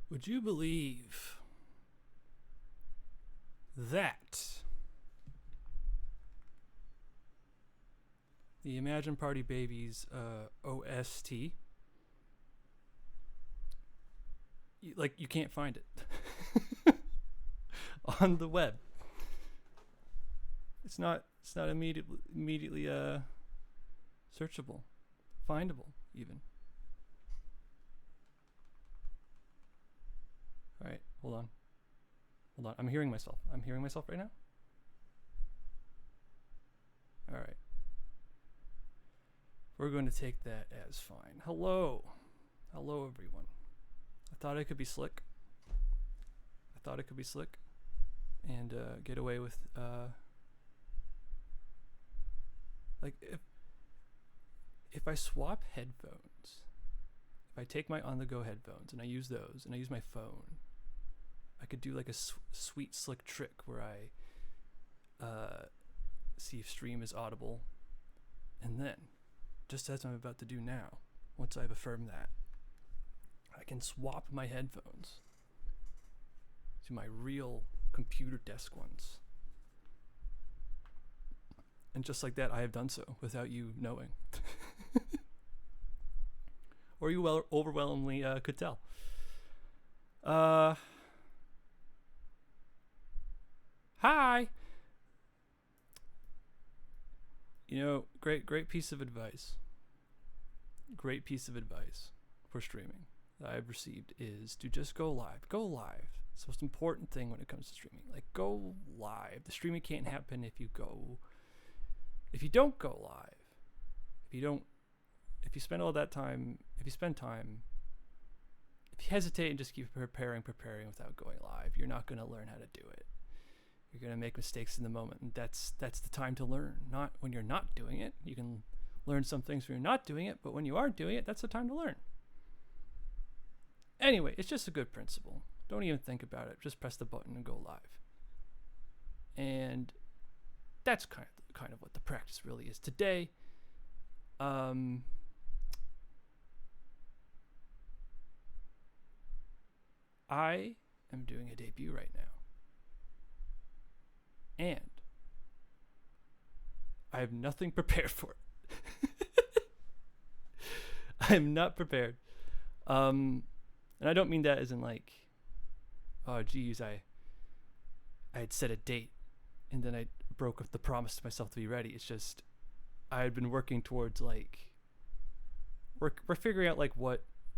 Would you believe that the Imagine Party Babies OST, you can't find it on the web? It's not immediately searchable, findable even. All right, hold on. I'm hearing myself. I'm hearing myself right now. All right. We're going to take that as fine. Hello, everyone. I thought I could be slick. And get away with like if I swap headphones, if I take my on-the-go headphones and I use those and I use my phone, I could do like a sweet slick trick where I see if stream is audible, and then, just as I'm about to do now, once I've affirmed that, I can swap my headphones to my real computer desk ones. And just like that, I have done so without you knowing. Or you overwhelmingly could tell. Hi! You know, great piece of advice. Great piece of advice for streaming that I've received is to just go live. Go live. It's the most important thing when it comes to streaming. Like, go live. The streaming can't happen if you don't go live. If you spend all that time, if you hesitate and just keep preparing without going live, you're not going to learn how to do it. You're going to make mistakes in the moment, and that's the time to learn, not when you're not doing it. You can learn some things when you're not doing it, but when you are doing it, that's the time to learn. Anyway, it's just a good principle. Don't even think about it. Just press the button and go live. And that's kind of what the practice really is today. I am doing a debut right now. And I have nothing prepared for it. I am not prepared. And I don't mean that as in like, oh geez, I had set a date and then I broke the promise to myself to be ready. It's just I had been working towards like we're figuring out like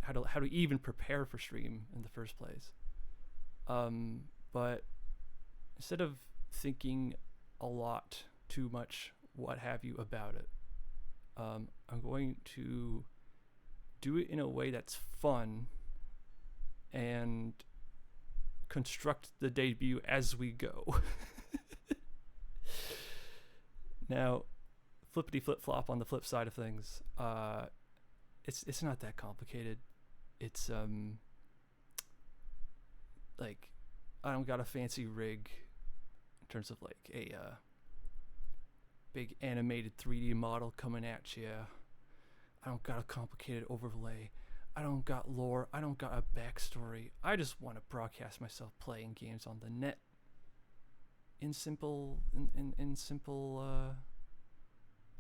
how to even prepare for stream in the first place. But instead of thinking a lot too much what have you about it, I'm going to do it in a way that's fun and construct the debut as we go. Now, flippity flip flop on the flip side of things, it's not that complicated. It's like I don't got a fancy rig in terms of like a big animated 3D model coming at you. I don't got a complicated overlay. I don't got lore. I don't got a backstory. I just want to broadcast myself playing games on the net in simple, I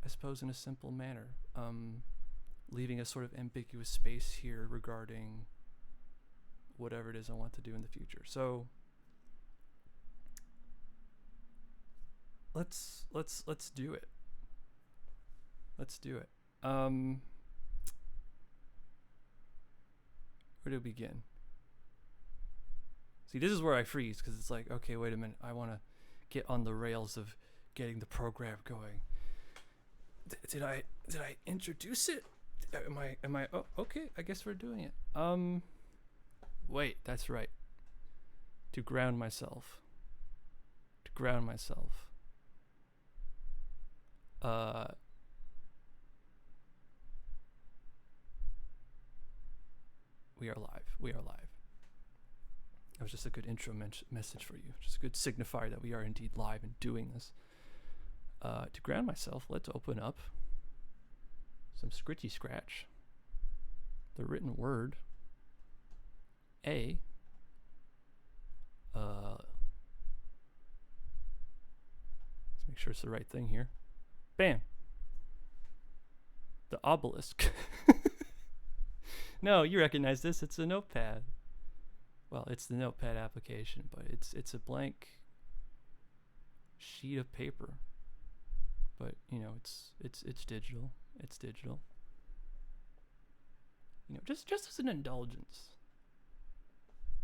suppose in a simple manner. Leaving a sort of ambiguous space here regarding whatever it is I want to do in the future. So let's do it. Let's do it. Where to begin? See, this is where I freeze because it's like, okay, wait a minute. I want to get on the rails of getting the program going. Did I introduce it? Am I? Oh, okay. I guess we're doing it. Wait, that's right. To ground myself. We are live. That was just a good intro message for you. Just a good signifier that we are indeed live and doing this. To ground myself, let's open up some scritchy scratch. The written word. A let's make sure it's the right thing here. Bam. The obelisk. No, you recognize this. It's a notepad. Well, it's the notepad application, but it's a blank sheet of paper. But you know, it's digital. It's digital. You know, just as an indulgence.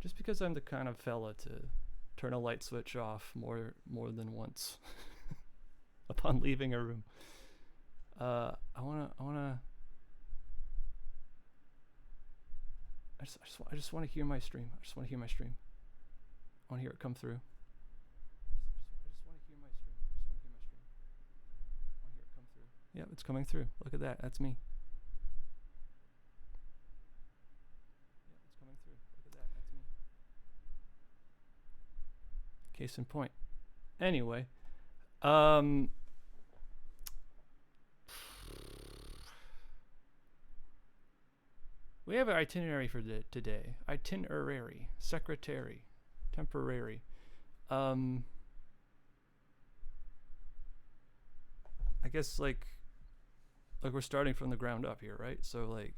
Just because I'm the kind of fella to turn a light switch off more than once upon leaving a room. I just want to hear my stream. I just want to hear my stream. I want to hear it come through. I just want to hear my stream. I just want to hear my stream. I want to hear it come through. Yeah, it's coming through. Look at that. That's me. Yeah, it's coming through. Look at that. That's me. Case in point. Anyway, we have an itinerary for today. Itinerary, secretary, temporary. I guess like we're starting from the ground up here, right? So like,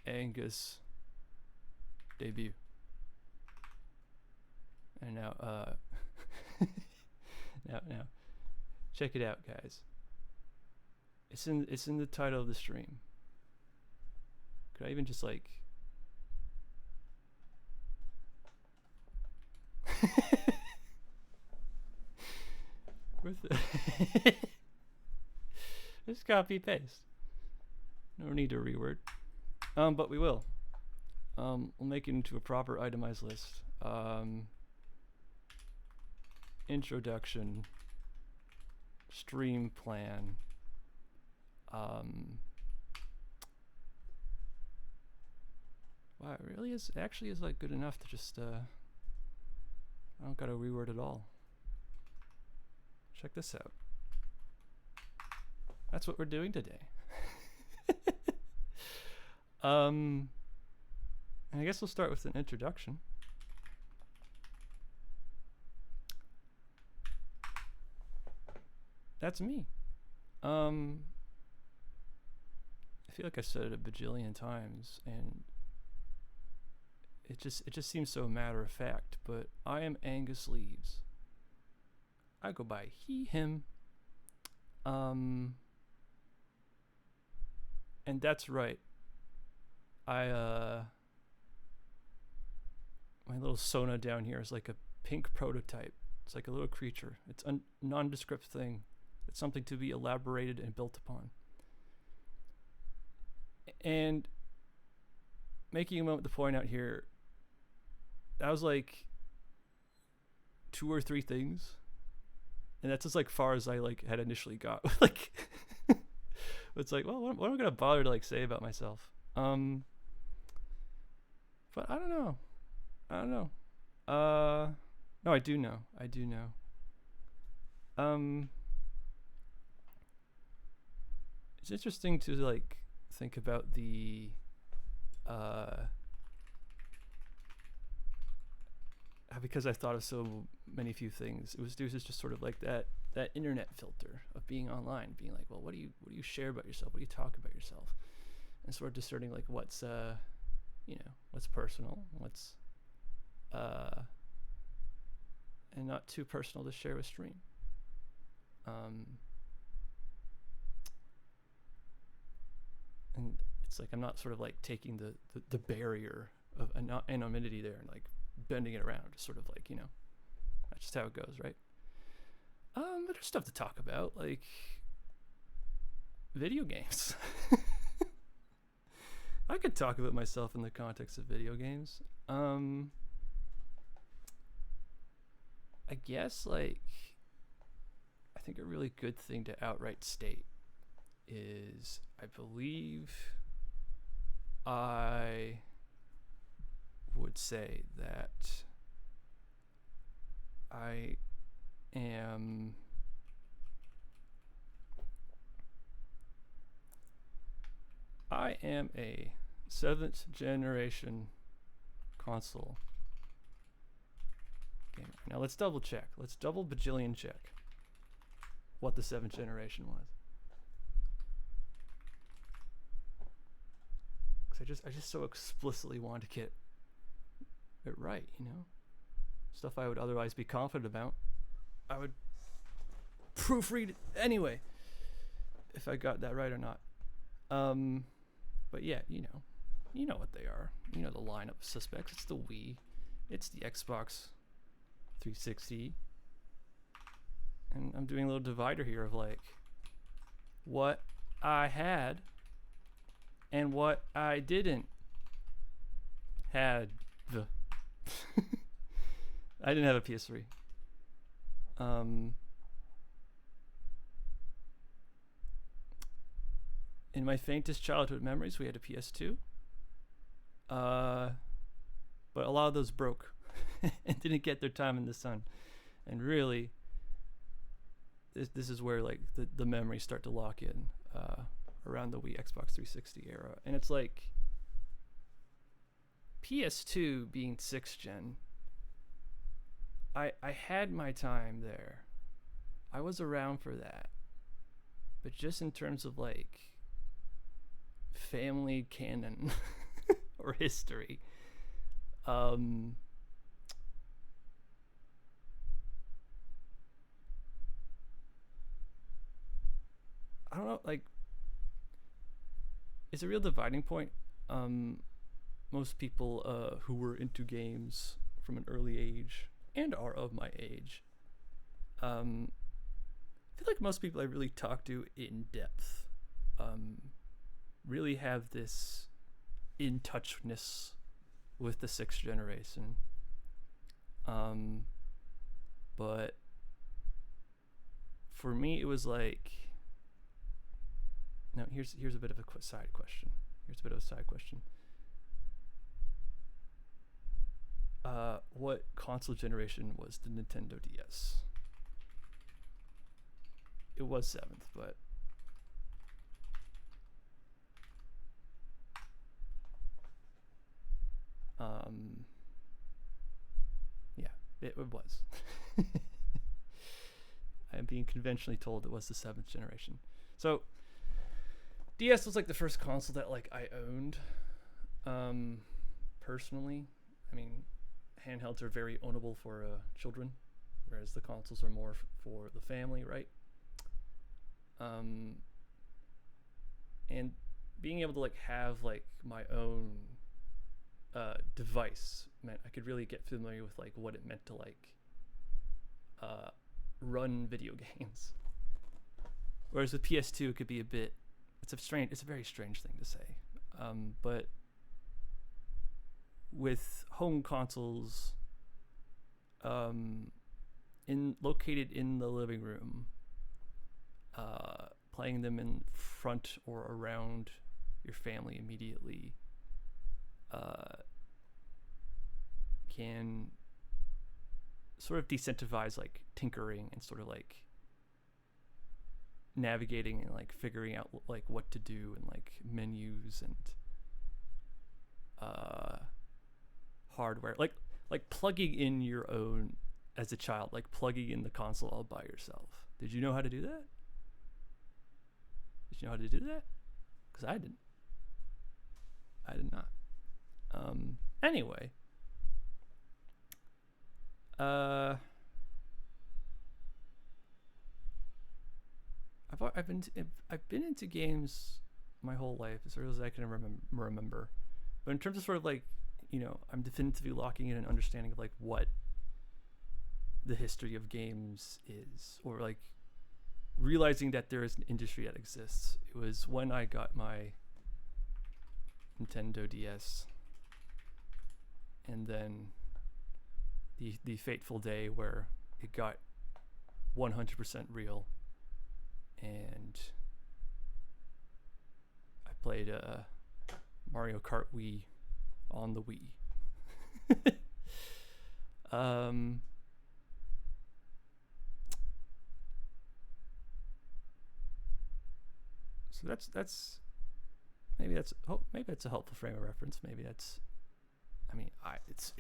Angus debut, and now now check it out, guys. It's in the title of the stream. Could I even just like with the just copy paste. No need to reword. But we will. We'll make it into a proper itemized list. Introduction, stream plan. Wow, it really is actually is like good enough to just I don't gotta reword it all. Check this out. That's what we're doing today. And I guess we'll start with an introduction. That's me. I feel like I said it a bajillion times, and it just seems so matter of fact. But I am Angus Leaves. I go by he, him. And that's right. My little Sona down here is like a pink prototype. It's like a little creature. It's a nondescript thing. It's something to be elaborated and built upon. And making a moment to point out here, that was like 2 or 3 things, and that's as like far as I like had initially got. Like, it's like, well, what am I gonna bother to like say about myself? But I don't know. No, I do know. It's interesting to like think about the because I've thought of so many few things. It was just sort of like that internet filter of being online, being like, well, what do you share about yourself? What do you talk about yourself? And sort of discerning like what's what's personal, what's and not too personal to share with stream. And it's like I'm not sort of like taking the barrier of anonymity there and like bending it around, just sort of like, that's just how it goes, right? But there's stuff to talk about, like video games. I could talk about myself in the context of video games. I guess like I think a really good thing to outright state is I believe I would say that I am a 7th generation console gamer. Now let's double check. Let's double bajillion check what the 7th generation was. Because I just so explicitly want to get it right, you know? Stuff I would otherwise be confident about, I would proofread it anyway, if I got that right or not. But yeah, you know what they are. You know the lineup of suspects. It's the Wii, it's the Xbox 360, and I'm doing a little divider here of like what I had and what I didn't had. I didn't have a PS3. In my faintest childhood memories, we had a PS2. But a lot of those broke and didn't get their time in the sun. And really, this is where like the memories start to lock in around the Wii Xbox 360 era. And it's like PS2 being 6th gen, I had my time there. I was around for that. But just in terms of like family canon or history, I don't know, like, it's a real dividing point. Most people who were into games from an early age and are of my age, I feel like most people I really talk to in depth really have this in touchness with the 6th generation. But for me, it was like, now here's a bit of a side question. What console generation was the Nintendo DS? It was 7th, but yeah, it was. I am being conventionally told it was the 7th generation. So DS was like the first console that like I owned personally. I mean, handhelds are very ownable for children, whereas the consoles are more for the family, right? And being able to like have like my own device meant I could really get familiar with like what it meant to like run video games. Whereas with PS2, it could be a bit, it's a very strange thing to say. But with home consoles located in the living room, playing them in front or around your family immediately can sort of decentivize like tinkering and sort of like navigating and like figuring out like what to do and like menus and hardware, like plugging in your own as a child, like plugging in the console all by yourself. Did you know how to do that? Did you know how to do that? Because I didn't. I did not. Anyway, I've been into games my whole life, as early as I can remember. But in terms of sort of like, you know, I'm definitively locking in an understanding of like what the history of games is, or like realizing that there is an industry that exists. It was when I got my Nintendo DS, and then the fateful day where it got 100% real, and I played Mario Kart Wii on the Wii. So that's maybe maybe that's a helpful frame of reference. Maybe that's, I mean, it's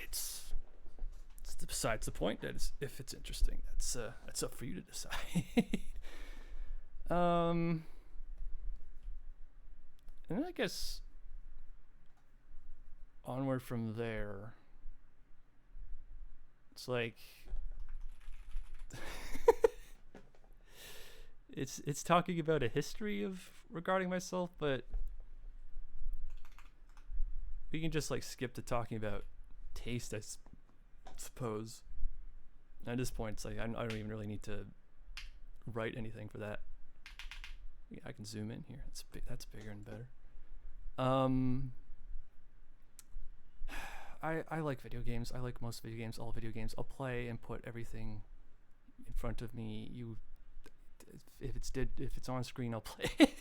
besides the point. That is, if it's interesting, that's up for you to decide. And then I guess onward from there, it's like it's talking about a history of regarding myself, but we can just like skip to talking about taste, I suppose. At this point, it's like I don't even really need to write anything for that. Yeah, I can zoom in here. That's bigger and better. I like video games. I like most video games, all video games. I'll play and put everything in front of me. If it's on screen, I'll play it.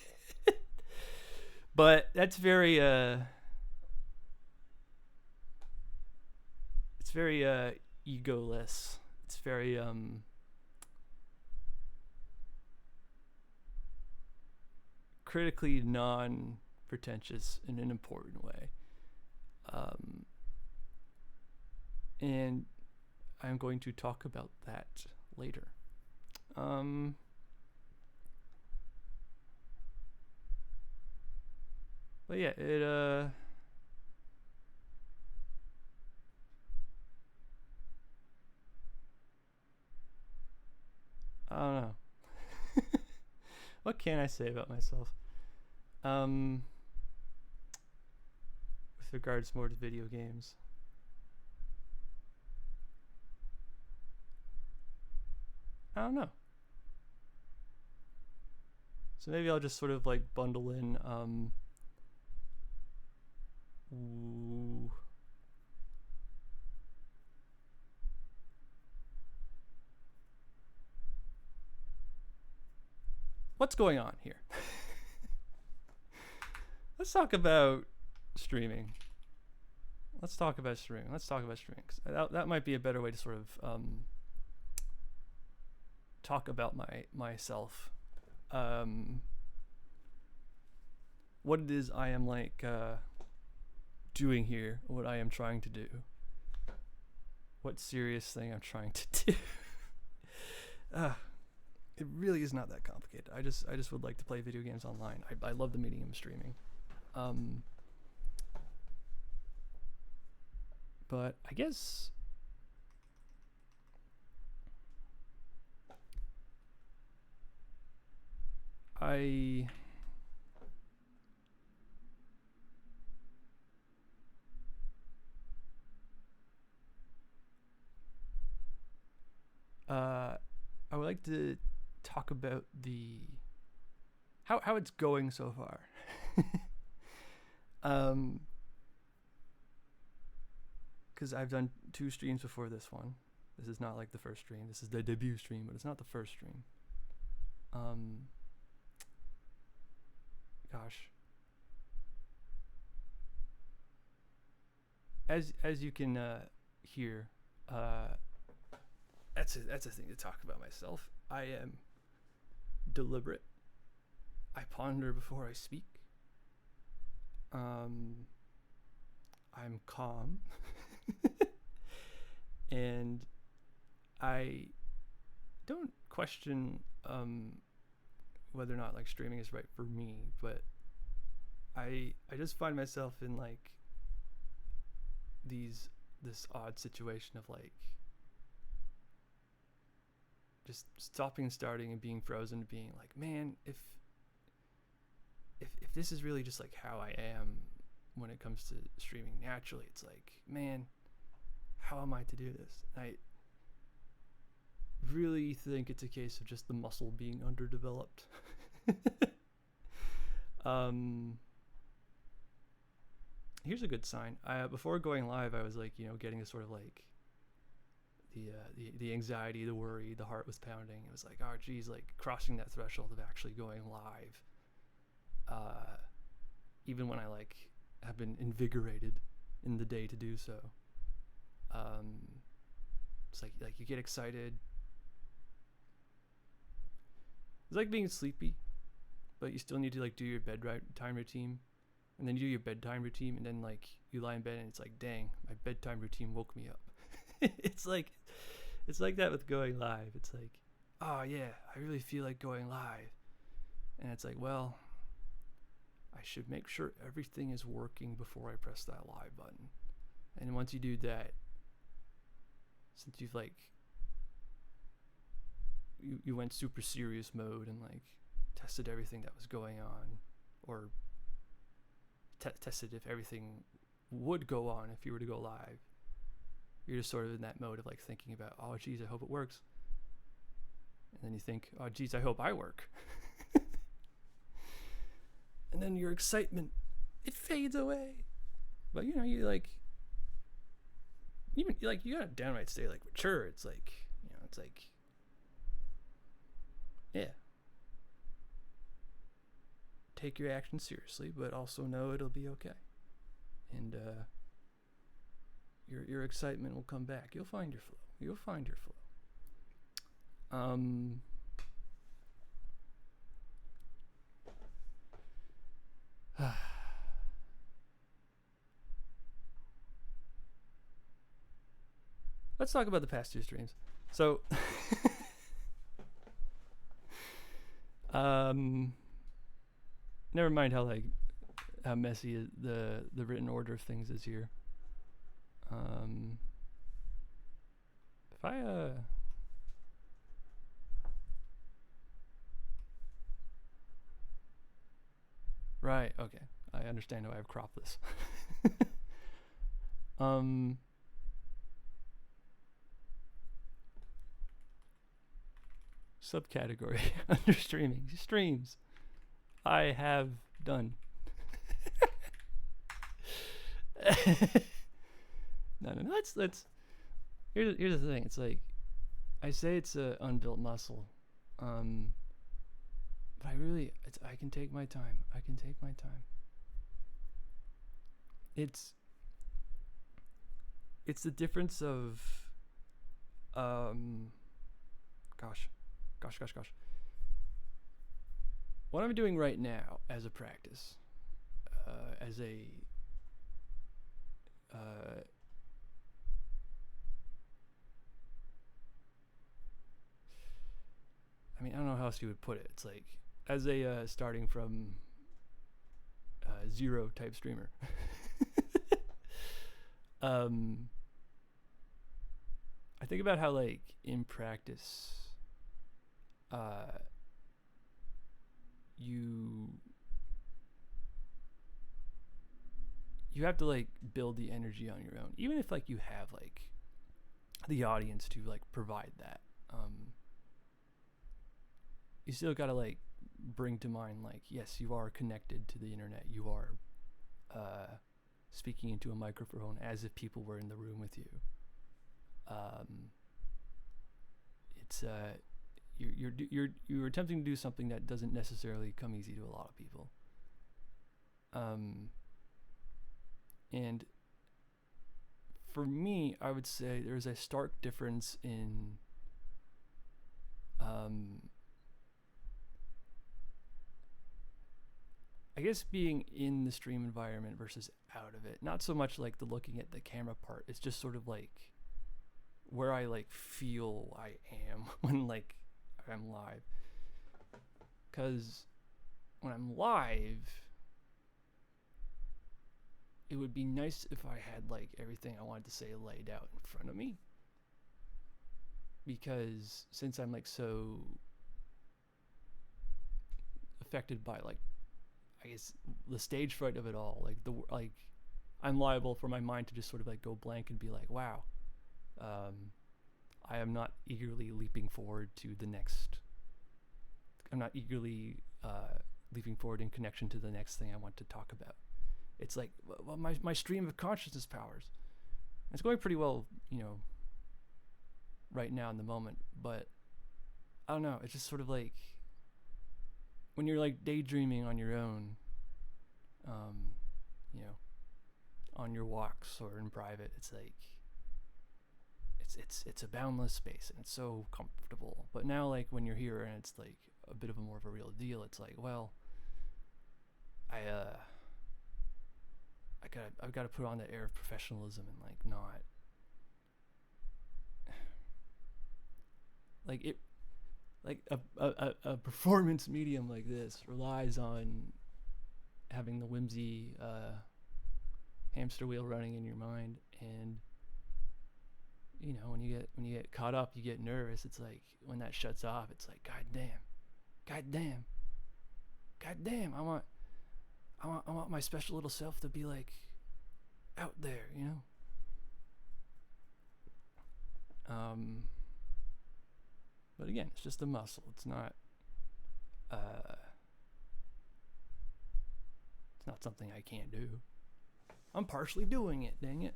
But that's very it's very egoless. It's very critically non-pretentious in an important way. And I'm going to talk about that later. But yeah, I don't know. What can I say about myself? With regards more to video games. I don't know. So maybe I'll just sort of like bundle in what's going on here? Let's talk about streaming. Let's talk about streaming. 'Cause that might be a better way to sort of talk about myself. What it is I am like doing here, what I am trying to do, what serious thing I'm trying to do. It really is not that complicated. I just would like to play video games online. I love the medium of streaming. But I guess I would like to talk about the how it's going so far. Because I've done 2 streams before this one. This is not like the first stream. This is the debut stream, but it's not the first stream. Gosh. As you can hear, that's a thing to talk about myself. I am deliberate. I ponder before I speak. I'm calm. And I don't question whether or not like streaming is right for me, but I just find myself in like this odd situation of like just stopping and starting and being frozen and being like, man, if this is really just like how I am when it comes to streaming naturally, it's like, man, how am I to do this? I really think it's a case of just the muscle being underdeveloped. Here's a good sign. Before going live, I was like, getting a sort of like the anxiety, the worry, the heart was pounding. It was like, oh geez, like crossing that threshold of actually going live. Even when I like have been invigorated in the day to do so. It's like you get excited. It's like being sleepy, but you still need to like do your bedtime routine. And then you do your bedtime routine, and then like you lie in bed and it's like, dang, my bedtime routine woke me up. it's like that with going live. It's like, oh yeah, I really feel like going live. And it's like, well, I should make sure everything is working before I press that live button. And once you do that, since you've like you went super serious mode and like tested everything that was going on, or tested if everything would go on if you were to go live, you're just sort of in that mode of like thinking about, oh geez, I hope it works. And then you think, oh geez, I hope I work. And then your excitement, it fades away. But you know, you like, even like, you gotta downright stay like mature. It's like, you know, it's like, yeah, take your actions seriously, but also know it'll be okay. And your excitement will come back. You'll find your flow. You'll find your flow. Let's talk about the past 2 streams. So, never mind how messy the written order of things is here. If I right, okay, I understand why I've cropped this. Subcategory under streams I have done. No. Let's. Here's the thing. It's like, I say it's a unbuilt muscle, but I can take my time. It's the difference of, gosh. What I'm doing right now as a practice, as a I mean, I don't know how else you would put it. It's like, as a starting from 0 type streamer. I think about how, like, in practice, you have to like build the energy on your own, even if like you have like the audience to like provide that. You still gotta like bring to mind, like, yes, you are connected to the internet. You are speaking into a microphone as if people were in the room with you. It's you're attempting to do something that doesn't necessarily come easy to a lot of people. And for me, I would say there's a stark difference in I guess being in the stream environment versus out of it. Not so much like the looking at the camera part. It's just sort of like where I like feel I am when like I'm live. 'Cause when I'm live, it would be nice if I had like everything I wanted to say laid out in front of me. Because since I'm like so affected by like, I guess, the stage fright of it all, like I'm liable for my mind to just sort of like go blank and be like, wow, I am not eagerly leaping forward to the next. I'm not eagerly leaping forward in connection to the next thing I want to talk about. It's like, well, my stream of consciousness powers. It's going pretty well, you know, right now in the moment, but I don't know. It's just sort of like when you're like daydreaming on your own, you know, on your walks or in private. It's like it's a boundless space and it's so comfortable. But now, like when you're here and it's like a bit of a more of a real deal, it's like, well, I've got to put on the air of professionalism and like not like it like a performance medium like this relies on having the whimsy hamster wheel running in your mind, and you know, when you get caught up, you get nervous. It's like when that shuts off, it's like god damn, I want my special little self to be like out there, you know. But again, it's just a muscle. It's not something I can't do. I'm partially doing it, dang it.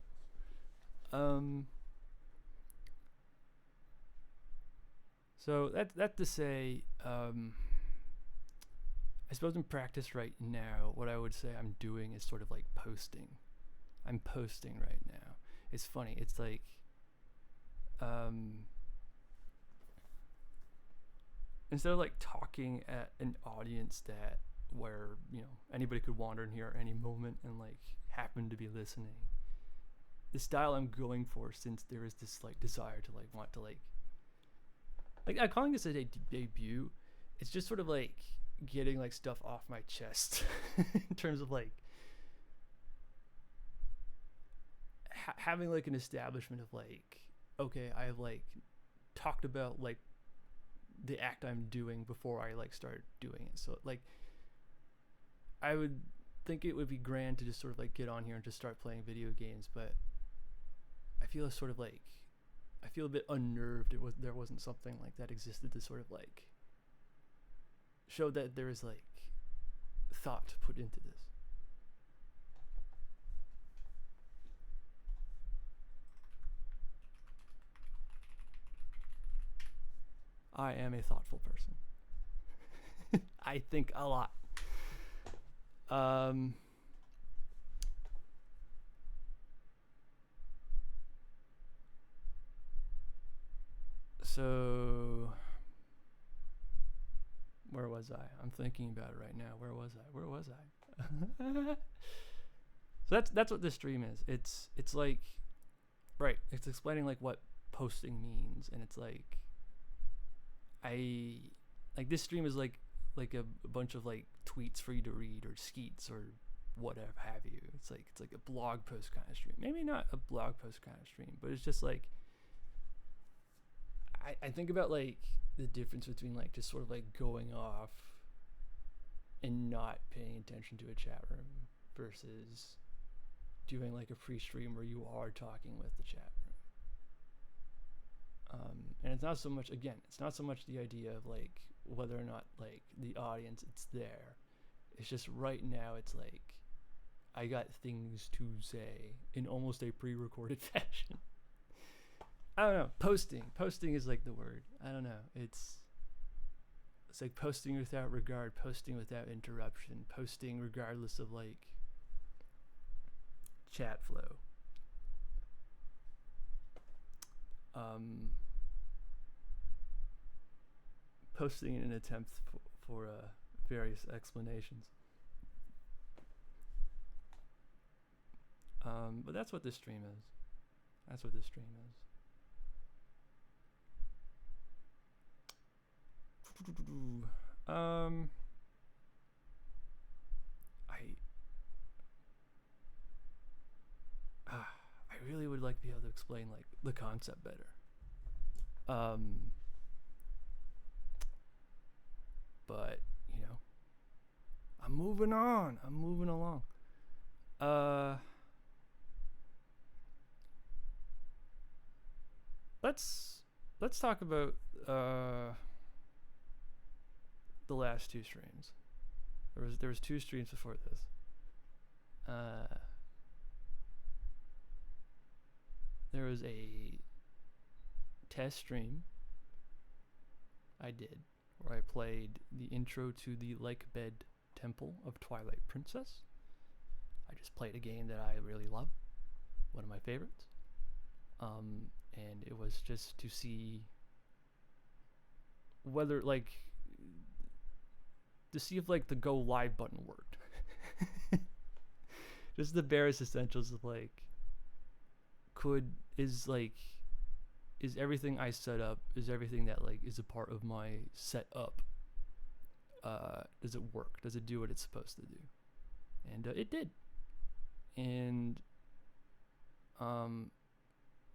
So that's to say, I suppose in practice right now, what I would say I'm doing is sort of like posting. I'm posting right now. It's funny. It's like, instead of like talking at an audience where, you know, anybody could wander in here at any moment and like happen to be listening, the style I'm going for, since there is this like desire to like want to like I'm calling this a debut. It's just sort of like getting like stuff off my chest in terms of like having like an establishment of like, okay, I have like talked about like the act I'm doing before I like start doing it. So like I would think it would be grand to just sort of like get on here and just start playing video games, but I feel sort of like I feel a bit unnerved. There wasn't something like that existed to sort of like show that there is like thought put into this. I am a thoughtful person. I think a lot. So where was I? I'm thinking about it right now. Where was I? So that's what this stream is. It's like, right, it's explaining like what posting means, and it's like this stream is like a bunch of like tweets for you to read, or skeets, or whatever have you. It's like a blog post kind of stream. Maybe not a blog post kind of stream, but it's just like I think about like the difference between like just sort of like going off and not paying attention to a chat room versus doing like a pre-stream where you are talking with the chat room. And it's not so much the idea of like whether or not like the audience it's there. It's just right now it's like I got things to say in almost a pre-recorded fashion. I don't know. Posting is like the word. I don't know. It's like posting without regard, posting without interruption, posting regardless of like chat flow. Posting in an attempt for various explanations. But that's what this stream is. I really would like to be able to explain like the concept better. But you know, I'm moving along. Let's talk about the last two streams. There was two streams before this. There was a test stream I did where I played the intro to the Lakebed Temple of Twilight Princess. I just played a game that I really love, one of my favorites. And it was just to see whether like to see if like the go live button worked. just the barest essentials of like, is everything I set up, is everything that like is a part of my setup, does it work? Does it do what it's supposed to do? And it did. And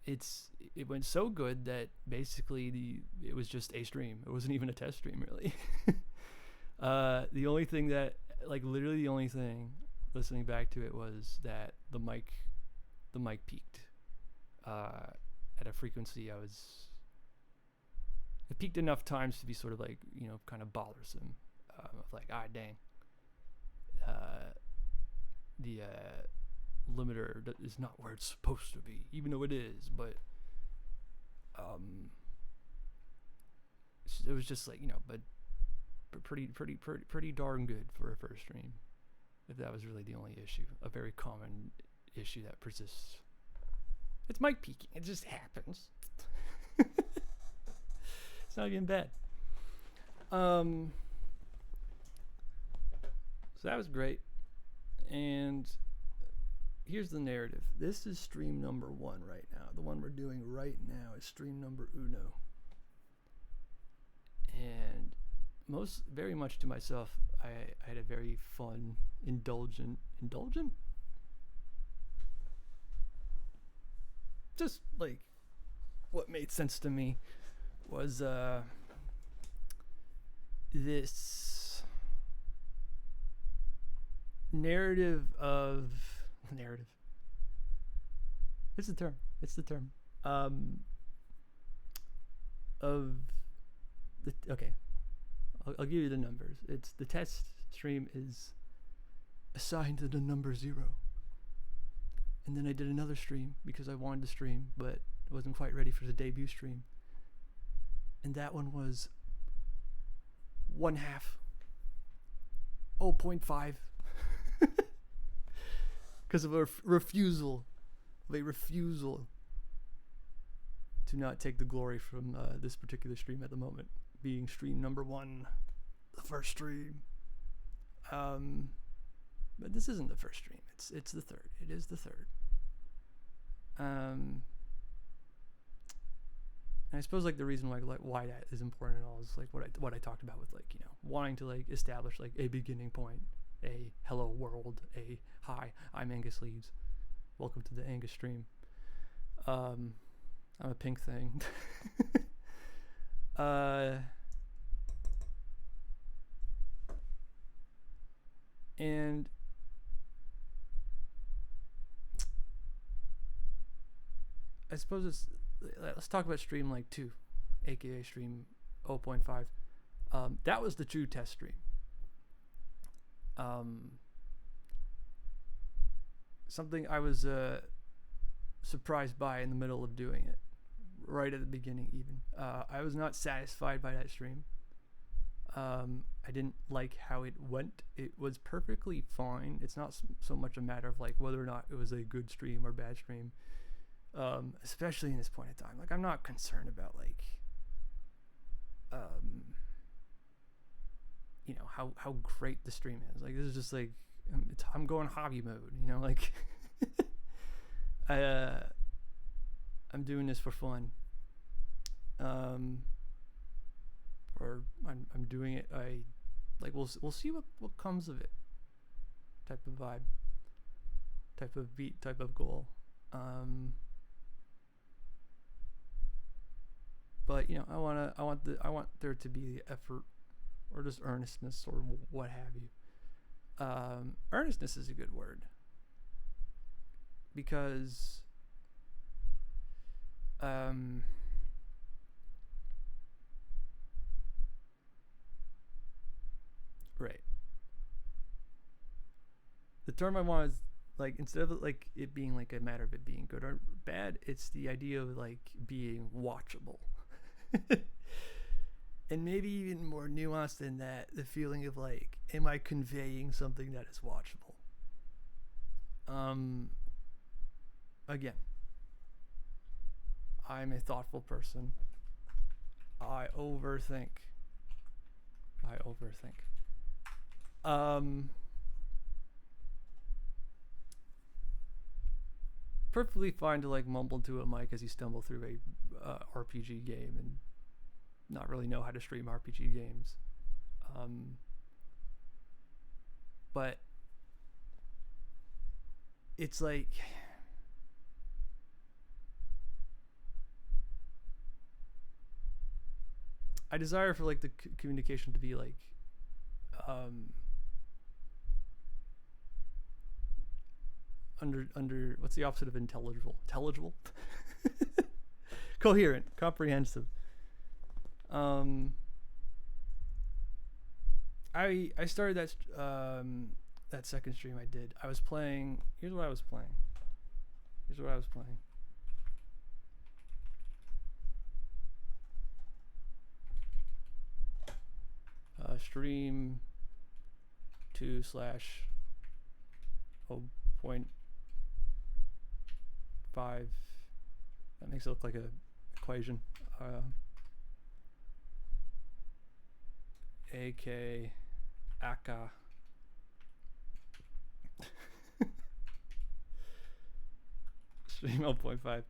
it went so good that basically it was just a stream. It wasn't even a test stream really. The only thing that, like, literally the only thing listening back to it was that the mic peaked at a frequency it peaked enough times to be sort of like, you know, kind of bothersome, of like, dang, the limiter is not where it's supposed to be, even though it is. But it was just like, you know, but pretty darn good for a first stream, if that was really the only issue. A very common issue that persists. It's mic peaking. It just happens. It's not even bad. So that was great. And here's the narrative. This is stream number 1 right now. The one we're doing right now is stream number uno. And very much to myself, I had a very fun, indulgent? Just like, what made sense to me was this narrative. It's the term. Okay. I'll give you the numbers. It's the test stream is assigned to the number 0. And then I did another stream because I wanted to stream, but I wasn't quite ready for the debut stream. And that one was 1/2, 0.5, because of a refusal to not take the glory from this particular stream at the moment, being stream number 1, the first stream. But this isn't the first stream. It's the third. It is the third. And I suppose like the reason why that is important and all is like what I talked about with, like, you know, wanting to like establish like a beginning point, a hello world, a hi, I'm Angus Leaves, welcome to the Angus stream. I'm a pink thing. And I suppose let's talk about stream like 2, aka stream 0.5. That was the true test stream. Something I was surprised by in the middle of doing it, right at the beginning even. I was not satisfied by that stream. I didn't like how it went. It was perfectly fine. It's not so much a matter of like whether or not it was a good stream or bad stream. Especially in this point in time, like, I'm not concerned about like, you know, how great the stream is. Like, this is just like, I'm going hobby mode, you know, like, I'm doing this for fun. Or I'm doing it. We'll see what comes of it. Type of vibe, type of beat, type of goal. But you know, I want there to be effort, or just earnestness, or what have you. Earnestness is a good word, because right. The term I want is like, instead of like it being like a matter of it being good or bad, it's the idea of like being watchable. And maybe even more nuanced than that, the feeling of like, am I conveying something that is watchable? Again, I'm a thoughtful person. I overthink. perfectly fine to like mumble to a mic as you stumble through a RPG game and not really know how to stream RPG games. But it's like I desire for like the communication to be like under what's the opposite of intelligible coherent, comprehensive. I started that second stream I did. I was playing. Here's what I was playing. Stream 2/0.5. That makes it look like a equation. AK Aka. Stream 0.5.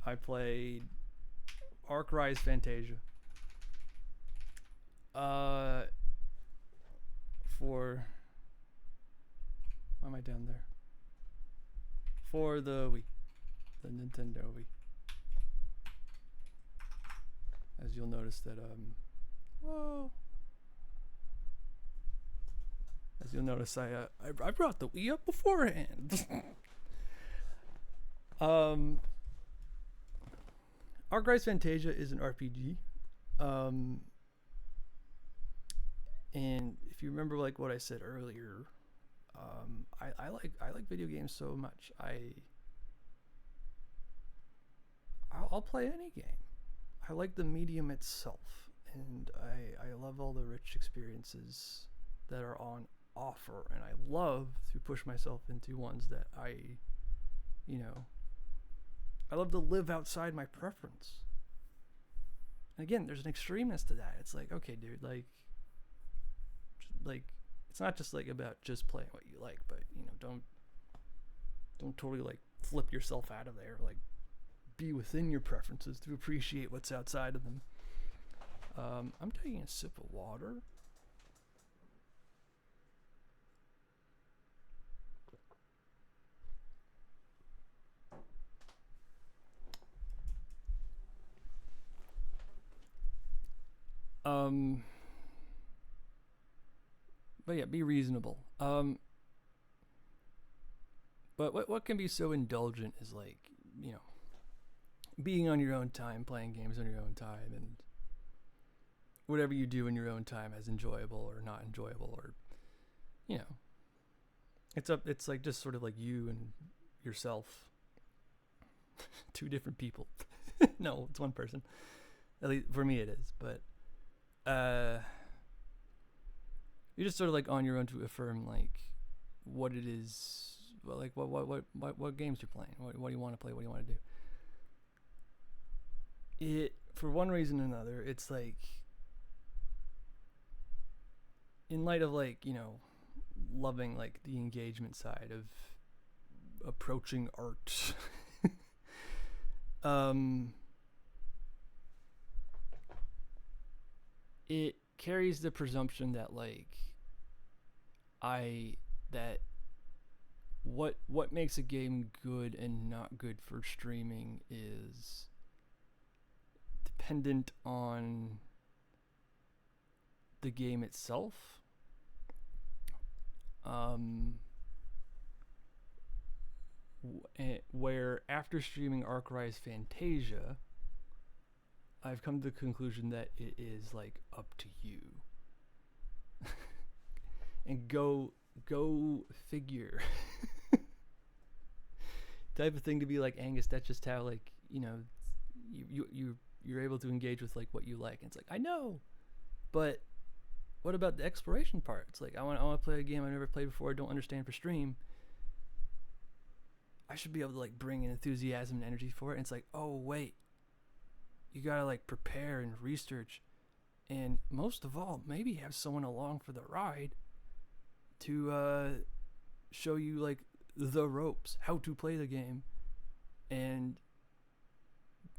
I played Arc Rise Fantasia. For why am I down there? For the Wii, the Nintendo Wii. As you'll notice that whoa. As you'll notice, I brought the Wii up beforehand. Arc Rise Fantasia is an RPG. And if you remember like what I said earlier, I like video games so much. I'll play any game. I like the medium itself, and I love all the rich experiences that are on offer, and I love to push myself into ones that I love to live outside my preference. And again, there's an extremeness to that. It's like, okay, dude, like it's not just like about just playing what you like, but don't totally like flip yourself out of there. Like, be within your preferences to appreciate what's outside of them. I'm taking a sip of water. But yeah, be reasonable. But what can be so indulgent is like, being on your own time, playing games on your own time, and whatever you do in your own time as enjoyable or not enjoyable, or it's like just sort of like you and yourself. Two different people. No, it's one person. At least for me it is, but you're just sort of like on your own to affirm like what it is, like what games you're playing, what do you want to play, what do you want to do. It, for one reason or another, it's like in light of like loving like the engagement side of approaching art. It carries the presumption that like what makes a game good and not good for streaming is dependent on the game itself. Where after streaming Arc Rise Fantasia, I've come to the conclusion that it is like up to you. And go figure. Type of thing to be like, Angus, that's just how like, you're able to engage with like what you like. And it's like, I know, but what about the exploration part? It's like, I want to play a game I've never played before, I don't understand for stream. I should be able to like bring an enthusiasm and energy for it. And it's like, oh wait, you gotta like prepare and research, and most of all, maybe have someone along for the ride to show you like the ropes, how to play the game, and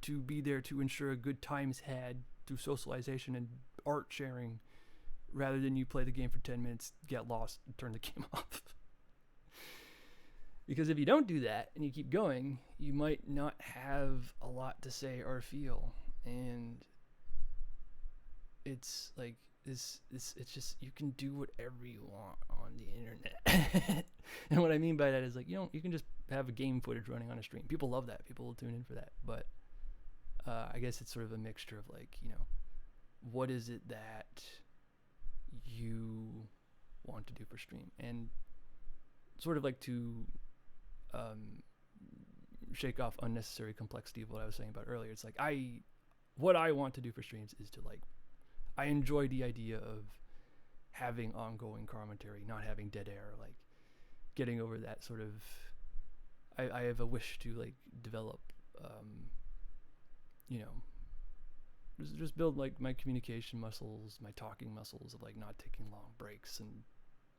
to be there to ensure a good time is had through socialization and art sharing, rather than you play the game for 10 minutes, get lost, and turn the game off. Because if you don't do that and you keep going, you might not have a lot to say or feel. And it's like this it's just, you can do whatever you want on the internet. And what I mean by that is, like, you can just have a game footage running on a stream. People love that. People will tune in for that. But I guess it's sort of a mixture of, like, what is it that you want to do for stream, and sort of like to shake off unnecessary complexity of what I was saying about earlier. It's like, what I want to do for streams is to, like, I enjoy the idea of having ongoing commentary, not having dead air, like getting over that sort of, I have a wish to, like, develop, just build, like, my communication muscles, my talking muscles of, like, not taking long breaks and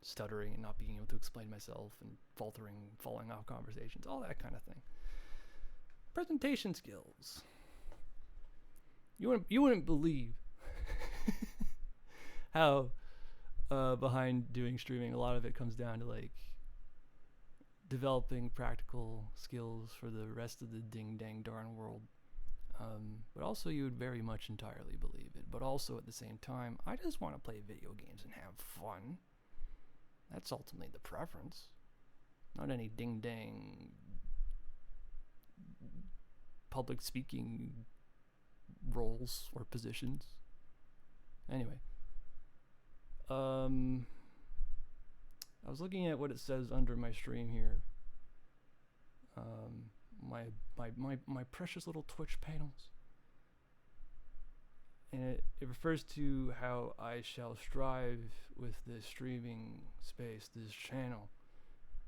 stuttering and not being able to explain myself and falling off conversations, all that kind of thing. Presentation skills. You wouldn't believe how behind doing streaming, a lot of it comes down to, like, developing practical skills for the rest of the ding dang darn world. But also, you would very much entirely believe it. But also, at the same time, I just want to play video games and have fun. That's ultimately the preference. Not any ding dang public speaking roles or positions. Anyway. I was looking at what it says under my stream here. My precious little Twitch panels. And it refers to how I shall strive with this streaming space, this channel,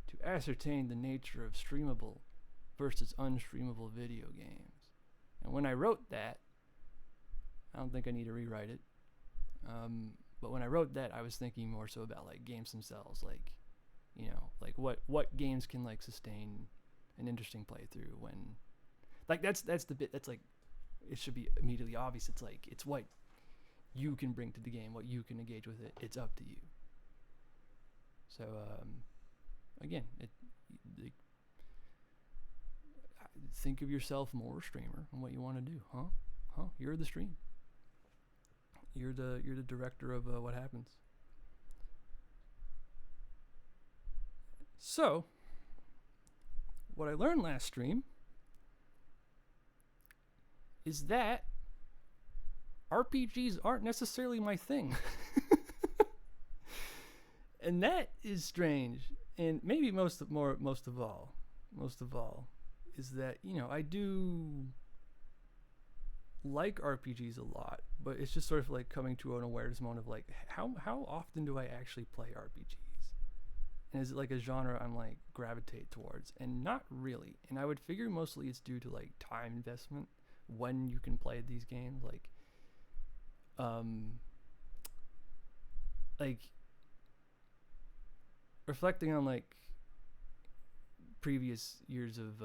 to ascertain the nature of streamable versus unstreamable video games. And when I wrote that, I don't think I need to rewrite it. But when I wrote that, I was thinking more so about, like, games themselves, like, like what games can, like, sustain an interesting playthrough when, like, that's the bit that's, like, it should be immediately obvious. It's like, it's what you can bring to the game, what you can engage with it. It's up to you. So again, think of yourself more a streamer and what you want to do, huh? You're the stream. You're the director of what happens. So, what I learned last stream is that RPGs aren't necessarily my thing. And that is strange. And maybe most of all is that, I do like RPGs a lot, but it's just sort of like coming to an awareness moment of, like, how often do I actually play RPGs? And is it like a genre I'm, like, gravitate towards? And not really. And I would figure mostly it's due to, like, time investment when you can play these games. Like reflecting on, like, previous years of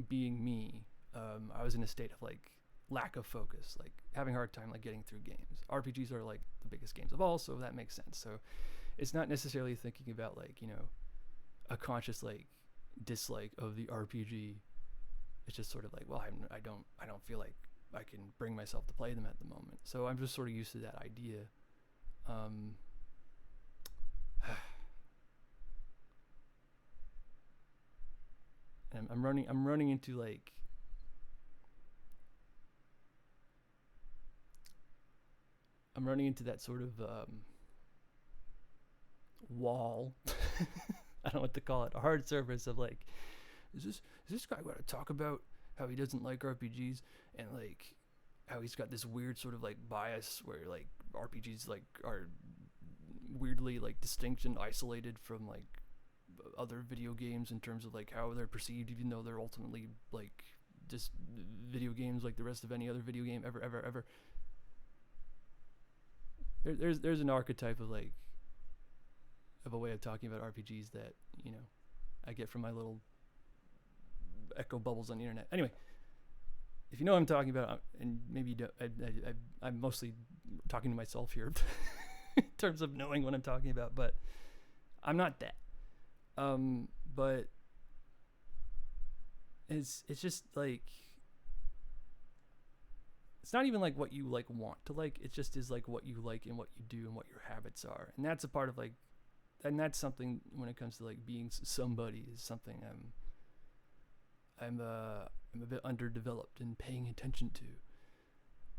being me, I was in a state of, like, lack of focus, like having a hard time, like, getting through games. RPGs are, like, the biggest games of all, so that makes sense. So it's not necessarily thinking about, like, a conscious, like, dislike of the RPG. It's just sort of like, well, I don't feel like I can bring myself to play them at the moment. So I'm just sort of used to that idea. And I'm running into, like, that sort of wall. I don't know what to call it. A hard surface of, like, is this guy going to talk about how he doesn't like RPGs and, like, how he's got this weird sort of, like, bias where, like, RPGs, like, are weirdly, like, distinct and isolated from, like, other video games in terms of, like, how they're perceived, even though they're ultimately, like, just video games like the rest of any other video game ever. There's an archetype of, like, of a way of talking about RPGs that, you know, I get from my little echo bubbles on the internet. Anyway, if you know what I'm talking about, and maybe you don't, I'm mostly talking to myself here in terms of knowing what I'm talking about, but I'm not that. But it's just like, it's not even like what you like want to like. It just is like what you like and what you do and what your habits are, and that's a part of like, and that's something when it comes to like being somebody is something I'm a bit underdeveloped in paying attention to.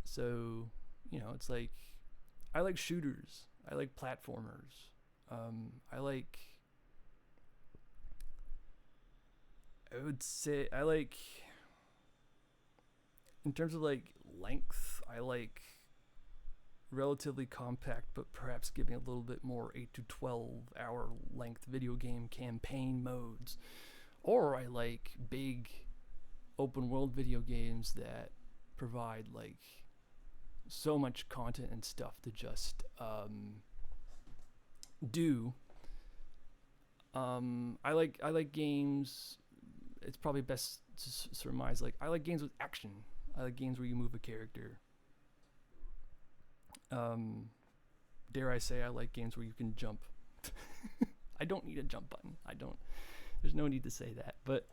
So, you know, it's like, I like shooters, I like platformers, I would say I like, in terms of like length, I like relatively compact but perhaps giving a little bit more 8 to 12 hour length video game campaign modes. Or I like big open world video games that provide like so much content and stuff to just do. I like games. It's probably best to surmise, like, I like games with action. I like games where you move a character. Dare I say, I like games where you can jump. I don't need a jump button. There's no need to say that, but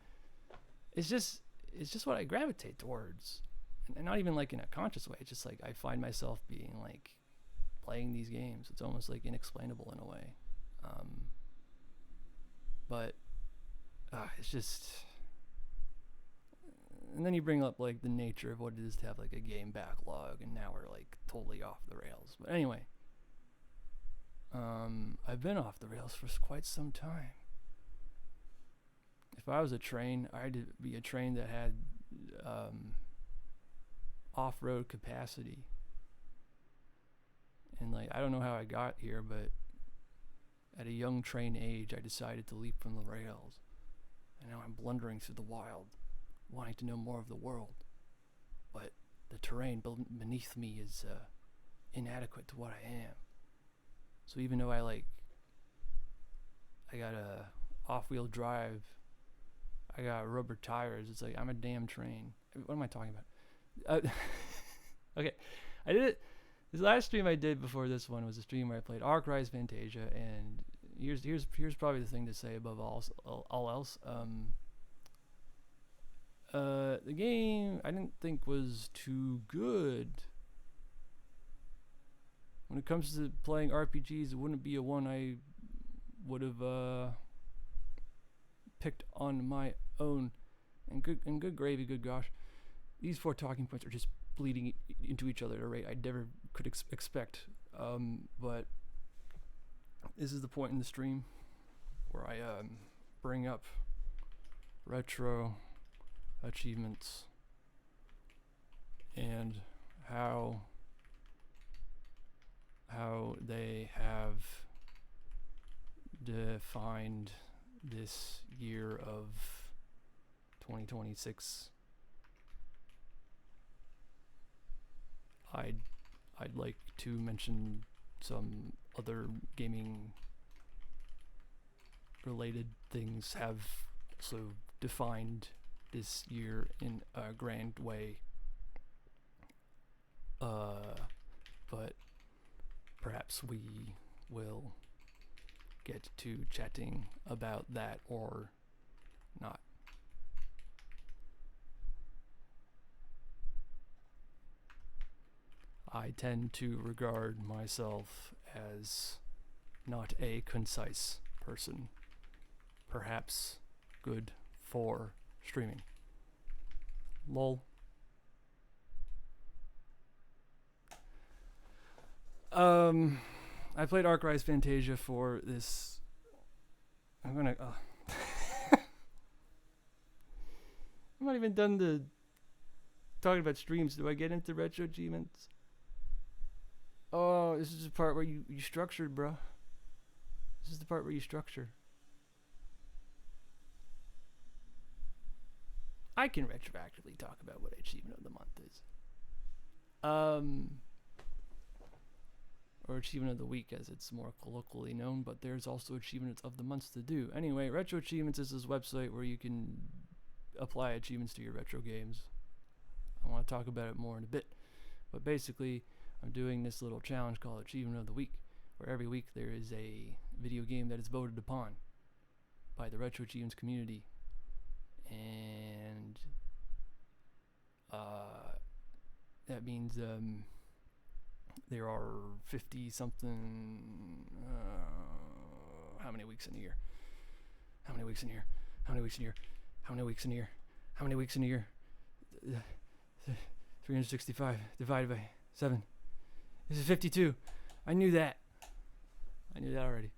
it's just what I gravitate towards, and not even like in a conscious way. It's just like I find myself being like playing these games. It's almost like inexplainable in a way, but it's just. And then you bring up like the nature of what it is to have like a game backlog, and now we're like totally off the rails. But anyway, I've been off the rails for quite some time. If I was a train, I'd be a train that had off-road capacity. And like, I don't know how I got here, but at a young train age, I decided to leap from the rails. And now I'm blundering through the wild, wanting to know more of the world. But the terrain beneath me is inadequate to what I am. So even though I got a off-wheel drive, I got rubber tires, it's like I'm a damn train. What am I talking about? Okay, I did it. This last stream I did before this one was a stream where I played Ark Rise Fantasia, and here's probably the thing to say above all else. The game I didn't think was too good. When it comes to playing RPGs, it wouldn't be a one I would have picked on my own. And good gravy, good gosh. These 4 talking points are just bleeding into each other at a rate I never could expect. But this is the point in the stream where I bring up retro achievements and how they have defined this year of 2026. I'd like to mention some other gaming related things have also defined this year in a grand way, but perhaps we will get to chatting about that or not. I tend to regard myself as not a concise person. Perhaps good for streaming. Lol. I played Ark Rise Fantasia for this. I'm not even done the talking about streams. Do I get into retro achievements? Oh, this is the part where you structured, bro. This is the part where you structure. I can retroactively talk about what achievement of the month is. or Achievement of the Week as it's more colloquially known, but there's also Achievements of the Months to do. Anyway, Retro Achievements is this website where you can apply achievements to your retro games. I want to talk about it more in a bit, but basically I'm doing this little challenge called Achievement of the Week, where every week there is a video game that is voted upon by the Retro Achievements community, and that means there are 50 something, how many weeks in a year? How many weeks in a year? How many weeks in a year? How many weeks in a year? How many weeks in a year? 365 divided by 7. This is 52. I knew that. I knew that already.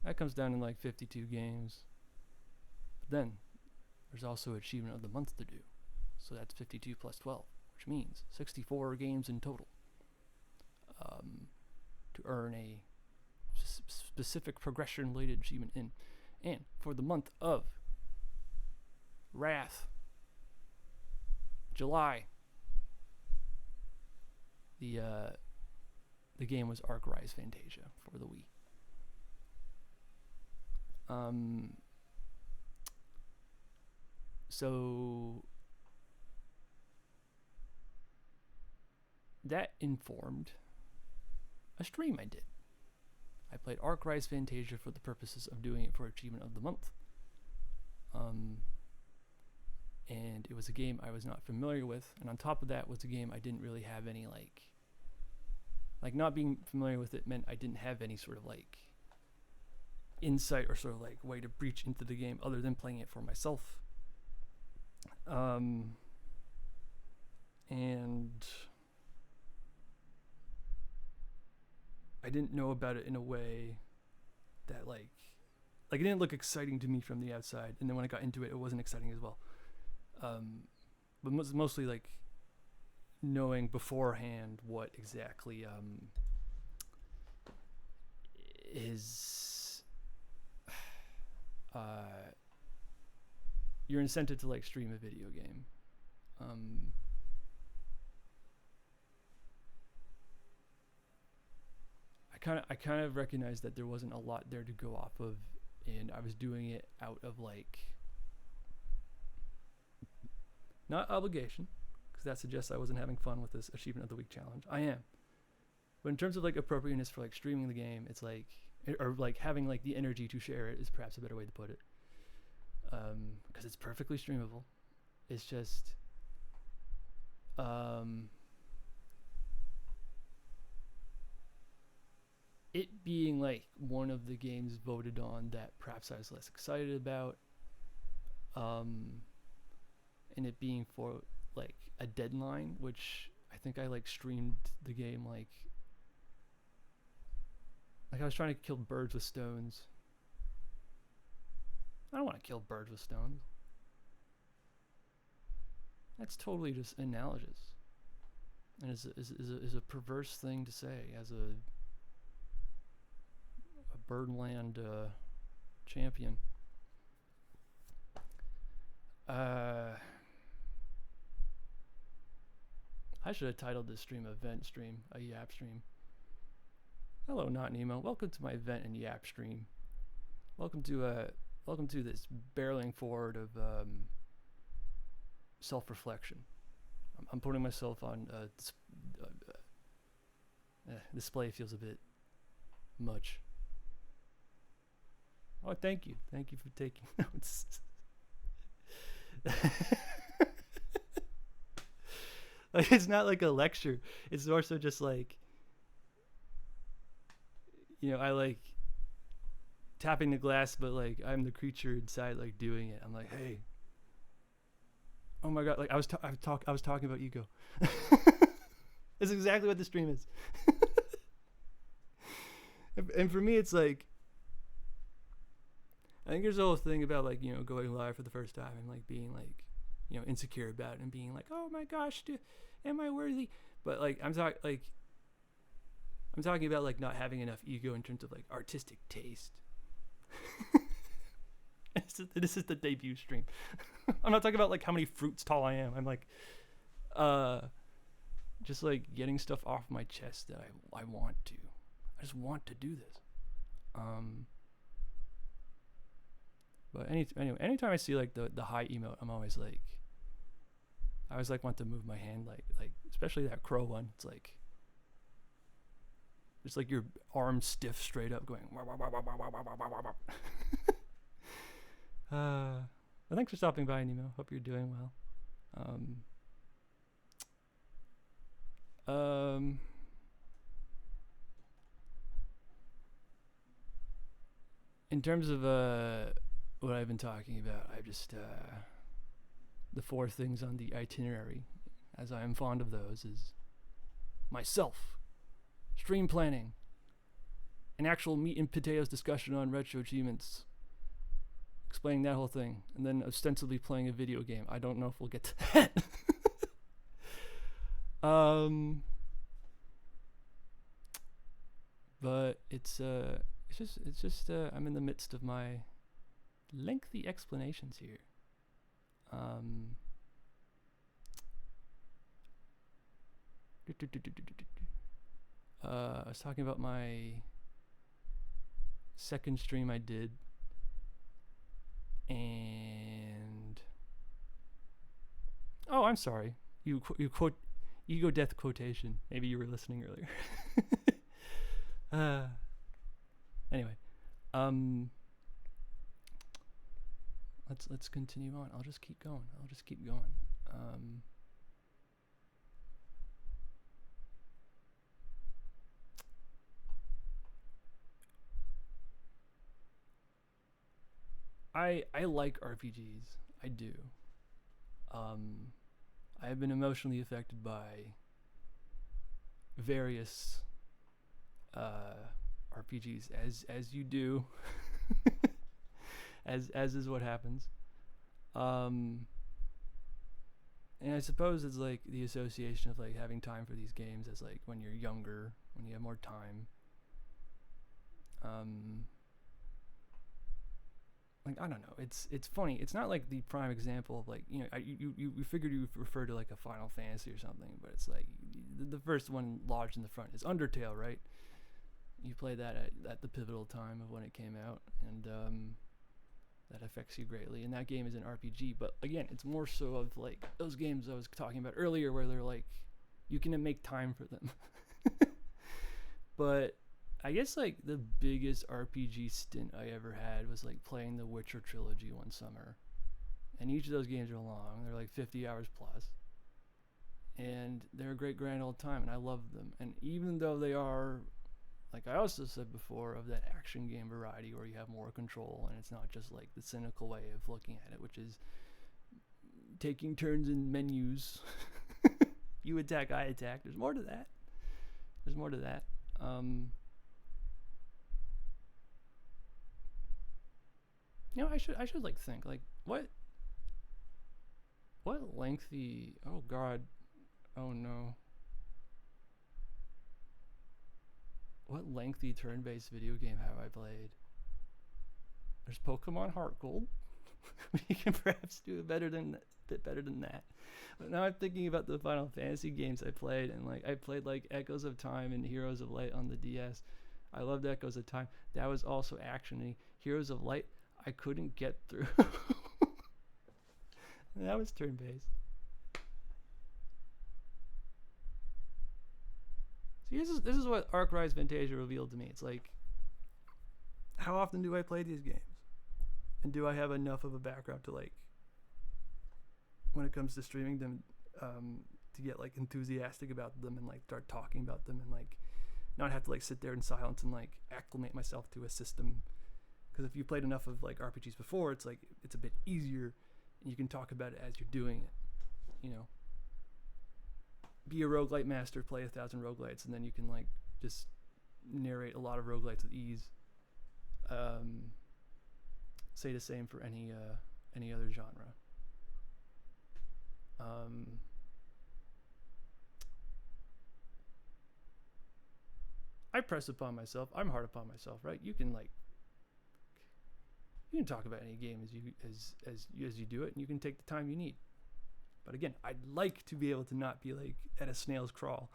That comes down to like 52 games. But then there's also Achievement of the Month to do. So that's 52 plus 12, which means 64 games in total to earn a specific progression-related achievement in. And for the month of Wrath, July, the game was Arc Rise Fantasia for the Wii. So that informed a stream I did. I played Arc Rise Fantasia for the purposes of doing it for Achievement of the Month. And it was a game I was not familiar with, and on top of that was a game I didn't really have any like not being familiar with it meant I didn't have any sort of like insight or sort of like way to breach into the game other than playing it for myself. And I didn't know about it in a way that like it didn't look exciting to me from the outside, and then when I got into it, it wasn't exciting as well. But mostly like knowing beforehand what exactly is your incentive to like stream a video game. I kind of recognized that there wasn't a lot there to go off of, and I was doing it out of like not obligation, because that suggests I wasn't having fun with this Achievement of the Week challenge. I am. But in terms of like appropriateness for like streaming the game, it's like, or like having like the energy to share it is perhaps a better way to put it. Because it's perfectly streamable. It's just, it being like one of the games voted on that perhaps I was less excited about, and it being for like a deadline, which I think I like streamed the game like I was trying to kill birds with stones. I don't want to kill birds with stones. That's totally just analogous, and is a perverse thing to say as a Birdland champion. I should have titled this stream Event Stream, a Yap Stream. Hello, Not Nemo. Welcome to my event and Yap Stream. Welcome to this barreling forward of self-reflection. I'm putting myself on display. Feels a bit much. Oh, thank you for taking notes. Like, it's not like a lecture. It's more so just like, you know, I like tapping the glass, but like I'm the creature inside, like doing it. I'm like, hey, oh my god, like I was talking about ego. That's exactly what the stream is. And for me, it's like, I think there's a whole thing about like, you know, going live for the first time and like being like, you know, insecure about it and being like, oh my gosh, am I worthy? But like I'm talking about like not having enough ego in terms of like artistic taste. This is the debut stream. I'm not talking about like how many fruits tall I am. I'm like, just like getting stuff off my chest that I want to. I just want to do this. But anyway, anytime I see like the high emote, I always like want to move my hand like especially that crow one. It's like just like your arm stiff straight up going. Well, thanks for stopping by, Nemo. Hope you're doing well. In terms of what I've been talking about, I've just the 4 things on the itinerary, as I am fond of those, is myself, stream planning, an actual meat and potatoes discussion on retro achievements, explaining that whole thing, and then ostensibly playing a video game. I don't know if we'll get to that. But it's just I'm in the midst of my lengthy explanations here. I was talking about my second stream I did, and oh, I'm sorry. You quote ego death quotation. Maybe you were listening earlier. Anyway, let's continue on. I'll just keep going. I like RPGs. I do. I have been emotionally affected by various RPGs, as you do, as is what happens. And I suppose it's like the association of like having time for these games as like when you're younger, when you have more time. Like, I don't know, it's funny. It's not like the prime example of like, you know, you figured you refer to like a Final Fantasy or something, but it's like the first one lodged in the front is Undertale, right? You play that at the pivotal time of when it came out, and that affects you greatly. And that game is an RPG, but again, it's more so of like those games I was talking about earlier where they're like, you can make time for them. But I guess like the biggest RPG stint I ever had was like playing the Witcher trilogy one summer. And each of those games are long. They're like 50 hours plus. And they're a great grand old time, and I love them. And even though they are, like I also said before, of that action game variety where you have more control and it's not just like the cynical way of looking at it, which is taking turns in menus. You attack, I attack. There's more to that. You know, I should like think like what lengthy, oh god, oh no, what lengthy turn-based video game have I played? There's Pokemon Heart Gold. We can perhaps do bit better than that. But now I'm thinking about the Final Fantasy games I played, and like I played like Echoes of Time and Heroes of Light on the DS. I loved Echoes of Time. That was also action-y. Heroes of Light, I couldn't get through. That was turn-based. See, this is what Arc Rise Fantasia revealed to me. It's like, how often do I play these games? And do I have enough of a background to like, when it comes to streaming them, to get like enthusiastic about them and like start talking about them and like not have to like sit there in silence and like acclimate myself to a system. Because if you played enough of like RPGs before, it's like it's a bit easier, and you can talk about it as you're doing it. You know, be a roguelite master, play 1,000 roguelites, and then you can like just narrate a lot of roguelites with ease. Say the same for any other genre. I press upon myself. I'm hard upon myself, right? You can talk about any game as you do it, and you can take the time you need. But again, I'd like to be able to not be like at a snail's crawl.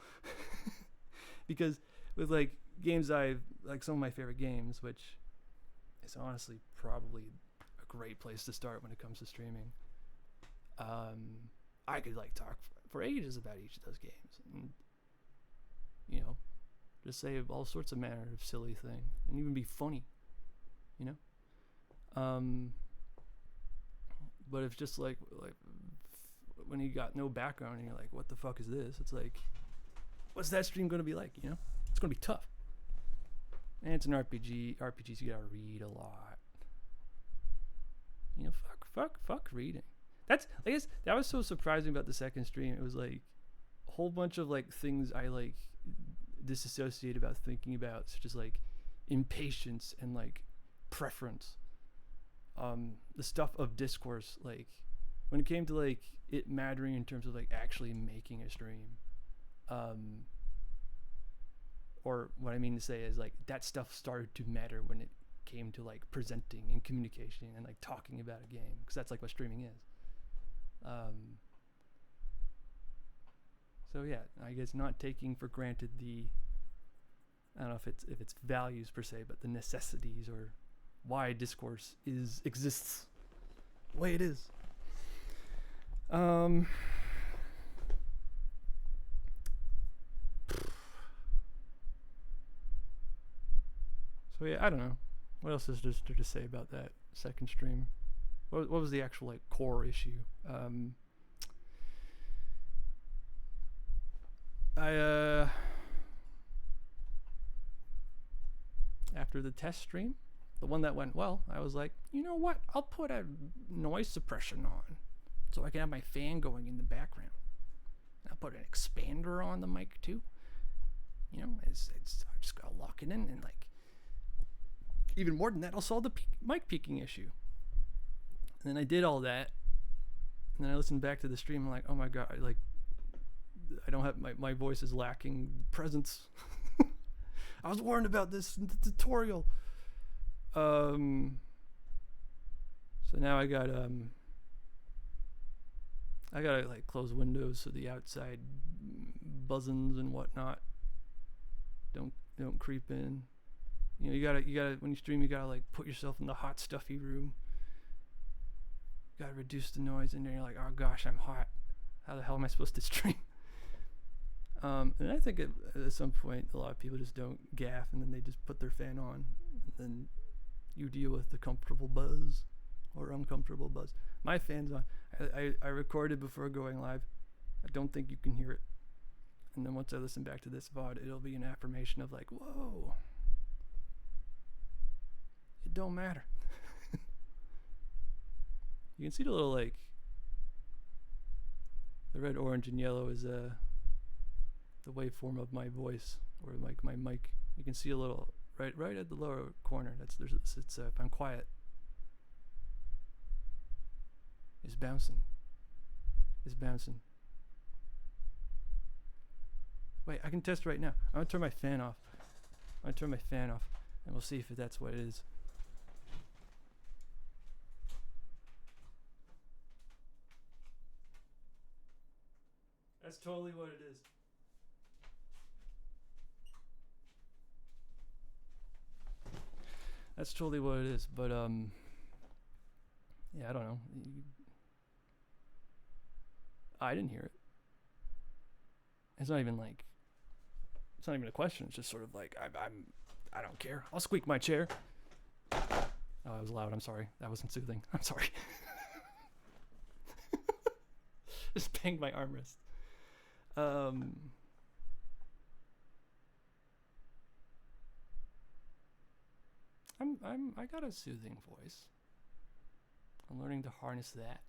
Because with like games like some of my favorite games, which is honestly probably a great place to start when it comes to streaming. I could like talk for ages about each of those games, and just say all sorts of manner of silly thing, and even be funny, But if just like when you got no background and you're like, what the fuck is this? It's like, what's that stream gonna be like? It's gonna be tough. And it's an RPG. RPGs, you gotta read a lot. Fuck reading. That's, I guess, that was so surprising about the second stream. It was like a whole bunch of like things I like disassociate about thinking about, such as like impatience and like preference. The stuff of discourse, like when it came to like it mattering in terms of like actually making a stream, or what I mean to say is like that stuff started to matter when it came to like presenting and communication and like talking about a game, because that's like what streaming is. So yeah, I guess not taking for granted I don't know if it's values per se, but the necessities or why discourse exists the way it is. So yeah, I don't know. What else is there to say about that second stream? What was the actual like core issue? After the test stream, the one that went well, I was like, you know what? I'll put a noise suppression on so I can have my fan going in the background. I'll put an expander on the mic too. It's I just gotta lock it in, and like even more than that, I'll solve the mic peaking issue. And then I did all that, and then I listened back to the stream. I'm like, oh my god, I don't have my voice is lacking presence. I was warned about this in the tutorial. So now I gotta like close windows so the outside buzzins and whatnot don't creep in. You gotta when you stream, you gotta like put yourself in the hot stuffy room. You gotta reduce the noise in there. You're like, oh gosh, I'm hot. How the hell am I supposed to stream? And I think at some point a lot of people just don't gaff, and then they just put their fan on, and then you deal with the comfortable buzz or uncomfortable buzz. My fan's on. I recorded before going live. I don't think you can hear it. And then once I listen back to this VOD, it'll be an affirmation of like, whoa, it don't matter. You can see the little like, the red, orange, and yellow is the waveform of my voice, or like my mic. You can see a little right at the lower corner. It's if I'm quiet, it's bouncing. Wait, I can test right now. I'm gonna turn my fan off. And we'll see if that's what it is. That's totally what it is. That's totally what it is, but yeah, I don't know. I didn't hear it. It's not even a question. It's just sort of like I don't care. I'll squeak my chair. Oh, that was loud. I'm sorry. That wasn't soothing. I'm sorry. Just banged my armrest. I got a soothing voice. I'm learning to harness that.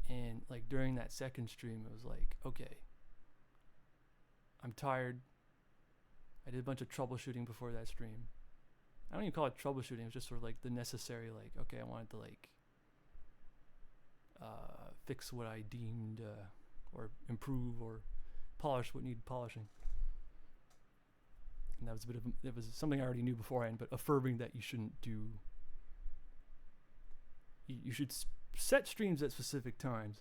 And like during that second stream, it was like, okay, I'm tired. I did a bunch of troubleshooting before that stream. I don't even call it troubleshooting. It was just sort of like the necessary, like, okay, I wanted to like fix what I deemed or improve or polish what needed polishing. And that was it was something I already knew beforehand, but affirming that you shouldn't do you should set streams at specific times,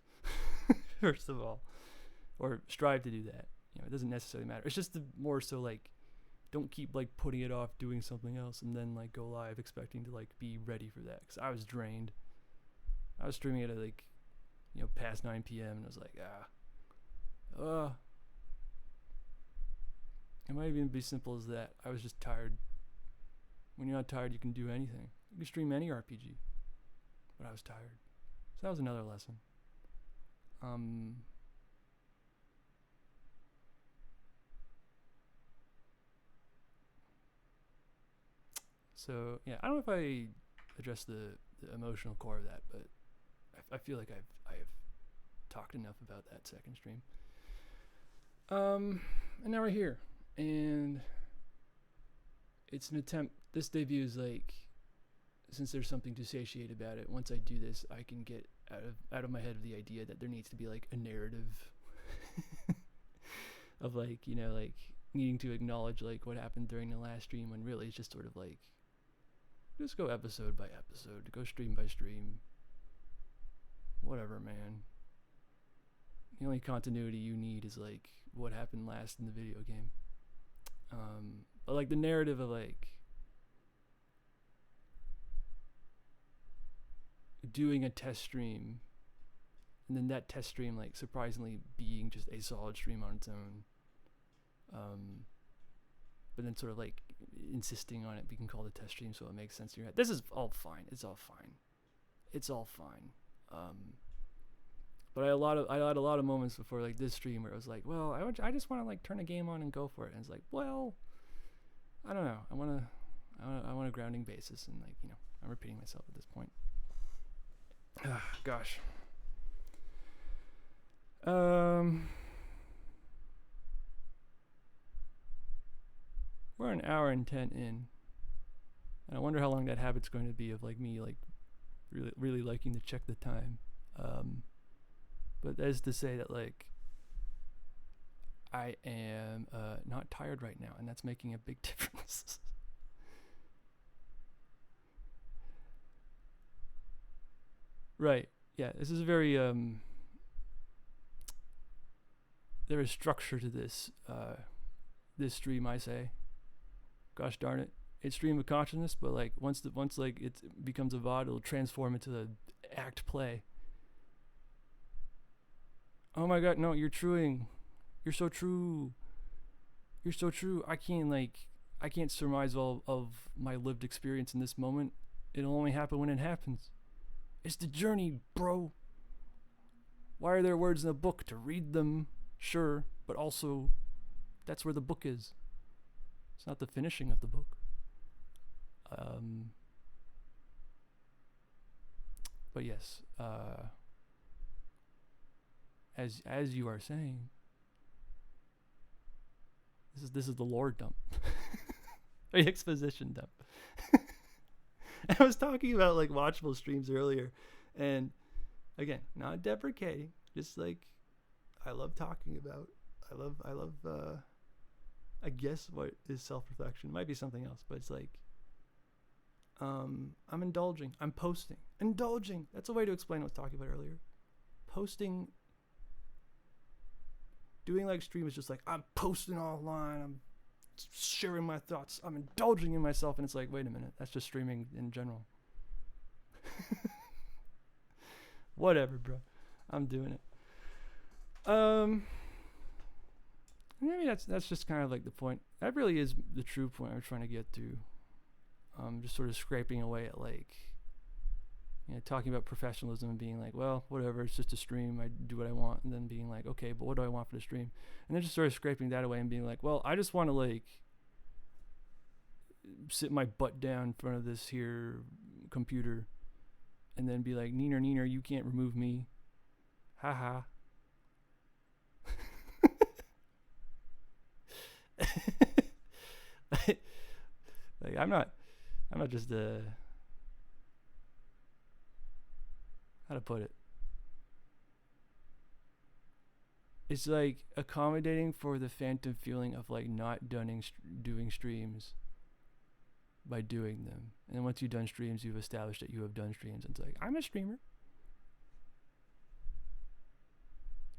first of all, or strive to do that. It doesn't necessarily matter. It's just more so like, don't keep like putting it off doing something else and then like go live expecting to like be ready for that. Because I was drained. I was streaming at like, past 9 p.m. and I was like, it might even be simple as that. I was just tired. When you're not tired, you can do anything. You can stream any RPG. But I was tired. So that was another lesson. So, yeah, I don't know if I addressed the emotional core of that, but I feel like I have talked enough about that second stream. And now we're here. And it's an attempt. This debut is like, since there's something to satiate about it, once I do this, I can get out of my head of the idea that there needs to be like a narrative of like, like needing to acknowledge like what happened during the last stream, when really it's just sort of like, just go episode by episode, go stream by stream, whatever, man. The only continuity you need is like what happened last in the video game. But like the narrative of like doing a test stream, and then that test stream like surprisingly being just a solid stream on its own, but then sort of like insisting on it being called a test stream so it makes sense in your head. This is all fine. It's all fine. But I had a lot of moments before like this stream where it was like, well, I just want to like turn a game on and go for it, and it's like, well, I don't know. I want a grounding basis, and like, I'm repeating myself at this point. Gosh. We're an hour and 10 in, and I wonder how long that habit's going to be of like me like really liking to check the time. But that is to say that like I am not tired right now, and that's making a big difference. Right. Yeah, this is very there is structure to this this stream, I say. Gosh darn it. It's stream of consciousness, but like once like it becomes a VOD, it'll transform into the act play. Oh my god, no, you're truing. You're so true. You're so true. I can't surmise all of my lived experience in this moment. It'll only happen when it happens. It's the journey, bro. Why are there words in a book? To read them, sure, but also that's where the book is. It's not the finishing of the book. But yes, as you are saying, this is the lore dump, the exposition dump. I was talking about like watchable streams earlier, and again, not deprecating, just like I love talking about. I love. I guess what is self-reflection might be something else, but it's like I'm indulging. I'm posting. Indulging. That's a way to explain what I was talking about earlier. Posting. Doing like stream is just like I'm posting online. I'm sharing my thoughts. I'm indulging in myself, and it's like, wait a minute, that's just streaming in general. Whatever, bro. I'm doing it. Maybe that's just kind of like the point. That really is the true point I'm trying to get to. Just sort of scraping away at like, talking about professionalism and being like, well, whatever, it's just a stream, I do what I want, and then being like, okay, but what do I want for the stream? And then just sort of scraping that away and being like, well, I just want to like sit my butt down in front of this here computer and then be like, neener, you can't remove me. Haha. Like I'm not just how to put it, it's like accommodating for the phantom feeling of like not doing streams by doing them. And once you've done streams, you've established that you have done streams. And it's like, I'm a streamer.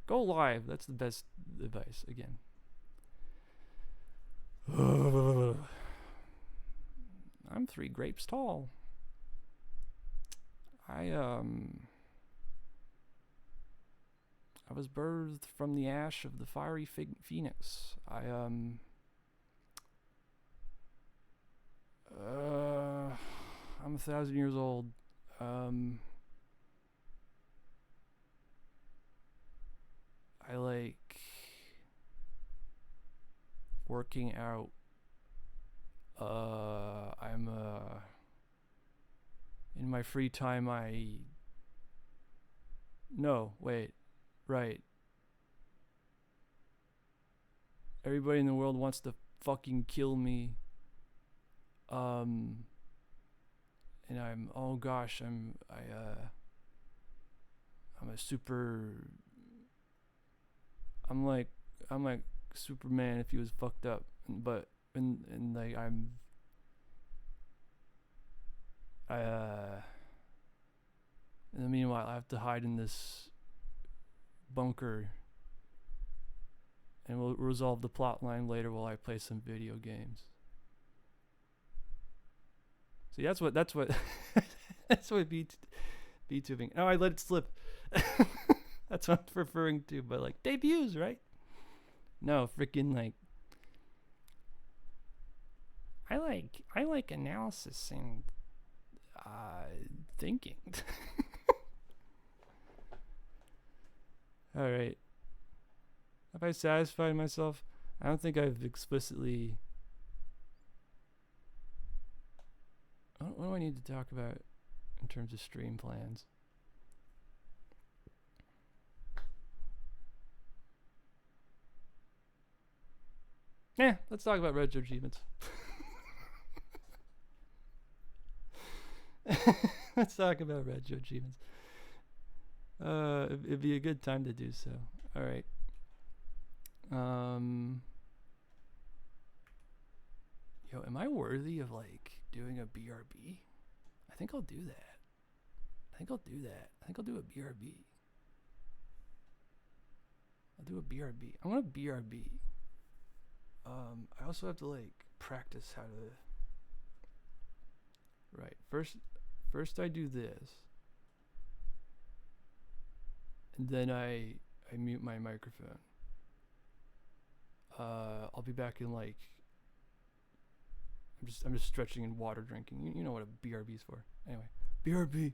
Go live. That's the best advice. Again. I'm 3 grapes tall. I was birthed from the ash of the fiery phoenix. I'm 1,000 years old. I like working out. I'm in my free time right. Everybody in the world wants to fucking kill me. And I'm I'm a super. I'm like Superman if he was fucked up, but and like in the meanwhile I have to hide in this bunker, and we'll resolve the plot line later while I play some video games. See, that's what that's what B-tubing. Oh, I let it slip. That's what I'm referring to, but like debuts, right? No, freaking like I like analysis and thinking. All right. Have I satisfied myself? I don't think I've explicitly. What do I need to talk about in terms of stream plans? Yeah, let's talk about retro achievements. Let's talk about retro achievements. It'd be a good time to do so. All right. Yo, am I worthy of like doing a BRB? I think I'll do that. I think I'll do a BRB. I'll do a BRB. I want a BRB. I also have to like practice how to. Right. First I do this. And then I mute my microphone. I'll be back in like. I'm just stretching and water drinking. You know what a BRB is for. Anyway, BRB.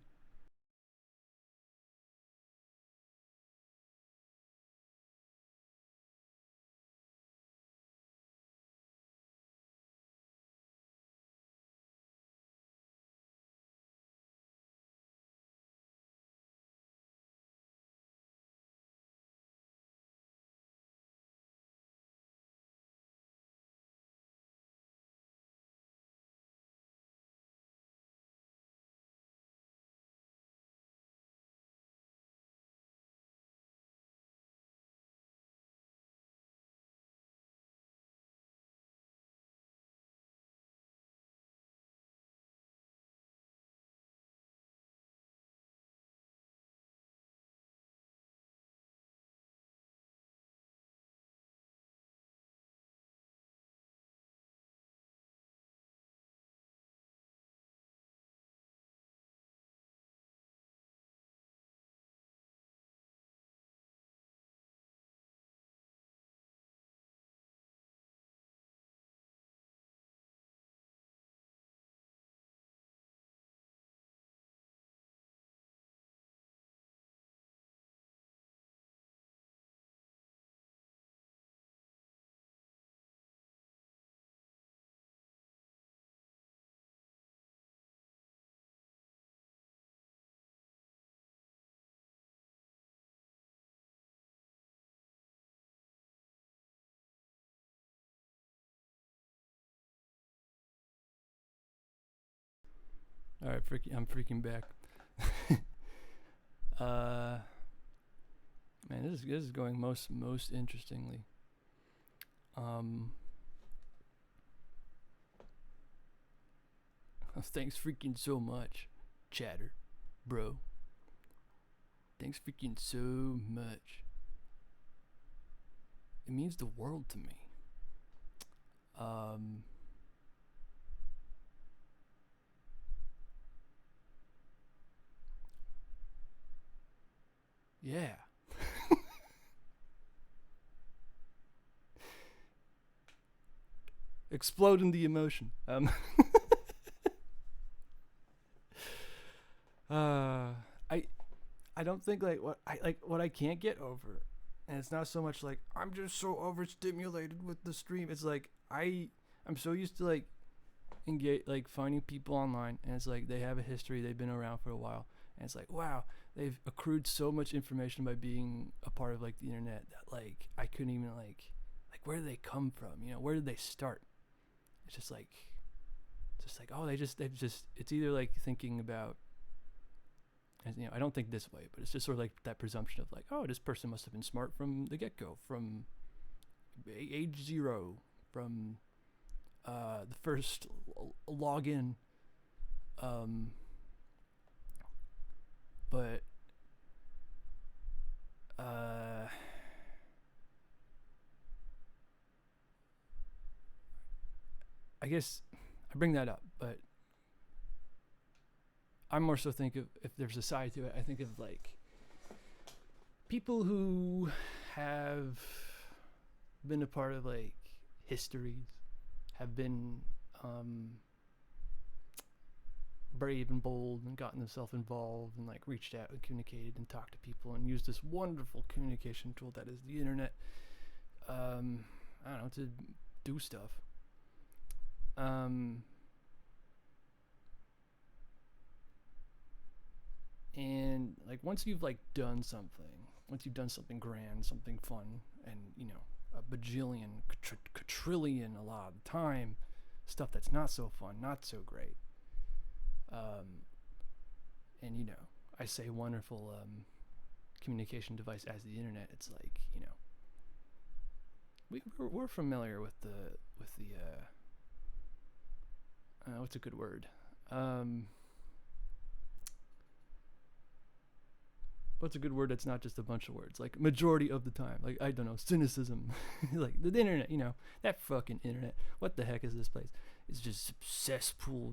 All right, I'm freaking back. Man, this is going most interestingly. Thanks freaking so much, chatter, bro. Thanks freaking so much. It means the world to me. Yeah. Explode in the emotion. I don't think what I can't get over, and it's not so much like I'm just so overstimulated with the stream. It's like I'm so used to like engage, like finding people online, and it's like they have a history, they've been around for a while, and it's like wow, they've accrued so much information by being a part of like the internet that like I couldn't even like where did they come from? You know, where did they start? It's just like oh they've just it's either like thinking about, you know, I don't think this way, but it's just sort of like that presumption of like, oh, this person must have been smart from the get-go, from age 0, from the first login. But I guess I bring that up, but I more so think of, if there's a side to it, I think of like people who have been a part of like histories, have been brave and bold and gotten themselves involved and like reached out and communicated and talked to people and used this wonderful communication tool that is the internet. I don't know, to do stuff. And like once you've done something grand, something fun, and you know, a bajillion, quadrillion, a lot of the time, stuff that's not so fun, not so great. And you know, I say wonderful communication device as the internet. It's like, you know, we're familiar with the what's a good word? What's a good word that's not just a bunch of words? Like majority of the time, like I don't know, cynicism, like the internet. You know, that fucking internet. What the heck is this place? It's just cesspool.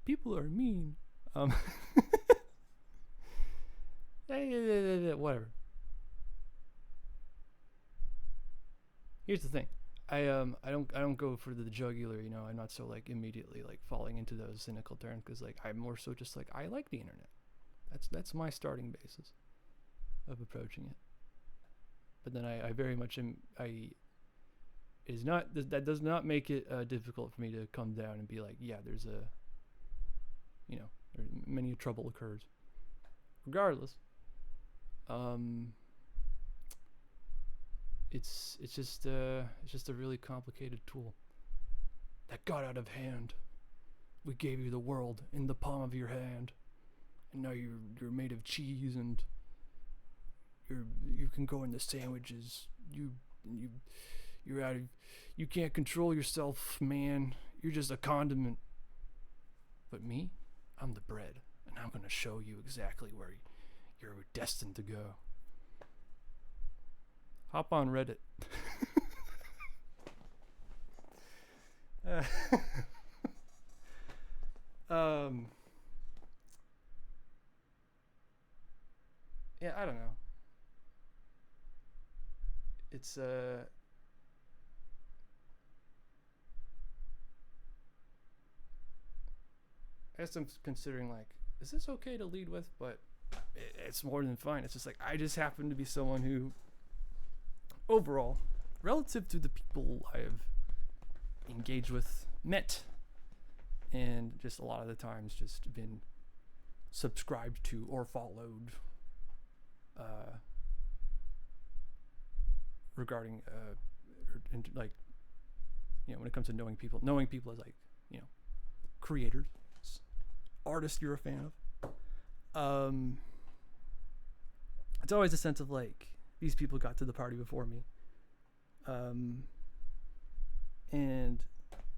People are mean. Whatever. Here's the thing. I don't go for the jugular, you know. I'm not so like immediately like falling into those cynical terms, because like I'm more so just like I like the internet. That's my starting basis of approaching it. But then I very much am that does not make it difficult for me to come down and be like, yeah, there's a, you know, many a trouble occurs. Regardless, it's just a really complicated tool that got out of hand. We gave you the world in the palm of your hand, and now you're made of cheese, and you can go in the sandwiches. You're out of, you can't control yourself, man. You're just a condiment. But me, I'm the bread, and I'm gonna show you exactly where you're destined to go. Hop on Reddit. Yeah, I don't know. It's I guess I'm considering like, is this okay to lead with? But it's more than fine. It's just like I just happen to be someone who, overall, relative to the people I've engaged with, met, and just a lot of the times just been subscribed to or followed, regarding like, you know, when it comes to knowing people as like, you know, creators, artists you're a fan of. It's always a sense of like, these people got to the party before me, and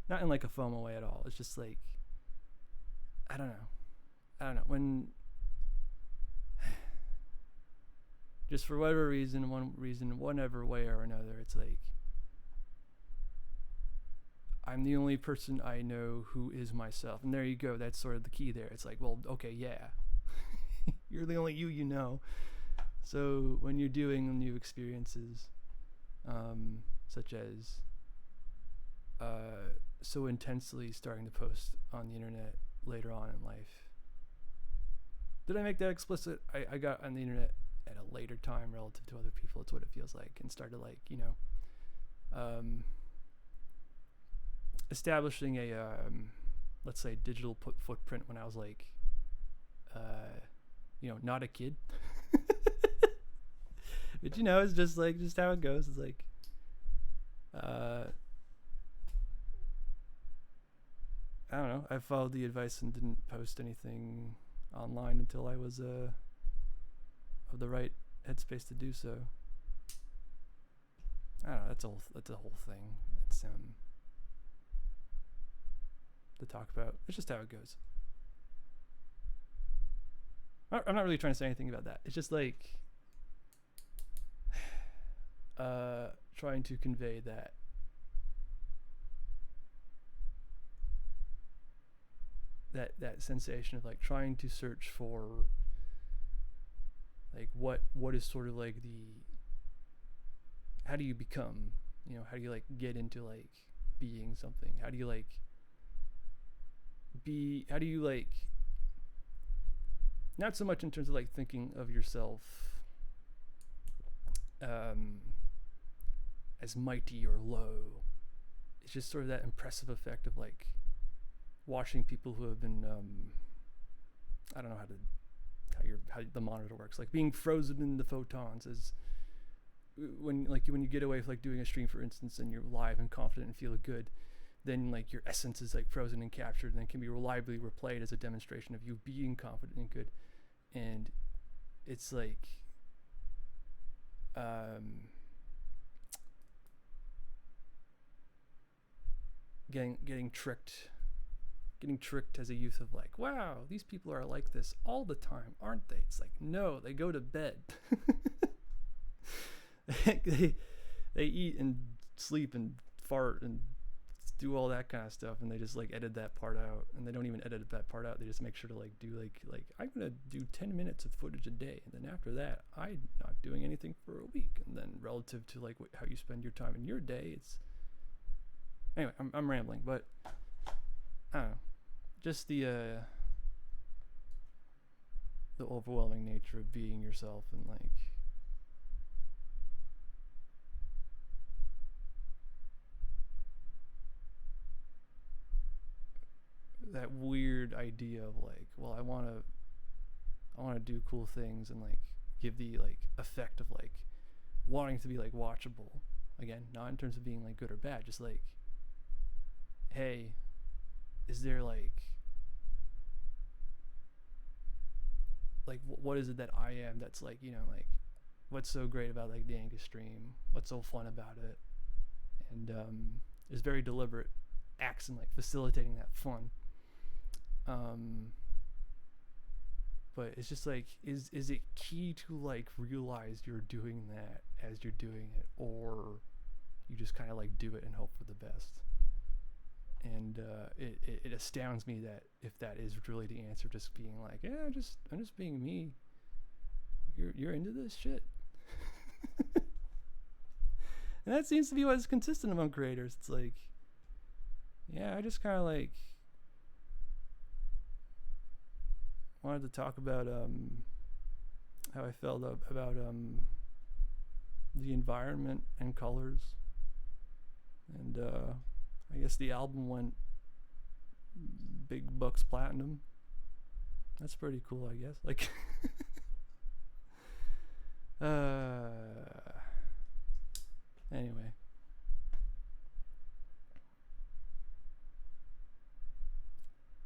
not in like a FOMO way at all. It's just like, I don't know. When just for whatever reason, whatever way or another, it's like I'm the only person I know who is myself. And there you go. That's sort of the key there. It's like, well, okay, yeah. You're the only you know. So when you're doing new experiences, such as so intensely starting to post on the internet later on in life. Did I make that explicit? I got on the internet at a later time relative to other people. It's what it feels like. And started like, establishing a, let's say, digital footprint when I was like, not a kid. But it's just how it goes. It's like, I don't know. I followed the advice and didn't post anything online until I was of the right headspace to do so. I don't know. That's a whole thing. It's to talk about. It's just how it goes. I'm not really trying to say anything about that. It's just like trying to convey that sensation of like trying to search for like what is sort of like how do you become, how do you like get into like being something? How do you like not so much in terms of like thinking of yourself as mighty or low. It's just sort of that impressive effect of like watching people who have been I don't know how the monitor works, like being frozen in the photons is when you get away with like doing a stream, for instance, and you're live and confident and feel good, then like your essence is like frozen and captured and then can be reliably replayed as a demonstration of you being confident and good. And it's like getting tricked as a youth of like, wow, these people are like this all the time, aren't they? It's like, no, they go to bed. they eat and sleep and fart and do all that kind of stuff, and they just like edit that part out, and they don't even edit that part out. They just make sure to like do like I'm gonna do 10 minutes of footage a day, and then after that I'm not doing anything for a week. And then relative to like how you spend your time in your day, it's anyway. I'm rambling, but I don't know, just the overwhelming nature of being yourself, and like that weird idea of like, well, I want to do cool things and like give the like effect of like wanting to be like watchable. Again, not in terms of being like good or bad, just like, hey, is there like what is it that I am that's like, like what's so great about like the Angus stream? What's so fun about it? And there's very deliberate acts in like facilitating that fun. But it's just like, is it key to like realize you're doing that as you're doing it, or you just kind of like do it and hope for the best? And it astounds me that if that is really the answer, just being like, yeah, I'm just being me. You're into this shit. And that seems to be what's consistent among creators. It's like, yeah, I just kind of like wanted to talk about how I felt about the environment and colors, and I guess the album went big bucks platinum. That's pretty cool, I guess. Like anyway,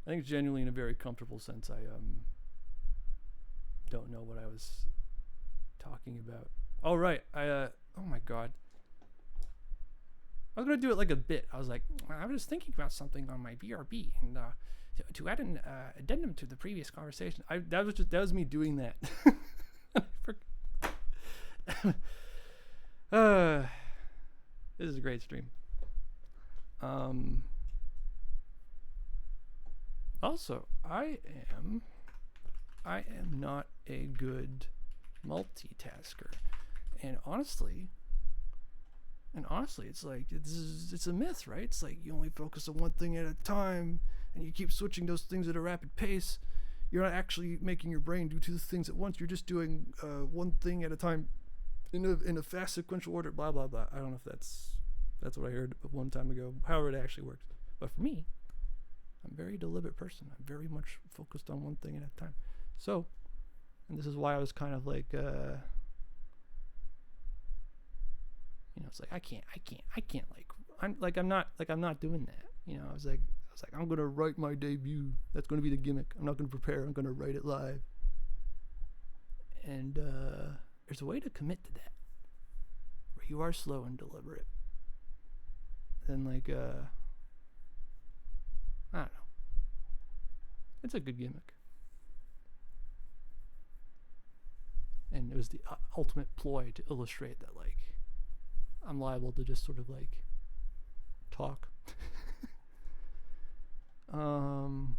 I think genuinely in a very comfortable sense, I don't know what I was talking about. Oh right, oh my god. I was gonna do it like a bit. I was like, I was thinking about something on my BRB, and to add an addendum to the previous conversation. That was me doing that. This is a great stream. Also, I am not a good multitasker, and honestly, it's like it's a myth, right? It's like you only focus on one thing at a time, and you keep switching those things at a rapid pace. You're not actually making your brain do two things at once. You're just doing one thing at a time in a fast sequential order. Blah blah blah. I don't know if that's what I heard one time ago. However, it actually works. But for me, I'm a very deliberate person. I'm very much focused on one thing at a time. So, and this is why I was kind of like, it's like I can't I'm not doing that. I was like, I'm gonna write my debut. That's gonna be the gimmick. I'm not gonna prepare. I'm gonna write it live. And there's a way to commit to that, where you are slow and deliberate. Then I don't know. It's a good gimmick. And it was the ultimate ploy to illustrate that I'm liable to just sort of talk. And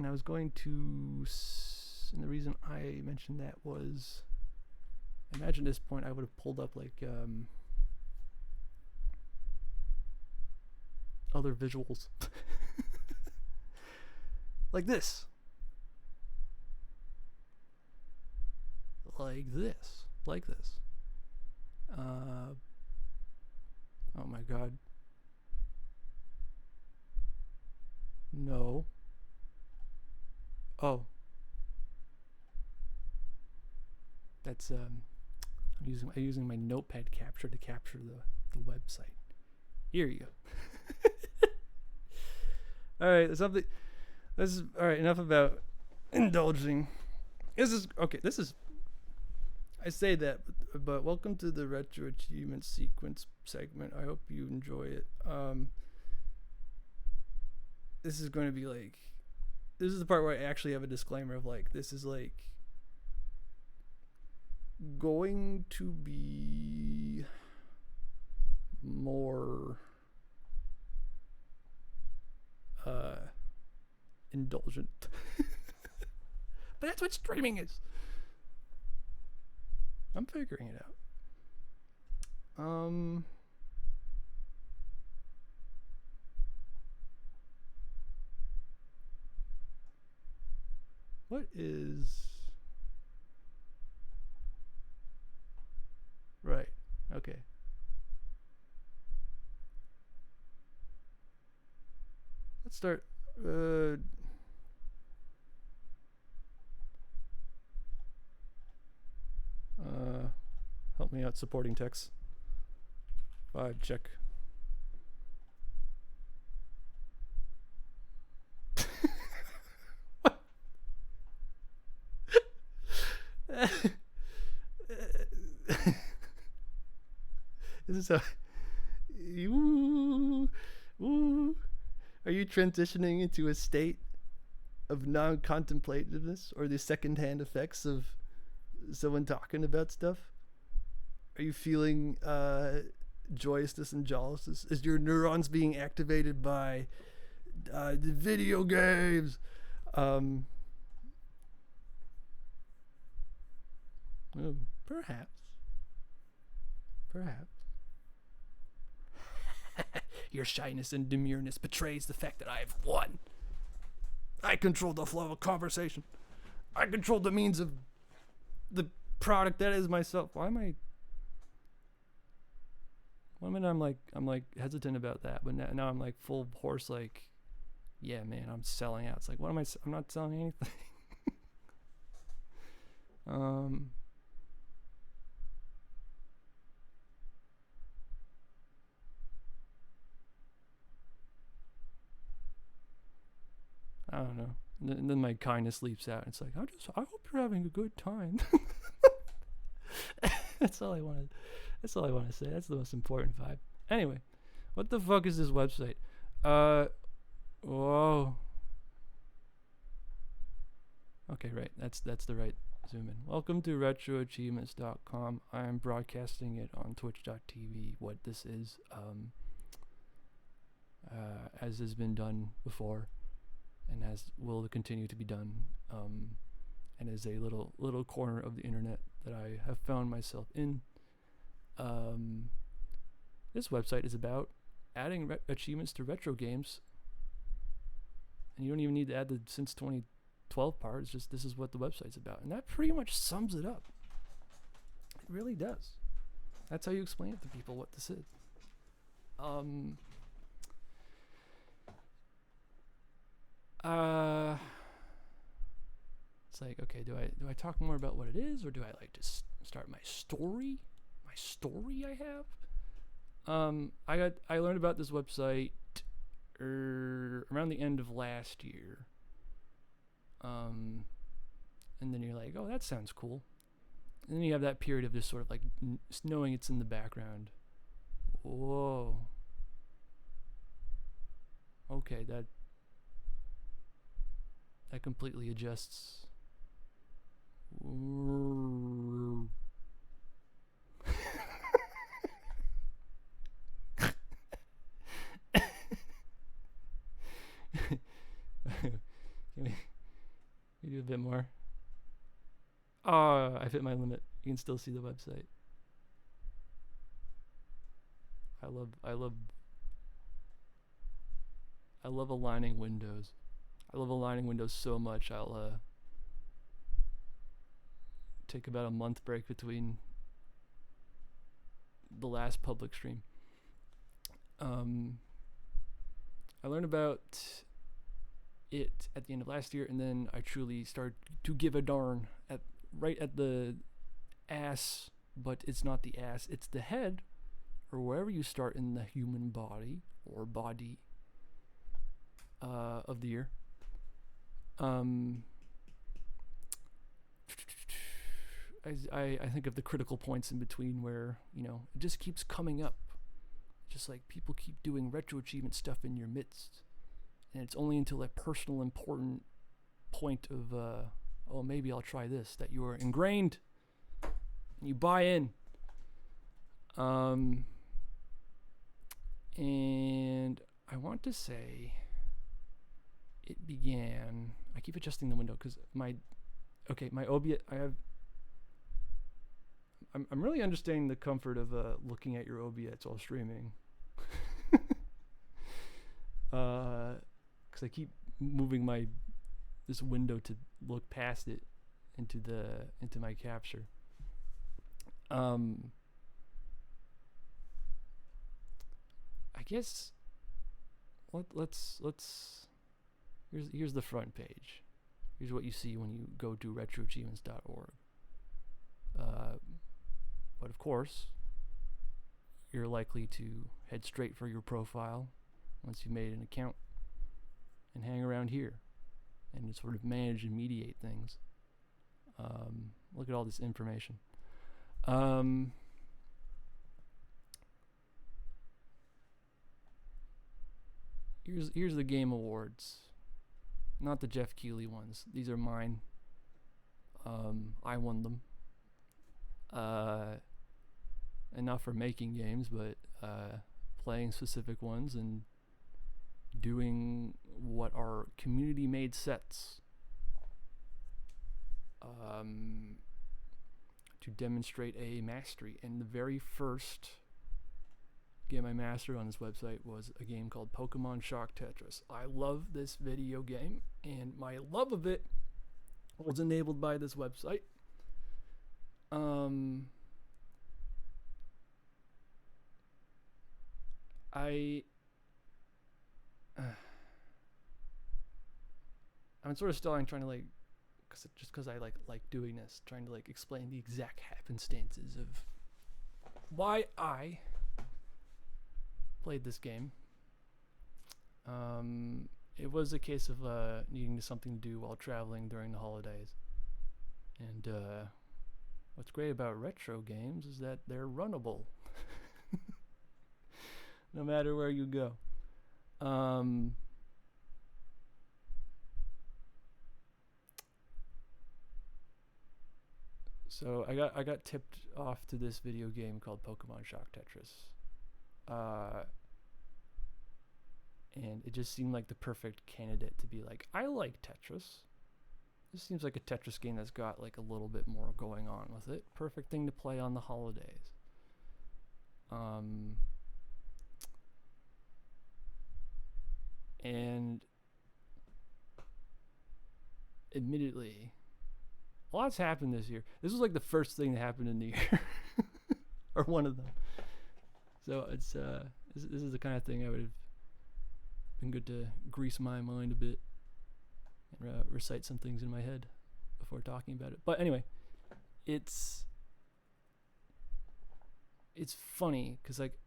I was going to, and the reason I mentioned that was, I imagine at this point I would have pulled up other visuals. Like this. Oh my god. No. Oh. That's I'm using my notepad capture to capture the website. Here you go. Alright, something. This is alright, enough about indulging. I say that, but welcome to the Retro Achievement Sequence segment. I hope you enjoy it. This is going to be this is the part where I actually have a disclaimer of this is going to be more indulgent. But that's what streaming is. I'm figuring it out. What is right? Okay. Let's start. Help me out supporting text. 5, check. This is how are you transitioning into a state of non-contemplativeness, or the second-hand effects of someone talking about stuff? Are you feeling joyousness and joyousness? Is your neurons being activated by the video games? Perhaps. Your shyness and demureness betrays the fact that I have won. I control the flow of conversation. I control the means of the product that is myself. Why am I? One minute I'm hesitant about that, but now I'm full horse. Yeah, man, I'm selling out. It's what am I? I'm not selling anything. I don't know. And then my kindness leaps out. It's I hope you're having a good time. That's all I wanted. That's all I want to say. That's the most important vibe. Anyway, what the fuck is this website? Whoa. Okay, right. That's the right zoom in. Welcome to retroachievements.com. I am broadcasting it on twitch.tv. What this is, as has been done before, and as will continue to be done, and is a little corner of the internet that I have found myself in. This website is about adding achievements to retro games, and you don't even need to add the since 2012 part. It's just this is what the website's about, and that pretty much sums it up. It really does. That's how you explain it to people what this is. It's like, okay, do I talk more about what it is, or do I like to start my story? My story I have. I learned about this website around the end of last year. And then you're like, oh, that sounds cool. And then you have that period of just sort of like knowing it's in the background. Whoa. Okay, that completely adjusts. Can we do a bit more? Oh, I've hit my limit. You can still see the website. I love aligning windows. I love aligning windows so much. I'll take about a month break between the last public stream. I learned about it at the end of last year, and then I truly started to give a darn right at the ass, but it's not the ass, it's the head, or wherever you start in the human body or body of the year. I think of the critical points in between where, you know, it just keeps coming up. Just like people keep doing retro achievement stuff in your midst. And it's only until that personal important point of, oh, maybe I'll try this, that you are ingrained and you buy in. And I want to say it began, I keep adjusting the window because my OBS, I'm really understanding the comfort of looking at your OBS while streaming. Because I keep moving this window to look past it into my capture. I guess let's here's the front page. Here's what you see when you go to retroachievements.org. But of course, you're likely to head straight for your profile once you've made an account and hang around here and sort of manage and mediate things. Look at all this information. Here's the Game Awards. Not the Jeff Keighley ones. These are mine. I won them. And not for making games, but playing specific ones and doing what are community-made sets to demonstrate a mastery. And the very first game I mastered on this website was a game called Pokemon Shock Tetris. I love this video game, and my love of it was enabled by this website. I'm sort of stalling, trying to like, because I like doing this, trying to like explain the exact happenstances of why I played this game. It was a case of needing something to do while traveling during the holidays, and What's great about retro games is that they're runnable no matter where you go. So I got tipped off to this video game called Pokemon Shock Tetris. And it just seemed like the perfect candidate to be like, I like Tetris. This seems like a Tetris game that's got like a little bit more going on with it. Perfect thing to play on the holidays. And admittedly, a lot's happened this year. This was like the first thing that happened in the year, or one of them. So it's this is the kind of thing I would have been good to grease my mind a bit and recite some things in my head before talking about it. But anyway, it's funny because like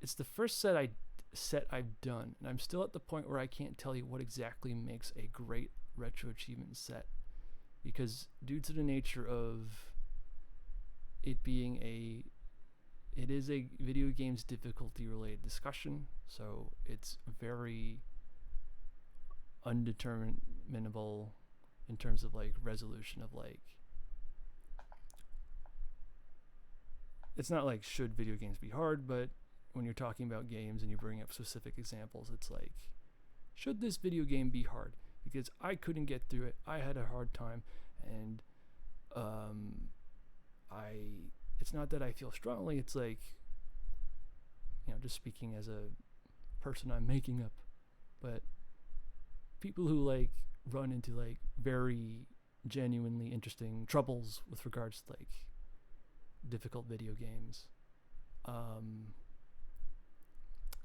it's the first set I've done, and I'm still at the point where I can't tell you what exactly makes a great retro achievement set, because due to the nature of it being it is a video game's difficulty related discussion, so it's very undeterminable in terms of like resolution of like, it's not like should video games be hard, but when you're talking about games and you bring up specific examples, it's like, should this video game be hard? Because I couldn't get through it, I had a hard time, and it's not that I feel strongly, it's like, you know, just speaking as a person I'm making up, but people who like run into like very genuinely interesting troubles with regards to like difficult video games,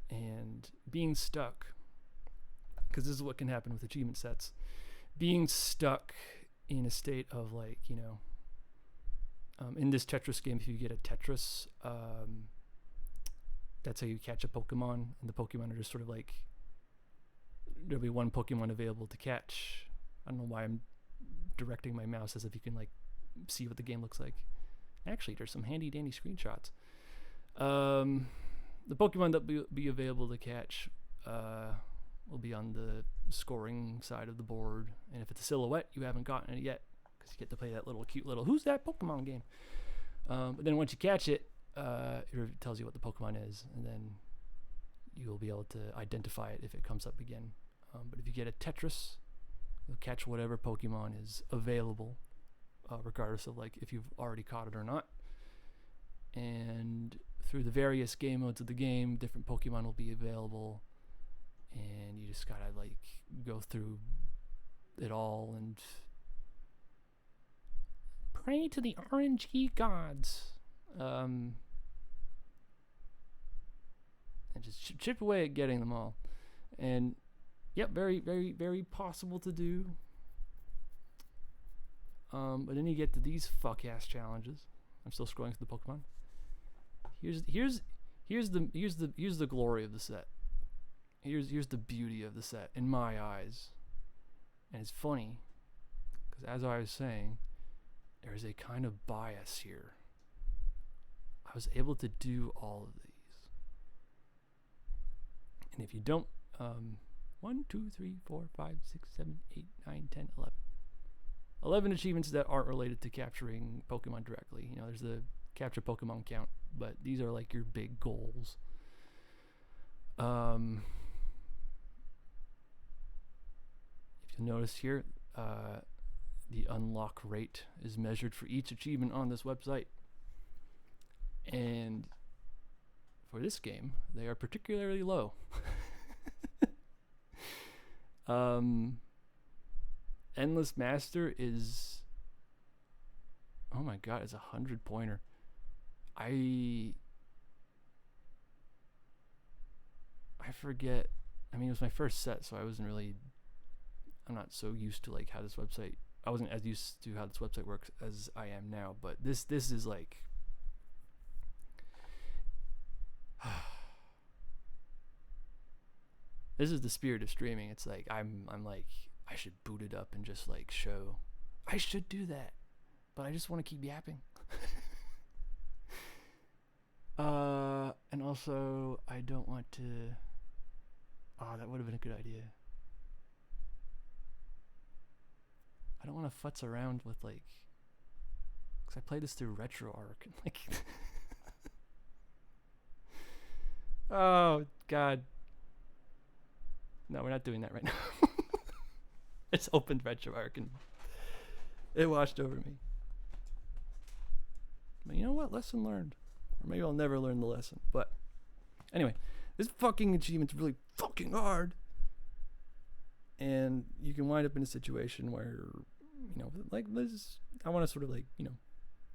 and being stuck, because this is what can happen with achievement sets, being stuck in a state of like, you know, in this Tetris game, if you get a Tetris, that's how you catch a Pokemon, and the Pokemon are just sort of like, there'll be one Pokemon available to catch. I don't know why I'm directing my mouse as if you can like see what the game looks like. Actually, there's some handy dandy screenshots. The Pokemon that will be available to catch will be on the scoring side of the board, and if it's a silhouette, you haven't gotten it yet, because you get to play that little cute little who's that Pokemon game. But then once you catch it, it tells you what the Pokemon is, and then you'll be able to identify it if it comes up again. But if you get a Tetris, you'll catch whatever Pokemon is available, regardless of like if you've already caught it or not. And through the various game modes of the game, different Pokemon will be available, and you just gotta like go through it all and pray to the RNG gods, and just chip away at getting them all. And yep, very, very, very possible to do. But then you get to these fuck ass challenges. I'm still scrolling through the Pokemon. Here's the glory of the set. Here's the beauty of the set in my eyes. And it's funny, because as I was saying, there's a kind of bias here. I was able to do all of these. And if you don't, 1, 2, 3, 4, 5, 6, 7, 8, 9, 10, 11. 11 achievements that aren't related to capturing Pokemon directly. You know, there's the capture Pokemon count, but these are like your big goals. If you'll notice here, the unlock rate is measured for each achievement on this website. And for this game, they are particularly low. Endless Master is, oh my god, it's 100 pointer. I forget. I mean, it was my first set, so I'm not so used to like how this website, I wasn't as used to how this website works as I am now, but this is like, this is the spirit of streaming. It's like I'm like, I should boot it up and just like show. I should do that, but I just want to keep yapping. also, I don't want to... Oh, that would have been a good idea. I don't want to futz around with, like... Because I played this through RetroArch, and, like... Oh, God. No, we're not doing that right now. I just opened RetroArch, and it washed over me. But you know what? Lesson learned. Or maybe I'll never learn the lesson. But anyway, this fucking achievement's really fucking hard. And you can wind up in a situation where, you know, like this, I want to sort of like, you know,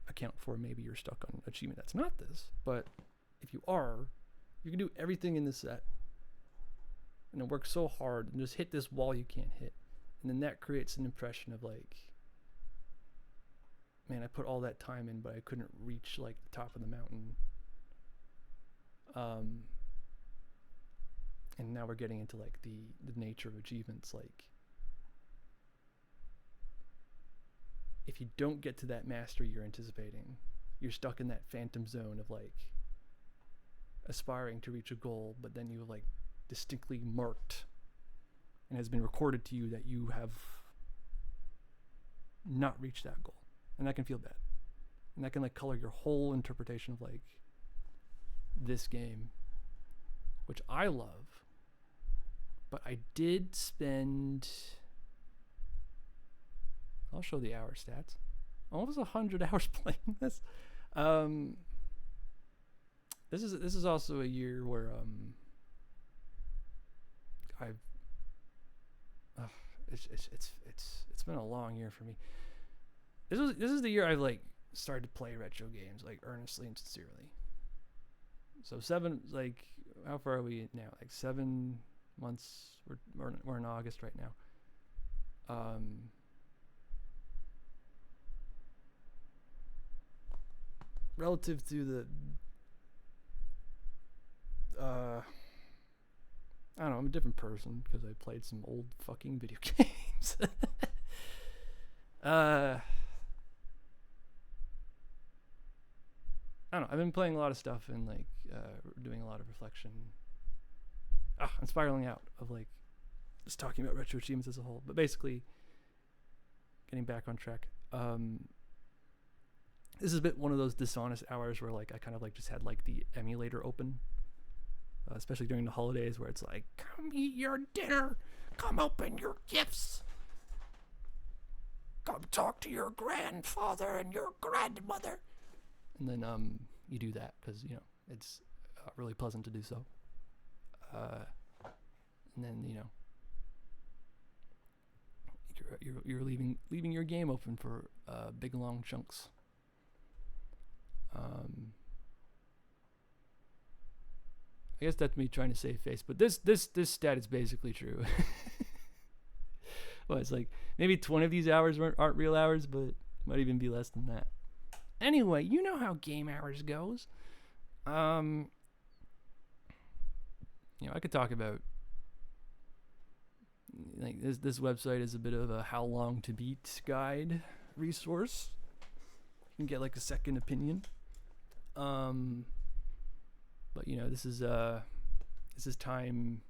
account for maybe you're stuck on an achievement that's not this. But if you are, you can do everything in this set. And it works so hard and just hit this wall you can't hit. And then that creates an impression of like, man, I put all that time in, but I couldn't reach like the top of the mountain. And now we're getting into like the nature of achievements. Like, if you don't get to that mastery you're anticipating, you're stuck in that phantom zone of like aspiring to reach a goal, but then you have like distinctly marked and has been recorded to you that you have not reached that goal. And that can feel bad. And that can like color your whole interpretation of like this game, which I love. But I did spend, I'll show the hour stats, almost 100 hours playing this. This is also a year where I've it's been a long year for me. This is the year I've like started to play retro games like earnestly and sincerely. So how far are we now? Like 7 months. We're in August right now. Relative to the I don't know, I'm a different person because I played some old fucking video games. I don't know, I've been playing a lot of stuff and like doing a lot of reflection. I'm spiraling out of like just talking about retro achievements as a whole, but basically getting back on track. This has been one of those dishonest hours where like I kind of like just had like the emulator open, especially during the holidays where it's like, come eat your dinner, come open your gifts, come talk to your grandfather and your grandmother, and then you do that because you know it's really pleasant to do so. And then you know you're leaving your game open for big long chunks. I guess that's me trying to save face, but this stat is basically true. Well, it's like maybe 20 of these hours aren't real hours, but it might even be less than that. Anyway, you know how game hours goes. You know, I could talk about like this website is a bit of a how long to beat guide resource. You can get like a second opinion. But you know, this is time.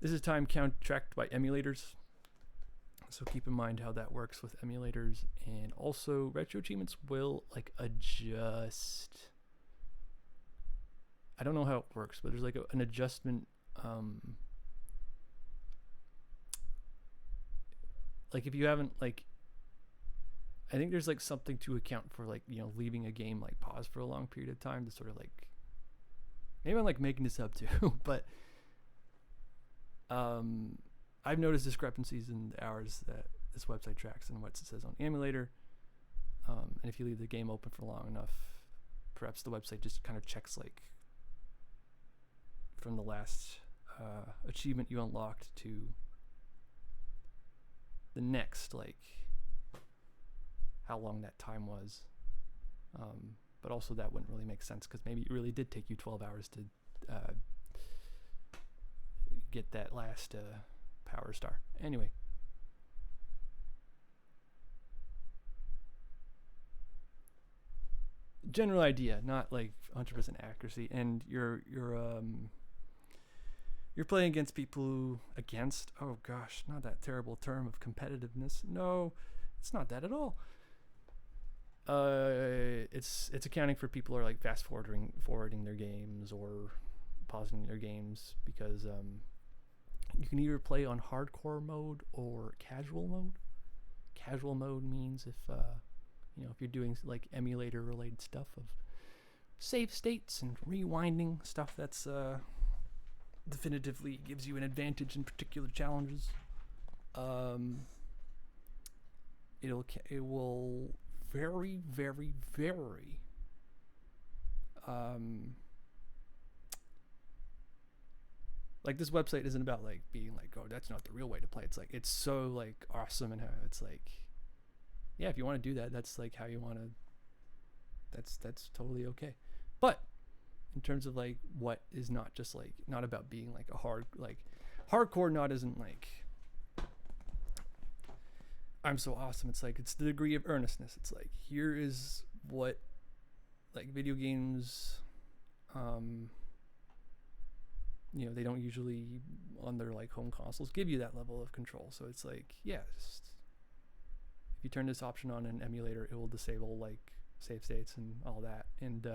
This is time tracked by emulators. So keep in mind how that works with emulators, and also retro achievements will like adjust. I don't know how it works, but there's like an adjustment. Like if you haven't like, I think there's like something to account for like, you know, leaving a game like pause for a long period of time to sort of like, maybe I'm like making this up too, but I've noticed discrepancies in the hours that this website tracks and what it says on the emulator. And if you leave the game open for long enough, perhaps the website just kind of checks like from the last achievement you unlocked to the next, like how long that time was. But also that wouldn't really make sense because maybe it really did take you 12 hours to get that last power star. Anyway. general idea, not like 100% accuracy. And you're playing against people who, against, oh gosh, not that terrible term of competitiveness. No, it's not that at all. It's accounting for people who are like fast forwarding their games or pausing their games, because you can either play on hardcore mode or casual mode. Casual mode means if if you're doing like emulator related stuff of save states and rewinding stuff, that's definitively gives you an advantage in particular challenges. It will very, very, very like, this website isn't about like being like, oh, that's not the real way to play. It's like, it's so like awesome, and how it's like, yeah, if you want to do that, that's like how you want to, that's totally okay. But in terms of like what is not just like, not about being like a hardcore, not isn't like I'm so awesome. It's like, it's the degree of earnestness. It's like, here is what like video games they don't usually on their like home consoles give you that level of control. So it's like, yeah, just, if you turn this option on an emulator, it will disable like save states and all that, and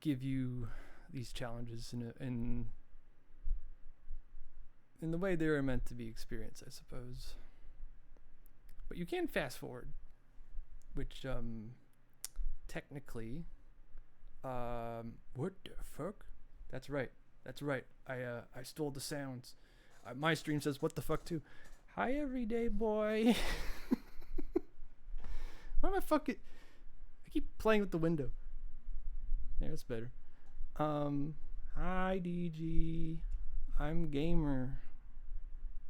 give you these challenges in the way they are meant to be experienced, I suppose. But you can fast forward, which technically, what the fuck? That's right. I stole the sounds. My stream says what the fuck too. Hi, everyday boy. Why am I fucking? I keep playing with the window. Yeah, that's better. Hi, DG. I'm gamer.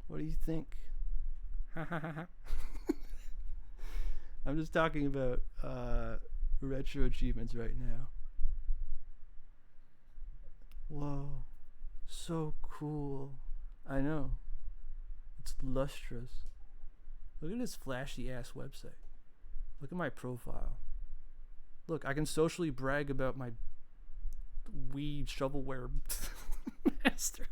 What do you think? Ha ha ha ha. I'm just talking about retro achievements right now. Whoa, so cool. I know. It's lustrous. Look at this flashy ass website. Look at my profile. Look, I can socially brag about my Wii shovelware masteries.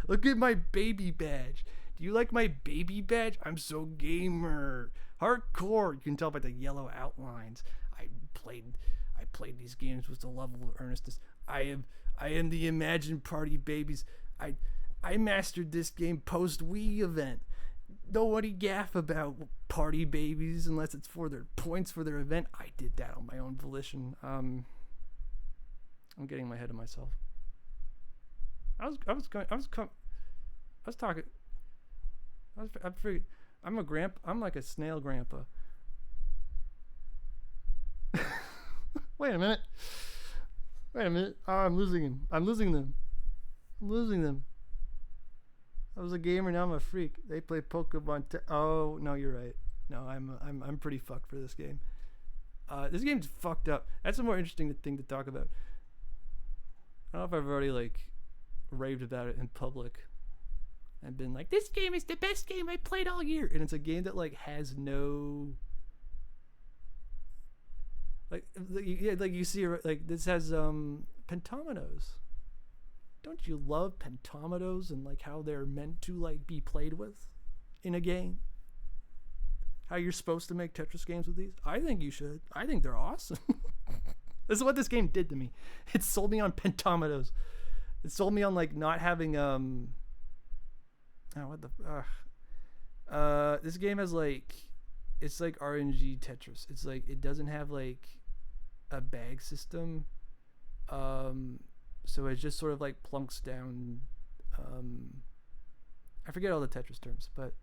Look at my baby badge. Do you like my baby badge? I'm so gamer. Hardcore. You can tell by the yellow outlines. I played these games with a level of earnestness. I am the Imagine Party babies. I mastered this game post Wii event. Nobody gaff about party babies unless it's for their points for their event. I did that on my own volition. I'm getting my head of myself. I'm like a snail grandpa. Wait a minute. Oh, I'm losing them. I was a gamer, now I'm a freak. They play Pokemon. Oh no, you're right. No, I'm pretty fucked for this game. This game's fucked up. That's a more interesting thing to talk about. I don't know if I've already like raved about it in public and been like, this game is the best game I played all year, and it's a game that like has no like you see like this has pentominoes. Don't you love pentominoes and like how they're meant to like be played with in a game? How you're supposed to make Tetris games with these? I think you should. I think they're awesome. This is what this game did to me. It sold me on pentominoes. It sold me on like not having this game has like, it's like RNG Tetris. It's like, it doesn't have like a bag system. So it just sort of like plunks down. I forget all the Tetris terms, but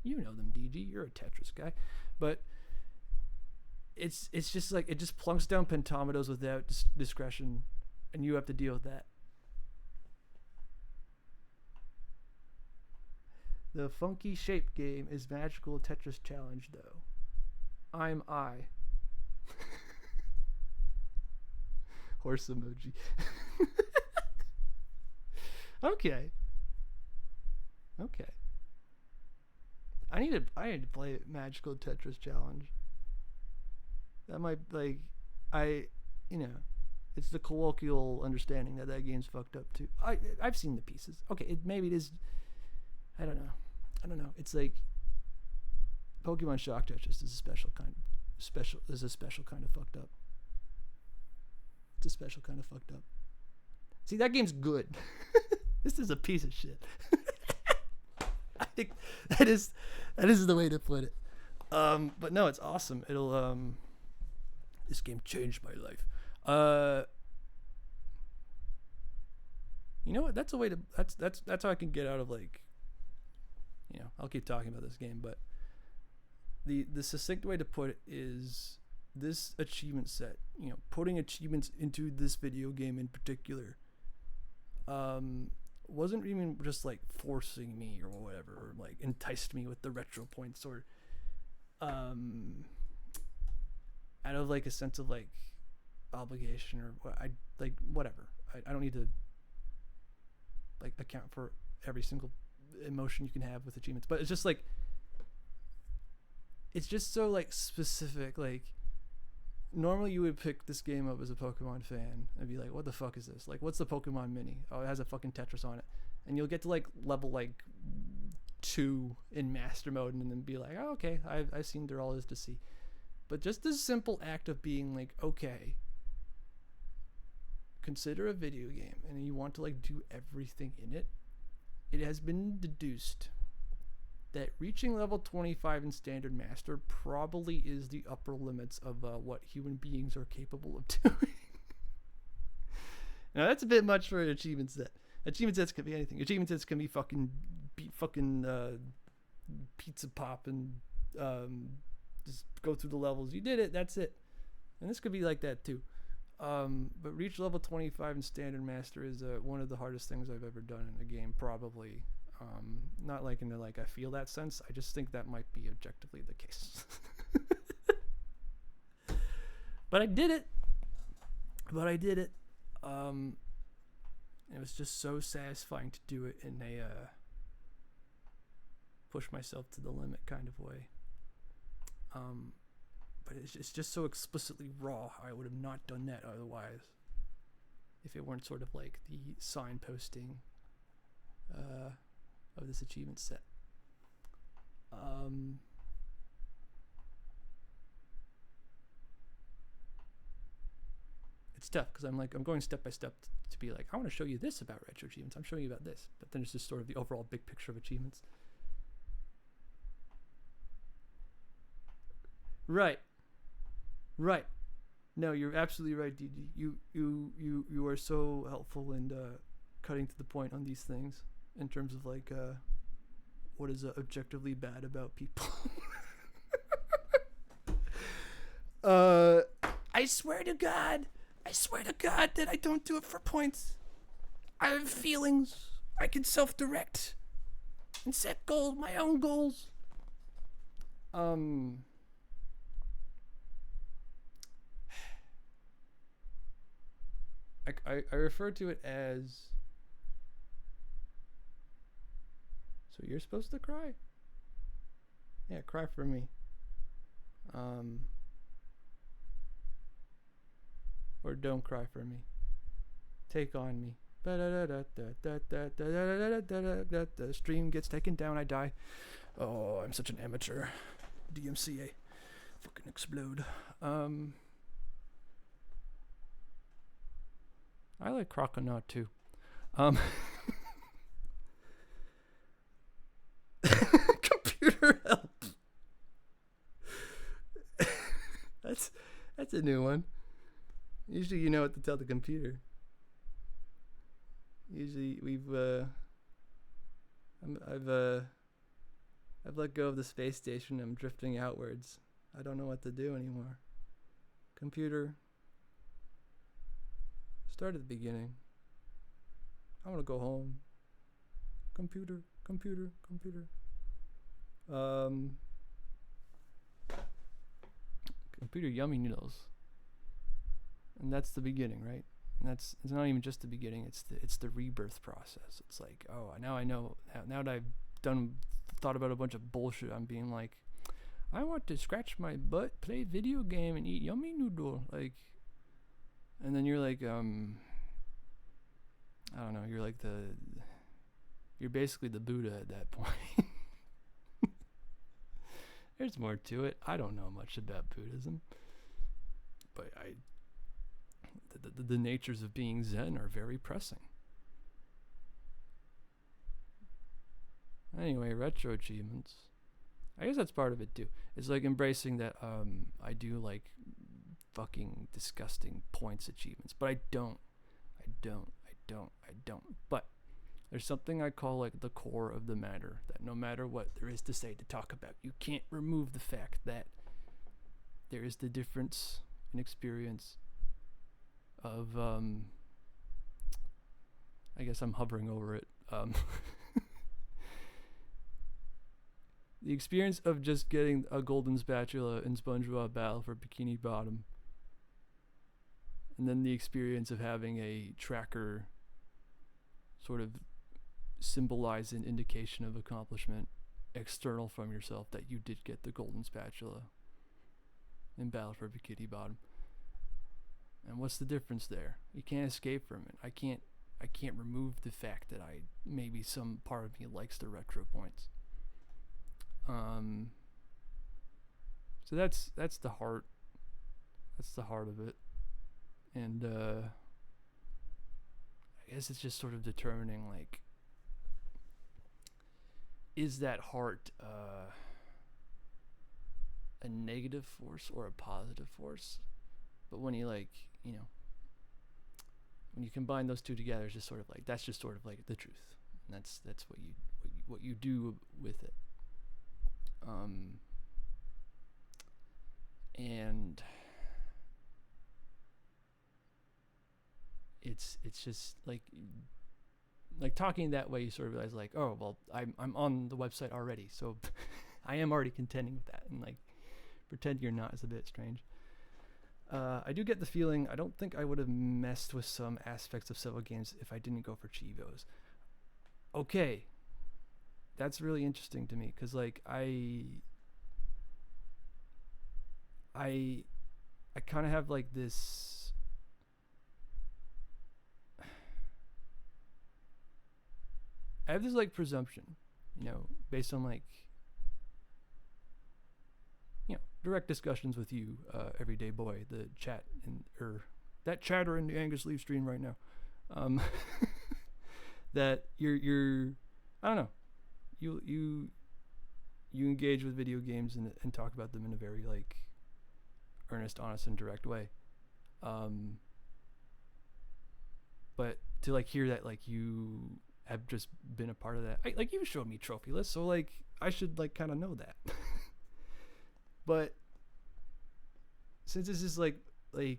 you know them, DG. You're a Tetris guy. But it's just like, it just plunks down pentominoes without discretion, and you have to deal with that. The funky shape game is magical Tetris challenge though. I'm I. Horse emoji. Okay. I need to play Magical Tetris Challenge. That might it's the colloquial understanding that game's fucked up too. I've seen the pieces. Okay, maybe it is. I don't know. It's like Pokemon Shock Tetris is a special kind of fucked up. It's a special kind of fucked up. See, that game's good. This is a piece of shit. I think that is the way to put it. But no, it's awesome. It'll this game changed my life. You know what? That's a way to that's how I can get out of like, I'll keep talking about this game, but the succinct way to put it is this achievement set, putting achievements into this video game in particular, wasn't even just like forcing me or whatever, or like enticed me with the retro points, or out of like a sense of like obligation, or whatever. I don't need to like account for every single emotion you can have with achievements, but it's just like, it's just so like specific. Like normally you would pick this game up as a Pokemon fan and be like, what the fuck is this? Like, what's the Pokemon Mini? Oh, it has a fucking Tetris on it. And you'll get to like level like 2 in master mode and then be like, oh, okay, I've seen there all is to see. But just the simple act of being like, okay, consider a video game and you want to like do everything in it. It has been deduced that reaching level 25 in Standard Master probably is the upper limits of what human beings are capable of doing. Now that's a bit much for an achievement set. Achievement sets can be anything. Achievement sets can be fucking pizza pop and just go through the levels. You did it, that's it. And this could be like that too. But reach level 25 in Standard Master is one of the hardest things I've ever done in a game, probably. Not like in the like I feel that sense. I just think that might be objectively the case. But I did it. It was just so satisfying to do it in a push myself to the limit kind of way. But it's just so explicitly raw. I would have not done that otherwise, if it weren't sort of like the signposting of this achievement set. It's tough because I'm going step by step to be like, I want to show you this about retro achievements. I'm showing you about this, but then it's just sort of the overall big picture of achievements. Right. No, you're absolutely right, DD. You are so helpful in cutting to the point on these things in terms of like what is objectively bad about people. I swear to God that I don't do it for points. I have feelings. I can self-direct and set goals, my own goals. I refer to it as, so you're supposed to cry? Yeah, cry for me. Or don't cry for me. Take on me. The stream gets taken down, I die. Oh, I'm such an amateur. DMCA. Fucking explode. I like Croconaut too. Computer help. That's a new one. Usually you know what to tell the computer. Usually I've let go of the space station. I'm drifting outwards. I don't know what to do anymore. Computer, start at the beginning. I want to go home. Computer. Computer yummy noodles. And that's the beginning, right? And it's not even just the beginning, it's the rebirth process. It's like, oh, now I know, now that I've done thought about a bunch of bullshit. I'm being like, I want to scratch my butt, play video game, and eat yummy noodle. Like, and then you're like, I don't know. You're basically the Buddha at that point. There's more to it. I don't know much about Buddhism, but the natures of being Zen are very pressing. Anyway, retro achievements. I guess that's part of it too. It's like embracing that I do like fucking disgusting points achievements, but I don't. But there's something I call like the core of the matter, that no matter what there is to say, to talk about, you can't remove the fact that there is the difference in experience of I guess I'm hovering over it. The experience of just getting a golden spatula in SpongeBob Battle for Bikini Bottom, and then the experience of having a tracker sort of symbolize an indication of accomplishment external from yourself that you did get the golden spatula in Battle for Bikini Bottom. And what's the difference there? You can't escape from it. I can't remove the fact that maybe some part of me likes the retro points. So that's the heart. That's the heart of it. And I guess it's just sort of determining, like, is that heart a negative force or a positive force? But when you when you combine those two together, it's just sort of like, that's just sort of like the truth. And that's what you do with it. And it's just like talking that way, you sort of realize like, oh well, I'm on the website already, so I am already contending with that, and like pretend you're not is a bit strange. I do get the feeling I don't think I would have messed with some aspects of several games if I didn't go for Chivos. Okay, that's really interesting to me, because like I kind of have like this like presumption, based on like direct discussions with you, everyday boy, the chat that chatter in the Angus Leaf stream right now, that you're I don't know, you engage with video games and talk about them in a very like earnest, honest, and direct way, but to like hear that like you have just been a part of that, like you showed me trophy lists, so like I should like kind of know that. But since this is like I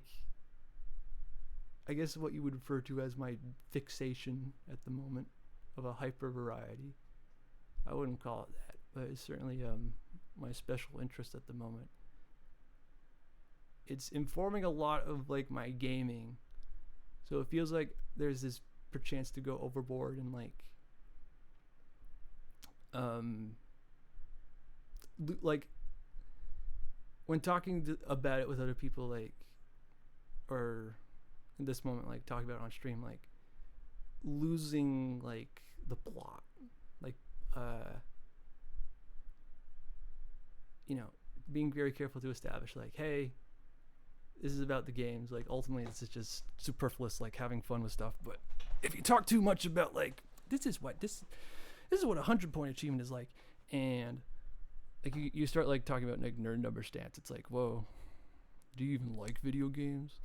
guess what you would refer to as my fixation at the moment of a hyper variety, I wouldn't call it that, but it's certainly my special interest at the moment. It's informing a lot of like my gaming, so it feels like there's this perchance to go overboard and like when talking about it with other people, like, or in this moment, like talking about it on stream, like losing like the plot, like being very careful to establish like, hey, this is about the games, like ultimately this is just superfluous, like having fun with stuff. But if you talk too much about like this is what a 100-point achievement is like, and like you start like talking about like nerd number stats, it's like, whoa, do you even like video games?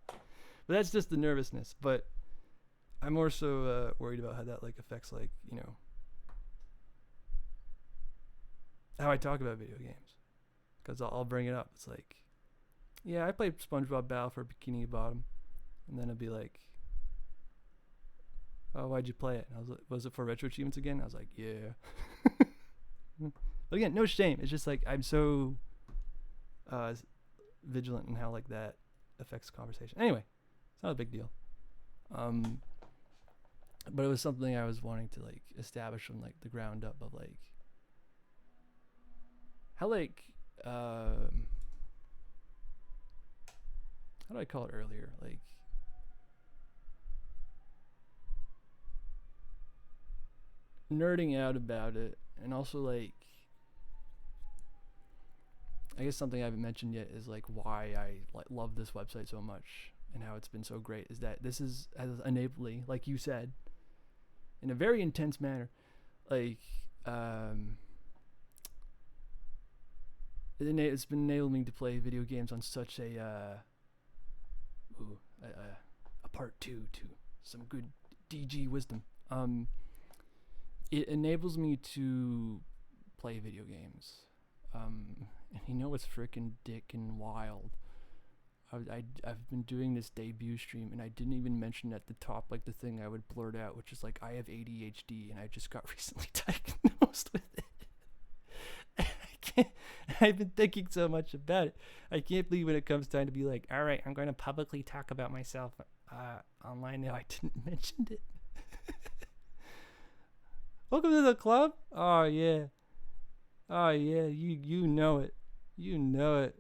But that's just the nervousness. But I'm more so worried about how that like affects like how I talk about video games, because I'll bring it up. It's like, yeah, I played SpongeBob Battle for Bikini Bottom, and then it'd be like, oh, why'd you play it? And I was like, was it for retro achievements again? I was like, yeah. But again, no shame. It's just like I'm so vigilant in how like that affects conversation. Anyway, it's not a big deal. But it was something I was wanting to like establish from like the ground up of like how like how do I call it earlier? Like nerding out about it, and also like I guess something I haven't mentioned yet is like why I like love this website so much and how it's been so great is that this is as enabling, like you said, in a very intense manner, like it's been enabling me to play video games on such a part two to some good DG wisdom. It enables me to play video games. And you know what's freaking dick and wild? I've been doing this debut stream, and I didn't even mention at the top like the thing I would blurt out, which is like I have ADHD, and I just got recently diagnosed with it. I can't. I've been thinking so much about it. I can't believe when it comes time to be like, all right, I'm going to publicly talk about myself online now. I didn't mention it. Welcome to the club. Oh yeah. Oh yeah. You know it. You know it.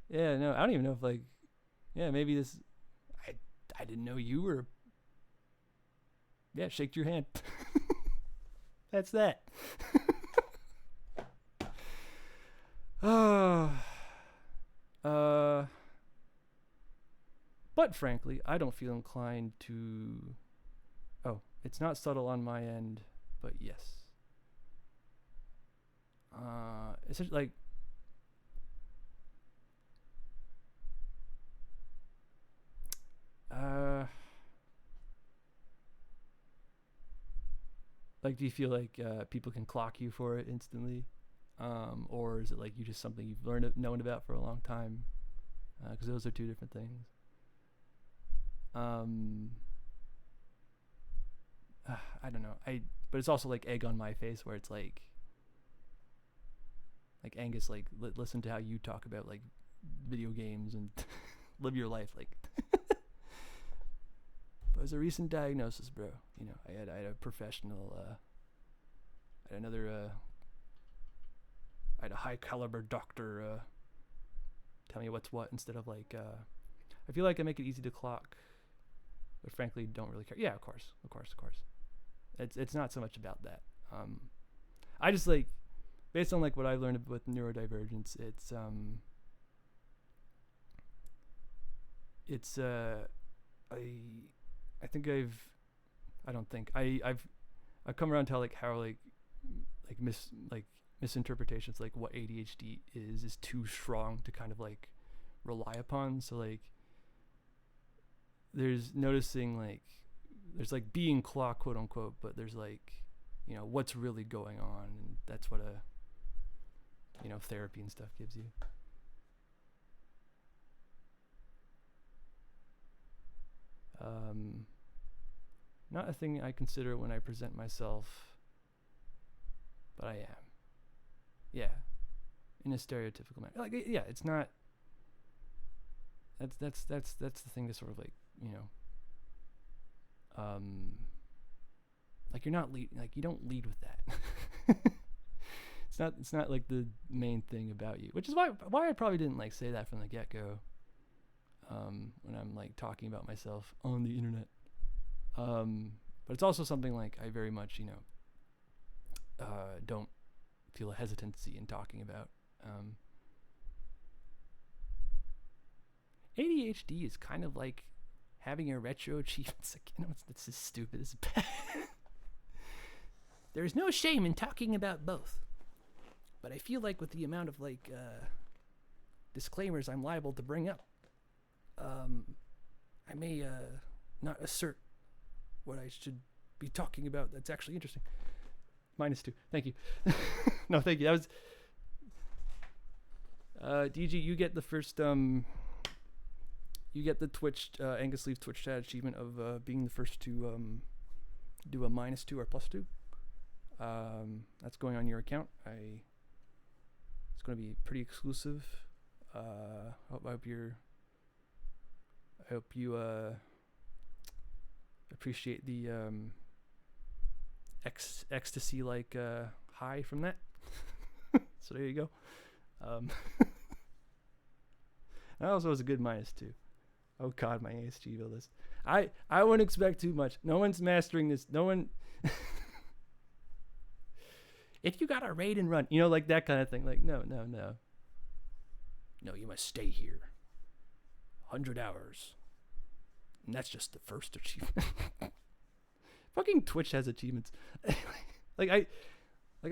Yeah, no, I don't even know if like, yeah, maybe this, I didn't know you were, yeah, shake your hand. That's that. But frankly, I don't feel inclined to, oh, it's not subtle on my end, but yes. It's just like, like, do you feel like people can clock you for it instantly, or is it like you just something you've known about for a long time? Because those are two different things. I don't know. But it's also like egg on my face, where it's like Angus, like listen to how you talk about like video games and live your life, like. But it was a recent diagnosis, bro. You know, I had a professional, I had another, I had a high caliber doctor tell me what's what instead of like, I feel like I make it easy to clock, but frankly don't really care. Yeah, of course. It's not so much about that. I just like, based on like what I learned with neurodivergence, I've come around to like how like misinterpretations like what ADHD is too strong to kind of like rely upon. So like there's noticing like there's like being clocked, quote unquote, but there's like, you know, what's really going on, and that's what therapy and stuff gives you. Not a thing I consider when I present myself, but I am. Yeah, in a stereotypical manner. Like, yeah, it's not. That's the thing to sort of like, like you're not you don't lead with that. It's not like the main thing about you, which is why I probably didn't like say that from the get go. When I'm like talking about myself on the internet. But it's also something like I very much, don't feel a hesitancy in talking about. ADHD is kind of like having a retro achievement. This is stupid. This is bad. There's no shame in talking about both. But I feel like with the amount of like disclaimers I'm liable to bring up, I may not assert what I should be talking about that's actually interesting. -2. Thank you. No, thank you. That was DG, you get the first you get the Twitch Angus Leaf Twitch chat achievement of being the first to do a -2 or +2. That's going on your account. It's going to be pretty exclusive. I hope you appreciate the ecstasy like high from that. So there you go. That also was a good -2. Oh god, my ASGVO list. I wouldn't expect too much. No one's mastering this. No one. If you got a raid and run, like that kind of thing. Like, no. No, you must stay here. 100 hours. And that's just the first achievement. Fucking Twitch has achievements. I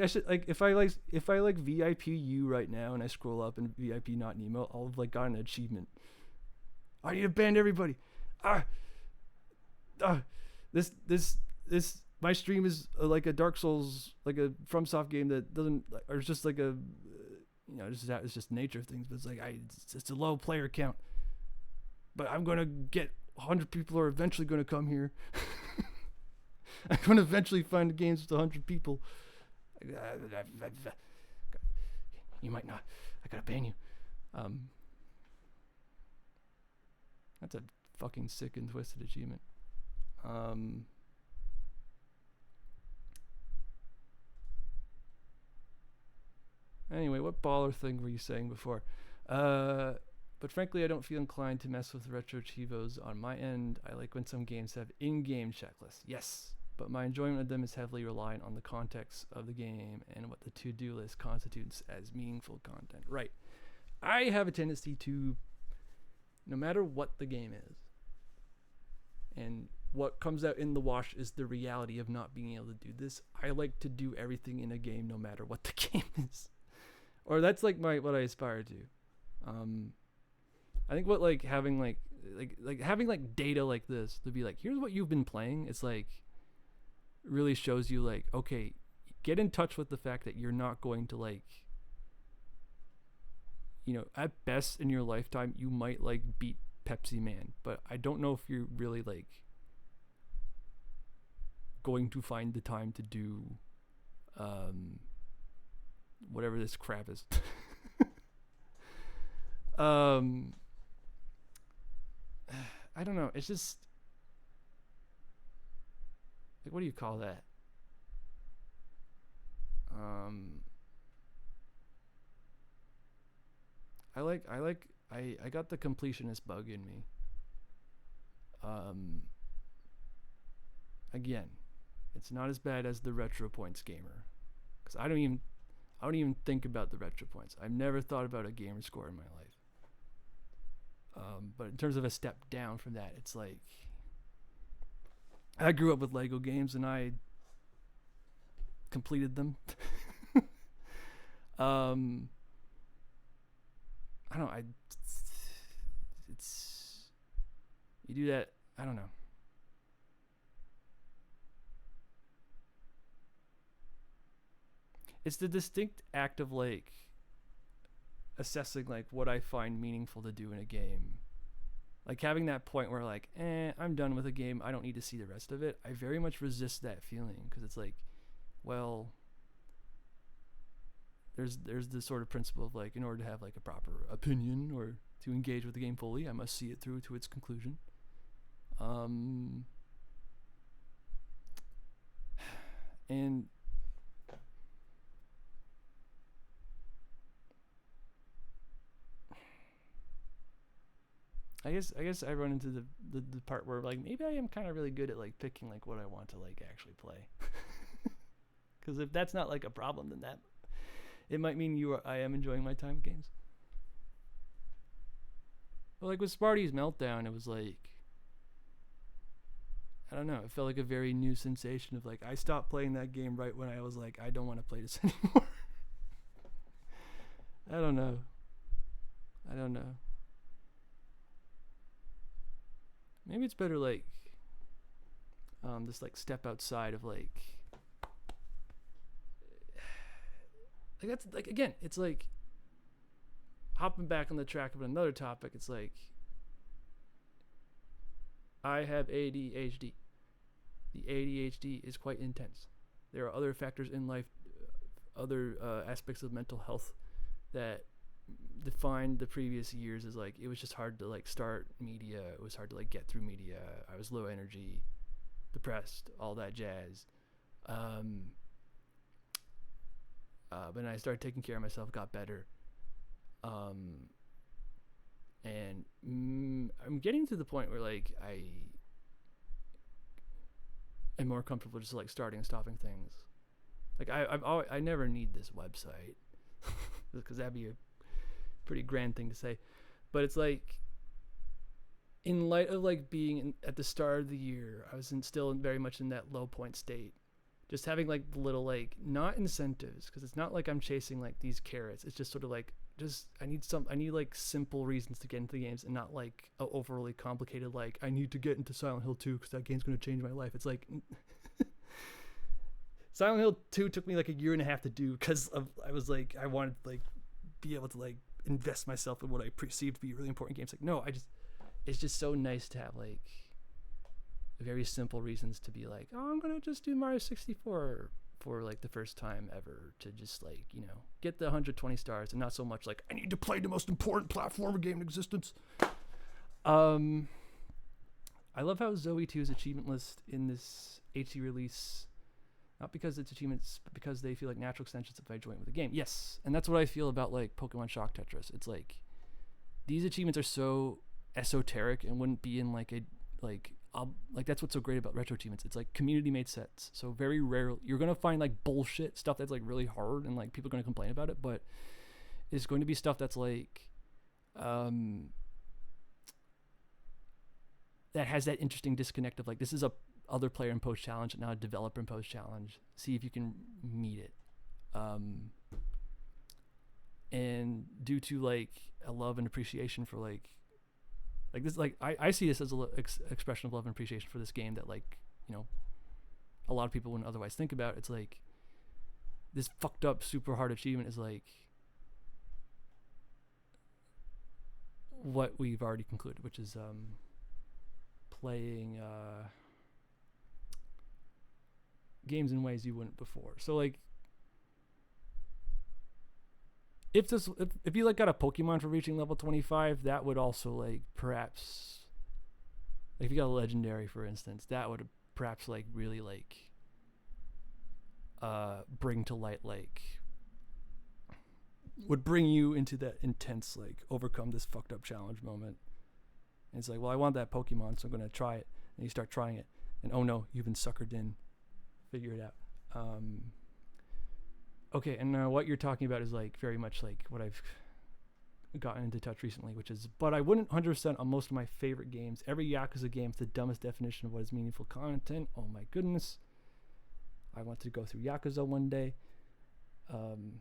should if I VIP you right now and I scroll up and VIP not Nemo, I'll have got an achievement. I need to ban everybody. This my stream is like a Dark Souls, like a FromSoft game that doesn't, or it's just like a, it's just nature of things. But it's like it's a low player count. But I'm gonna get 100 people are eventually gonna come here. I'm gonna eventually find games with 100 people. You might not. I gotta ban you. That's a fucking sick and twisted achievement. Anyway, what baller thing were you saying before? But frankly, I don't feel inclined to mess with retro chivos on my end. I like when some games have in-game checklists. Yes, but my enjoyment of them is heavily reliant on the context of the game and what the to-do list constitutes as meaningful content. Right. I have a tendency to, no matter what the game is, and what comes out in the wash is the reality of not being able to do this, I like to do everything in a game no matter what the game is. Or that's like what I aspire to. I think what having having data like this to be like, here's what you've been playing, it's really shows you okay, get in touch with the fact that you're not going to at best in your lifetime you might beat Pepsi Man, but I don't know if you're really going to find the time to do whatever this crap is. I don't know, it's just what do you call that? I got the completionist bug in me. Again, it's not as bad as the retro points gamer, because I don't even think about the retro points. I've never thought about a gamer score in my life. But in terms of a step down from that, it's I grew up with Lego games and I completed them. I don't know, it's you do that, I don't know. It's the distinct act of assessing what I find meaningful to do in a game. Having that point where I'm done with a game, I don't need to see the rest of it. I very much resist that feeling, because it's well, there's the sort of principle of in order to have a proper opinion or to engage with the game fully, I must see it through to its conclusion. And I guess I run into the part where maybe I am kind of really good at picking what I want to actually play. Because if that's not a problem, then that it might mean I am enjoying my time with games. But with Sparty's Meltdown, it was I don't know, it felt like a very new sensation of I stopped playing that game right when I was I don't want to play this anymore. I don't know. Maybe it's better just step outside of that's again, it's hopping back on the track of another topic. It's I have ADHD. The ADHD is quite intense. There are other factors in life, other aspects of mental health that defined the previous years as it was just hard to start media. It was hard to get through media. I was low energy. depressed, all that jazz. But then I started taking care of myself, got better. And I'm getting to the point where like I am more comfortable just like starting and stopping things. Like I never need this website because that'd be a pretty grand thing to say, but it's like in light of like being at the start of the year, I was still very much in that low point state. Just having like little like not incentives, because it's not like I'm chasing like these carrots. It's just sort of like I need like simple reasons to get into the games, and not like a overly complicated like I need to get into Silent Hill 2 because that game's going to change my life. It's like Silent Hill 2 took me like a year and a half to do because I was like I wanted to like be able to like invest myself in what I perceived to be really important games. Like no, it's just so nice to have like very simple reasons to be like, oh, I'm gonna just do Mario 64 for like the first time ever, to just like, you know, get the 120 stars, and not so much like I need to play the most important platformer game in existence. I love how Zoe 2's achievement list in this HD release, not because it's achievements, but because they feel like natural extensions if I join with the game. Yes, and that's what I feel about like Pokemon Shock Tetris. It's like these achievements are so esoteric and wouldn't be in like a like that's what's so great about retro achievements. It's like community made sets, so very rarely you're gonna find like bullshit stuff that's like really hard and like people are gonna complain about it, but it's going to be stuff that's like that has that interesting disconnect of like, this is a other player imposed challenge and not a developer imposed challenge. See if you can meet it. And due to like a love and appreciation for like this, like I see this as a expression of love and appreciation for this game that like, you know, a lot of people wouldn't otherwise think about. It's like this fucked up super hard achievement is like what we've already concluded, which is playing games in ways you wouldn't before. So like if you like got a Pokemon for reaching level 25, that would also like perhaps, like if you got a legendary for instance, that would perhaps like really like bring to light, like would bring you into that intense like overcome this fucked up challenge moment. And it's like, well, I want that Pokemon, so I'm gonna try it. And you start trying it, and oh no, you've been suckered in. Figure it out. Okay, and what you're talking about is like very much like what I've gotten into touch recently, which is, but I wouldn't 100% on most of my favorite games. Every Yakuza game is the dumbest definition of what is meaningful content. Oh my goodness. I want to go through Yakuza one day. And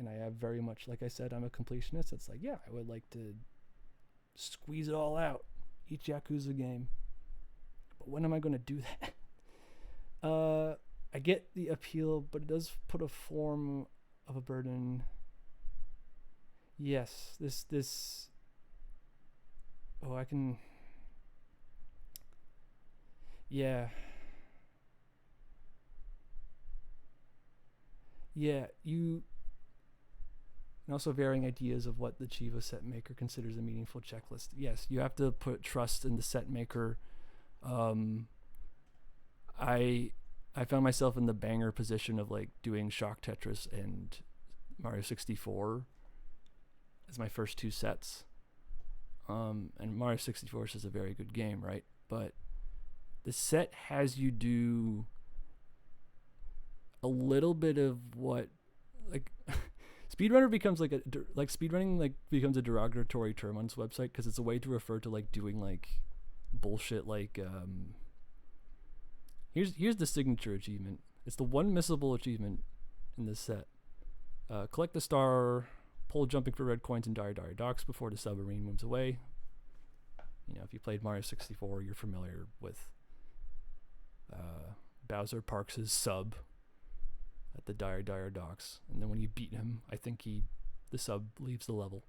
I have very much, like I said, I'm a completionist. It's like, yeah, I would like to squeeze it all out. Each Yakuza game. But when am I going to do that? I get the appeal, but it does put a form of a burden. Yes, this. Oh, I can. Yeah. Yeah, you. And also varying ideas of what the Chiva set maker considers a meaningful checklist. Yes, you have to put trust in the set maker. I found myself in the banger position of like doing Shock Tetris and Mario 64 as my first two sets. And Mario 64 is a very good game, right? But the set has you do a little bit of what, like, speedrunner becomes like speedrunning like becomes a derogatory term on this website because it's a way to refer to like doing like bullshit like Here's the signature achievement. It's the one missable achievement in this set. Collect the star, pull jumping for red coins in Dire Dire Docks before the submarine moves away. You know, if you played Mario 64, you're familiar with Bowser Parks' sub at the Dire Dire Docks. And then when you beat him, I think the sub leaves the level.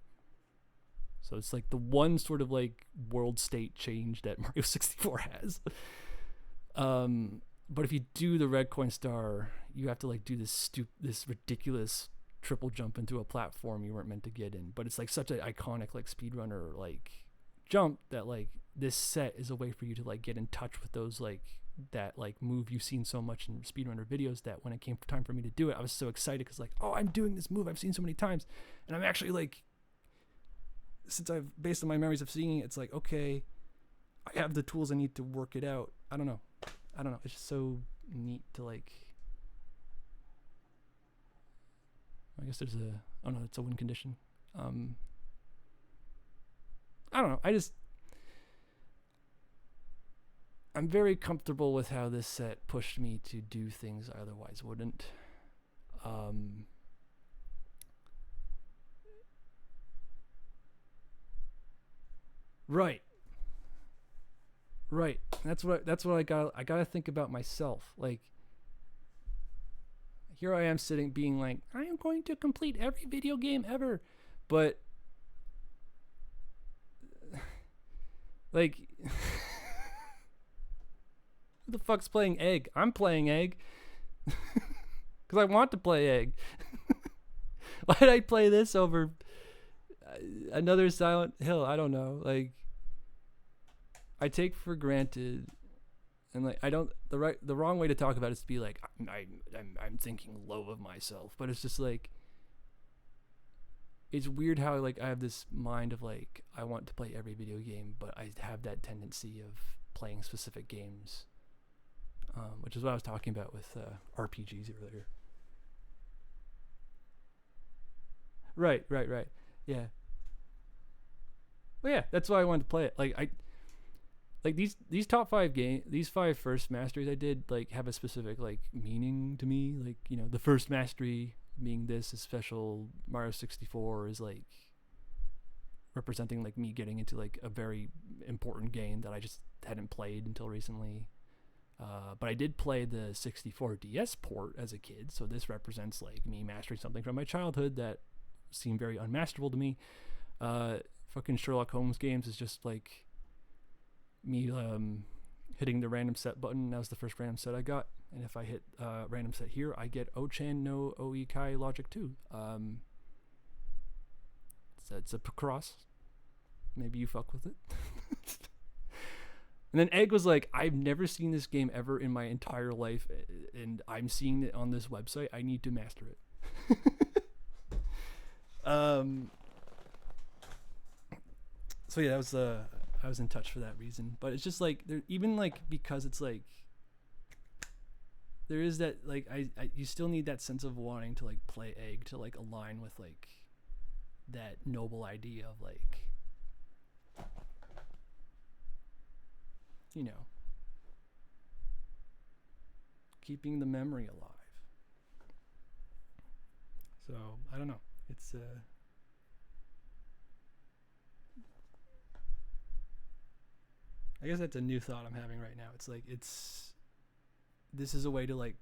So it's like the one sort of like world state change that Mario 64 has. But if you do the red coin star, you have to like do this ridiculous triple jump into a platform you weren't meant to get in. But it's like such an iconic like speedrunner like jump that like this set is a way for you to like get in touch with those like that like move you've seen so much in speedrunner videos, that when it came time for me to do it, I was so excited because like, oh, I'm doing this move I've seen so many times, and I'm actually like, since I've based on my memories of seeing it, it's like, okay, I have the tools I need to work it out. I don't know. It's just so neat to like. I guess there's a. Oh no, it's a win condition. I don't know. I'm very comfortable with how this set pushed me to do things I otherwise wouldn't. Right. That's what I gotta think about myself. Like, here I am sitting being like, I am going to complete every video game ever. But like who the fuck's playing Egg? I'm playing Egg. Because I want to play Egg. Why did I play this over another Silent Hill? I don't know. Like, I take for granted, and like I don't, the wrong way to talk about it is to be like I'm thinking low of myself, but it's just like, it's weird how like I have this mind of like I want to play every video game, but I have that tendency of playing specific games, which is what I was talking about with RPGs earlier. Right. Yeah. Well, yeah, that's why I wanted to play it. Like these top 5 game, these 5 first masteries I did like have a specific like meaning to me. Like, you know, the first mastery being this is special. Mario 64 is like representing like me getting into like a very important game that I just hadn't played until recently. But I did play the 64 DS port as a kid, so this represents like me mastering something from my childhood that seemed very unmasterable to me. Fucking Sherlock Holmes games is just like me hitting the random set button. That was the first random set I got, and if I hit random set here, I get Ochan no Oikai Logic 2. So it's a cross. Maybe you fuck with it. And then Egg was like, I've never seen this game ever in my entire life, and I'm seeing it on this website. I need to master it. So yeah, I was in touch for that reason. But it's just like, there, even like, because it's like, there is that like you still need that sense of wanting to like play Egg to like align with like that noble idea of like, you know, keeping the memory alive. So I don't know. It's I guess that's a new thought I'm having right now. It's like, this is a way to like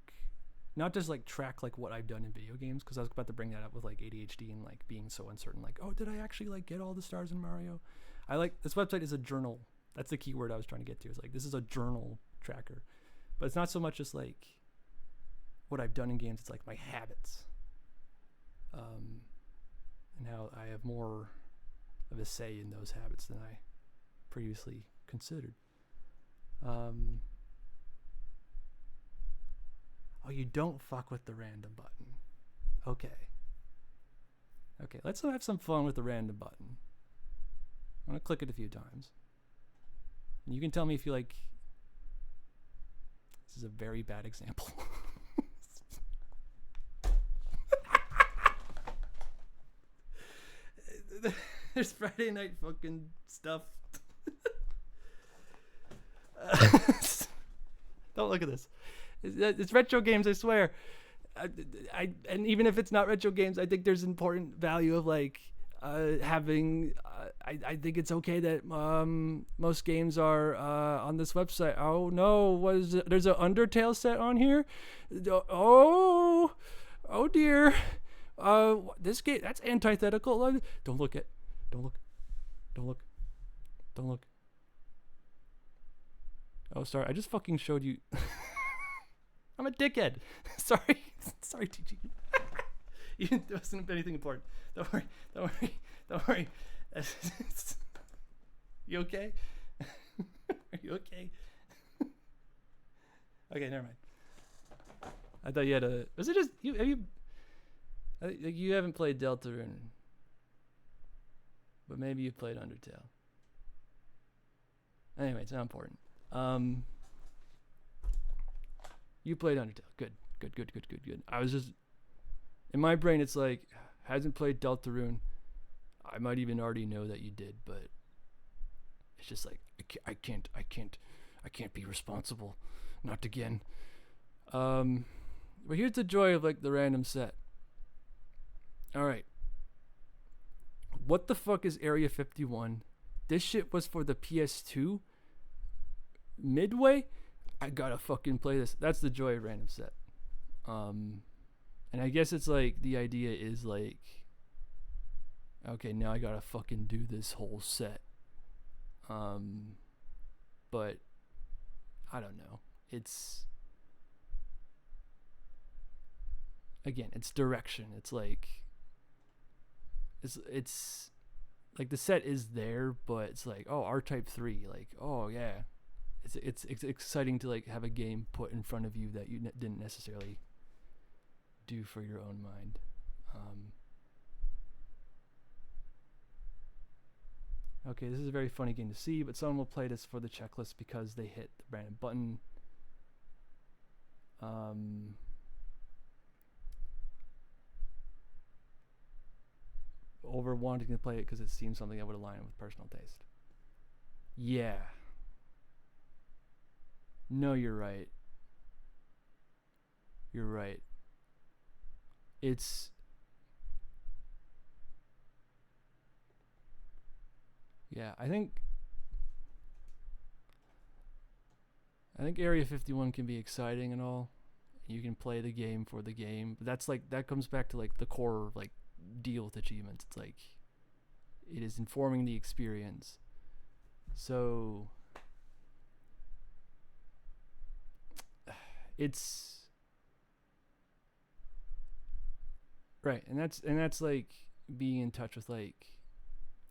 not just like track like what I've done in video games, because I was about to bring that up with like ADHD and like being so uncertain, like, oh, did I actually like get all the stars in Mario? I like, this website is a journal. That's the key word I was trying to get to. Is like, this is a journal tracker, but it's not so much just like what I've done in games. It's like my habits, and how I have more of a say in those habits than I previously considered. Oh, you don't fuck with the random button. Okay, let's have some fun with the random button. I'm gonna click it a few times. And you can tell me if you like. This is a very bad example. There's Friday night fucking stuff. Don't look at this. It's retro games, I swear. And even if it's not retro games, I think there's important value of like having. I think it's okay that most games are on this website. Oh no, there's an Undertale set on here. Oh dear. This game, that's antithetical. Don't look. Oh, sorry. I just fucking showed you. I'm a dickhead. Sorry, TG. It wasn't anything important. Don't worry. You okay? Are you okay? Okay, never mind. I thought you had a. Was it just you? Have you? You haven't played Deltarune, but maybe you played Undertale. Anyway, it's not important. You played Undertale. Good. I was just in my brain. It's like hasn't played Deltarune. I might even already know that you did, but it's just like I can't be responsible. Not again. But here's the joy of like the random set. All right. What the fuck is Area 51? This shit was for the PS2. Midway, I gotta fucking play this. That's the joy of random set. And I guess it's like the idea is like, okay, now I gotta fucking do this whole set. But I don't know. It's again, it's direction. It's like it's like the set is there, but it's like, oh, R-Type 3, like, oh yeah. It's exciting to like have a game put in front of you that you didn't necessarily do for your own mind. Okay, this is a very funny game to see, but someone will play this for the checklist because they hit the random button. Over wanting to play it because it seems something that would align with personal taste. Yeah. No, you're right. You're right. It's... Yeah, I think Area 51 can be exciting and all. You can play the game for the game. But that's like, that comes back to like the core like deal with achievements. It's like it is informing the experience. So it's right, and that's like being in touch with like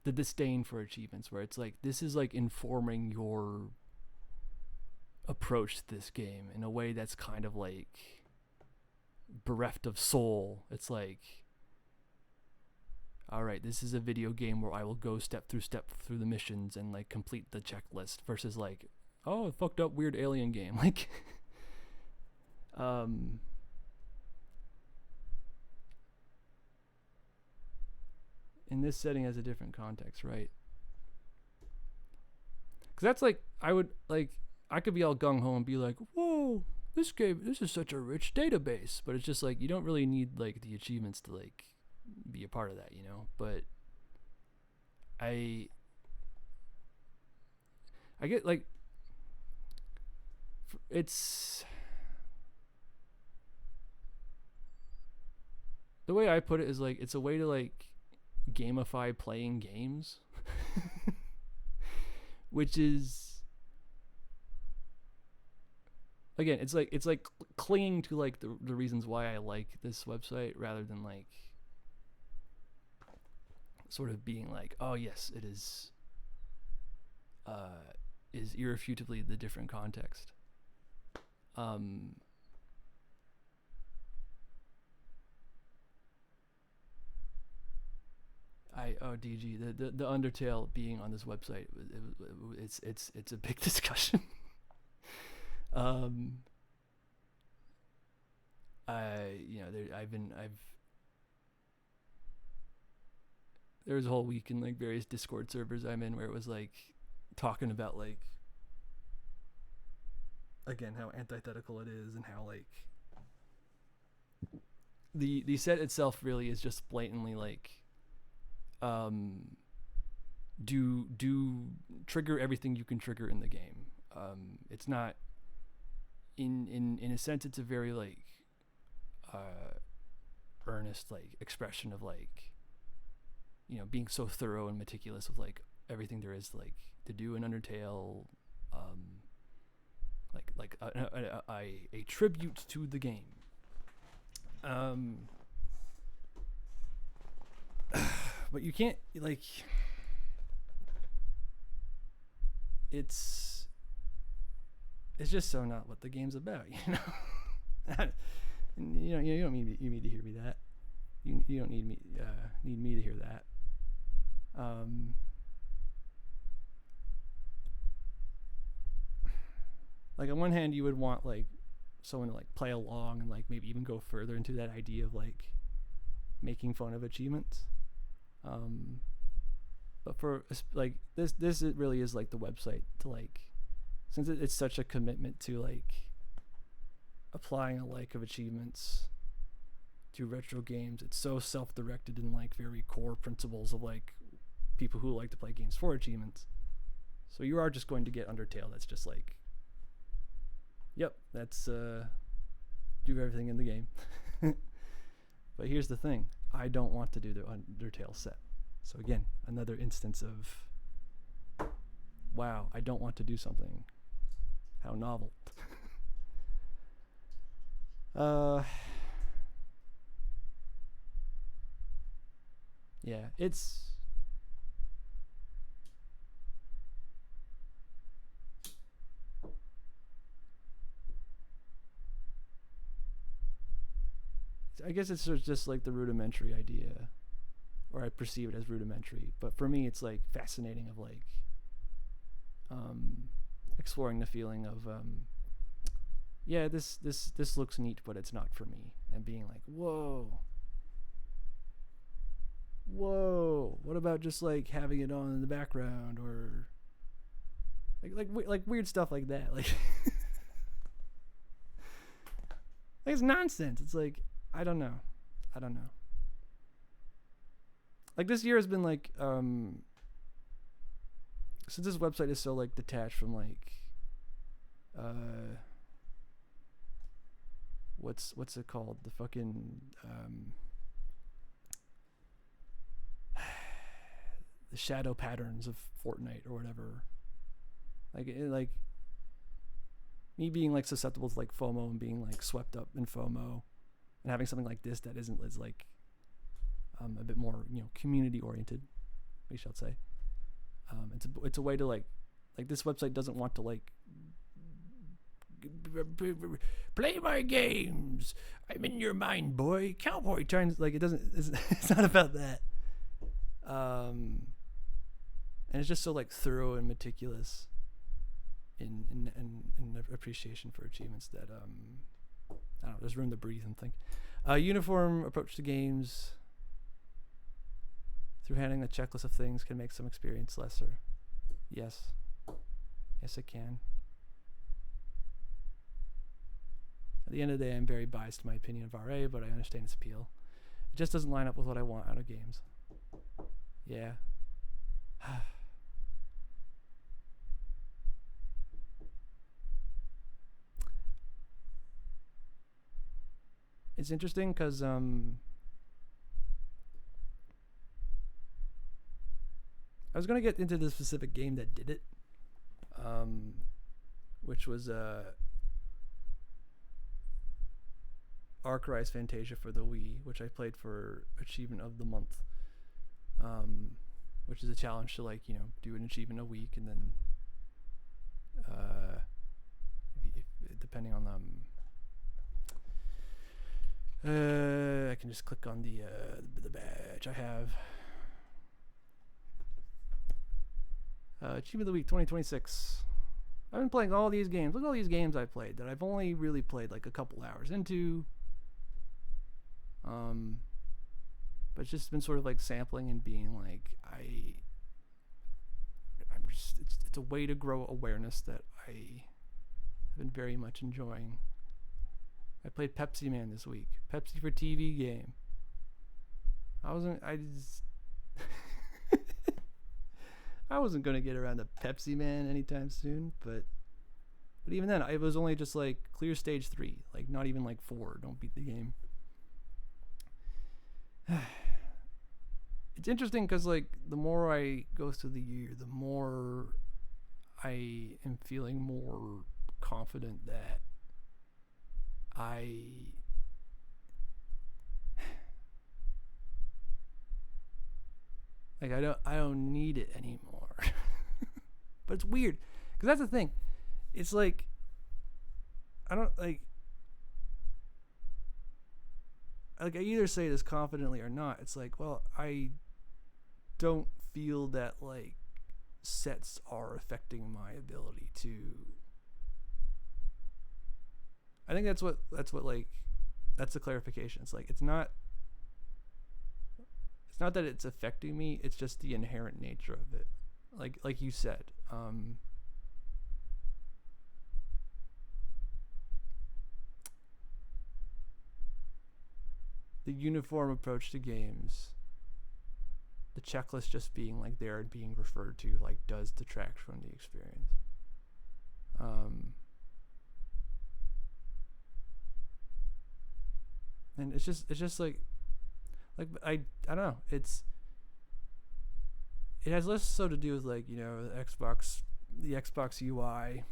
the disdain for achievements, where it's like this is like informing your approach to this game in a way that's kind of like bereft of soul. It's like, all right, this is a video game where I will go step through the missions and like complete the checklist, versus like, oh, fucked up weird alien game. Like in this setting has a different context, right? Because that's like, I could be all gung-ho and be like, whoa, this is such a rich database. But it's just like, you don't really need like the achievements to like be a part of that, you know? But I get like, it's... The way I put it is like, it's a way to like gamify playing games. Which is, again, it's like clinging to like the reasons why I like this website, rather than like sort of being like, oh yes, it is irrefutably the different context. DG, the Undertale being on this website, it's a big discussion. There was a whole week in like various Discord servers I'm in where it was like talking about like, again, how antithetical it is, and how like the set itself really is just blatantly like, do trigger everything you can trigger in the game. It's not, in a sense, it's a very like earnest like expression of like, you know, being so thorough and meticulous with like everything there is like to do in Undertale. A tribute to the game. But you can't like, it's just so not what the game's about, you know. You don't need me to hear me that. You don't need me to hear that. Like on one hand, you would want like someone to like play along and like maybe even go further into that idea of like making fun of achievements. But for like this it really is like the website to like, since it's such a commitment to like applying a like of achievements to retro games. It's so self-directed and like very core principles of like people who like to play games for achievements. So you are just going to get Undertale that's just like, yep, that's do everything in the game. But here's the thing, I don't want to do the Undertale set. So again, another instance of, wow, I don't want to do something. How novel. Yeah, it's I guess it's just like the rudimentary idea, or I perceive it as rudimentary. But for me, it's like fascinating of like exploring the feeling of yeah, this looks neat, but it's not for me, and being like, whoa, what about just like having it on in the background, or like weird stuff like that, like like it's nonsense. It's like I don't know. Like this year has been like since this website is so like detached from like what's it called, the fucking the shadow patterns of Fortnite or whatever, like me being like susceptible to like FOMO and being like swept up in FOMO, and having something like this that isn't as like a bit more, you know, community oriented, we shall say. It's a way to like this website doesn't want to like play my games, I'm in your mind, boy, cowboy turns, like it doesn't, it's not about that. And it's just so like thorough and meticulous in appreciation for achievements that I don't know, there's room to breathe and think. Uniform approach to games through handling a checklist of things can make some experience lesser. Yes it can. At the end of the day, I'm very biased in my opinion of RA, but I understand its appeal. It just doesn't line up with what I want out of games. Yeah. It's interesting because I was going to get into the specific game that did it, which was Arc Rise Fantasia for the Wii, which I played for Achievement of the Month, which is a challenge to like, you know, do an achievement a week, and then if depending on I can just click on the badge I have. Achievement of the Week 2026. I've been playing all these games. Look at all these games I played that I've only really played like a couple hours into. But it's just been sort of like sampling and being like, I'm just, it's a way to grow awareness that I have been very much enjoying. I played Pepsi Man this week. Pepsi for TV game. I wasn't gonna get around to Pepsi Man anytime soon, but even then, it was only just like clear stage 3, like not even like 4. Don't beat the game. It's interesting because like the more I go through the year, the more I am feeling more confident that I don't need it anymore. But it's weird Because that's the thing. It's like, I don't like I either say this confidently or not. It's like, well, I don't feel that like sets are affecting my ability to. I think that's what like that's the clarification. It's like it's not that it's affecting me, it's just the inherent nature of it. Like you said, the uniform approach to games, the checklist just being like there and being referred to like does detract from the experience. And it's just like I don't know. It has less so to do with like, you know, the Xbox UI,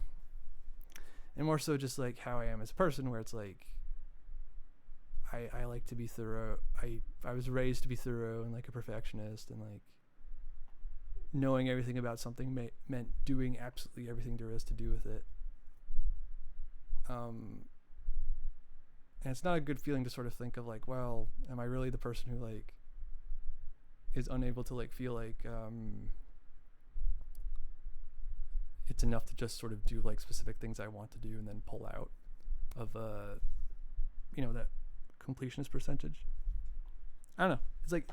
and more so just like how I am as a person, where it's like I like to be thorough. I was raised to be thorough and like a perfectionist, and like knowing everything about something meant doing absolutely everything there is to do with it. And it's not a good feeling to sort of think of like, well, am I really the person who like is unable to like feel like it's enough to just sort of do like specific things I want to do and then pull out of that completionist percentage. I don't know. It's like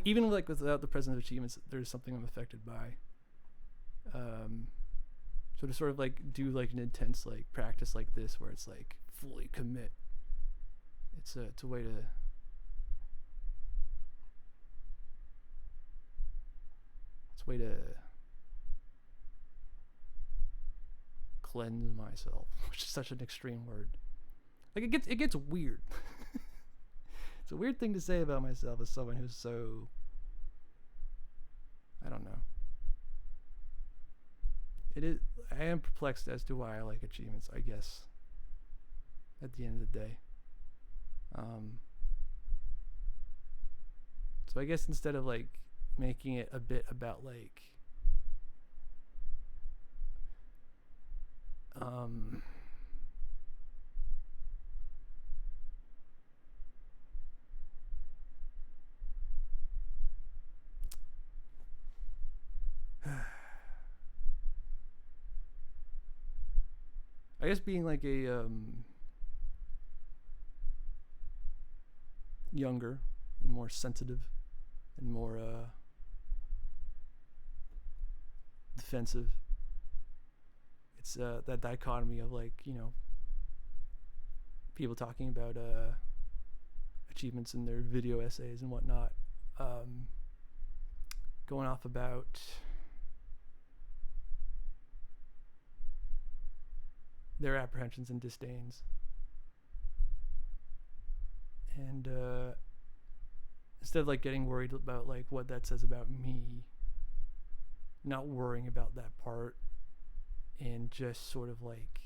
even like without the presence of achievements, there's something I'm affected by. So to sort of like do like an intense like practice like this where it's like fully commit. It's a way to cleanse myself, which is such an extreme word. Like it gets weird. It's a weird thing to say about myself as someone who's so, I don't know. I am perplexed as to why I like achievements, I guess, at the end of the day. So I guess instead of like making it a bit about like I guess being like a younger and more sensitive and more defensive. It's that dichotomy of like, you know, people talking about achievements in their video essays and whatnot, going off about their apprehensions and disdains. And instead of like getting worried about like what that says about me, not worrying about that part, and just sort of like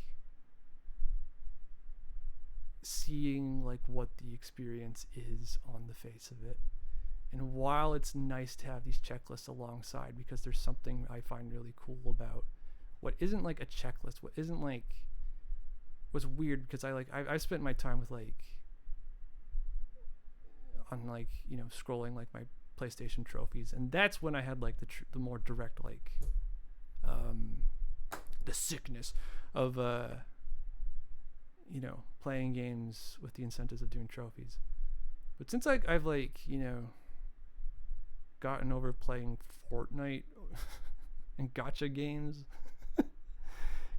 seeing like what the experience is on the face of it. And while it's nice to have these checklists alongside, because there's something I find really cool about what isn't like a checklist, what isn't like, what's weird, because I spent my time with like on like, you know, scrolling like my PlayStation trophies, and that's when I had like the more direct like the sickness of you know, playing games with the incentives of doing trophies. But since like I've like, you know, gotten over playing Fortnite and gacha games, because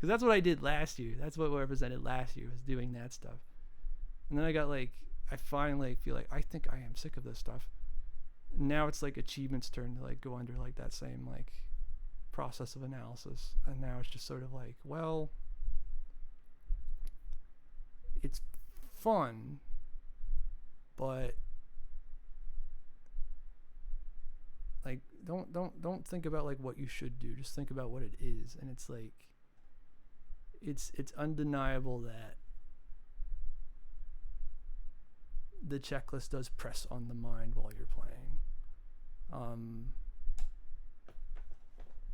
that's what I did last year. That's what represented last year, was doing that stuff. And then I got like, I finally feel like I think I am sick of this stuff. Now it's like achievements turn to like go under like that same like process of analysis, and now it's just sort of like, well, it's fun, but like don't think about like what you should do, just think about what it is. And it's like it's undeniable that the checklist does press on the mind while you're playing.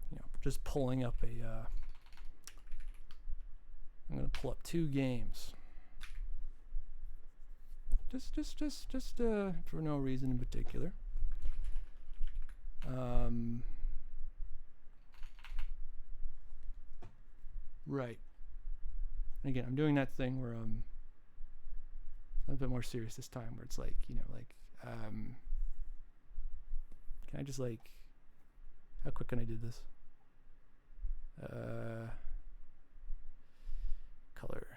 You know, just pulling up a I'm gonna pull up 2 games. Just for no reason in particular. Right. Again, I'm doing that thing where I'm a bit more serious this time, where it's like, you know, like, can I just like, how quick can I do this? Color.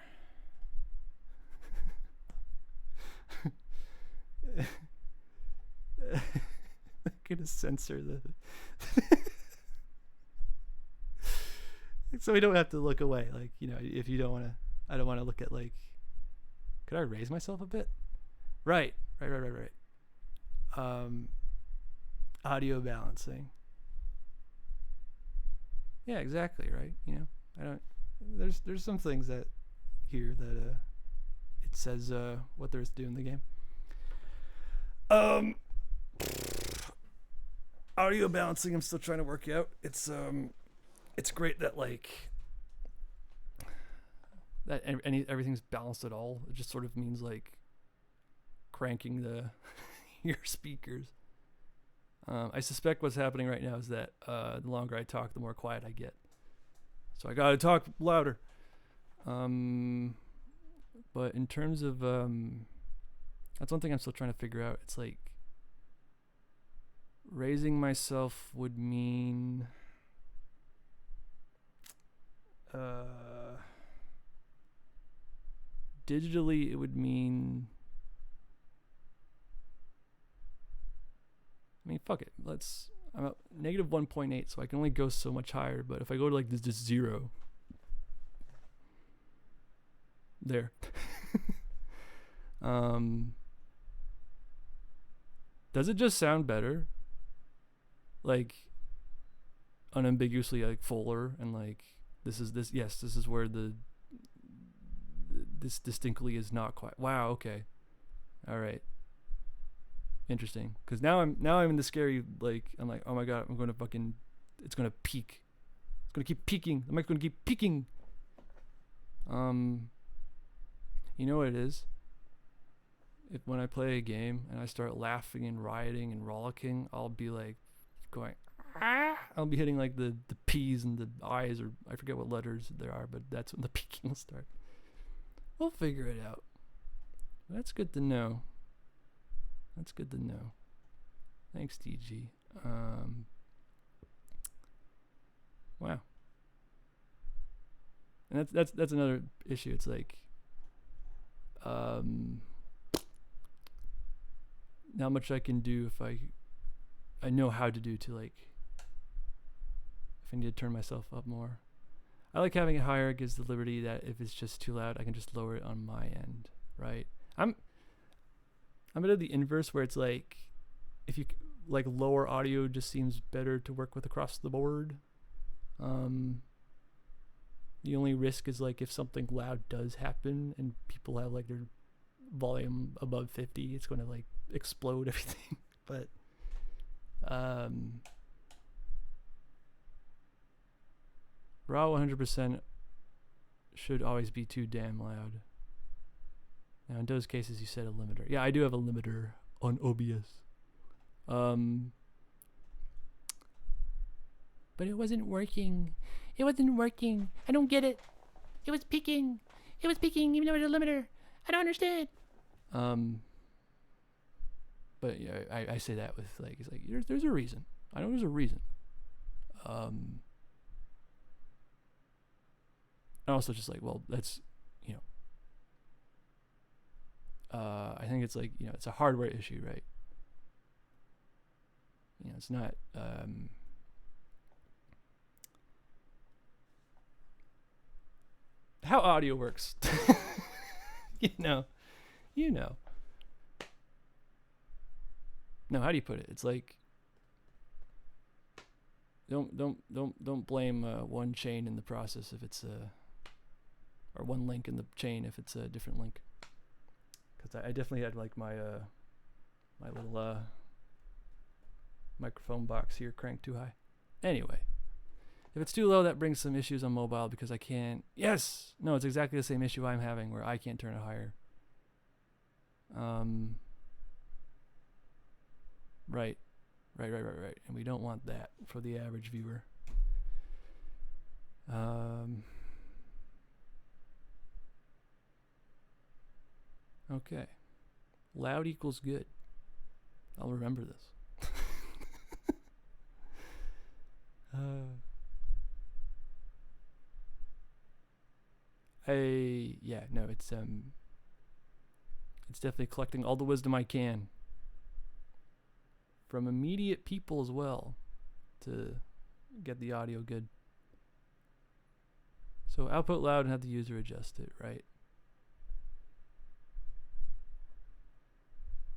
I'm gonna censor the so we don't have to look away. Like, you know, if you don't want to, I don't want to look at like, could I raise myself a bit? Right. Audio balancing. Yeah, exactly. Right. You know, I don't, there's some things that here that, it says, what there's to do in the game. Audio balancing, I'm still trying to work out. It's great that like that everything's balanced at all. It just sort of means like cranking the your speakers. I suspect what's happening right now is that the longer I talk, the more quiet I get. So I gotta talk louder. But in terms of that's one thing I'm still trying to figure out. It's like raising myself would mean digitally it would mean, I mean, fuck it, I'm at negative 1.8, so I can only go so much higher, but if I go to like this 0 there does it just sound better, like unambiguously like fuller, and like this is where this distinctly is not quite, wow, okay, all right, interesting, because now I'm in the scary, like, I'm like, oh my god, I'm gonna fucking, it's gonna peak, it's gonna keep peaking, the mic's gonna keep peaking. You know what it is? If when I play a game and I start laughing and rioting and rollicking, I'll be like going, ah! I'll be hitting like the P's and the I's, or I forget what letters there are, but that's when the peaking will start. We'll figure it out. That's good to know. That's good to know. Thanks, DG. Wow. And that's another issue. It's like, not much I can do if I know how to do to, like, if I need to turn myself up more. I like having it higher. It gives the liberty that if it's just too loud, I can just lower it on my end, right? I'm at the inverse, where it's like, if you like, lower audio just seems better to work with across the board. The only risk is like if something loud does happen and people have like their volume above 50, it's going to like explode everything. But raw 100% should always be too damn loud. Now in those cases you set a limiter. Yeah, I do have a limiter on OBS. But it wasn't working. It wasn't working. I don't get it. It was peaking. It was peaking even though it was a limiter. I don't understand. But yeah, I say that with like, it's like, there's a reason. I know there's a reason. And also just like, well, that's, you know, I think it's like, you know, it's a hardware issue, right? You know, it's not, how audio works. you know. No, how do you put it? It's like, don't blame one chain in the process if it's or one link in the chain if it's a different link. Because I definitely had like my my little microphone box here cranked too high. Anyway, If it's too low, that brings some issues on mobile because I can't. Yes, no, it's exactly the same issue I'm having where I can't turn it higher. Right. And we don't want that for the average viewer. Okay. Loud equals good. I'll remember this. It's definitely collecting all the wisdom I can from immediate people as well to get the audio good. So output loud and have the user adjust it, right?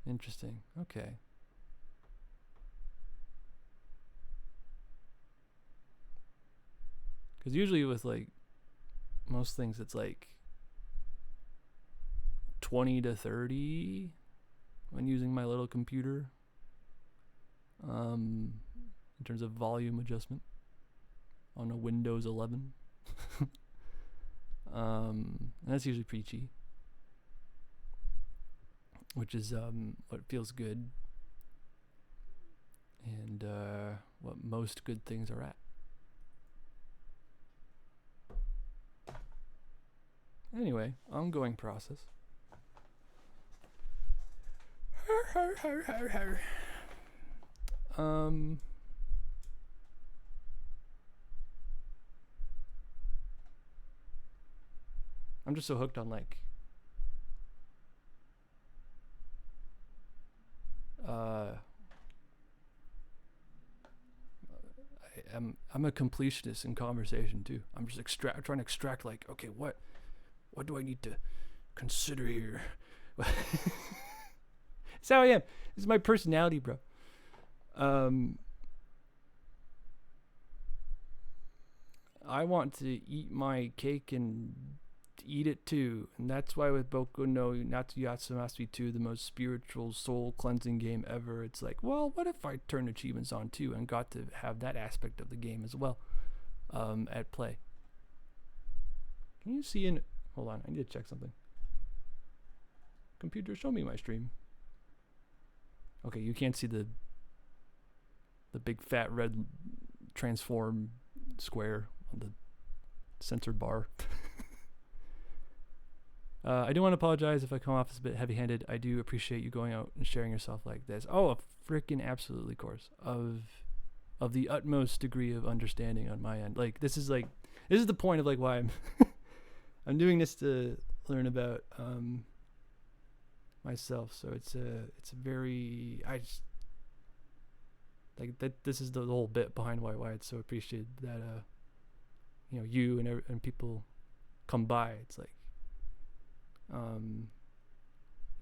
Interesting. Okay. Because usually with like most things, it's like 20 to 30 when using my little computer. In terms of volume adjustment on a Windows 11. And that's usually pretty cheap, which is what feels good and what most good things are at. Anyway, ongoing process. I'm just so hooked on like I'm a completionist in conversation too. I'm just trying to extract like, okay, what do I need to consider here? That's how I am. This is my personality, bro. I want to eat my cake and eat it too, and that's why with Boku no Natsuyatsu Mastery 2, the most spiritual soul cleansing game ever, it's like, well, what if I turn achievements on too and got to have that aspect of the game as well at play. Can you see in... Hold on, I need to check something. Computer, show me my stream. Okay, you can't see the big fat red transform square on the censored bar. I do want to apologize if I come off as a bit heavy-handed. I do appreciate you going out and sharing yourself like this. Oh, a freaking absolutely course of the utmost degree of understanding on my end. Like this is the point of like why I'm I'm doing this to learn about myself. So it's a very like that. This is the whole bit behind why it's so appreciated that you and people come by. It's like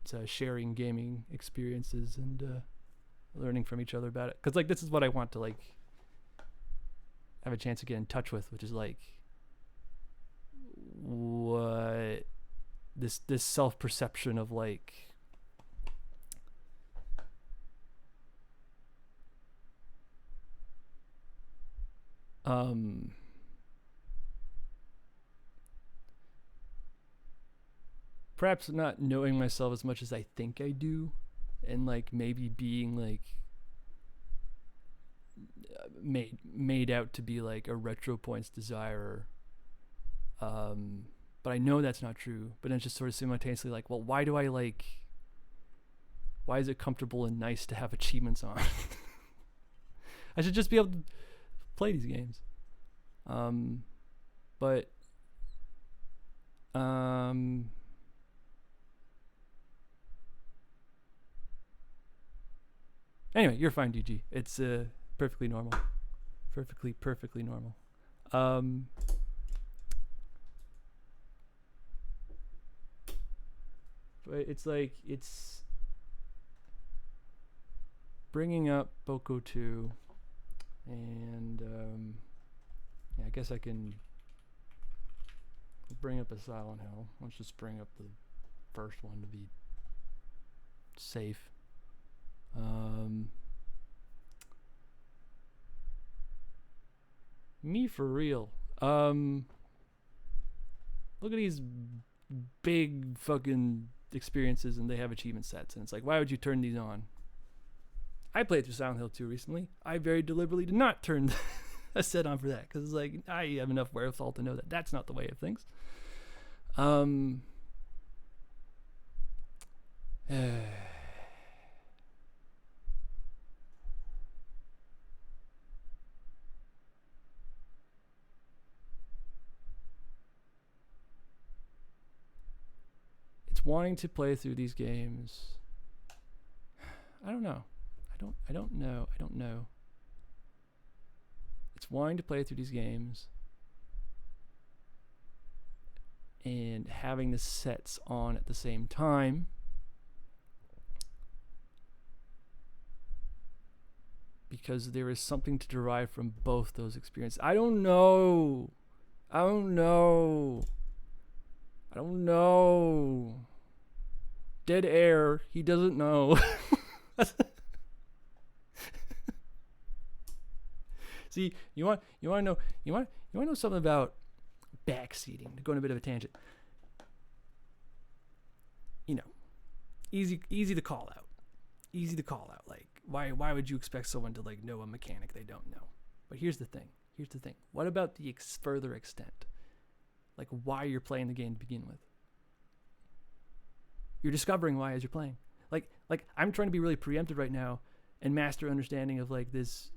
it's sharing gaming experiences and learning from each other about it. Because like this is what I want to like have a chance to get in touch with, which is like what this self-perception of like perhaps not knowing myself as much as I think I do, and like maybe being like made out to be like a retro points desirer, but I know that's not true. But it's just sort of simultaneously like, well, why is it comfortable and nice to have achievements on? I should just be able to play these games. But anyway, you're fine, DG. It's perfectly normal. Perfectly normal. But it's like, it's bringing up Boku 2, and yeah, I guess I can bring up a Silent Hill. Let's just bring up the first one to be safe. Me for real. Look at these big fucking experiences and they have achievement sets. And it's like, why would you turn these on? I played through Silent Hill 2 recently. I very deliberately did not turn a set on for that. Because it's like, I have enough wherewithal to know that that's not the way of things. It's wanting to play through these games. I don't know. I don't know. It's wanting to play through these games and having the sets on at the same time. Because there is something to derive from both those experiences. I don't know. Dead air. He doesn't know. See, you want to know something about backseating? To go on a bit of a tangent. You know, easy to call out. Like, why would you expect someone to like know a mechanic they don't know? But here's the thing. What about the further extent? Like why you're playing the game to begin with. You're discovering why as you're playing. Like I'm trying to be really preemptive right now and master understanding of like this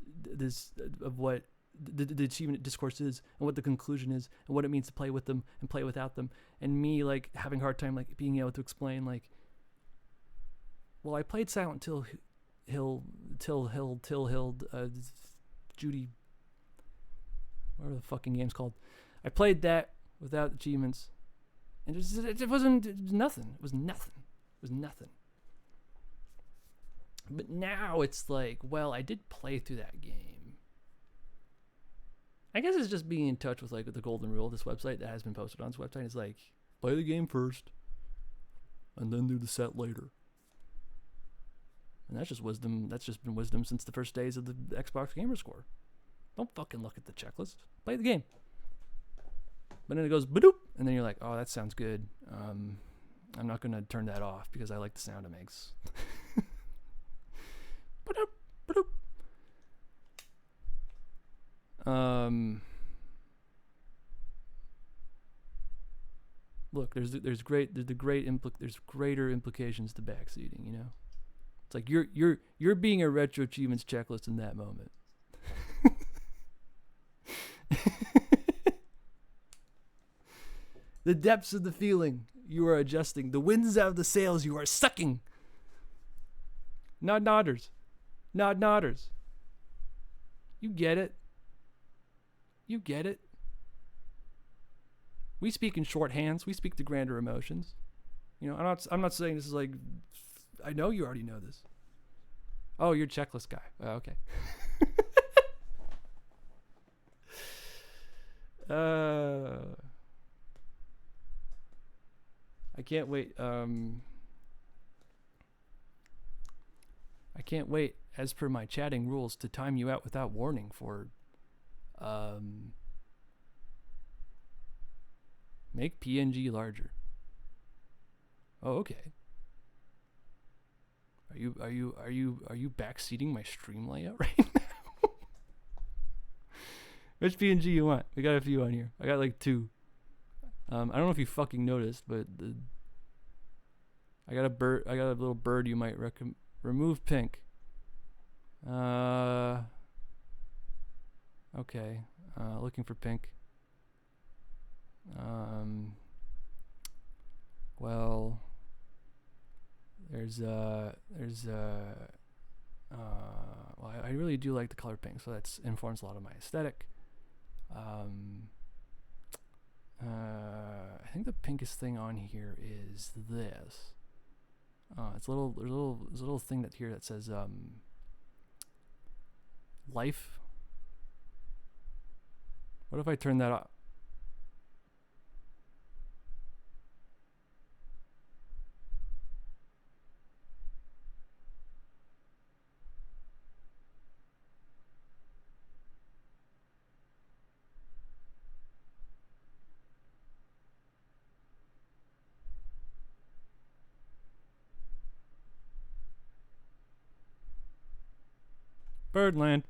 of what the achievement discourse is and what the conclusion is and what it means to play with them and play without them, and me like having a hard time like being able to explain like, well, I played Silent Hill, Judy, whatever the fucking game's called. I played that without achievements, and it was nothing. It was nothing. But now it's like, well, I did play through that game. I guess it's just being in touch with like the golden rule of this website that has been posted on this website. It's like, play the game first, and then do the set later. And that's just wisdom. That's just been wisdom since the first days of the Xbox Gamer Score. Don't fucking look at the checklist. Play the game. But then it goes badoop, and then you're like, oh, that sounds good. I'm not gonna turn that off because I like the sound it makes. Badoop, badoop. Look, there's greater implications to backseating, you know? It's like you're being a retro achievements checklist in that moment. The depths of the feeling you are adjusting. The winds out of the sails you are sucking. Nod nodders. You get it. We speak in shorthands. We speak the grander emotions. You know, I'm not saying this is like, I know you already know this. Oh, you're a checklist guy. Oh, okay. I can't wait. I can't wait, as per my chatting rules, to time you out without warning for make PNG larger. Oh, okay. Are you backseating my stream layout right now? Which PNG you want? We got a few on here. I got like 2. I don't know if you fucking noticed, but I got a little bird you might recommend. Remove pink. Okay. Looking for pink. Well, well, I really do like the color pink, so that informs a lot of my aesthetic. I think the pinkest thing on here is this. It's there's a little thing here that says life. What if I turn that off? Birdland.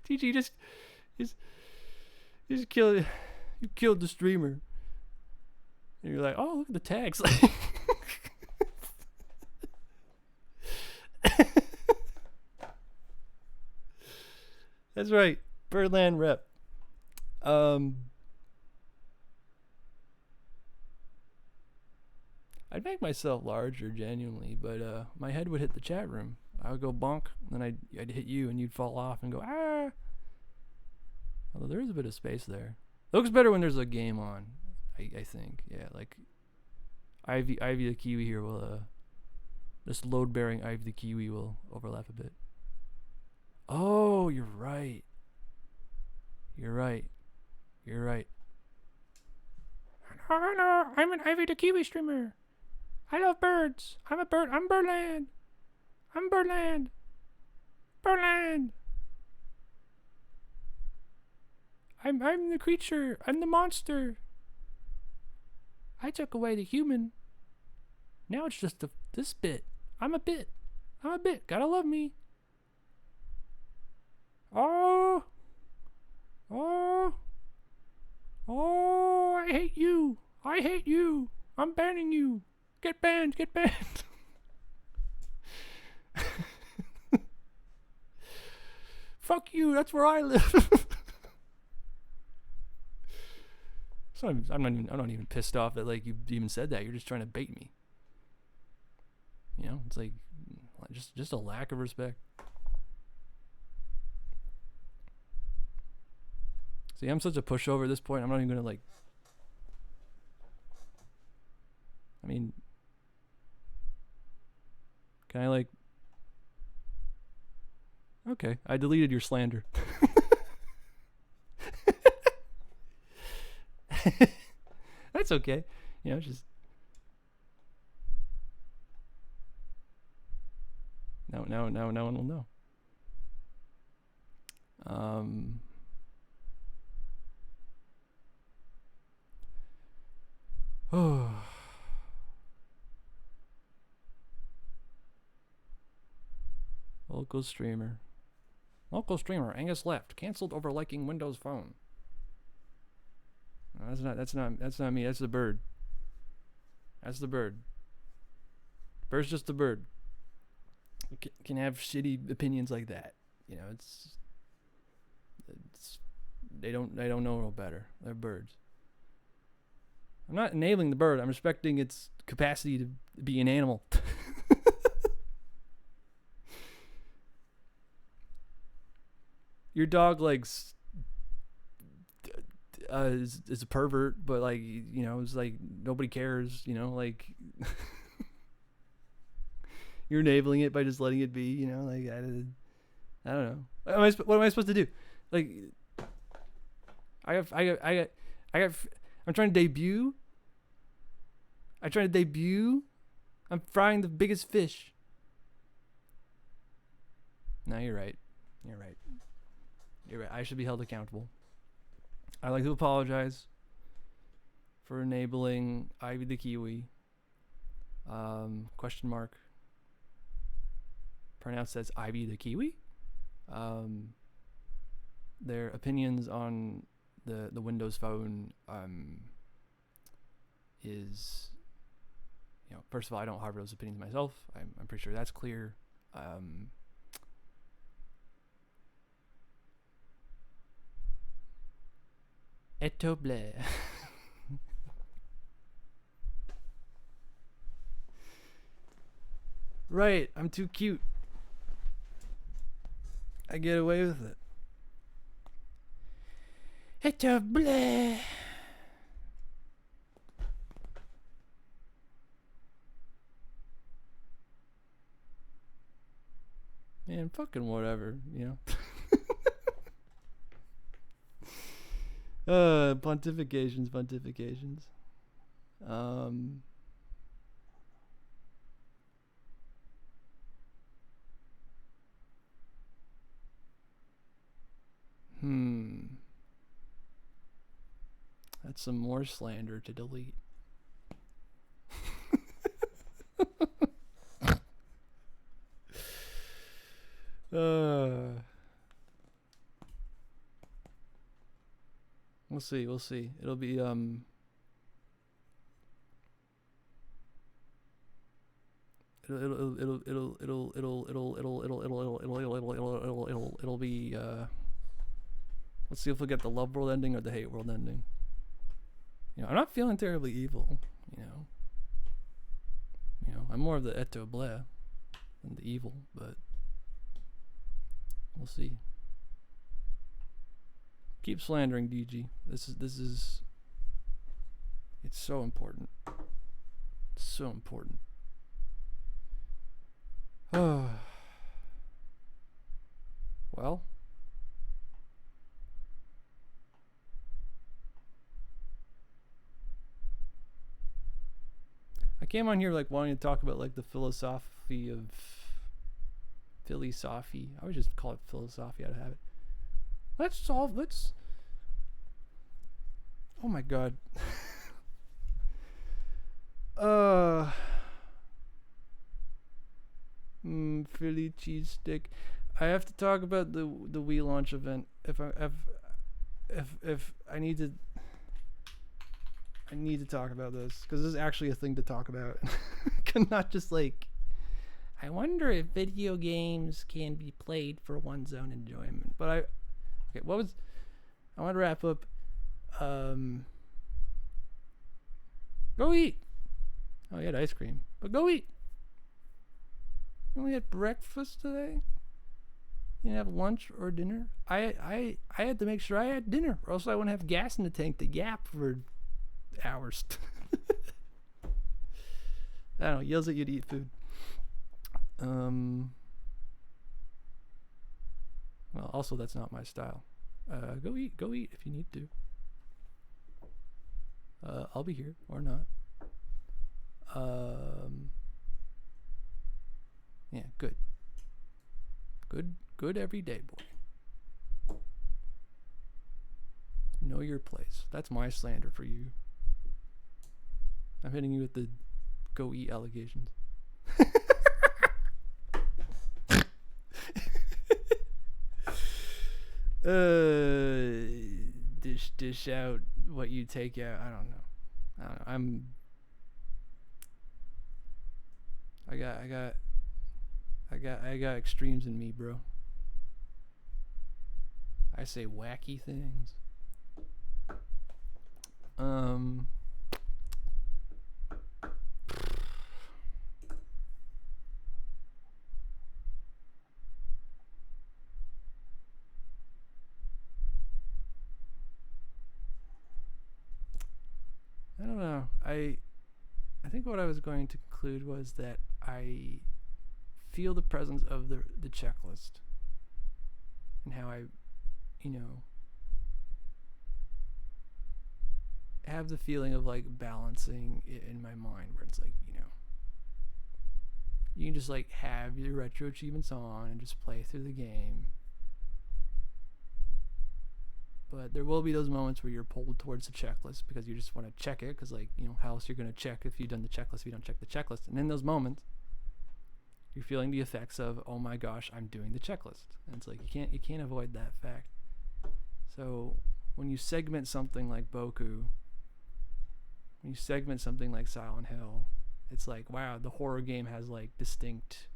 TG just killed you killed the streamer. And you're like, oh, look at the tags. That's right. Birdland rep. I'd make myself larger genuinely, but my head would hit the chat room. I would go bonk, and then I'd hit you, and you'd fall off and go ah. Although there is a bit of space there. It looks better when there's a game on. I think, yeah, like Ivy the Kiwi here will this load bearing Ivy the Kiwi will overlap a bit. Oh, you're right. You're right. You're right. No, I'm an Ivy the Kiwi streamer. I love birds. I'm a bird. I'm Birdland. I'm Birdland. Birdland. I'm the creature. I'm the monster. I took away the human. Now it's just this bit. I'm a bit. I'm a bit. Gotta love me. Oh. Oh. Oh, I hate you. I hate you. I'm banning you. Get banned. Get banned. Fuck you. That's where I live. So I'm not even pissed off that like you even said that. You're just trying to bait me. You know, it's like just a lack of respect. See, I'm such a pushover at this point. I'm not even gonna like. I mean, can I like? Okay, I deleted your slander. That's okay. You know, just no one will know. Oh. Local streamer. Angus left. Cancelled over liking Windows Phone. No, that's not me. That's the bird. That's the bird. Bird's just a bird. Can have shitty opinions like that. You know, it's they don't know no better. They're birds. I'm not enabling the bird. I'm respecting its capacity to be an animal. Your dog likes is a pervert, but like, you know, it's like nobody cares, you know, like you're enabling it by just letting it be, you know, like I don't know. What am I supposed to do? Like I'm trying to debut. I'm frying the biggest fish. No, you're right. You're right. I should be held accountable. I'd like to apologize for enabling Ivy the Kiwi. Question mark. Pronounced as Ivy the Kiwi. Their opinions on the Windows Phone is, you know, first of all, I don't harbor those opinions myself. I'm pretty sure that's clear. Eto blé. Right, I'm too cute. I get away with it. Eto blé. Man, fucking whatever, you know. Pontifications. That's some more slander to delete. We'll see. We'll see. It'll be it'll be let's see if we'll get the love world ending or the hate world ending. You know, I'm not feeling terribly evil, you know. You know, I'm more of the Eto Bleh than the evil, but we'll see. Keep slandering DG. This is it's so important. It's so important. Well, I came on here like wanting to talk about like the philosophy of philosophy. I would just call it philosophy out of habit. Let's oh my god. Philly cheesesteak. I have to talk about the Wii launch event. If I need to talk about this because this is actually a thing to talk about. Not just like I wonder if video games can be played for one's own enjoyment. But I want to wrap up. Go eat. Oh, you had ice cream, but go eat. You only had breakfast today. You didn't have lunch or dinner. I had to make sure I had dinner, or else I wouldn't have gas in the tank to yap for hours. I don't know. Yells at you to eat food. Well, also that's not my style. Go eat if you need to. I'll be here or not. Yeah, good every day, boy. Know your place. That's my slander for you. I'm hitting you with the go eat allegations. Dish out what you take out. I don't know. I got extremes in me, bro. I say wacky things. I don't know. I think what I was going to conclude was that I feel the presence of the checklist and how I, you know, have the feeling of like balancing it in my mind where it's like, you know, you can just like have your retro achievements on and just play through the game. But there will be those moments where you're pulled towards the checklist because you just want to check it because, like, you know, how else you're going to check if you've done the checklist if you don't check the checklist. And in those moments, you're feeling the effects of, oh my gosh, I'm doing the checklist. And it's like you can't avoid that fact. So when you segment something like Boku, when you segment something like Silent Hill, it's like, wow, the horror game has like distinct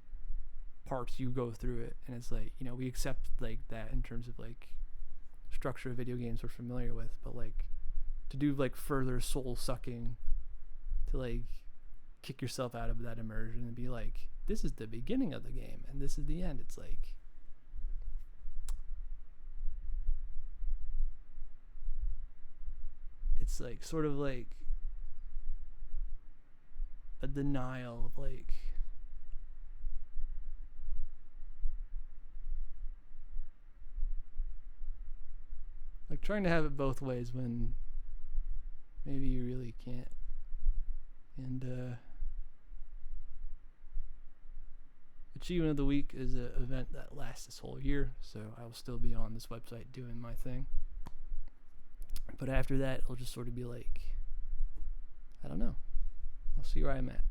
parts you go through it. And it's like, you know, we accept like that in terms of like structure of video games we're familiar with, but like to do like further soul sucking to like kick yourself out of that immersion and be like, this is the beginning of the game and this is the end. It's like sort of like a denial of like trying to have it both ways when maybe you really can't. And Achievement of the Week is an event that lasts this whole year, so I will still be on this website doing my thing. But after that, it'll just sort of be like, I don't know. I'll see where I'm at.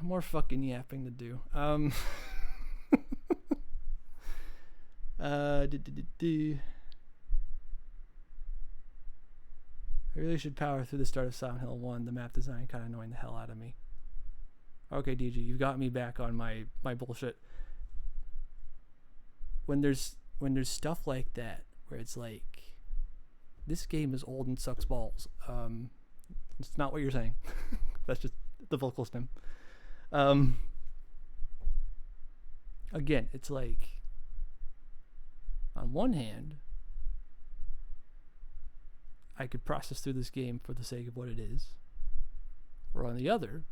More fucking yapping to do. I really should power through the start of Silent Hill 1. The map design kind of annoying the hell out of me. Okay, DG, you've got me back on my bullshit. When there's stuff like that, where it's like, this game is old and sucks balls. It's not what you're saying. That's just the vocal stem. Again, it's like, on one hand, I could process through this game for the sake of what it is, or on the other,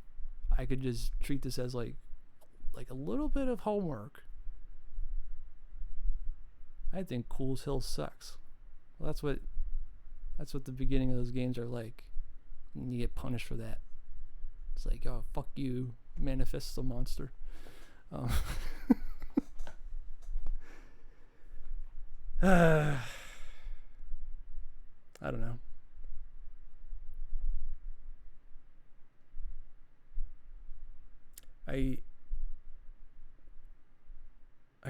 I could just treat this as like a little bit of homework. I think Cool's Hill sucks. Well, that's what the beginning of those games are like, and you get punished for that. It's like, oh, fuck you, manifesto monster. I don't know. I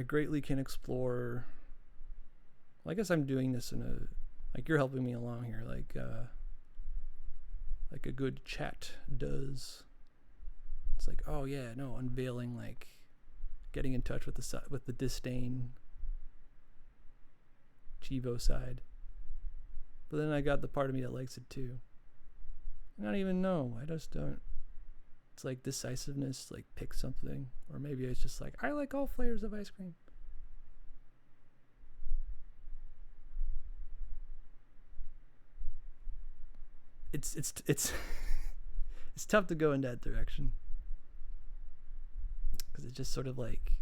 greatly can explore. Well, I guess I'm doing this in a, like, you're helping me along here, like a good chat does. It's like, oh yeah, no, unveiling, like, getting in touch with the disdain Chivo side. But then I got the part of me that likes it too. I don't even know. I just don't. It's like decisiveness, like pick something. Or maybe it's just like, I like all flavors of ice cream. It's it's tough to go in that direction. Because it's just sort of like,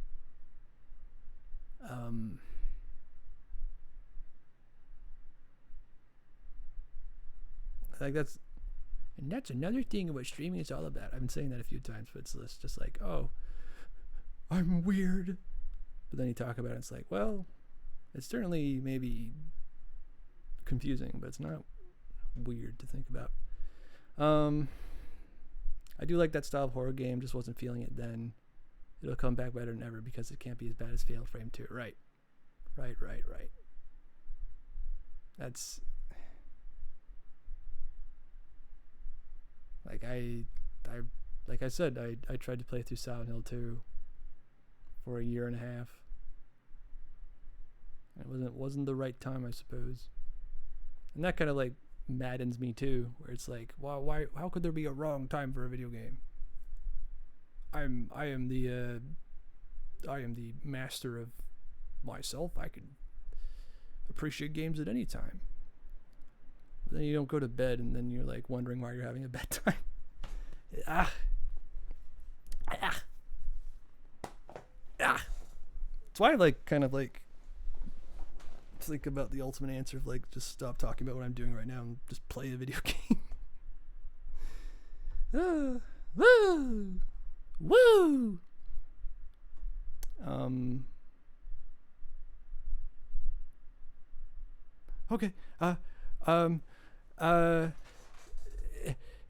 like that's another thing of what streaming is all about. I've been saying that a few times, but it's just like, oh, I'm weird. But then you talk about it, it's like, well, it's certainly maybe confusing, but it's not weird to think about. I do like that style of horror game, just wasn't feeling it then. It'll come back better than ever because it can't be as bad as Fatal Frame 2. Right. That's like like I said, I tried to play through Silent Hill 2 for a year and a half. It wasn't the right time, I suppose. And that kind of like maddens me too, where it's like, well, how could there be a wrong time for a video game? I am the master of myself. I can appreciate games at any time. But then you don't go to bed, and then you're like wondering why you're having a bad time. That's why I like kind of like think about the ultimate answer of like, just stop talking about what I'm doing right now and just play a video game. Woo! Okay.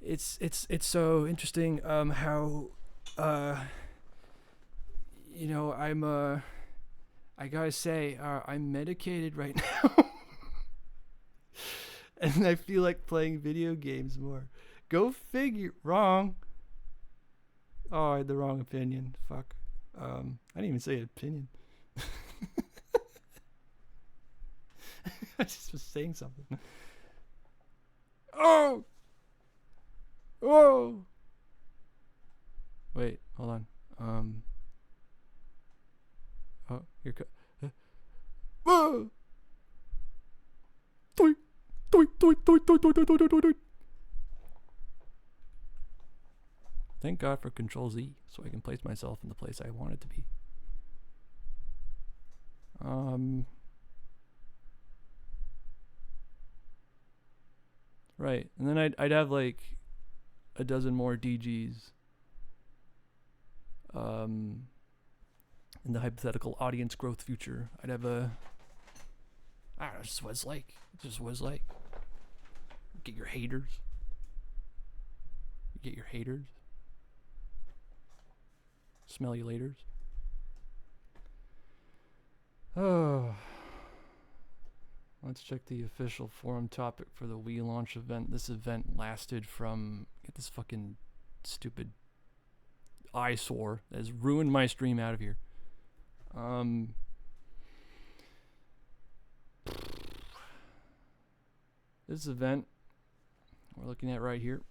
It's so interesting how you know, I gotta say, I'm medicated right now. And I feel like playing video games more. Go figure. Wrong. Oh, I had the wrong opinion. Fuck. I didn't even say opinion. I just was saying something. Oh! Wait, hold on. Oh, here go. Whoa! Thank God for Control Z, so I can place myself in the place I want it to be. Right, and then I'd have like a dozen more DGs. In the hypothetical audience growth future, I'd have a. I don't know, just what it's like. Just what it's like. Get your haters. Smell you laters. Oh. Let's check the official forum topic for the Wii launch event. This event lasted from... Get this fucking stupid eyesore that has ruined my stream out of here. This event we're looking at right here,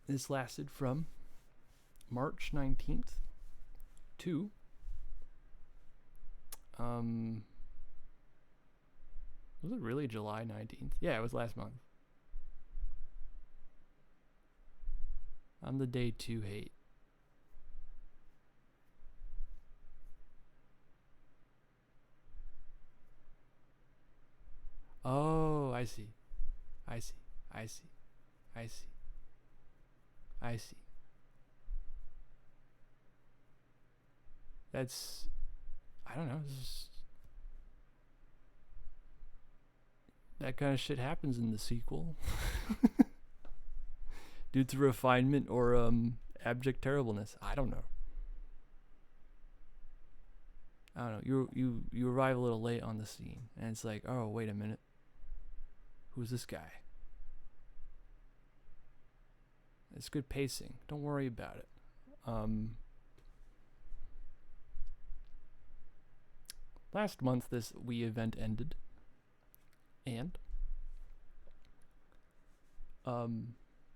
this lasted from March 19th to was it really July 19th? Yeah, it was last month. I'm the day 2 hate. Oh, I see. I see. I see. I see. I see. That's... I don't know. That kind of shit happens in the sequel. Due to refinement or abject terribleness. I don't know. I don't know. You arrive a little late on the scene, and it's like, oh, wait a minute. Who's this guy? It's good pacing. Don't worry about it. Last month, this Wii event ended. And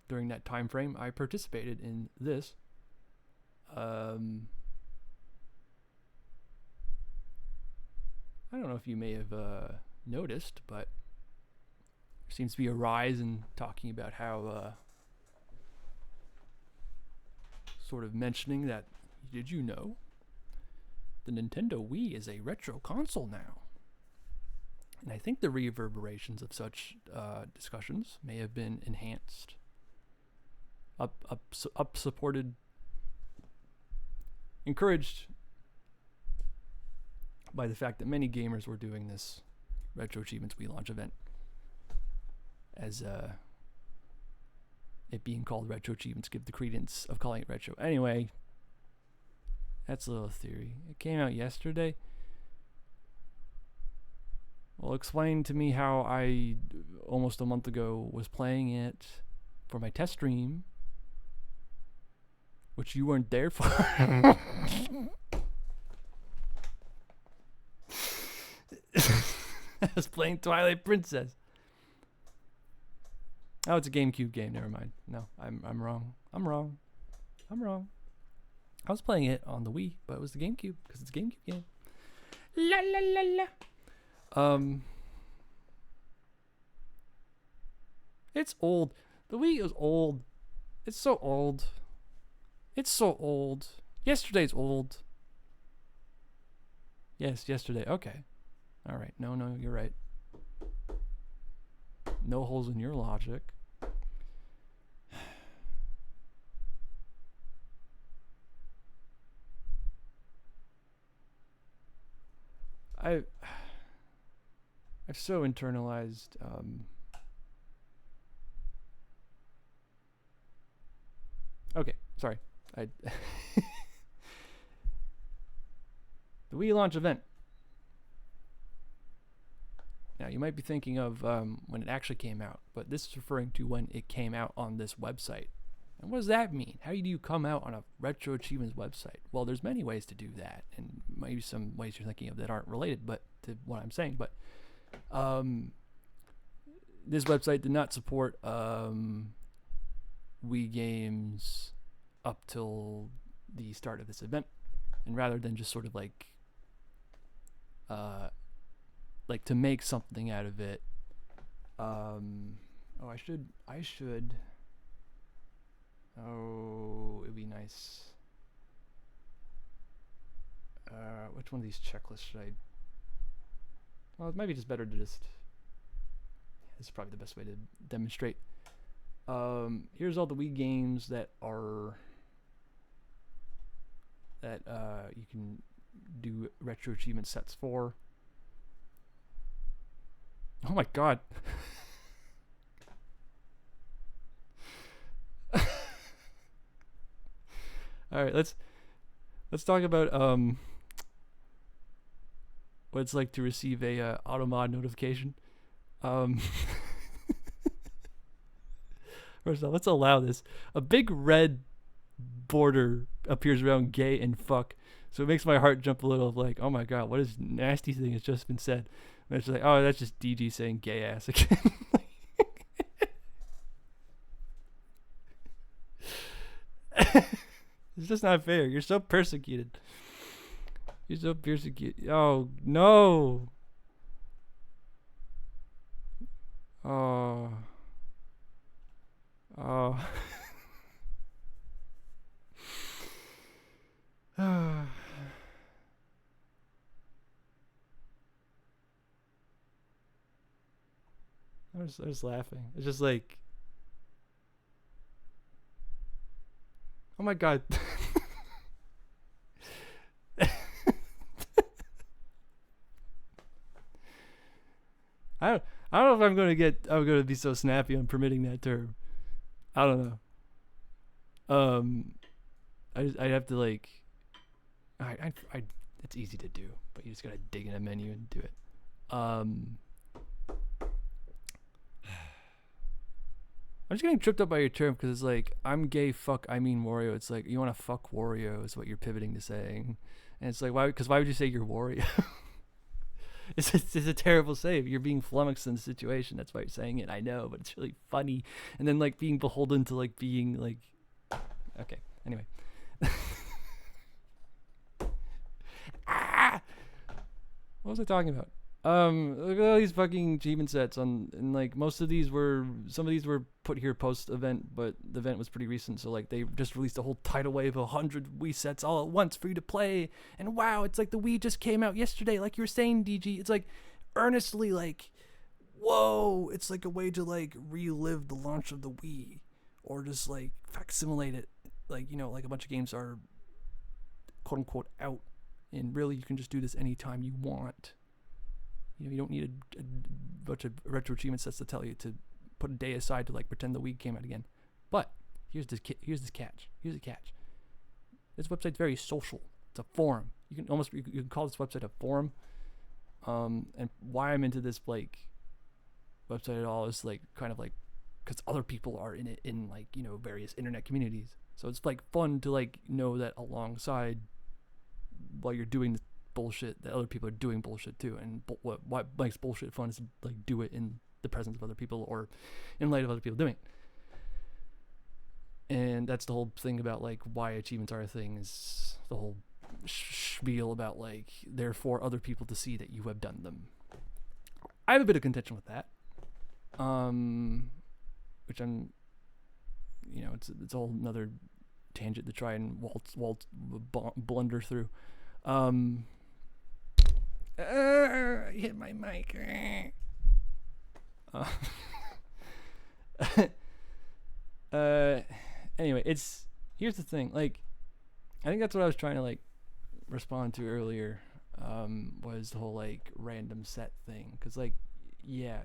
during that time frame, I participated in this. I don't know if you may have noticed, but there seems to be a rise in talking about how sort of mentioning that, did you know the Nintendo Wii is a retro console now? And I think the reverberations of such discussions may have been enhanced, supported, encouraged by the fact that many gamers were doing this Retro Achievements Wii launch event as it being called Retro Achievements give the credence of calling it retro. Anyway, that's a little theory. It came out yesterday. Well, explain to me how I, almost a month ago, was playing it for my test stream, which you weren't there for. I was playing Twilight Princess. Oh, it's a GameCube game. Never mind. No, I'm wrong. I'm wrong. I was playing it on the Wii, but it was the GameCube because it's a GameCube game. La la la la. It's old. The Wii is old. It's so old. It's so old. Yesterday's old. Yes, yesterday. Okay. All right. No, you're right. No holes in your logic. I've so internalized okay, sorry. The Wii launch event. Now, you might be thinking of when it actually came out, but this is referring to when it came out on this website. And what does that mean? How do you come out on a Retro Achievements website? Well, there's many ways to do that, and maybe some ways you're thinking of that aren't related but to what I'm saying. But this website did not support Wii games up till the start of this event, and rather than just sort of like to make something out of it. I should. Oh, it'd be nice. Which one of these checklists should I? Well, it might be just better to just. This is probably the best way to demonstrate. Here's all the Wii games that are you can do retro achievement sets for. Oh my god. All right, let's Let's talk about what it's like to receive a automod notification. Um, First off, let's allow this. A big red border appears around gay and fuck. So it makes my heart jump a little of like, oh my god, what is nasty thing has just been said? And it's like, oh, that's just DG saying gay ass again. It's just not fair. You're so persecuted. You're so persecuted. Oh, no. Oh. Oh. I was laughing. It's just like, oh my god. I don't know if I'm gonna be so snappy on permitting that term. I don't know. I have to like, it's easy to do, but you just gotta dig in a menu and do it. I'm just getting tripped up by your term because it's like, I'm gay, fuck, I mean Wario. It's like, you want to fuck Wario is what you're pivoting to saying. And it's like, why? Because why would you say you're Wario? It's a terrible save. You're being flummoxed in the situation. That's why you're saying it. I know, but it's really funny. And then like being beholden to like being like, okay. Anyway. What was I talking about? Look at all these fucking achievement sets and like some of these were put here post event, but the event was pretty recent, so like they just released a whole tidal wave of 100 Wii sets all at once for you to play. And wow, it's like the Wii just came out yesterday, like you were saying, DG. It's like earnestly like, whoa, it's like a way to like relive the launch of the Wii, or just like facsimilate it, like, you know, like a bunch of games are quote unquote out, and really you can just do this anytime you want. You know, you don't need a bunch of retro achievement sets to tell you to put a day aside to like pretend the Wii came out again. But here's the catch. This website's very social. It's a forum. You can call this website a forum. And why I'm into this like website at all is like kind of like because other people are in it in like, you know, various internet communities. So it's like fun to like know that alongside while you're doing this bullshit that other people are doing bullshit too, and what makes bullshit fun is to like do it in the presence of other people or in light of other people doing it. And that's the whole thing about like why achievements are a thing, is the whole spiel about like they're for other people to see that you have done them. I have a bit of contention with that, which I'm, you know, it's a whole another tangent to try and blunder through. I hit my mic. Anyway, here's the thing. Like, I think that's what I was trying to like respond to earlier. Was the whole like random set thing? Because like, yeah,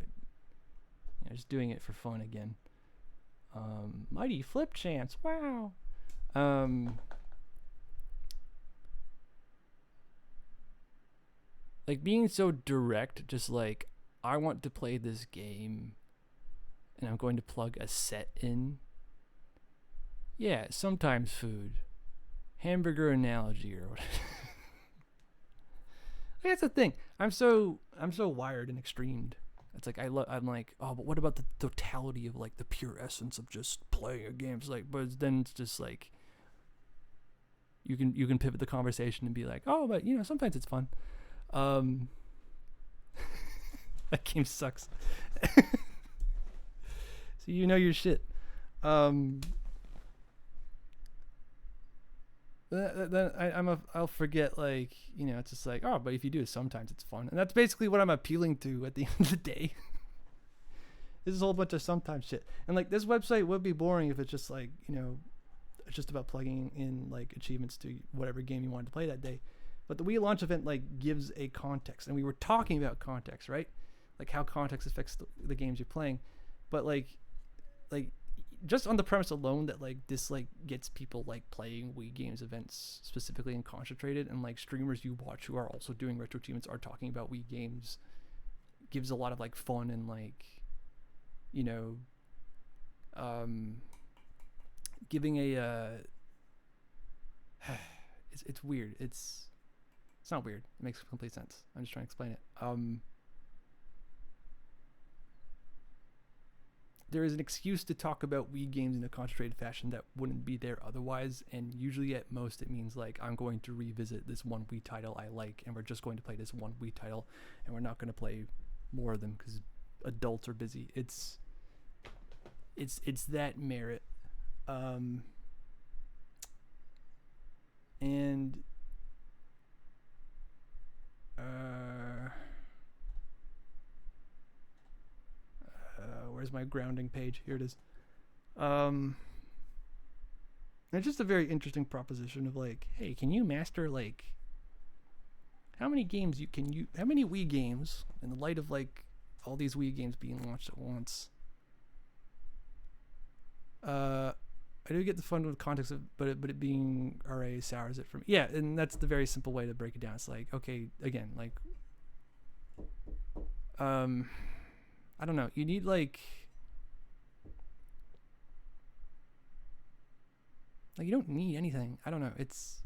just doing it for fun again. Mighty flip chance. Wow. Like being so direct, just like, I want to play this game and I'm going to plug a set in. Yeah, sometimes food. Hamburger analogy or whatever. That's the thing. I'm so wired and extremed. It's like I'm like, oh, but what about the totality of like the pure essence of just playing a game? It's like, but then it's just like you can pivot the conversation and be like, oh, but you know, sometimes it's fun. That game sucks. So you know your shit. Then I'll forget, like, you know, it's just like, oh, but if you do it sometimes it's fun. And that's basically what I'm appealing to at the end of the day. This is a whole bunch of sometimes shit. And like this website would be boring if it's just like, you know, it's just about plugging in like achievements to whatever game you wanted to play that day. But the Wii launch event like gives a context, and we were talking about context, right? Like how context affects the games you're playing. But like just on the premise alone that like this like gets people like playing Wii games events specifically and concentrated, and like streamers you watch who are also doing retro achievements are talking about Wii games, gives a lot of like fun and like, you know, giving a it's weird. It's not weird. It makes complete sense. I'm just trying to explain it. There is an excuse to talk about Wii games in a concentrated fashion that wouldn't be there otherwise, and usually at most it means like I'm going to revisit this one Wii title I like, and we're just going to play this one Wii title, and we're not going to play more of them because adults are busy. It's that merit, and where's my grounding page? Here it is. It's just a very interesting proposition of like, hey, can you master like how many games how many Wii games in the light of like all these Wii games being launched at once? I do get the fun with context of, but it being RA sours it for me. Yeah, and that's the very simple way to break it down. It's like, okay, again, like, I don't know. You need like you don't need anything. I don't know. It's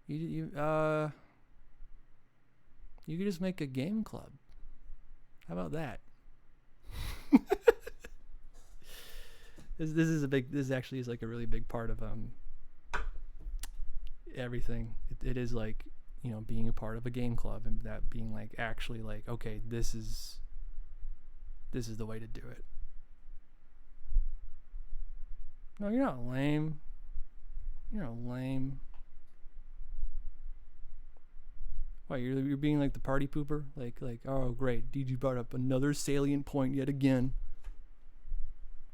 you could just make a game club. How about that? This actually is like a really big part of everything. It is like, you know, being a part of a game club, and that being like actually like, okay, this is the way to do it. No, you're not lame. You're not lame. Why, you're being like the party pooper? Like, oh great, DG brought up another salient point yet again,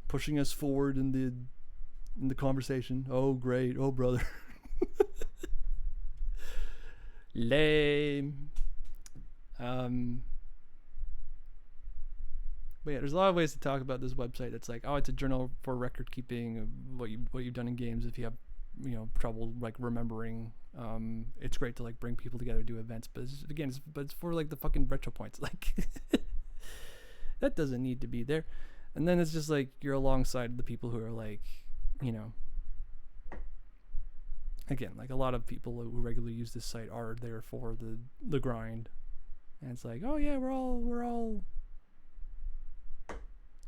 pushing us forward in the conversation. Oh great, oh brother. Lame. But yeah, there's a lot of ways to talk about this website. That's like, oh, it's a journal for record keeping of what you've done in games. If you have, you know, trouble like remembering, it's great to like bring people together, do events. But it's for like the fucking retro points. Like that doesn't need to be there. And then it's just like you're alongside the people who are like, you know, again, like a lot of people who regularly use this site are there for the grind. And it's like, oh yeah, we're all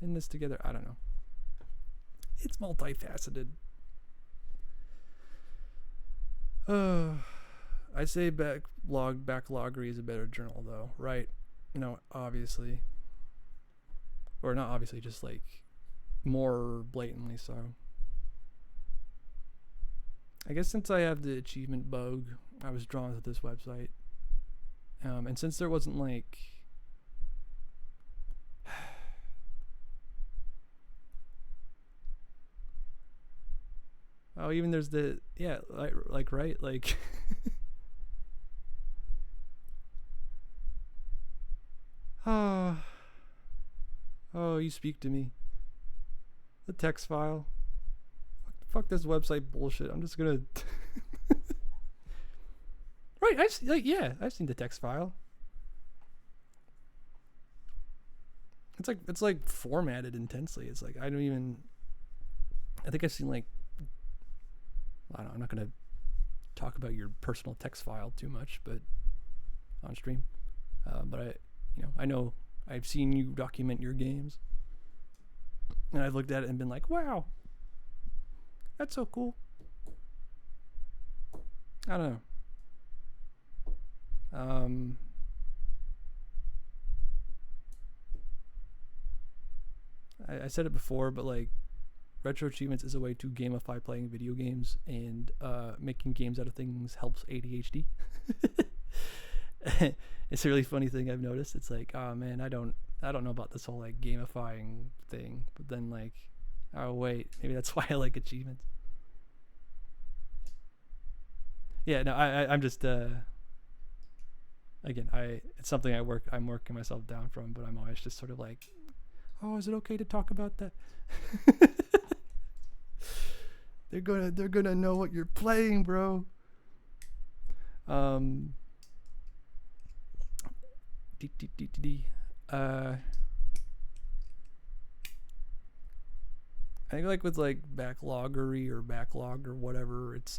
in this together. I don't know. It's multifaceted. I'd say Backloggery is a better journal though, right? You know, obviously. Or not obviously, just like more blatantly so. I guess since I have the achievement bug, I was drawn to this website. And since there wasn't like oh, even there's the, yeah, like right, like oh, you speak to me. The text file. Fuck this website bullshit. I'm just gonna right, I've seen the text file. It's like formatted intensely. It's like I think I've seen like, I'm not gonna talk about your personal text file too much, but on stream. But I know I've seen you document your games, and I've looked at it and been like, wow, that's so cool. I don't know. I said it before, but like, retro achievements is a way to gamify playing video games, and making games out of things helps ADHD. It's a really funny thing I've noticed. It's like, oh man, I don't know about this whole like gamifying thing, but then like, oh wait, maybe that's why I like achievements. Yeah, no, I'm just again, it's something I'm working myself down from, but I'm always just sort of like, oh, is it okay to talk about that? they're gonna know what you're playing, bro. I think like with like backloggery or backlog or whatever, it's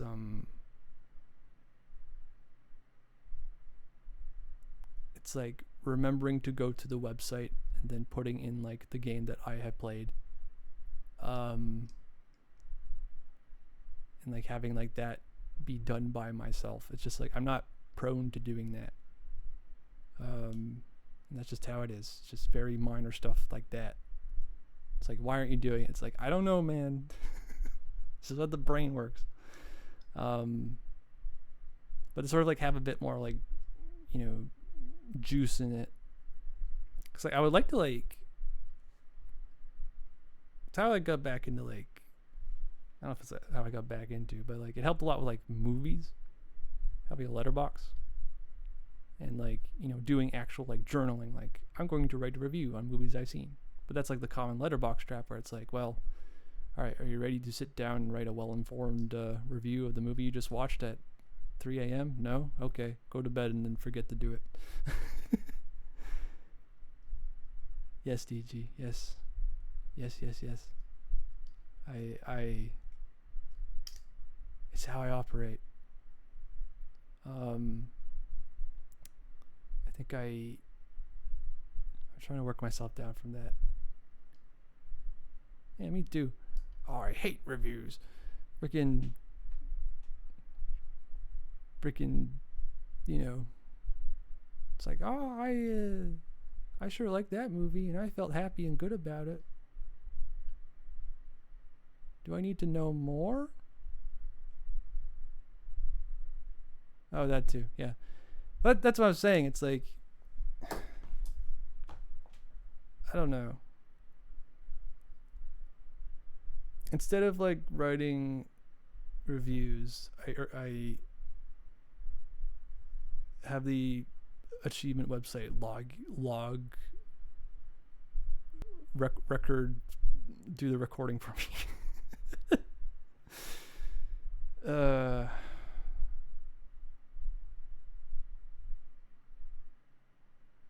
like remembering to go to the website and then putting in like the game that I have played, and like having like that be done by myself. It's just like I'm not prone to doing that, and that's just how it is. It's just very minor stuff like that. It's like, why aren't you doing it? It's like, I don't know, man. This is what the brain works. But to sort of like have a bit more like, you know, juice in it. Cause like I would like to like. It's how I got back into like. I don't know if it's how I got back into, but like it helped a lot with like movies. Having a letterbox. And like, you know, doing actual like journaling. Like I'm going to write a review on movies I've seen. But that's like the common letterbox trap where it's like, well, all right, are you ready to sit down and write a well-informed review of the movie you just watched at 3 a.m.? No? Okay, go to bed and then forget to do it. Yes, DG. Yes. Yes. I it's how I operate. I think I'm trying to work myself down from that. Yeah, me too. Oh, I hate reviews. Freaking, you know. It's like, oh, I sure like that movie, and I felt happy and good about it. Do I need to know more? Oh, that too. Yeah, but that's what I was saying. It's like, I don't know. Instead of like writing reviews, I have the achievement website record do the recording for me.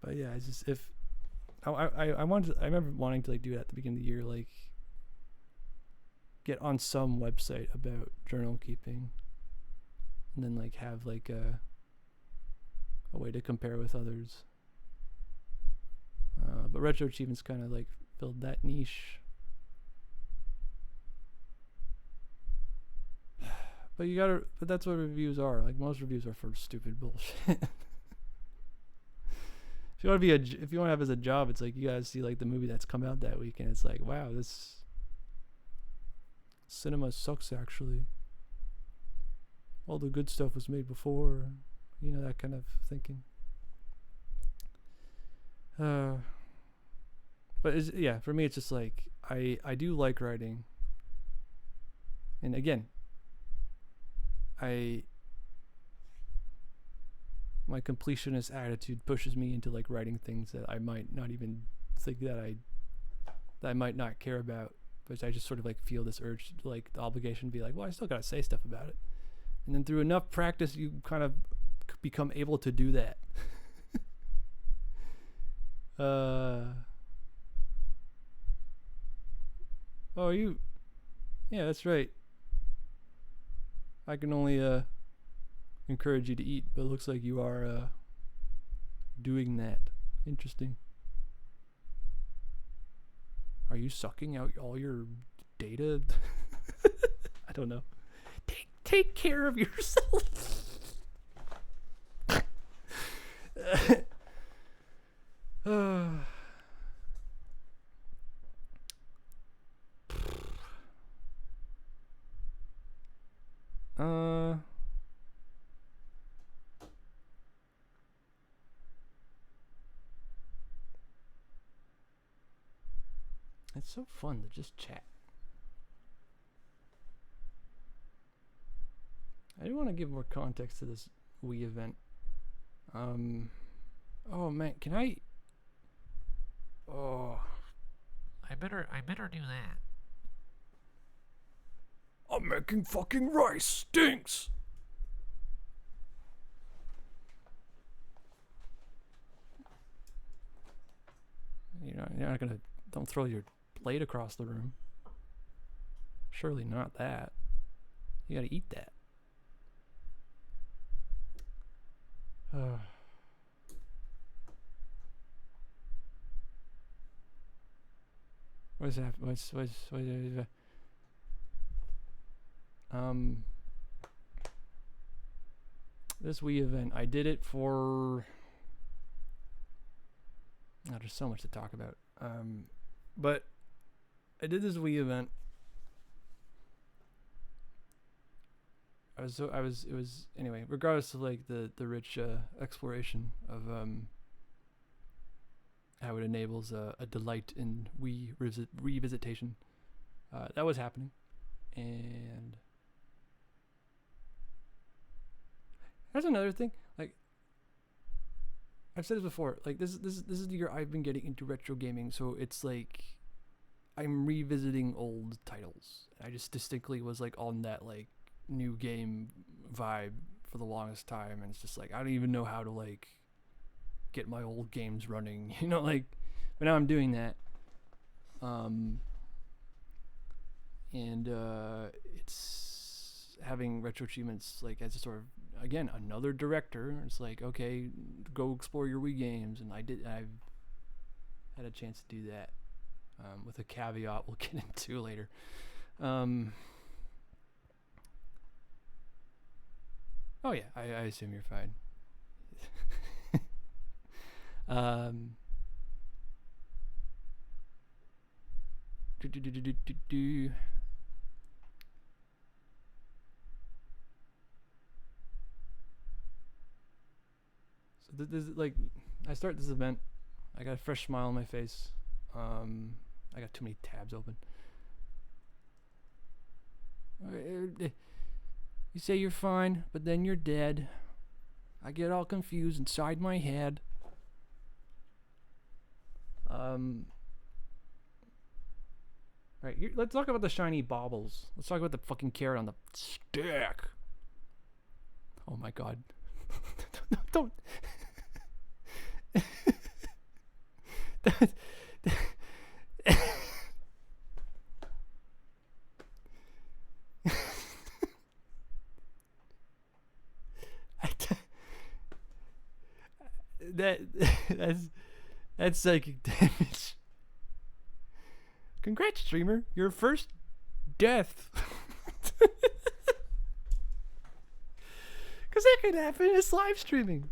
But yeah, it's just if I remember wanting to like do it at the beginning of the year, like get on some website about journal keeping, and then like have like a way to compare with others. But retro achievements kind of like filled that niche. But that's what reviews are. Like most reviews are for stupid bullshit. If you want to have as a job, it's like you guys see like the movie that's come out that week, and it's like, wow, this cinema sucks actually. All the good stuff was made before, you know, that kind of thinking. But for me, it's just like I do like writing, and again, my completionist attitude pushes me into like writing things that I might not even think that I might not care about, but I just sort of like feel this urge, like the obligation to be like, well, I still gotta say stuff about it, and then through enough practice, you kind of become able to do that. Yeah, that's right. I can only encourage you to eat, but it looks like you are doing that. Interesting. Are you sucking out all your data? I don't know. Take care of yourself. It's so fun to just chat. I I want to give more context to this Wii event. Oh man, can I? Oh, I better do that. I'm making fucking rice. Stinks. You're not gonna. Don't throw your plate across the room. Surely not that. You gotta eat that. What's that? What's this Wii event, I did it for. Oh, there's so much to talk about. But I did this Wii event. It was anyway, regardless of like the rich exploration of how it enables a delight in Wii revisitation. That was happening, and that's another thing. Like I've said this before, like this is the year I've been getting into retro gaming, so it's like I'm revisiting old titles. I just distinctly was like on that like new game vibe for the longest time, and it's just like I don't even know how to like get my old games running, like, but now I'm doing that. And it's having retro achievements like as a sort of, again, another director. It's like, okay, go explore your Wii games, and I've had a chance to do that, with a caveat we'll get into later. Oh yeah, I assume you're fine. So this is like, I start this event, I got a fresh smile on my face. I got too many tabs open. You say you're fine, but then you're dead. I get all confused inside my head. Right, let's talk about the shiny baubles. Let's talk about the fucking carrot on the stick. Oh my god. Don't. That's psychic damage. Congrats, streamer. Your first death. Because that could happen. It's live streaming.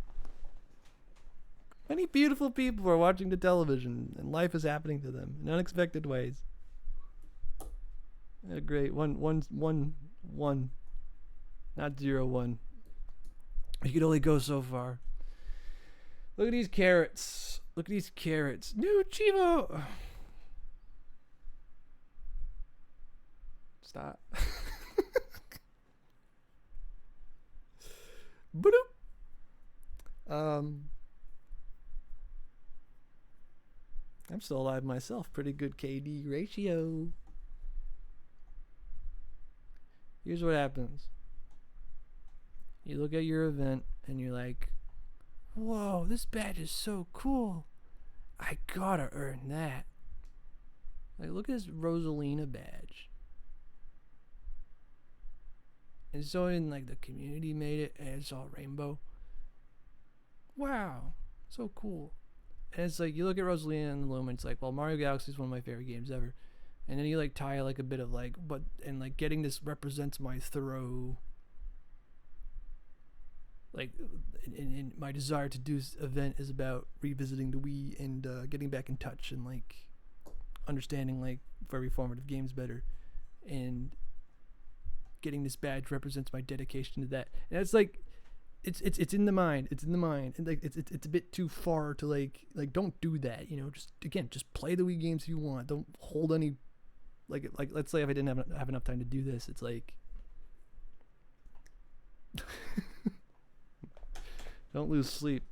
Many beautiful people are watching the television, and life is happening to them in unexpected ways. Great. One. Not 0-1. You could only go so far. Look at these carrots. Look at these carrots. New Chivo. Stop. Boop. I'm still alive myself. Pretty good KD ratio. Here's what happens. You look at your event and you're like, whoa, this badge is so cool. I gotta earn that. Like, look at this Rosalina badge. And so in like the community made it, and it's all rainbow. Wow, so cool. And it's like, you look at Rosalina and the Lumen, it's like, well, Mario Galaxy is one of my favorite games ever. And then you like tie like a bit of like, but, and like getting this represents my thorough, like, in my desire to do this event is about revisiting the Wii and getting back in touch and like understanding like very formative games better, and getting this badge represents my dedication to that. And it's like, it's in the mind, and like it's a bit too far to like don't do that, just again, just play the Wii games you want. Don't hold any like let's say if I didn't have enough time to do this, it's like, Don't lose sleep.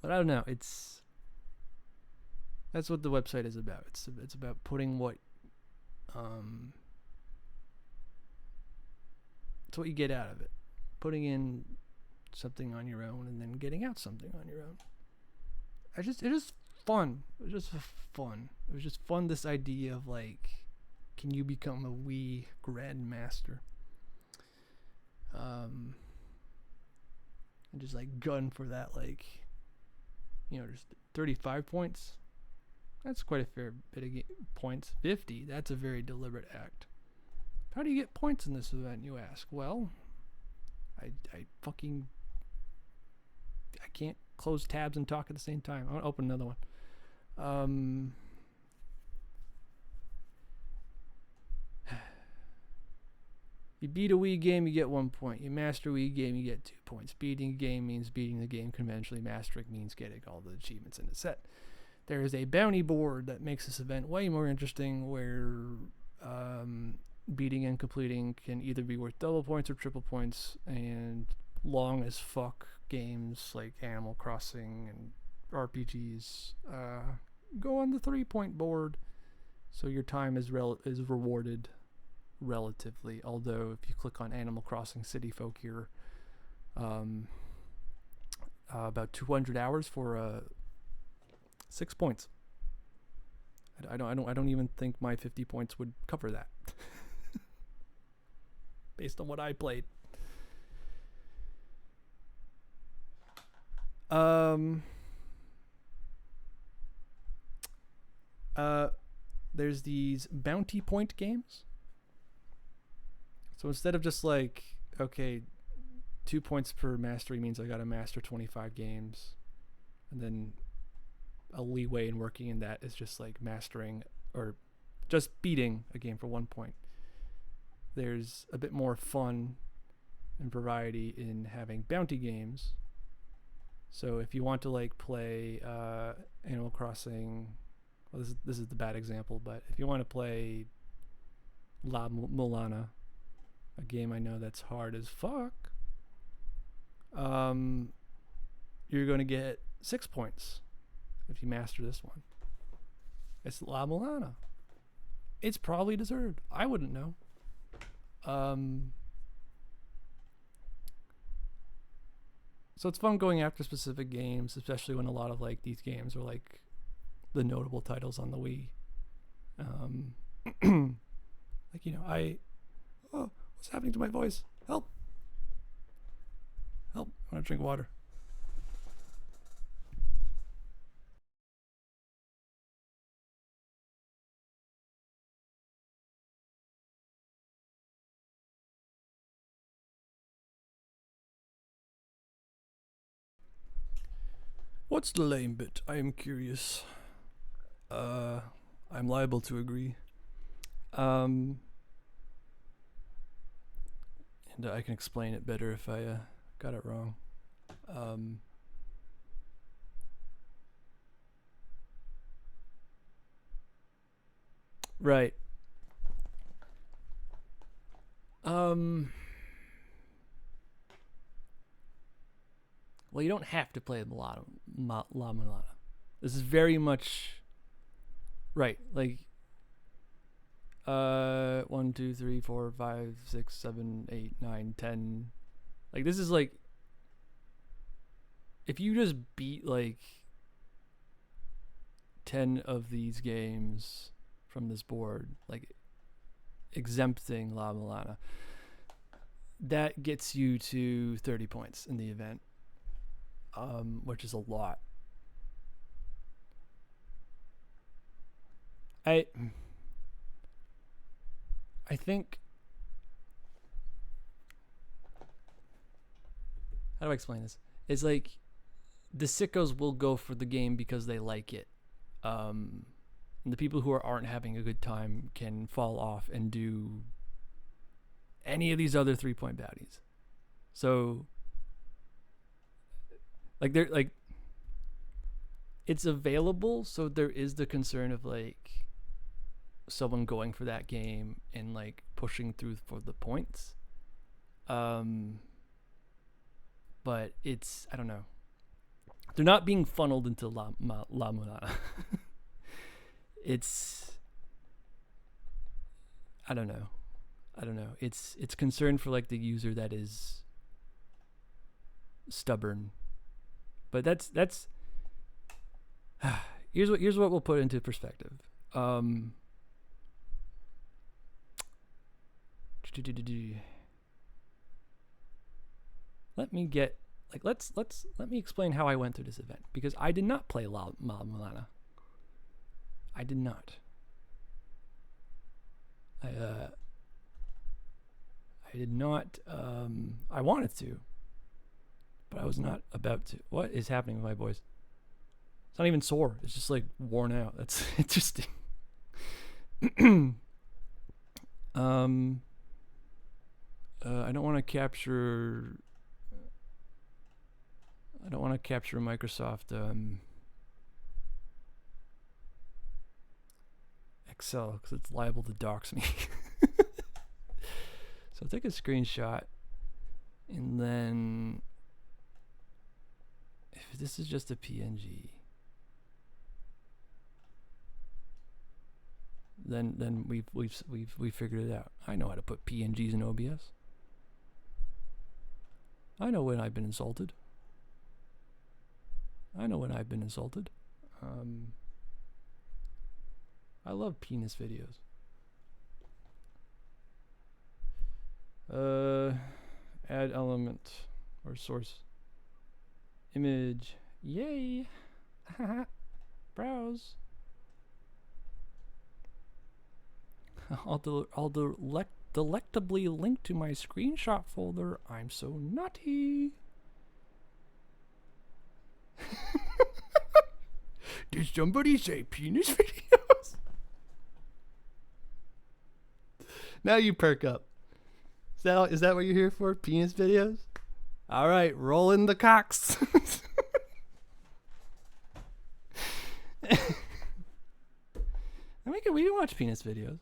But I don't know. That's what the website is about. It's about putting what it's what you get out of it. Putting in something on your own and then getting out something on your own. It was fun. It was just fun. It was just fun, this idea of like, can you become a Wii grandmaster? And just like gun for that, like, just 35 points. That's quite a fair bit of points. 50, that's a very deliberate act. How do you get points in this event, you ask? Well, I can't close tabs and talk at the same time. I'm gonna open another one. You beat a Wii game, you get 1 point. You master a Wii game, you get 2 points. Beating a game means beating the game conventionally. Mastering means getting all the achievements in the set. There is a bounty board that makes this event way more interesting, where beating and completing can either be worth double points or triple points, and long as fuck games like Animal Crossing and RPGs go on the 3-point board, so your time is rewarded relatively. Although if you click on Animal Crossing City Folk here, about 200 hours for 6 points. I don't even think my 50 points would cover that. Based on what I played. There's these bounty point games. So instead of just like, okay, 2 points per mastery means I gotta master 25 games, and then a leeway in working in that is just like mastering or just beating a game for 1 point. There's a bit more fun and variety in having bounty games. So if you want to like play Animal Crossing, well, this is the bad example, but if you want to play La Mulana, a game I know that's hard as fuck, you're going to get 6 points if you master this one. It's La Mulana. It's probably deserved. I wouldn't know. So it's fun going after specific games, especially when a lot of like these games are like the notable titles on the Wii. Like, what's happening to my voice? Help! I want to drink water. What's the lame bit? I am curious. I'm liable to agree. And I can explain it better if I got it wrong. Right. Well, you don't have to play La Mulana. This is very much right. Like 1, 2, 3, 4, 5, 6, 7, 8, 9, 10. Like this is like, if you just beat like 10 of these games from this board, like exempting La Mulana, that gets you to 30 points in the event, which is a lot. I think, how do I explain this? It's like the sickos will go for the game because they like it. And the people who aren't having a good time can fall off and do any of these other 3-point bounties. So like they're like, it's available, so there is the concern of like someone going for that game and like pushing through for the points. But but it's, I don't know. They're not being funneled into La Mulana. It's, I don't know. It's concern for like the user that is stubborn. But that's here's what we'll put into perspective. Let me get like let me explain how I went through this event, because I did not play La Mulana. I did not. I did not. I wanted to, but I was not about to. What is happening with my voice? It's not even sore. It's just like worn out. That's interesting. I don't want to capture. I don't want to capture Microsoft Excel because it's liable to dox me. So I'll take a screenshot, and then if this is just a PNG, then we've figured it out. I know how to put PNGs in OBS. I know when I've been insulted. I love penis videos. Add element or source image. Yay. Browse. I'll delectably link to my screenshot folder. I'm so naughty. Did somebody say penis videos? Now you perk up. Is that what you're here for? Penis videos? All right, roll in the cocks. We can watch penis videos.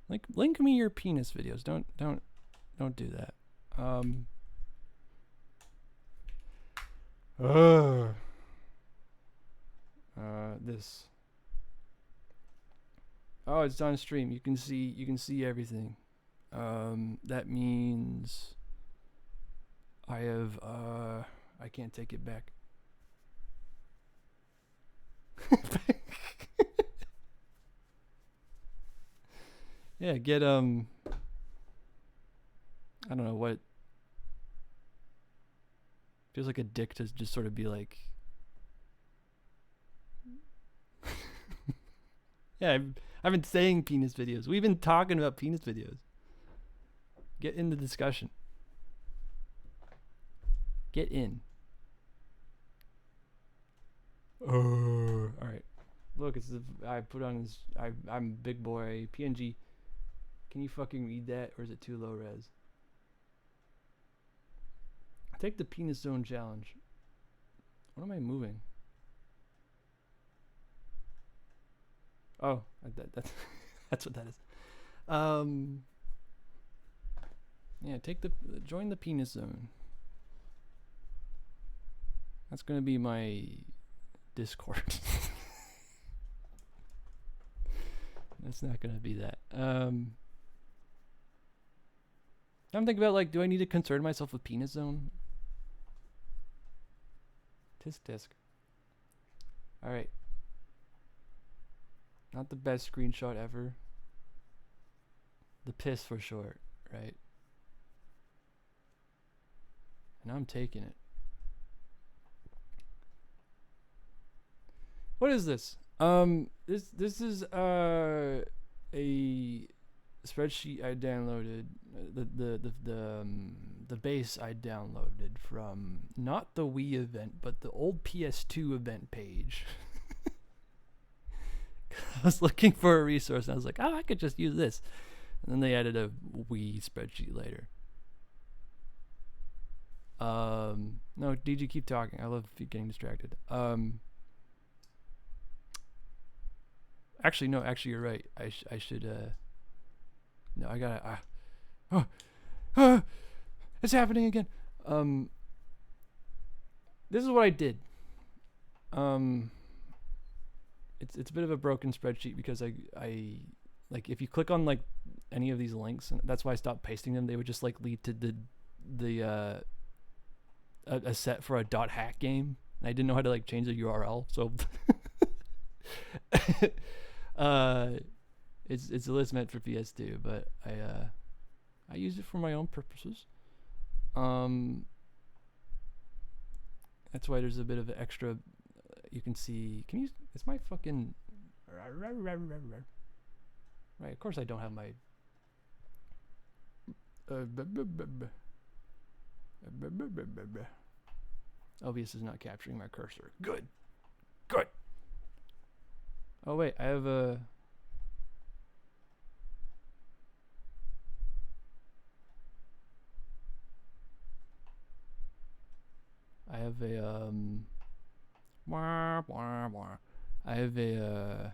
Like, link me your penis videos. Don't do that. This. Oh, it's on stream. You can see everything. That means I have I can't take it back. Yeah, get I don't know what. Feels like a dick to just sort of be like, yeah, I've been saying penis videos. We've been talking about penis videos. Get in the discussion. Get in. All right. Look, I put on this. I'm big boy PNG. Can you fucking read that, or is it too low res? Take the penis zone challenge. What am I moving? Oh, that's that's what that is. Yeah, join the penis zone. That's gonna be my Discord. That's not gonna be that. I'm thinking about, like, do I need to concern myself with penis zone? Tisk tisk. All right. Not the best screenshot ever. The piss for short, right? And I'm taking it. What is this? This is a spreadsheet I downloaded. The base I downloaded from not the Wii event, but the old PS2 event page. I was looking for a resource and I was like, oh, I could just use this. And then they added a Wii spreadsheet later. No, DG, keep talking. I love getting distracted. Actually, you're right. I should, no, I gotta, It's happening again. This is what I did. It's a bit of a broken spreadsheet because I like if you click on like any of these links, and that's why I stopped pasting them. They would just like lead to the a set for a .hack game. And I didn't know how to like change the URL, so it's a list meant for PS2, but I use it for my own purposes. That's why there's a bit of extra. You can see. Can you? It's my fucking. Right. Of course, I don't have my. OBS is not capturing my cursor. Good. Good. Oh wait, I have a. I have a I have a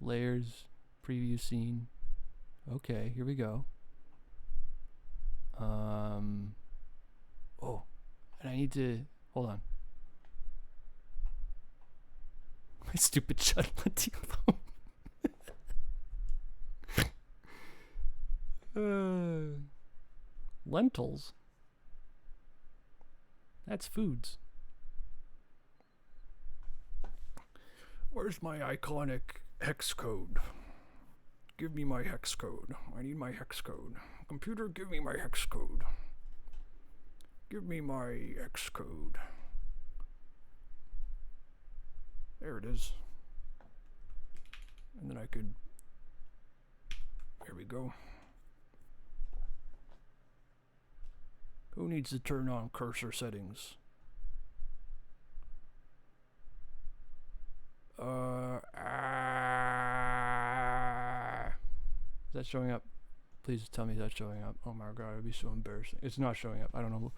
layers preview scene. Okay, here we go. Oh, and I need to hold on. My stupid shut alone. Lentils. That's foods. Where's my iconic hex code? Give me my hex code. I need my hex code. Computer, give me my hex code. Give me my hex code. There it is. And then I could. There we go. Who needs to turn on cursor settings? Is that showing up? Please tell me that's showing up. Oh my god, it'd be so embarrassing. It's not showing up. I don't know.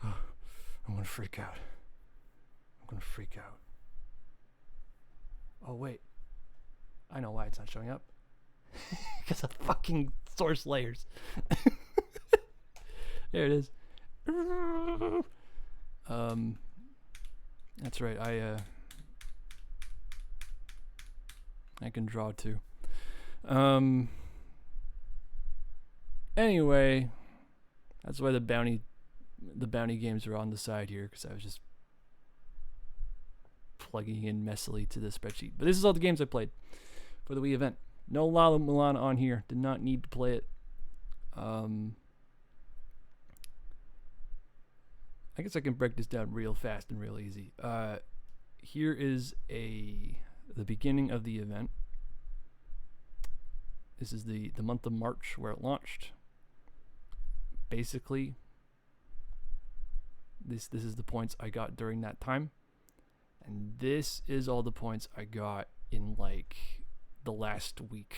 I'm gonna freak out. I'm gonna freak out. Oh wait. I know why it's not showing up. Because of fucking source layers. There it is. That's right. I can draw too. Anyway, that's why the bounty games are on the side here, because I was just plugging in messily to the spreadsheet. But this is all the games I played for the Wii event. No Lala Mulan on here. Did not need to play it. I guess I can break this down real fast and real easy. Here is the beginning of the event. This is the month of March where it launched. Basically, this is the points I got during that time. And this is all the points I got in like the last week.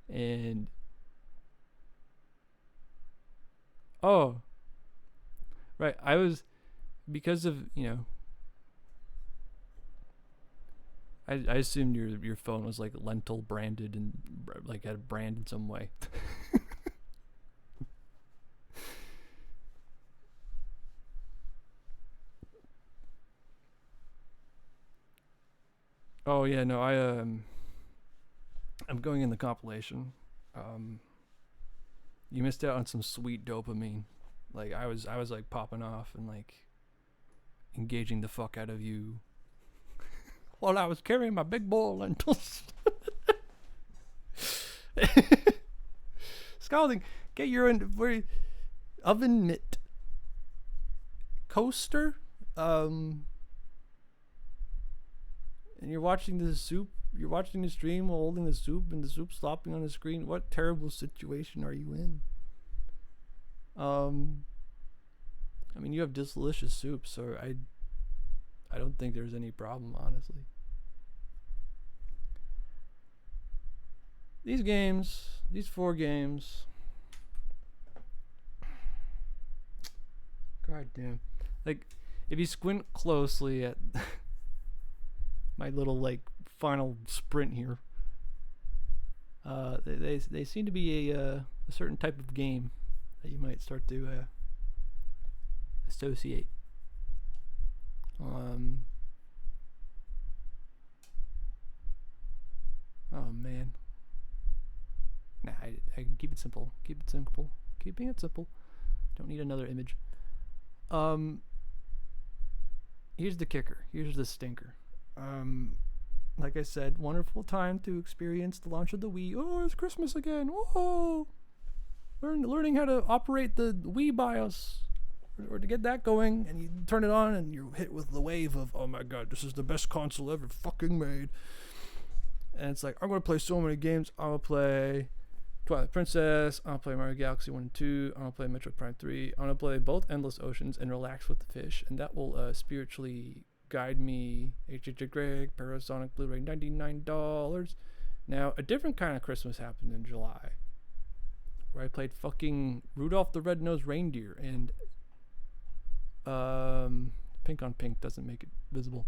And oh, right. I was, because of, I assumed your phone was like lentil branded and like had a brand in some way. Oh yeah, no, I'm going in the compilation. You missed out on some sweet dopamine. Like I was like popping off and like engaging the fuck out of you while I was carrying my big bowl of lentils. Scalding, get your oven mitt coaster. And you're watching the soup. You're watching the stream while holding the soup, and the soup's slopping on the screen. What terrible situation are you in? I mean, you have delicious soup, so I don't think there's any problem, honestly. These games, these 4 games. God damn. Like, if you squint closely at my little like final sprint here. They seem to be a certain type of game that you might start to associate. Oh man. Nah, I keep it simple. Keep it simple. Keeping it simple. Don't need another image. Here's the kicker. Here's the stinker. Like I said, wonderful time to experience the launch of the Wii. Oh, it's Christmas again. Whoa! Learning how to operate the Wii BIOS. Or to get that going, and you turn it on, and you're hit with the wave of, oh my god, this is the best console ever fucking made. And it's like, I'm going to play so many games. I'm going to play Twilight Princess. I'm going to play Mario Galaxy 1 and 2. I'm going to play Metroid Prime 3. I'm going to play both Endless Oceans and relax with the fish. And that will spiritually guide me. H.H. Greg, Parasonic Blu-ray, $99. Now, a different kind of Christmas happened in July, where I played fucking Rudolph the Red-Nosed Reindeer. And pink on pink doesn't make it visible.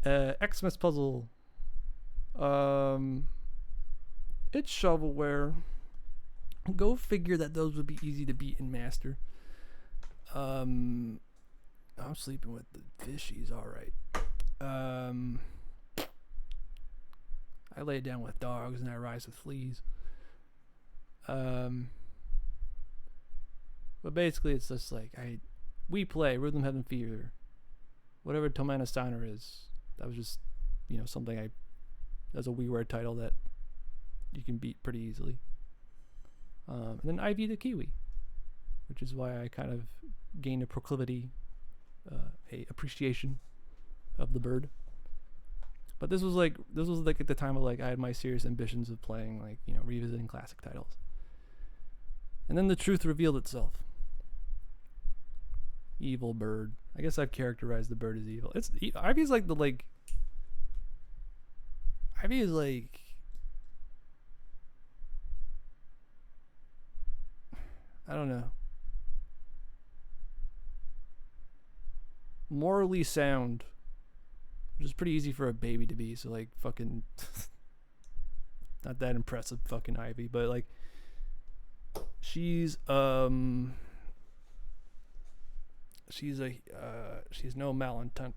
Xmas Puzzle. It's shovelware. Go figure that those would be easy to beat and master. I'm sleeping with the fishies, alright. I lay down with dogs and I rise with fleas. But basically it's just like we play Rhythm Heaven Fever. Whatever Tomana Steiner is. That was just, something that's a WiiWare title that you can beat pretty easily. And then Ivy the Kiwi, which is why I kind of gained a proclivity, a appreciation of the bird. But this was like at the time of I had my serious ambitions of playing revisiting classic titles. And then the truth revealed itself. Evil bird. I guess I've characterized the bird as evil. Ivy is Ivy is I don't know. Morally sound. Which is pretty easy for a baby to be, so fucking not that impressive fucking Ivy, but she's no malintent.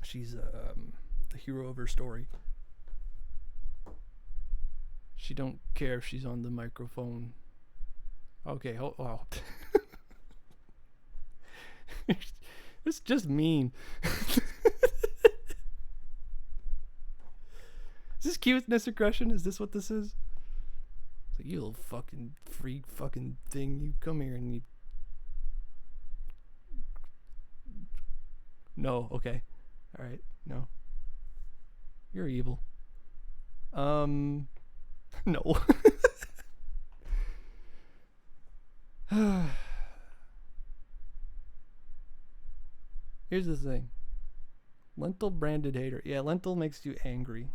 She's the hero of her story. She don't care if she's on the microphone. Okay, wow. It's just mean. Is this cuteness aggression? Is this what this is? It's you little fucking freak fucking thing. You come here and you... No, okay. Alright, no. You're evil. No. Here's the thing. Lentil branded hater. Yeah, lentil makes you angry.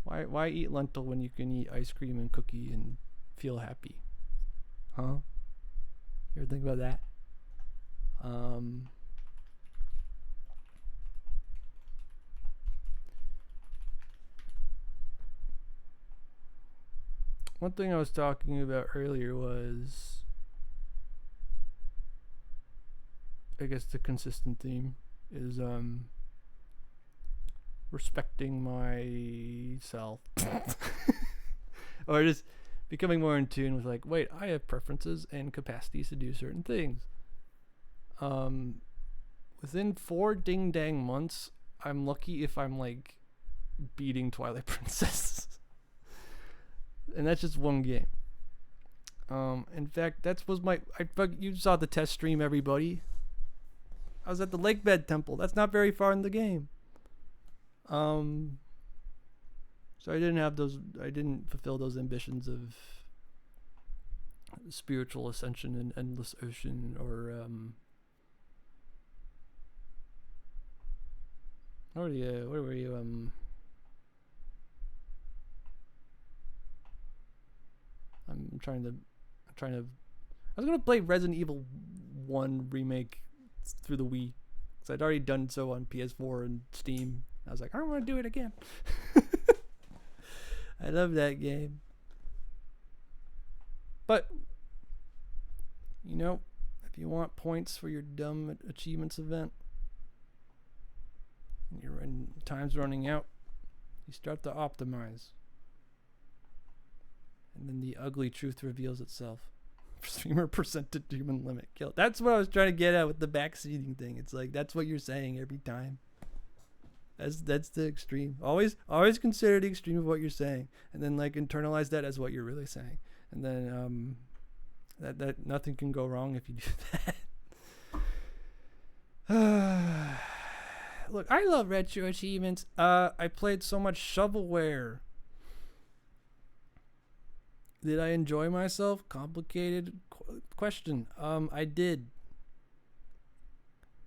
Why eat lentil when you can eat ice cream and cookie and feel happy? Huh? You ever think about that? One thing I was talking about earlier was, I guess the consistent theme is respecting myself. Or just becoming more in tune with wait, I have preferences and capacities to do certain things. Within 4 ding dang months, I'm lucky if I'm beating Twilight Princess. And that's just one game. In fact, you saw the test stream, everybody. I was at the Lakebed Temple. That's not very far in the game. So I didn't fulfill those ambitions of spiritual ascension in Endless Ocean or where were you I was gonna play Resident Evil 1 remake through the Wii. Because I'd already done so on PS4 and Steam. I was like, I want to do it again. I love that game. But, you know, if you want points for your dumb achievements event, and time's running out, you start to optimize. And then the ugly truth reveals itself. Streamer percentage human limit kill. That's what I was trying to get at with the backseating thing. It's like, that's what you're saying every time. That's the extreme. Always consider the extreme of what you're saying, and then like internalize that as what you're really saying. And then that nothing can go wrong if you do that. Look, I love retro achievements. I played so much shovelware. Did I enjoy myself? Complicated question. I did.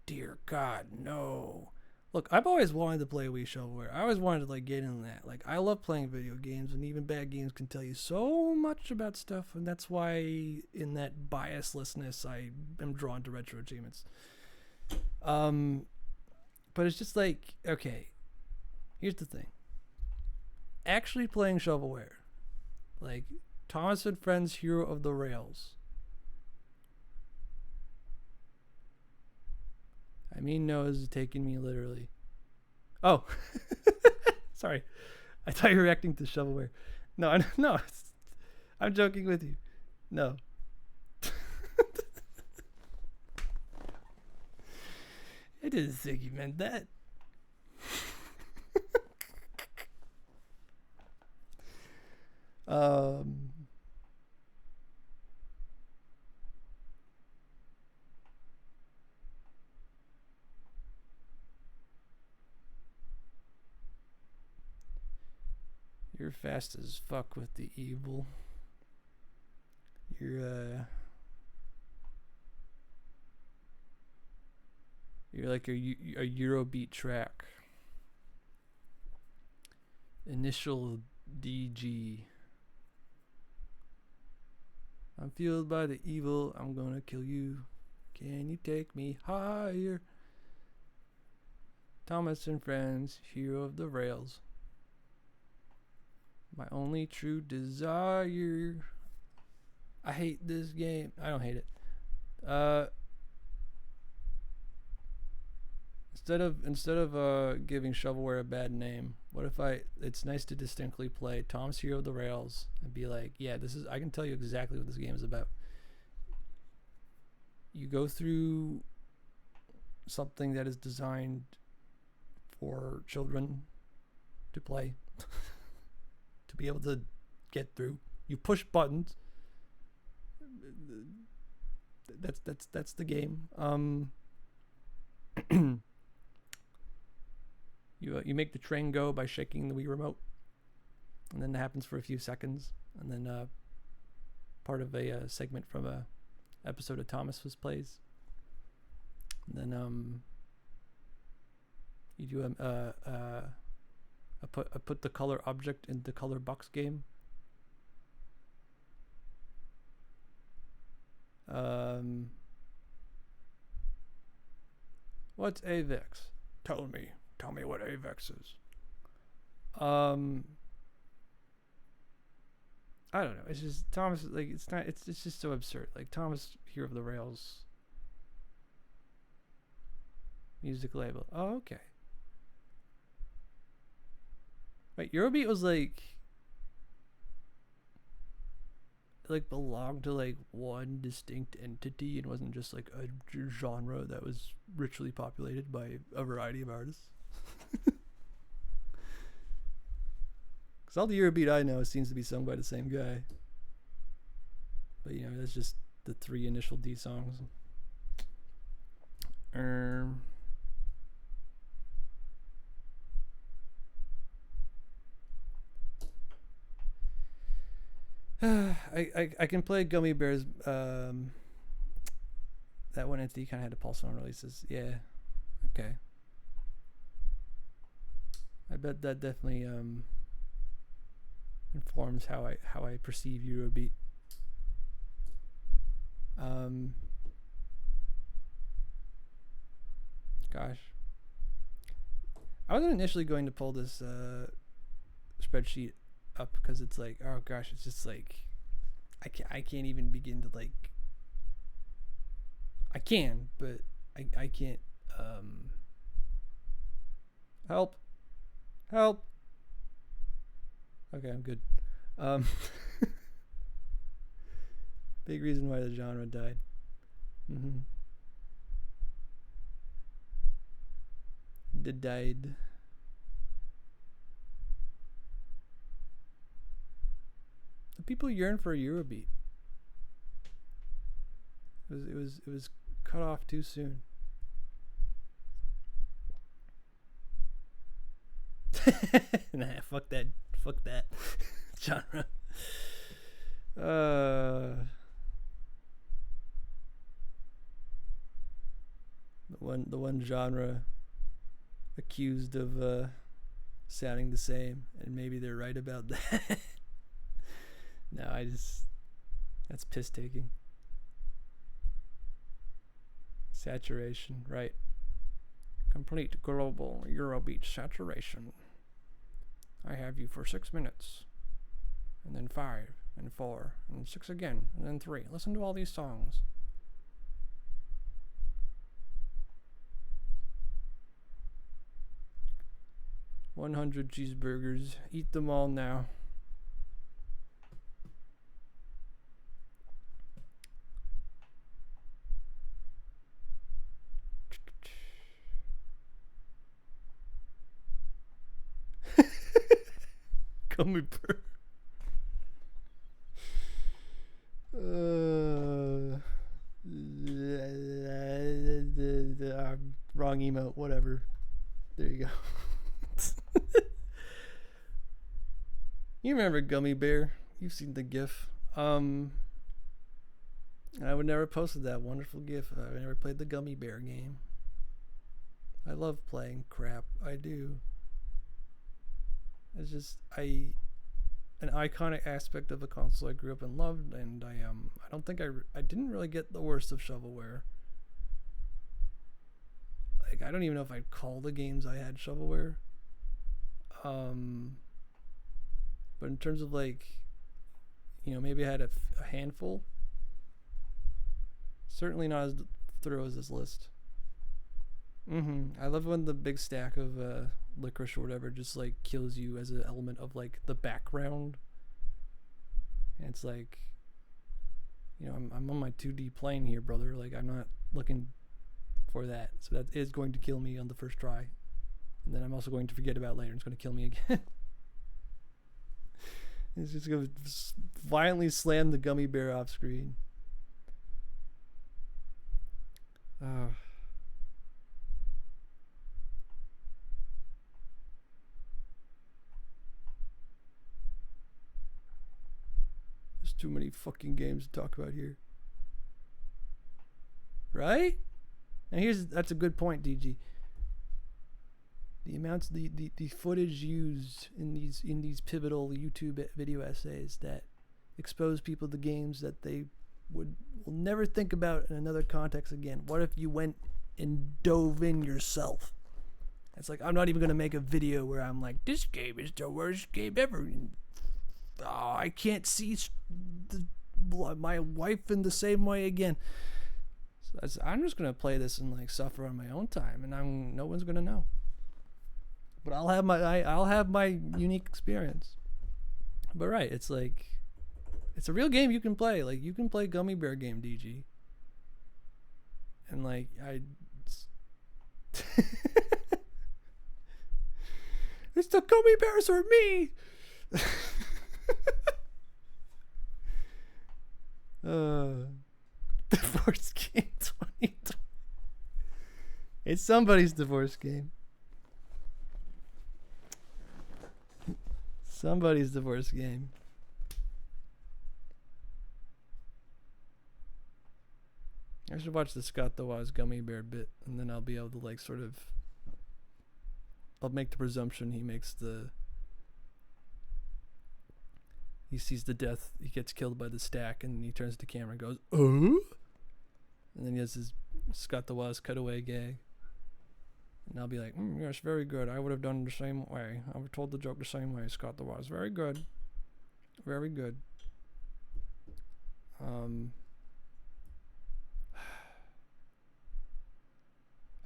Dear God, no. Look, I've always wanted to play Wii Shovelware. I always wanted to like get in that. Like, I love playing video games, and even bad games can tell you so much about stuff, and that's why in that biaslessness I am drawn to retro achievements. But it's just like, okay, here's the thing. Actually playing shovelware, like Thomas and Friends Hero of the Rails. I mean, no is taking me literally. Oh, sorry. I thought you were reacting to shovelware. No, no, I'm joking with you. No. I didn't think you meant that. You're fast as fuck with the evil. You're like a Eurobeat track. Initial DG. I'm fueled by the evil. I'm gonna kill you. Can you take me higher? Thomas and Friends, Hero of the Rails. My only true desire. I hate this game. I don't hate it. Instead of giving shovelware a bad name, what if it's nice to distinctly play Tom's Hero of the Rails and be like, yeah, I can tell you exactly what this game is about. You go through something that is designed for children to play, to be able to get through. You push buttons. That's the game. You make the train go by shaking the Wii remote, and then that happens for a few seconds, and then part of a segment from a episode of Thomas was plays, and then you do a put the color object in the color box game. What's AVEX? Tell me what AVEX is. I don't know. It's just Thomas. Like, it's not. It's just so absurd. Like, Thomas Hero of the Rails music label. Oh, okay. Wait, Eurobeat was like belonged to like one distinct entity and wasn't just like a genre that was richly populated by a variety of artists. Because all the Eurobeat I know seems to be sung by the same guy. But you know, that's just the 3 initial D songs. I can play Gummy Bears. That one entity kind of had to pulse on releases. Yeah. Okay. I bet that definitely informs how I perceive Eurobeat. Gosh. I wasn't initially going to pull this spreadsheet up because it's like, oh gosh, it's just like I can't even begin to like. I can, but I can't. Help. Okay, I'm good. Big reason why the genre died. Died. The people yearn for a Eurobeat. It was cut off too soon. Nah, fuck that genre. The one genre accused of sounding the same, and maybe they're right about that. No, that's piss taking. Saturation, right? Complete global Eurobeat saturation. I have you for 6 minutes, and then 5, and 4, and 6 again, and then 3. Listen to all these songs. $100 cheeseburgers. Eat them all now. Gummy bear. Wrong emote. Whatever. There you go. You remember Gummy Bear? You've seen the GIF. I would never posted that wonderful GIF. I never played the Gummy Bear game. I love playing crap. I do. It's just an iconic aspect of a console I grew up and loved, and I don't think I didn't really get the worst of shovelware. Like, I don't even know if I'd call the games I had shovelware. But in terms of like, maybe I had a handful. Certainly not as thorough as this list. I love when the big stack of licorice or whatever just like kills you as an element of like the background. And it's like, I'm on my 2D plane here, brother. Like, I'm not looking for that. So that is going to kill me on the first try. And then I'm also going to forget about it later. It's going to kill me again. It's just going to violently slam the gummy bear off screen. There's too many fucking games to talk about here. Right? Now that's a good point, DG. The amounts, the footage used in these pivotal YouTube video essays that expose people to games that they will never think about in another context again. What if you went and dove in yourself? It's like, I'm not even going to make a video where I'm like, this game is the worst game ever. Oh, I can't see my wife in the same way again. So I'm just going to play this and like suffer on my own time, and no one's going to know. But I'll have my unique experience. But right, it's like, it's a real game you can play. Like, you can play Gummy Bear game, DG. And like, it's the gummy bears or me. Divorce game 2020. It's somebody's divorce game. Somebody's divorce game. I should watch the Scott the Waz Gummy Bear bit, and then I'll be able to like sort of, I'll make the presumption he sees the death, he gets killed by the stack, and he turns to the camera and goes, oh? And then he has his Scott the Waz cutaway gag. And I'll be like, yes, very good. I would have done the same way. I would have told the joke the same way, Scott the Wise. Very good. Very good.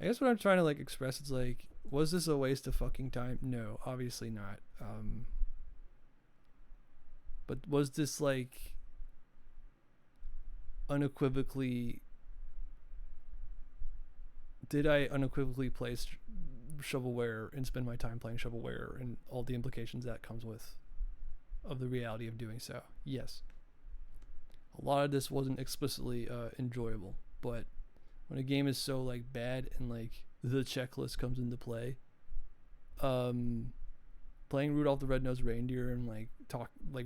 I guess what I'm trying to like express is like, was this a waste of fucking time? No, obviously not. But was this like unequivocally? Did I unequivocally play shovelware and spend my time playing shovelware and all the implications that comes with of the reality of doing so? Yes. A lot of this wasn't explicitly enjoyable, but when a game is so like bad and like the checklist comes into play, playing Rudolph the Red-Nosed Reindeer and like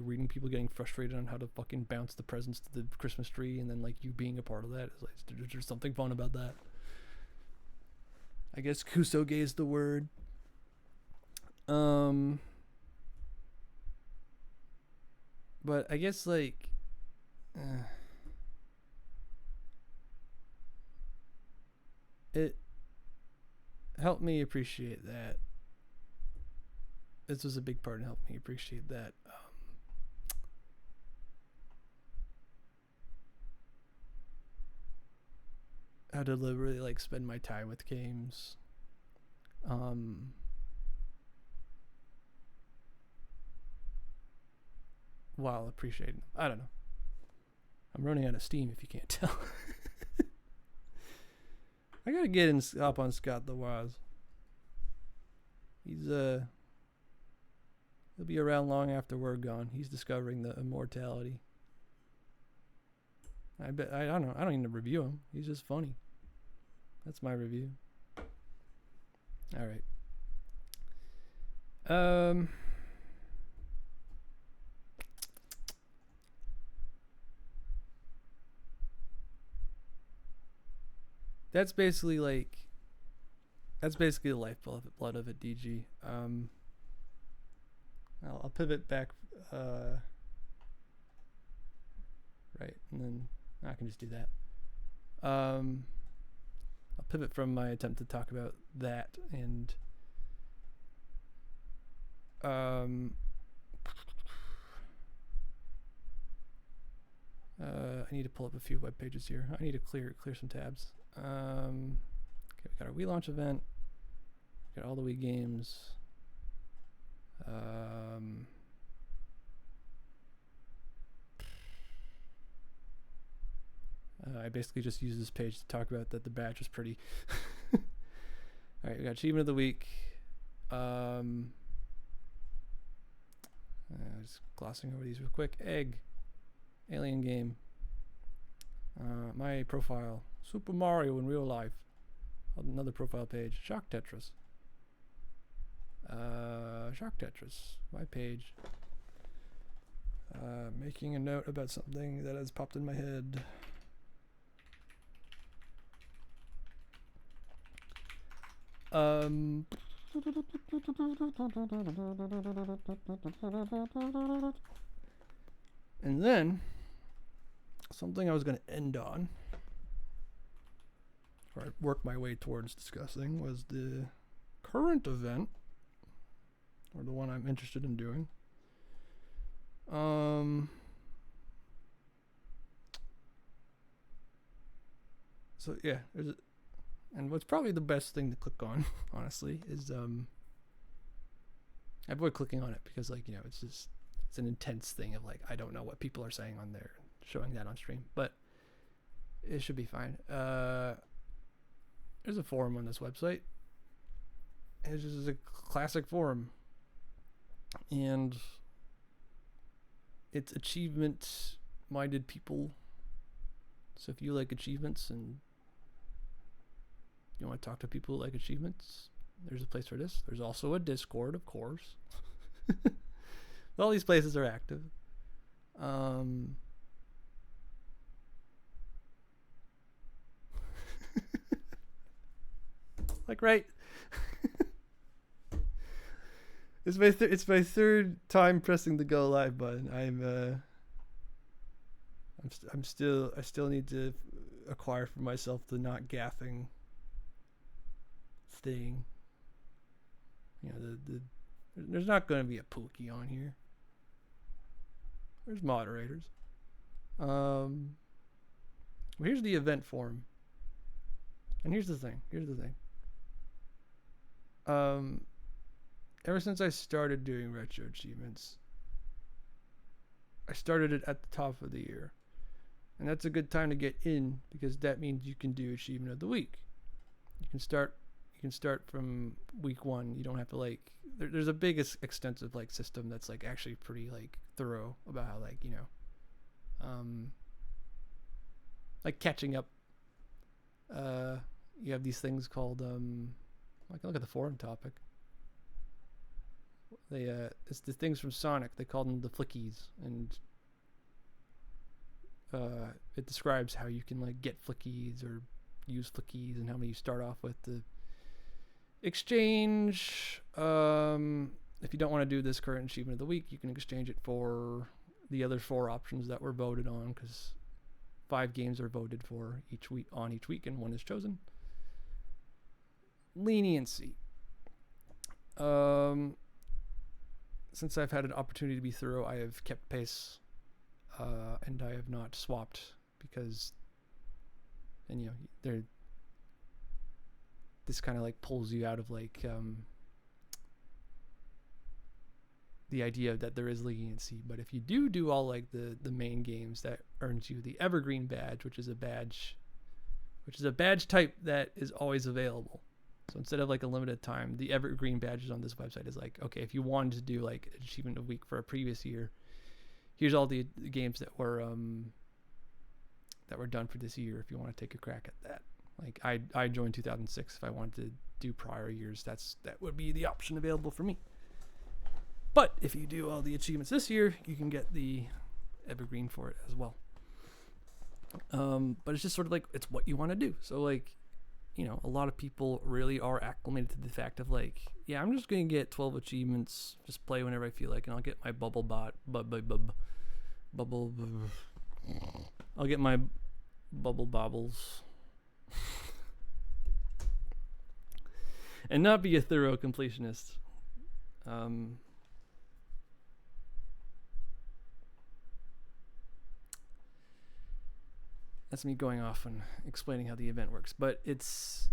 reading people getting frustrated on how to fucking bounce the presents to the Christmas tree, and then like you being a part of that is like, there's something fun about that. I guess kusoge is the word. But I guess like it helped me appreciate that. This was a big part in helping me appreciate that. How to deliberately like spend my time with games. While appreciating them. I don't know. I'm running out of steam if you can't tell. I gotta get up on Scott the Wise. He'll be around long after we're gone. He's discovering the immortality. I don't know. I don't even review him. He's just funny. That's my review. All right. That's basically the lifeblood of it, DG. I'll pivot back, right, and then I can just do that. I'll pivot from my attempt to talk about that, and I need to pull up a few web pages here. I need to clear some tabs. Okay, we got our Wii launch event. We got all the Wii games. I basically just used this page to talk about that the badge was pretty. Alright, we got Achievement of the Week. Just glossing over these real quick. Egg. Alien game. My profile. Super Mario in real life. Another profile page. Shock Tetris. Shock Tetris. My page. Making a note about something that has popped in my head. And then something I was going to end on, or I'd work my way towards discussing, was the current event, or the one I'm interested in doing. So yeah, and what's probably the best thing to click on, honestly, is I avoid clicking on it because, like, you know, it's an intense thing of like, I don't know what people are saying on there, showing that on stream, but it should be fine. There's a forum on this website. It's just a classic forum, and it's achievement-minded people. So if you like achievements and you want to talk to people who like achievements, there's a place for this. There's also a Discord, of course. All these places are active. Like, right. It's my third time pressing the go live button. I still need to acquire for myself the not gaffing thing. You know, there's not going to be a Pookie on here. There's moderators. Well, here's the event form. And here's the thing. Ever since I started doing retro achievements, I started it at the top of the year. And that's a good time to get in because that means you can do achievement of the week. You can start from week 1. You don't have to like there's a big extensive like system that's like actually pretty like thorough about how like, you know, like catching up. You have these things called I can look at the forum topic. It's the things from Sonic. They call them the flickies, and it describes how you can like get flickies or use flickies and how many you start off with. The exchange, if you don't want to do this current achievement of the week, you can exchange it for the other 4 options that were voted on, because 5 games are voted for each week and 1 is chosen. Leniency. Since I've had an opportunity to be thorough, I have kept pace, and I have not swapped because, and you know, this kind of like pulls you out of like the idea that there is leniency. But if you do all like the main games, that earns you the Evergreen badge, which is a badge type that is always available. So instead of like a limited time, the Evergreen badges on this website is like, okay, if you wanted to do like achievement of week for a previous year, here's all the games that were done for this year. If you want to take a crack at that, like I joined 2006. If I wanted to do prior years, that would be the option available for me. But if you do all the achievements this year, you can get the Evergreen for it as well. But it's just sort of like, it's what you want to do. So like, you know, a lot of people really are acclimated to the fact of like, yeah, I'm just going to get 12 achievements, just play whenever I feel like, and I'll get my I'll get my bubble bobbles. And not be a thorough completionist. That's me going off and explaining how the event works, but it's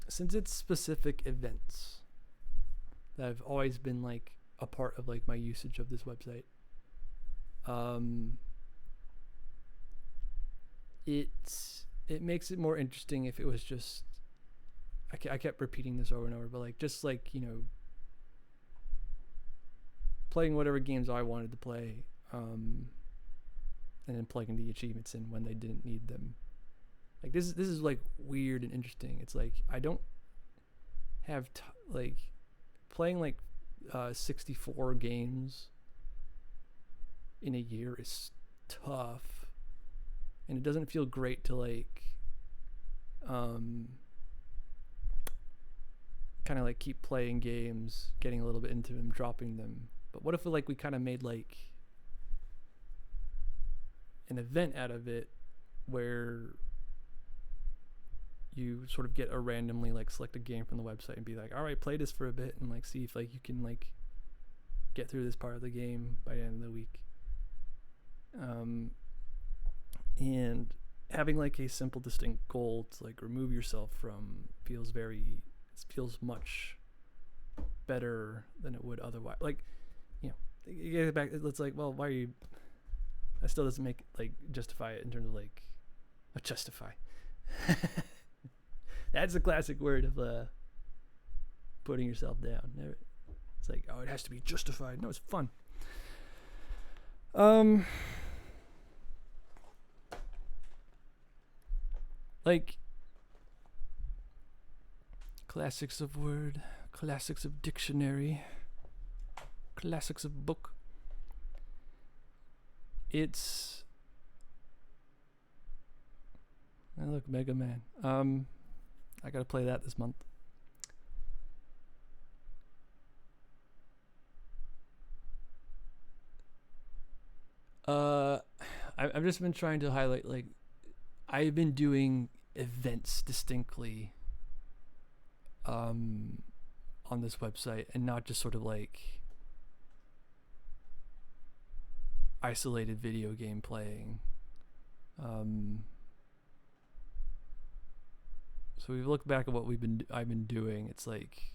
since it's specific events that have always been like a part of like my usage of this website, it makes it more interesting if it was just, I kept repeating this over and over, but like just like, you know, playing whatever games I wanted to play, and then plugging the achievements in when they didn't need them. Like this is like weird and interesting. It's like I don't have like playing like 64 games in a year is tough, and it doesn't feel great to like kind of like keep playing games, getting a little bit into them, dropping them. But what if like we kind of made like an event out of it where you sort of get a randomly like select a game from the website and be like, all right, play this for a bit and like see if like you can like get through this part of the game by the end of the week. And having like a simple distinct goal to like remove yourself from feels much better than it would otherwise. Like, you know, you get back, it's like, well, why are you, that still doesn't make like justify it in terms of like justify. That's a classic word of putting yourself down. It's like, oh, it has to be justified. No, it's fun. Like classics of word, classics of dictionary, classics of book. It's look, Mega Man. I gotta play that this month. I've just been trying to highlight, like, I've been doing events distinctly on this website, and not just sort of like isolated video game playing. So we look back at what I've been doing. It's like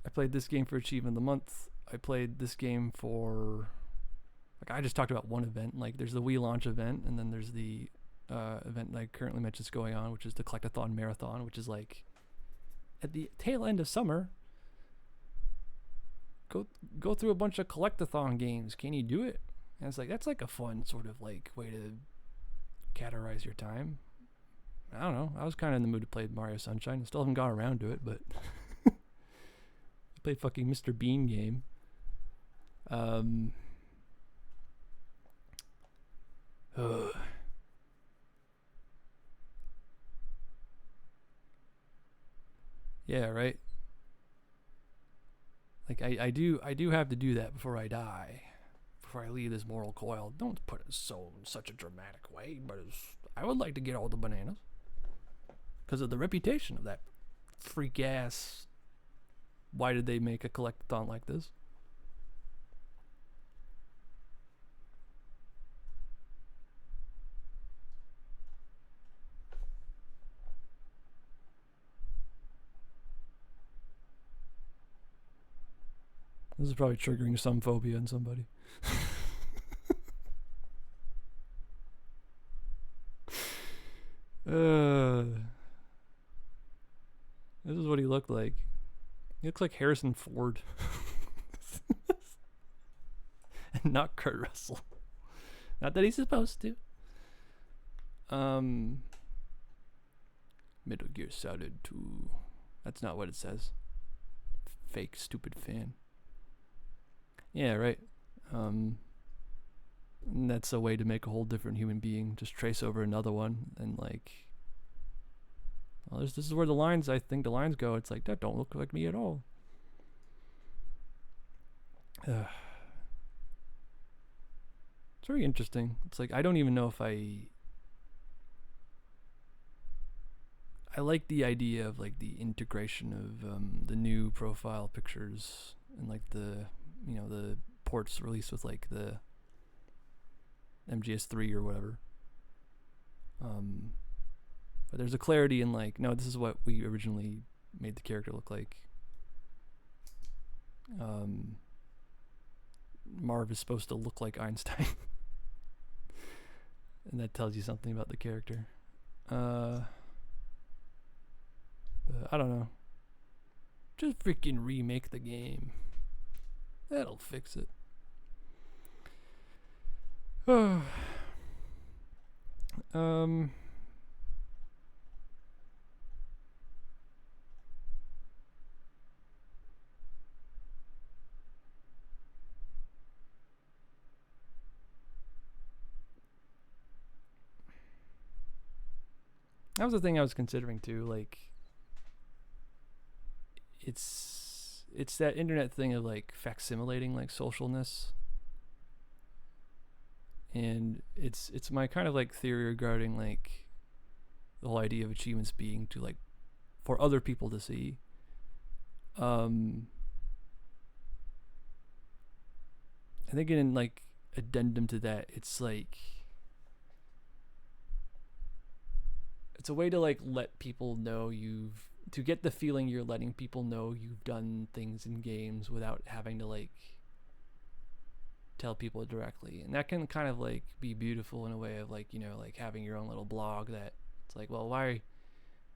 I played this game for Achievement of the Month. I played this game for, like, I just talked about one event. Like, there's the Wii launch event, and then there's the event that I currently mentioned is going on, which is the Collectathon Marathon, which is like at the tail end of summer. Go through a bunch of Collectathon games. Can you do it? And it's like, that's like a fun sort of like way to categorize your time. I don't know. I was kind of in the mood to play Mario Sunshine. I still haven't got around to it, but I played fucking Mr. Bean game. Yeah, right. Like I do have to do that before I die, before I leave this mortal coil. Don't put it in such a dramatic way, but I would like to get all the bananas because of the reputation of that freak ass. Why did they make a collectathon like this? This is probably triggering some phobia in somebody. This is what he looked like. He looks like Harrison Ford. And not Kurt Russell. Not that he's supposed to. Metal Gear Solid 2. That's not what it says. Fake stupid fan. Yeah, right. And that's a way to make a whole different human being. Just trace over another one and like, well, this is where I think the lines go. It's like, that don't look like me at all. It's very interesting. It's like, I don't even know if I like the idea of like the integration of the new profile pictures and like the ports released with like the MGS3 or whatever. But there's a clarity in like, no, this is what we originally made the character look like. Marv is supposed to look like Einstein. And that tells you something about the character. I don't know. Just freaking remake the game. That'll fix it. That was the thing I was considering too. Like, it's that internet thing of like facsimilating like socialness, and it's my kind of like theory regarding like the whole idea of achievements being to like for other people to see. I think in like addendum to that, it's like it's a way to like let people know to get the feeling you're letting people know you've done things in games without having to like tell people directly. And that can kind of like be beautiful in a way of like, like having your own little blog that it's like, well, why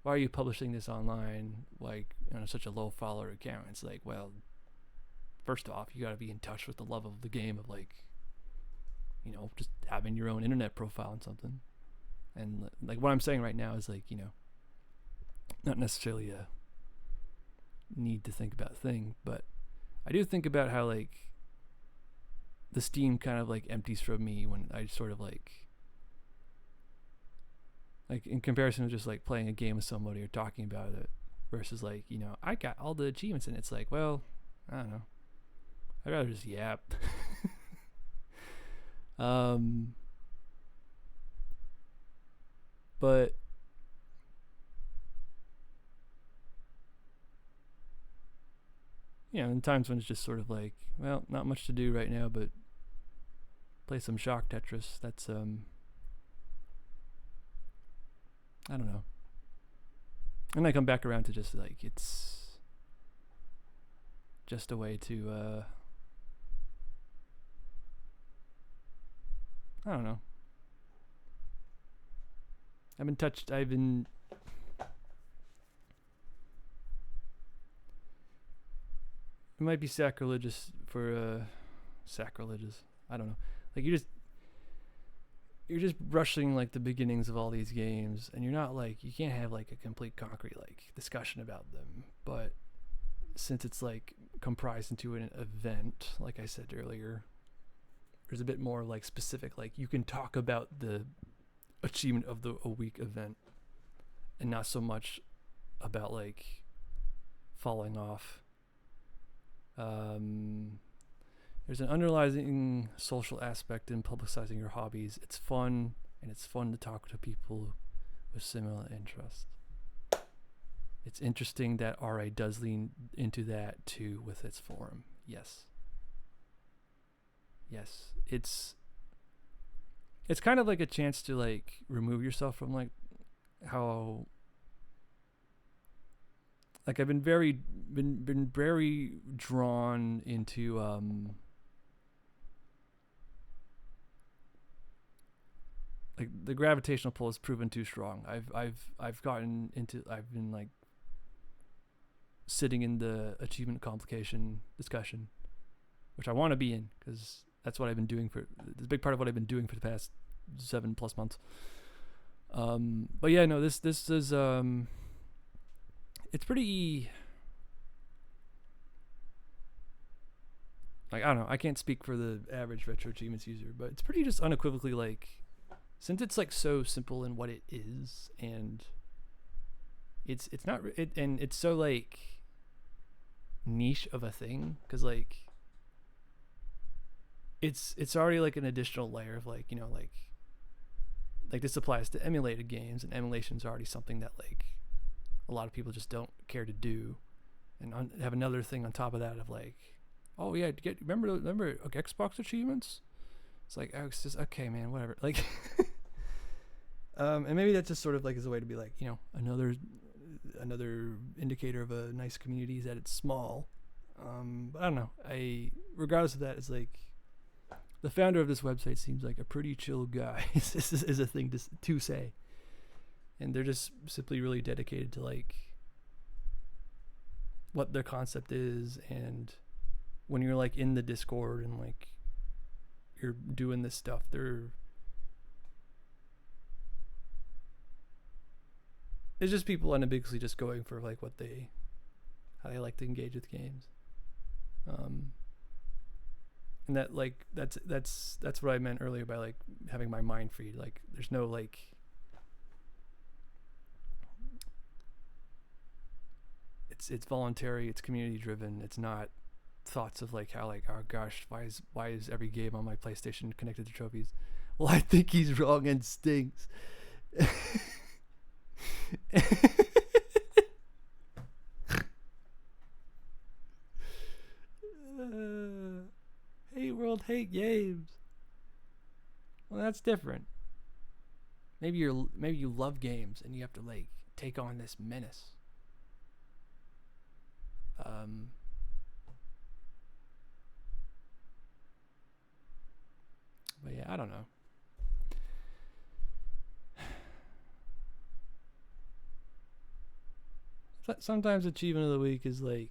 are you publishing this online like on such a low follower account? It's like, well, first off, you got to be in touch with the love of the game of like, just having your own internet profile and something. And like what I'm saying right now is like, not necessarily a need to think about thing, but I do think about how like the steam kind of like empties from me when I sort of like Like in comparison to just like playing a game with somebody or talking about it versus like, you know, I got all the achievements and it's like, well, I don't know. I'd rather just yap. But you know, in times when it's just sort of like, well, not much to do right now, but play some Shock Tetris. That's I don't know. And I come back around to just like it's just a way to I don't know. I've been it might be sacrilegious for sacrilegious. I don't know. Like you're just brushing like the beginnings of all these games and you're not like you can't have like a complete concrete like discussion about them. But since it's like comprised into an event, like I said earlier, there's a bit more like specific, like you can talk about the achievement of a week event and not so much about like falling off. There's an underlying social aspect in publicizing your hobbies. It's fun, and it's fun to talk to people with similar interests. It's interesting that RA does lean into that too with its forum. Yes. It's kind of like a chance to like remove yourself from like how like I've been very drawn into like the gravitational pull has proven too strong. I've been like sitting in the achievement complication discussion, which I want to be in because that's what I've been doing it's a big part of what I've been doing for the past 7+ months. But yeah, no, this is it's pretty like I don't know. I can't speak for the average retro achievements user, but it's pretty just unequivocally like since it's like so simple in what it is and it's not it and it's so like niche of a thing because like it's already like an additional layer of like, you know, like this applies to emulated games and emulation's already something that like a lot of people just don't care to do and have another thing on top of that of like, oh yeah, remember Xbox achievements. It's like, oh, it's just okay, man, whatever. Like, and maybe that's just sort of like as a way to be like, you know, another indicator of a nice community is that it's small. But I don't know. Regardless of that, it's like the founder of this website seems like a pretty chill guy. This is a thing to say, and they're just simply really dedicated to like what their concept is, and when you're like in the Discord and like you're doing this stuff, it's just people unambiguously just going for like how they like to engage with games. And that like that's what I meant earlier by like having my mind freed. Like there's no like it's voluntary, it's community driven, it's not thoughts of like how like, oh gosh, why is every game on my PlayStation connected to trophies? Well, I think he's wrong and stinks. Hate world, hate games. Well, that's different. Maybe you love games and you have to like take on this menace. But yeah, I don't know. Sometimes achievement of the week is like,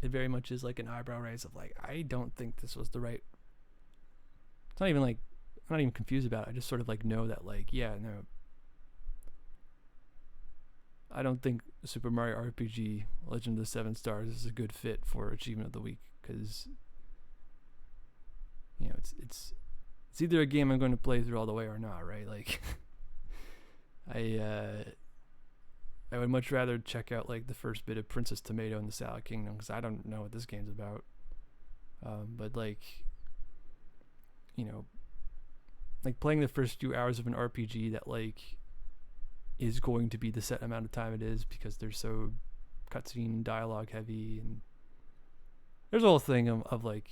it very much is like an eyebrow raise of like, I don't think this was the right. It's not even like, I'm not even confused about it. I just sort of like know that like, yeah, no, I don't think Super Mario RPG Legend of the Seven Stars is a good fit for achievement of the week because, you know, it's it's either a game I'm going to play through all the way or not, right? Like, I would much rather check out like the first bit of Princess Tomato in the Salad Kingdom, because I don't know what this game's about. But like, you know, like playing the first few hours of an RPG that like is going to be the set amount of time it is, because they're so cutscene dialogue heavy, and there's a whole thing of like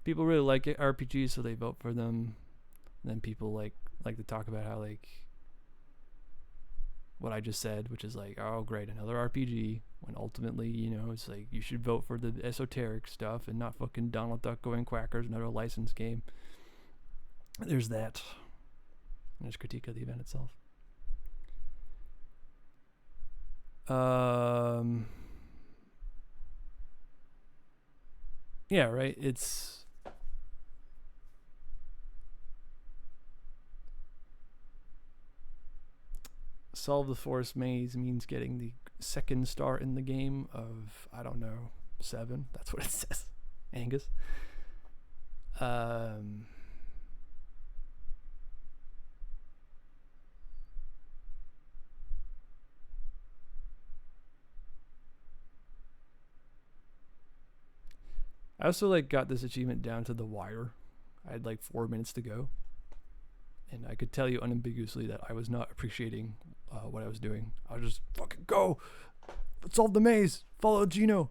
people really like RPGs, so they vote for them. And then people like to talk about how like what I just said, which is like, oh great, another RPG, when ultimately, you know, it's like you should vote for the esoteric stuff and not fucking Donald Duck going quackers, another licensed game. There's that. And there's critique of the event itself. Yeah, right. It's solve the forest maze means getting the second star in the game of, I don't know, 7. That's what it says. Angus. I also like got this achievement down to the wire. I had like 4 minutes to go, and I could tell you unambiguously that I was not appreciating what I was doing. I was just fucking go, solve the maze, follow Gino,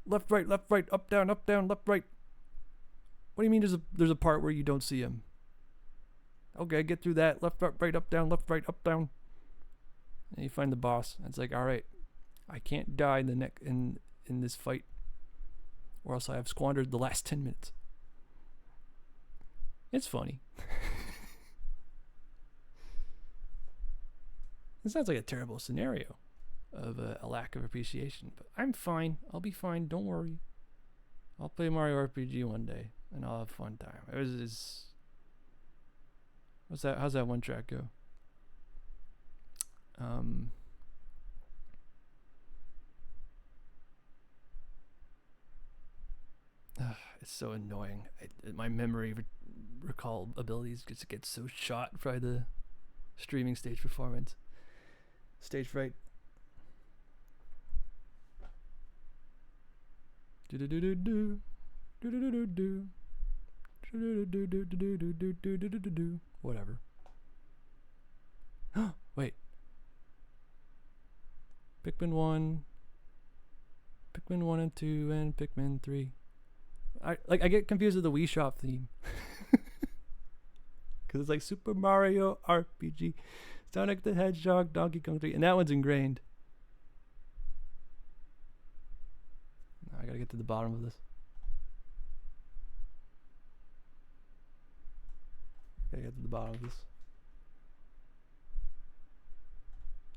left, right, up, down, left, right. What do you mean there's a part where you don't see him? Okay, get through that, left, right, up, down, left, right, up, down. And you find the boss. And it's like, all right, I can't die in this fight, or else I have squandered the last 10 minutes. It's funny. It sounds like a terrible scenario of a lack of appreciation, but I'm fine. I'll be fine. Don't worry. I'll play Mario RPG one day, and I'll have a fun time. What's that? How's that one track go? It's so annoying. My memory recall abilities just get so shot by the streaming stage performance. Stage fright. Whatever. Wait. Pikmin 1 and 2 and Pikmin 3. I get confused with the Wii Shop theme. Cuz it's like Super Mario RPG, Sonic the Hedgehog, Donkey Kong 3, and that one's ingrained. Now I got to get to the bottom of this.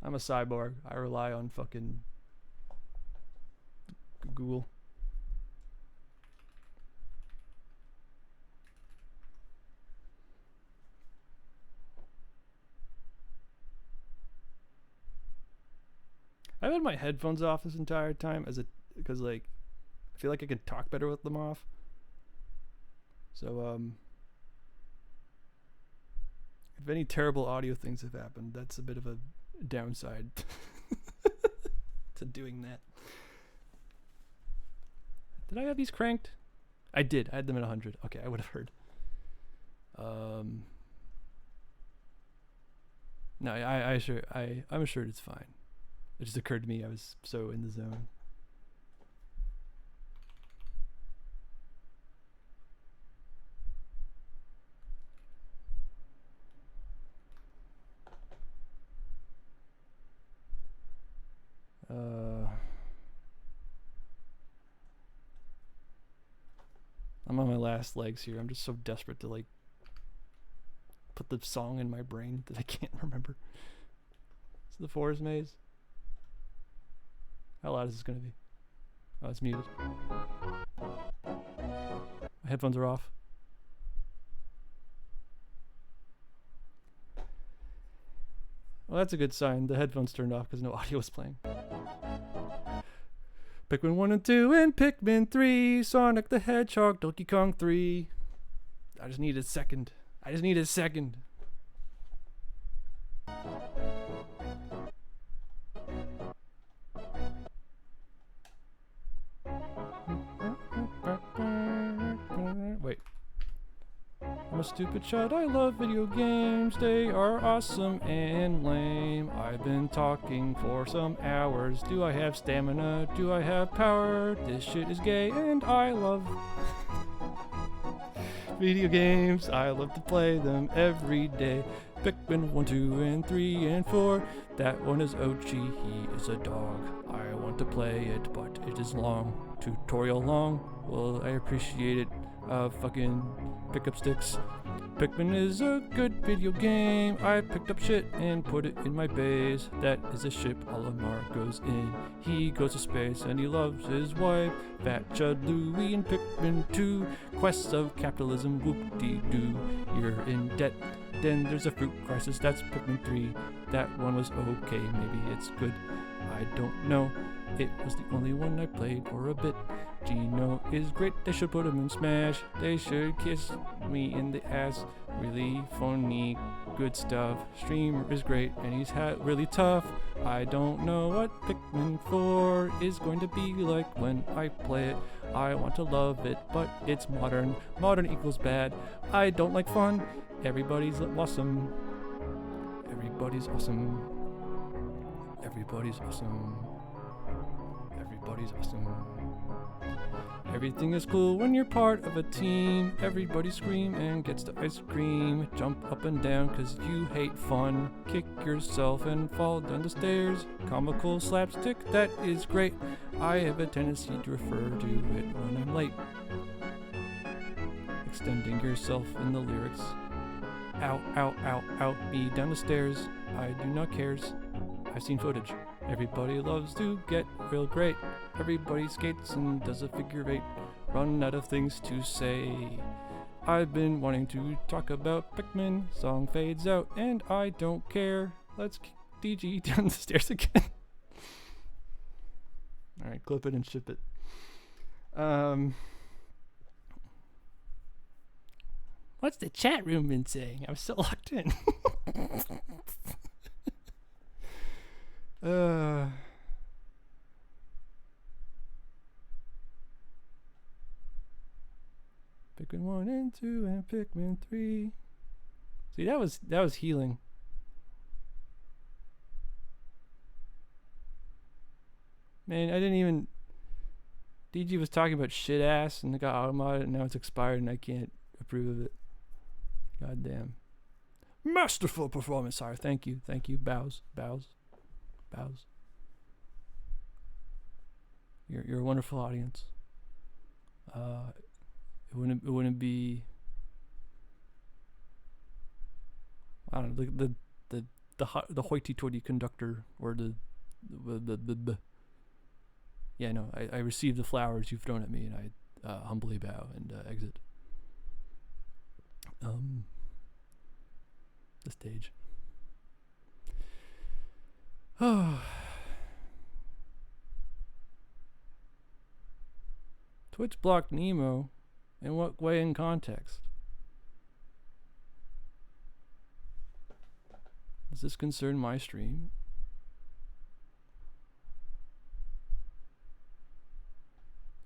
I'm a cyborg. I rely on fucking Google. I've had my headphones off this entire time because like I feel like I can talk better with them off. So if any terrible audio things have happened, that's a bit of a downside to doing that. Did I have these cranked? I did. I had them at 100. Okay, I would have heard. No, I'm assured it's fine. It just occurred to me I was so in the zone. I'm on my last legs here. I'm just so desperate to like put the song in my brain that I can't remember. It's the Forest Maze. How loud is this gonna be? Oh, it's muted. My headphones are off. Well, that's a good sign. The headphones turned off because no audio was playing. Pikmin 1 and 2 and Pikmin 3, Sonic the Hedgehog, Donkey Kong 3. just need a second. I just need a second. Wait. I'm a stupid child, I love video games. They are awesome and lame. I've been talking for some hours. Do I have stamina? Do I have power? This shit is gay and I love video games. I love to play them every day. Pikmin 1, 2, and 3, and 4. That one is Ochi, he is a dog. I want to play it, but it is long. Tutorial long? Well, I appreciate it. Fucking pick up sticks. Pikmin is a good video game. I picked up shit and put it in my base. That is a ship Olimar goes in. He goes to space and he loves his wife. Fat Chud Louie and Pikmin 2. Quests of capitalism, whoop-dee-doo. You're in debt. Then there's a fruit crisis, that's Pikmin 3. That one was okay, maybe it's good. I don't know. It was the only one I played for a bit. Gino is great, they should put him in Smash. They should kiss me in the ass. Really funny, good stuff. Streamer is great and he's really tough. I don't know what Pikmin 4 is going to be like when I play it. I want to love it, but it's modern. Modern equals bad. I don't like fun. Everybody's awesome. Everybody's awesome. Everybody's awesome. Everybody's awesome. Everything is cool when you're part of a team. Everybody scream and gets the ice cream. Jump up and down cause you hate fun. Kick yourself and fall down the stairs. Comical slapstick, that is great. I have a tendency to refer to it when I'm late. Extending yourself in the lyrics. Ow, ow, ow, ow, me down the stairs. I do not cares. I've seen footage. Everybody loves to get real great. Everybody skates and does a figure eight. Run out of things to say. I've been wanting to talk about Pikmin. Song fades out and I don't care. Let's kick DG down the stairs again. Alright, clip it and ship it. What's the chat room been saying? I was so locked in. Pikmin 1 and 2 and Pikmin 3. See, that was healing. Man, I didn't even... DG was talking about shit ass and it got automated and now it's expired and I can't approve of it. God damn. Masterful performance, sire. Thank you. Thank you. Bows. Bows. Bows. You're a wonderful audience. It wouldn't be... I don't know, the hoity-toity conductor or the yeah, no, I receive the flowers you've thrown at me and I humbly bow and exit the stage. Twitch blocked Nemo. In what way in context? Does this concern my stream?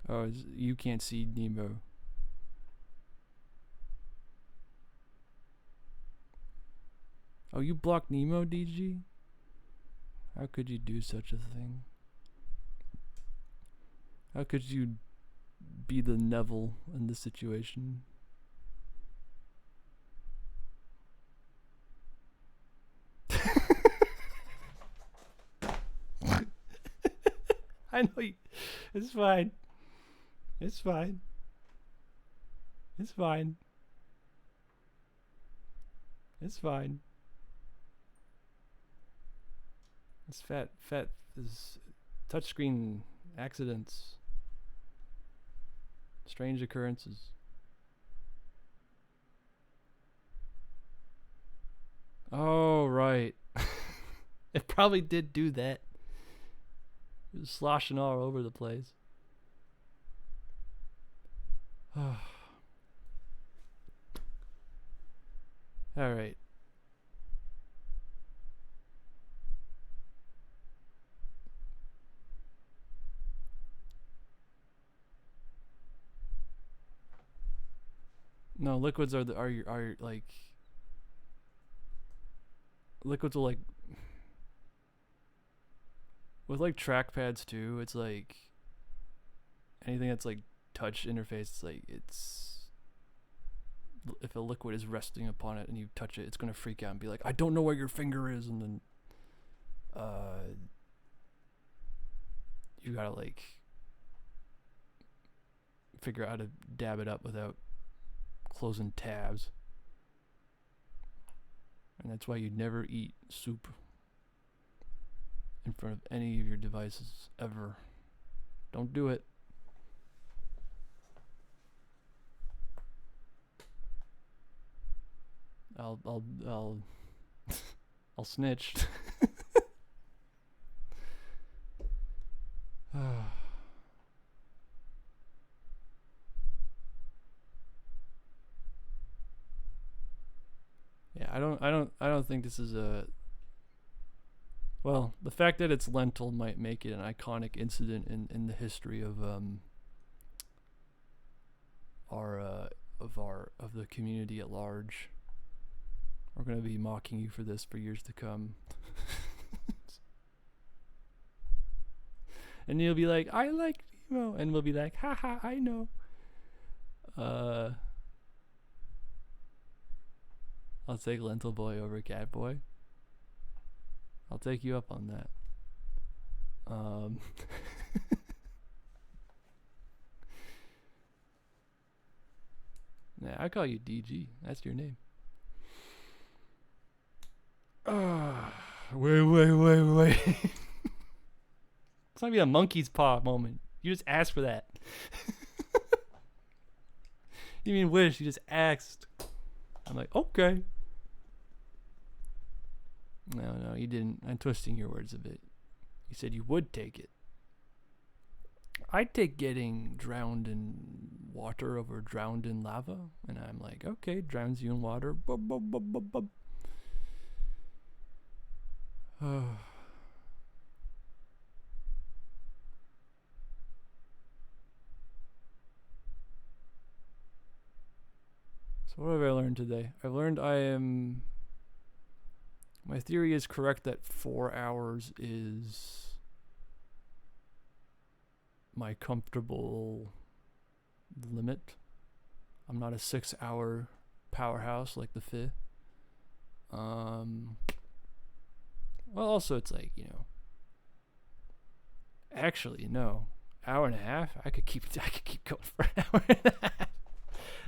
Oh, you can't see Nemo. Oh, you blocked Nemo, DG? How could you do such a thing? How could you be the Neville in this situation? I know you. It's fine. It's fine. It's fine. It's fine. It's fat. Is touchscreen accidents. Strange occurrences. Oh, right. It probably did do that. It was sloshing all over the place. All right. No, liquids are like liquids will like with like trackpads too. It's like anything that's like touch interface. It's like it's if a liquid is resting upon it and you touch it, it's gonna freak out and be like, I don't know where your finger is, and then you gotta like figure out how to dab it up without closing tabs. And that's why you never eat soup in front of any of your devices ever. Don't do it. I'll I'll snitch. Yeah, I don't think this is a well, the fact that it's lentil might make it an iconic incident in the history of of the community at large. We're gonna be mocking you for this for years to come. And you'll be like, I like Nemo, and we'll be like, haha, I know. I'll take Lentil Boy over Cat Boy. I'll take you up on that. Nah, I call you DG. That's your name. Wait. It's not even a monkey's paw moment. You just asked for that. You mean wish? You just asked. I'm like, okay. No, you didn't. I'm twisting your words a bit. You said you would take it. I'd take getting drowned in water over drowned in lava. And I'm like, okay, drowns you in water. Bub, bub, bub, bub, bub. So what have I learned today? I've learned my theory is correct that 4 hours is my comfortable limit. I'm not a 6-hour powerhouse like the Fifth. Well, also it's like, actually no, hour and a half. I could keep going for an hour and a half.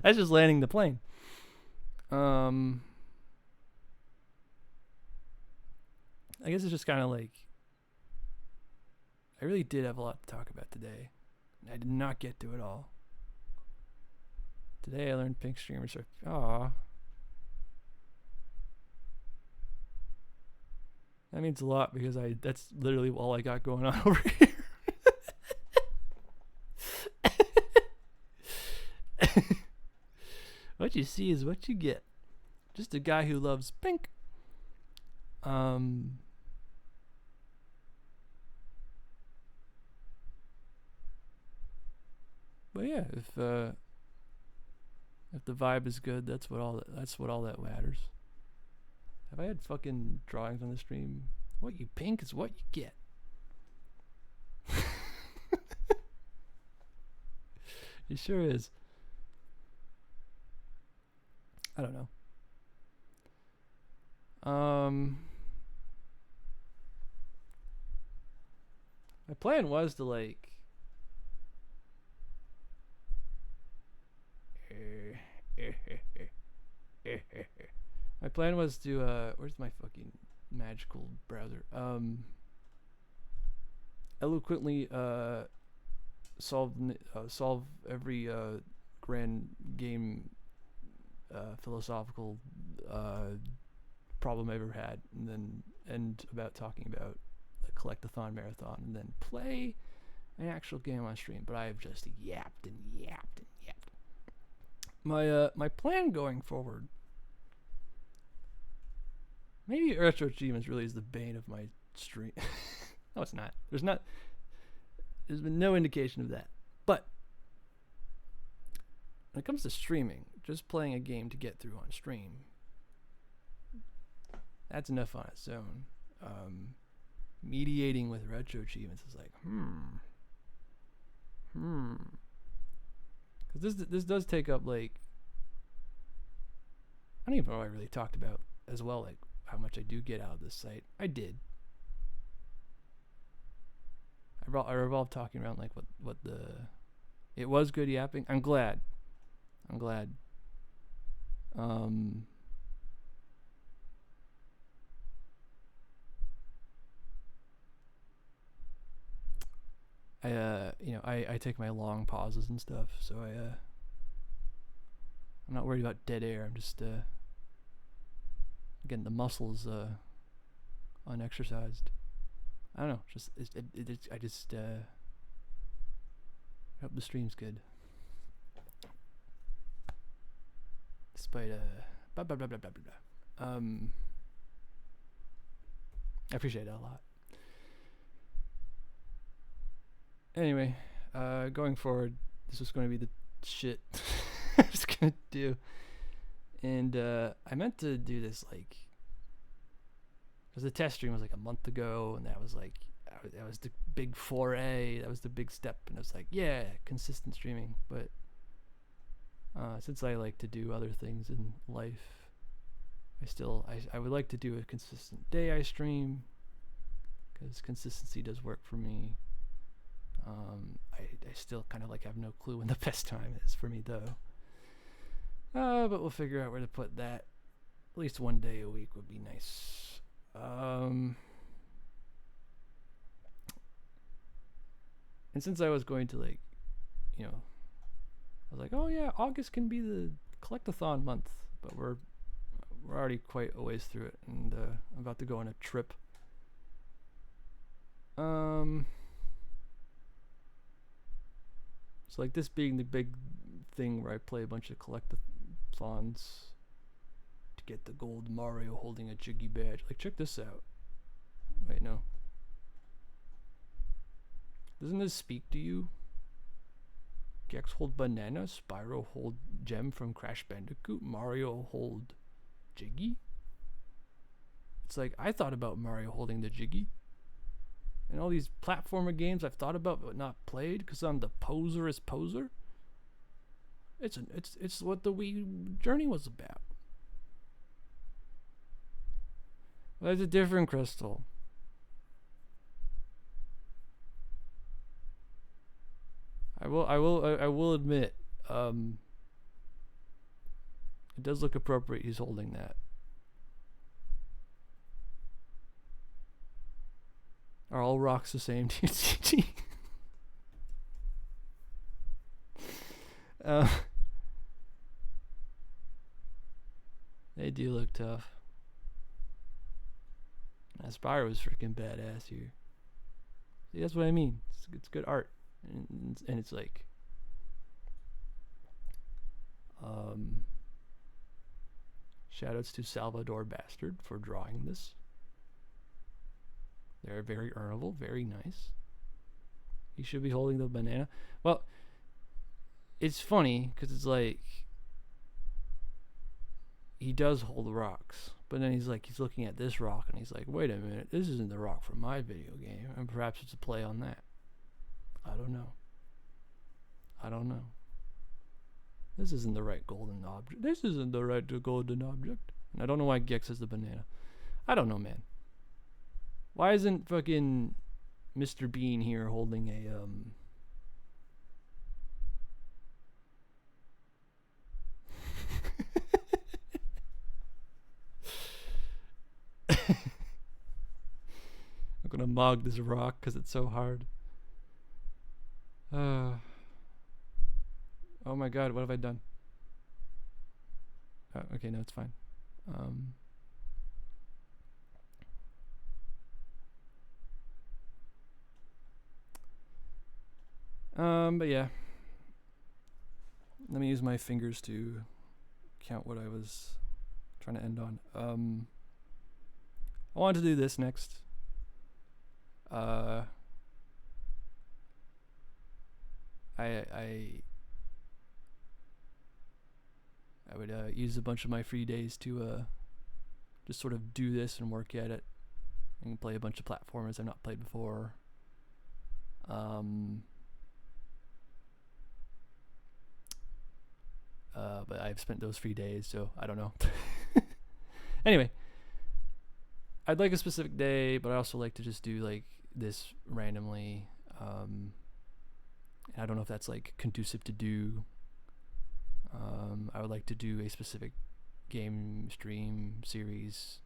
That's just landing the plane. I guess it's just kind of like I really did have a lot to talk about today. I did not get to it all. Today I learned pink streamers are That means a lot because that's literally all I got going on over here. What you see is what you get. Just a guy who loves pink. But yeah, if the vibe is good, that's what all that matters. Have I had fucking drawings on the stream? What you pink is what you get. It sure is. I don't know. My plan was to like my plan was to where's my fucking magical browser? Eloquently solve every grand game philosophical problem I ever had, and then end about talking about the collectathon marathon, and then play an actual game on stream. But I've just yapped. My plan going forward Maybe retro achievements really is the bane of my stream. No, it's not. There's been no indication of that. But when it comes to streaming, just playing a game to get through on stream, that's enough on its own. Mediating with retro achievements is like, because this does take up, like, I don't even know what I really talked about as well, like how much I do get out of this site. I did. I revolved talking around like what the, it was good yapping. I'm glad. I take my long pauses and stuff, so I'm not worried about dead air. I'm just getting the muscles unexercised. I don't know. I just hope the stream's good. Despite blah blah blah blah blah blah. I appreciate that a lot. Anyway, going forward, this was going to be the shit I was gonna do, and I meant to do this like, because the test stream was like a month ago, and that was the big foray. That was the big step, and I was like, yeah, consistent streaming. But since I like to do other things in life, I would like to do a consistent day I stream, because consistency does work for me. I still kind of like have no clue when the best time is for me though. But we'll figure out where to put that. At least one day a week would be nice. And since I was going to, like, I was like, oh yeah, August can be the collectathon month, but we're already quite a ways through it, and I'm about to go on a trip. So like this being the big thing where I play a bunch of collectathons to get the gold Mario holding a Jiggy badge. Like, check this out. Wait, no. Doesn't this speak to you? Gex hold banana, Spyro hold gem from Crash Bandicoot, Mario hold Jiggy? It's like, I thought about Mario holding the Jiggy. And all these platformer games I've thought about but not played because I'm the poserest poser. It's what the Wii Journey was about. Well, that's a different crystal. I will admit, it does look appropriate he's holding that. Are all rocks the same, TCG? They do look tough. Spyro was freaking badass here. See, that's what I mean. It's good art, and it's like, shoutouts to Salvador Bastard for drawing this. They're very earnable, very nice. He should be holding the banana. Well, it's funny because it's like he does hold the rocks, but then he's looking at this rock and he's like, wait a minute, this isn't the rock from my video game, and perhaps it's a play on that. I don't know. This isn't the right golden object. This isn't the right golden object. And I don't know why Gex has the banana. I don't know, man. Why isn't fucking Mr. Bean here holding a I'm gonna mog this rock because it's so hard. Oh my god, what have I done? Okay, no, it's fine. But yeah. Let me use my fingers to count what I was trying to end on. I wanted to do this next. I would use a bunch of my free days to just sort of do this and work at it and play a bunch of platformers I've not played before. But I've spent those free days, so I don't know. Anyway, I'd like a specific day, but I also like to just do like this randomly. I don't know if that's like conducive to do. I would like to do a specific game stream series,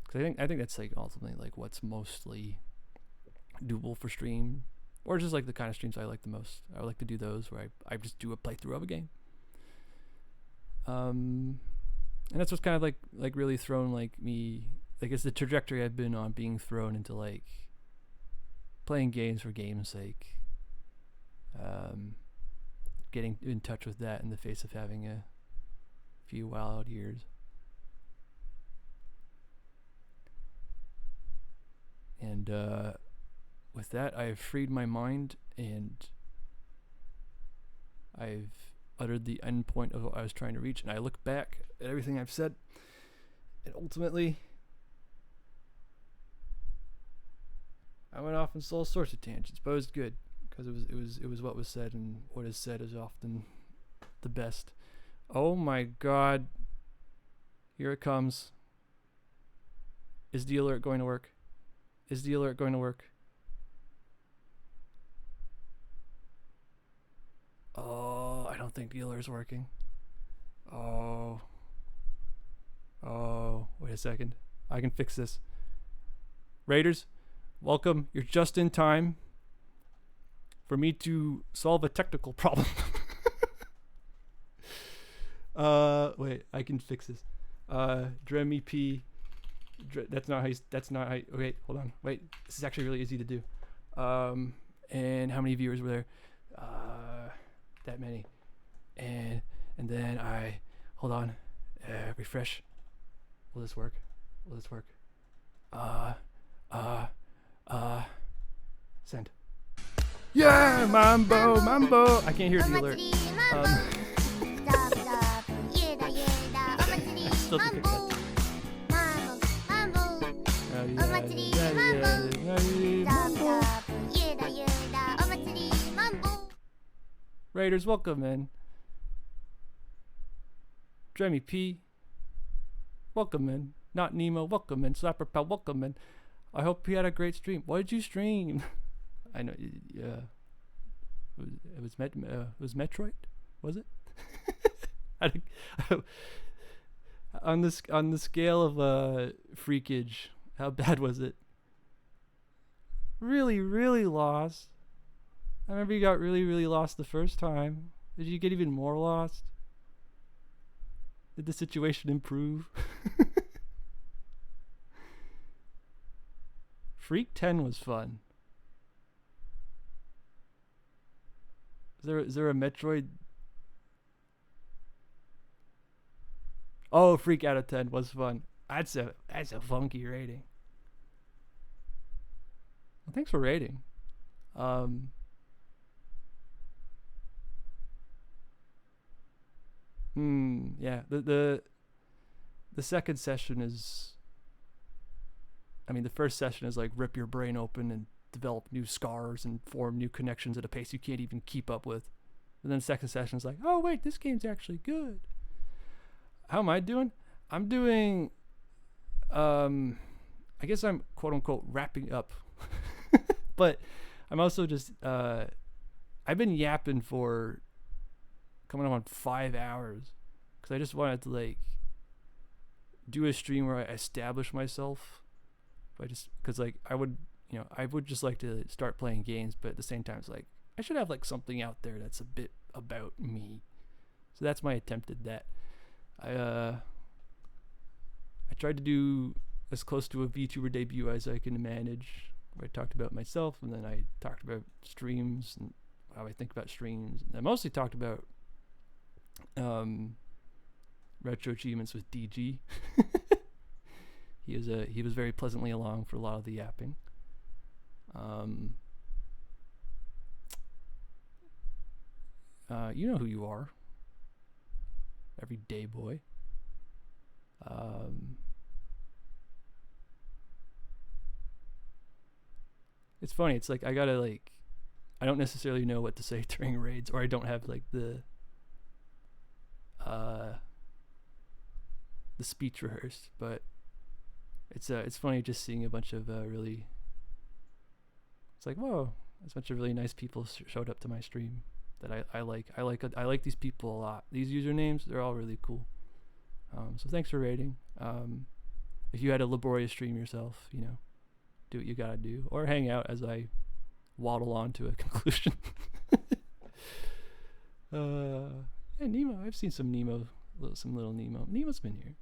because I think that's like ultimately like what's mostly doable for stream, or just like the kind of streams I like the most. I would like to do those where I just do a playthrough of a game. And that's what's kind of like really thrown like me, like it's the trajectory I've been on, being thrown into like playing games for game's sake. Getting in touch with that in the face of having a few wild years. And with that, I have freed my mind, and I've uttered the end point of what I was trying to reach, and I look back at everything I've said, and ultimately I went off on all sorts of tangents, but it was good, because it was what was said, and what is said is often the best. Oh my god, here it comes. Is the alert going to work? Is the alert going to work? Oh, I don't think the alert's working. Oh, wait a second. I can fix this. Raiders, welcome. You're just in time for me to solve a technical problem. Wait, I can fix this. DremEP. That's not how. Okay, hold on. Wait, this is actually really easy to do. And how many viewers were there? That many. And then hold on. Refresh. Will this work? Send. Yeah, mambo. I can't hear the alert. Still can pick that. Raiders, welcome in. DremEP, welcome in. Not Nemo, welcome in. Slapperpal, welcome in. I hope you had a great stream. What did you stream? I know, yeah. It was Metroid, was it? On the scale of freakage, how bad was it? Really, really lost. I remember you got really, really lost the first time. Did you get even more lost? Did the situation improve? Freak 10 was fun. Is there a Metroid? Oh, Freak out of 10 was fun. That's a funky rating. Well, thanks for rating. Yeah. The second session is, I mean, the first session is like rip your brain open and develop new scars and form new connections at a pace you can't even keep up with. And then the second session is like, oh wait, this game's actually good. How am I doing? I'm doing, I guess I'm quote unquote wrapping up. But I'm also just, I've been yapping for coming up on 5 hours, because I just wanted to like do a stream where I establish myself. Because like I would just like to start playing games, but at the same time it's like I should have like something out there that's a bit about me. So that's my attempt at that. I tried to do as close to a VTuber debut as I can manage, where I talked about myself, and then I talked about streams and how I think about streams. And I mostly talked about retro achievements with DG. He was very pleasantly along for a lot of the yapping. You know who you are. Everyday boy. It's funny. It's like I gotta like. I don't necessarily know what to say during raids, or I don't have like the speech rehearsed. But it's funny just seeing a bunch of really. It's like, whoa, a bunch of really nice people showed up to my stream that I like. I like these people a lot. These usernames, they're all really cool. So thanks for rating. If you had a laborious stream yourself, you know, do what you gotta do, or hang out as I waddle on to a conclusion. Yeah, Nemo. I've seen some Nemo, some little Nemo. Nemo's been here.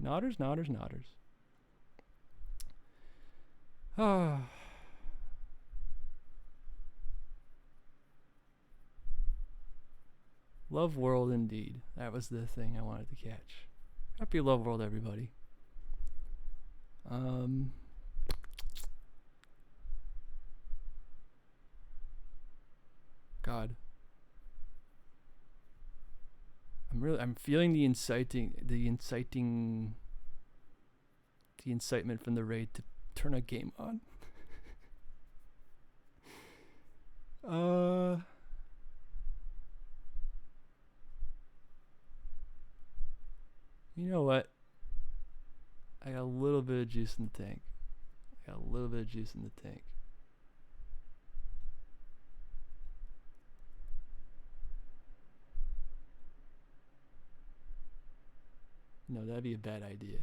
Nodders. Ah. Love World indeed. That was the thing I wanted to catch. Happy Love World, everybody. God. I'm feeling the incitement from the raid to turn a game on. You know what? I got a little bit of juice in the tank. No, that'd be a bad idea.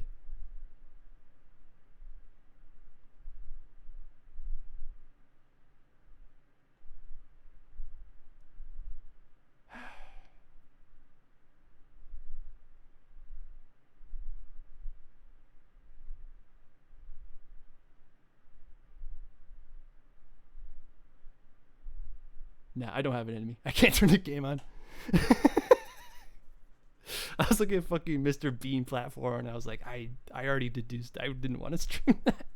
Nah, I don't have an enemy. I can't turn the game on. I was looking at fucking Mr. Bean platform and I was like, I already deduced I didn't want to stream that.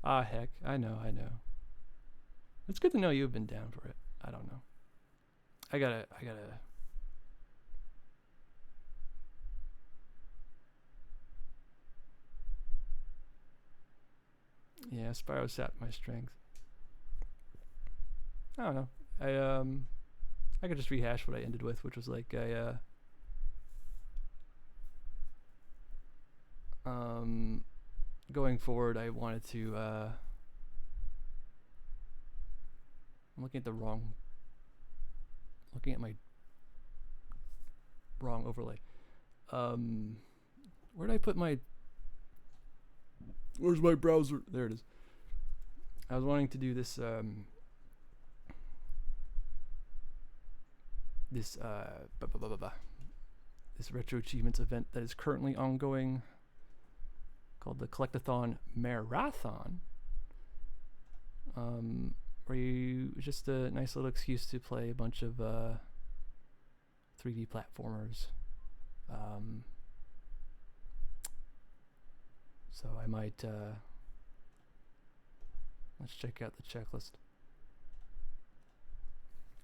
Heck. I know. It's good to know you've been down for it. I don't know. I gotta yeah, Spyro sapped my strength. I don't know. I could just rehash what I ended with, which was like going forward I wanted to I'm looking at my wrong overlay. Where did I put my Where's my browser? There it is. I was wanting to do this this retro achievements event that is currently ongoing called the Collectathon Marathon. Where just a nice little excuse to play a bunch of 3D platformers. So I might let's check out the checklist.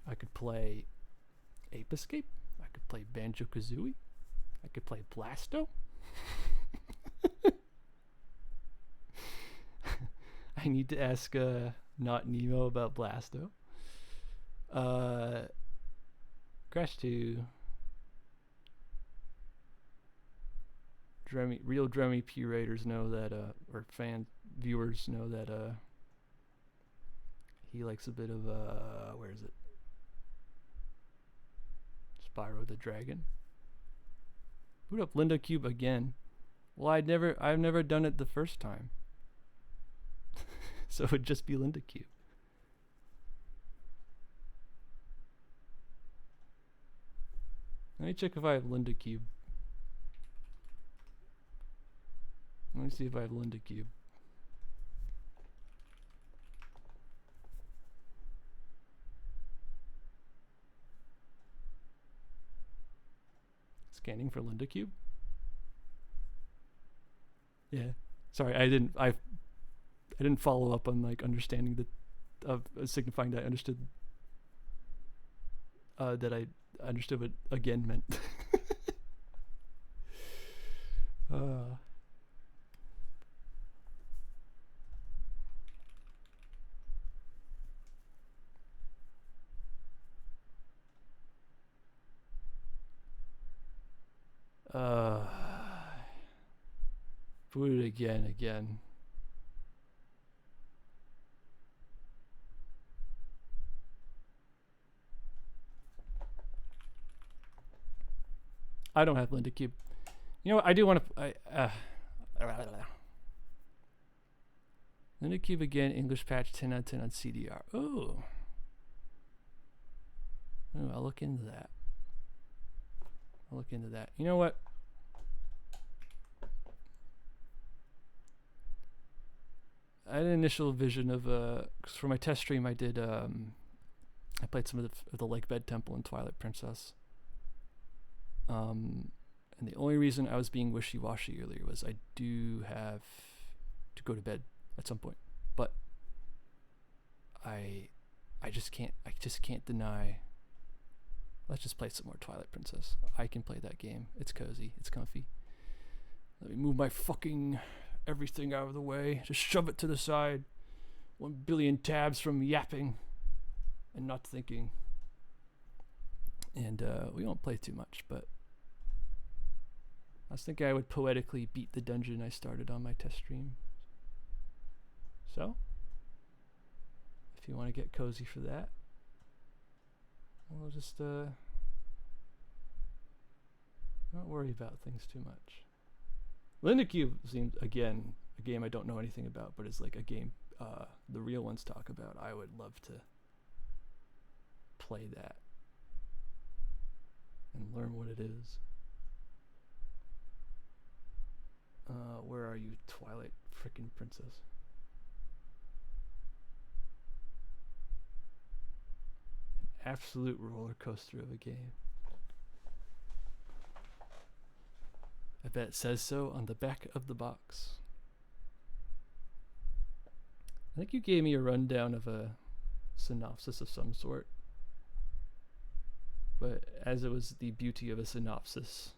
I could play Ape Escape. I could play Banjo-Kazooie. I could play Blasto. I need to ask not Nemo about Blasto. Crash 2. Real Drummy P Raiders know that, or viewers know that he likes a bit of where is it? Spyro the Dragon. Boot up Linda Cube again. Well, I've never done it the first time. So it'd just be Linda Cube. Let me check if I have Linda Cube. Let me see if I have Linda Cube. Scanning for Linda Cube. Yeah. Sorry, I didn't follow up on like understanding that of signifying that I understood that I understood what again meant. Boot it again. I don't have Linda Cube. You know what? I do want to. Linda Cube again. English patch 10 out of 10 on CDR. Ooh. Ooh, I'll look into that. You know what? I had an initial vision of cause for my test stream I did I played some of the Lake Bed Temple and Twilight Princess. And the only reason I was being wishy-washy earlier was I do have to go to bed at some point, but I just can't deny. Let's just play some more Twilight Princess. I can play that game. It's cozy. It's comfy. Let me move my fucking everything out of the way. Just shove it to the side. 1 billion tabs from yapping and not thinking. And we won't play too much, but I was thinking I would poetically beat the dungeon I started on my test stream. So, if you want to get cozy for that, we'll just not worry about things too much. Linda Cube seems, again, a game I don't know anything about, but it's like a game the real ones talk about. I would love to play that and learn what it is. Where are you, Twilight frickin' Princess? An absolute roller coaster of a game. I bet it says so on the back of the box. I think you gave me a rundown of a synopsis of some sort. But as it was the beauty of a synopsis,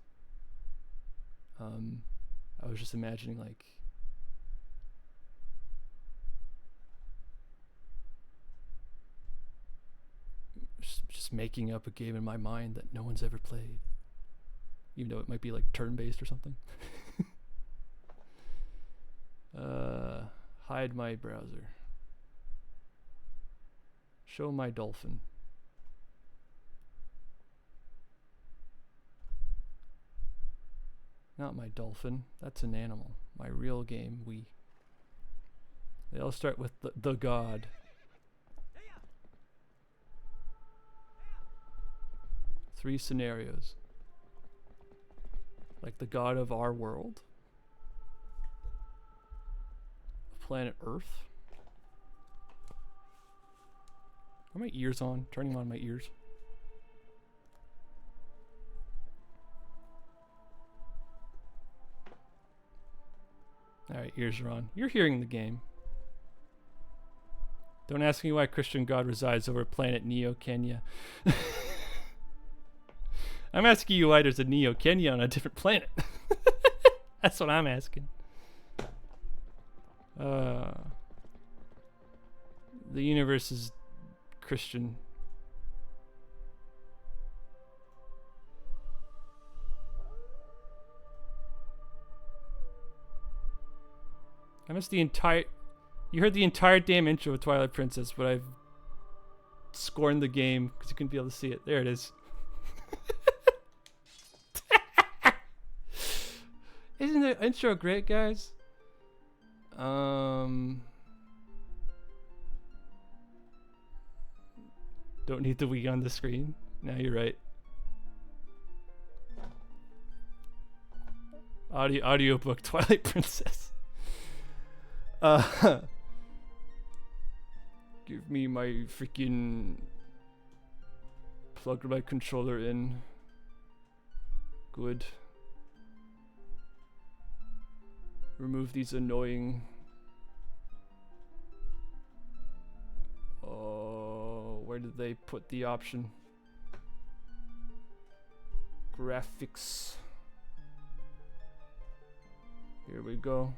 I was just imagining like just making up a game in my mind that no one's ever played. Even though it might be like turn-based or something. Hide my browser. Show my dolphin. Not my dolphin. That's an animal. My real game, we. They all start with the god. Three scenarios. Like the god of our world. Planet Earth. Are my ears on? Turning on my ears. Alright, ears are on. You're hearing the game. Don't ask me why Christian God resides over planet Neo Kenya. I'm asking you why there's a Neo Kenya on a different planet. That's what I'm asking. The universe is Christian. I missed the entire... You heard the entire damn intro of Twilight Princess, but I've scorned the game because you couldn't be able to see it. There it is. Isn't the intro great, guys? Don't need the Wii on the screen. No, you're right. Audiobook Twilight Princess. Give me my freaking... Plug my controller in. Good. Remove these annoying... Oh, where did they put the option? Graphics. Here we go.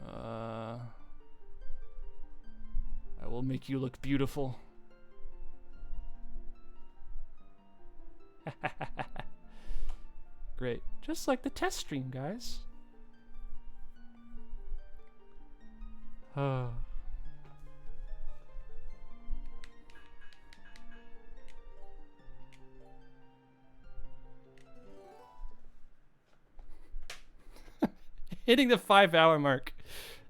I will make you look beautiful. Great. Just like the test stream, guys. Hitting the 5-hour mark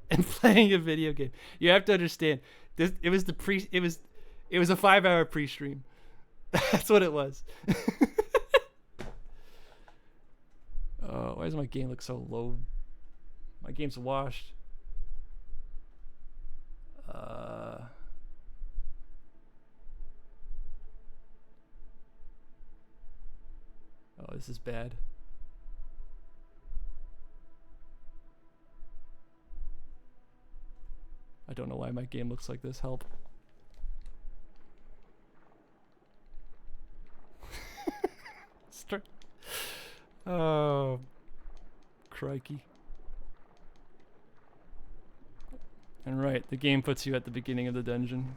and playing a video game. You have to understand this. It was a 5-hour pre-stream. That's what it was. Oh, why does my game look so low? My game's washed. Oh, this is bad. I don't know why my game looks like this. Help. Oh, crikey. And right, the game puts you at the beginning of the dungeon.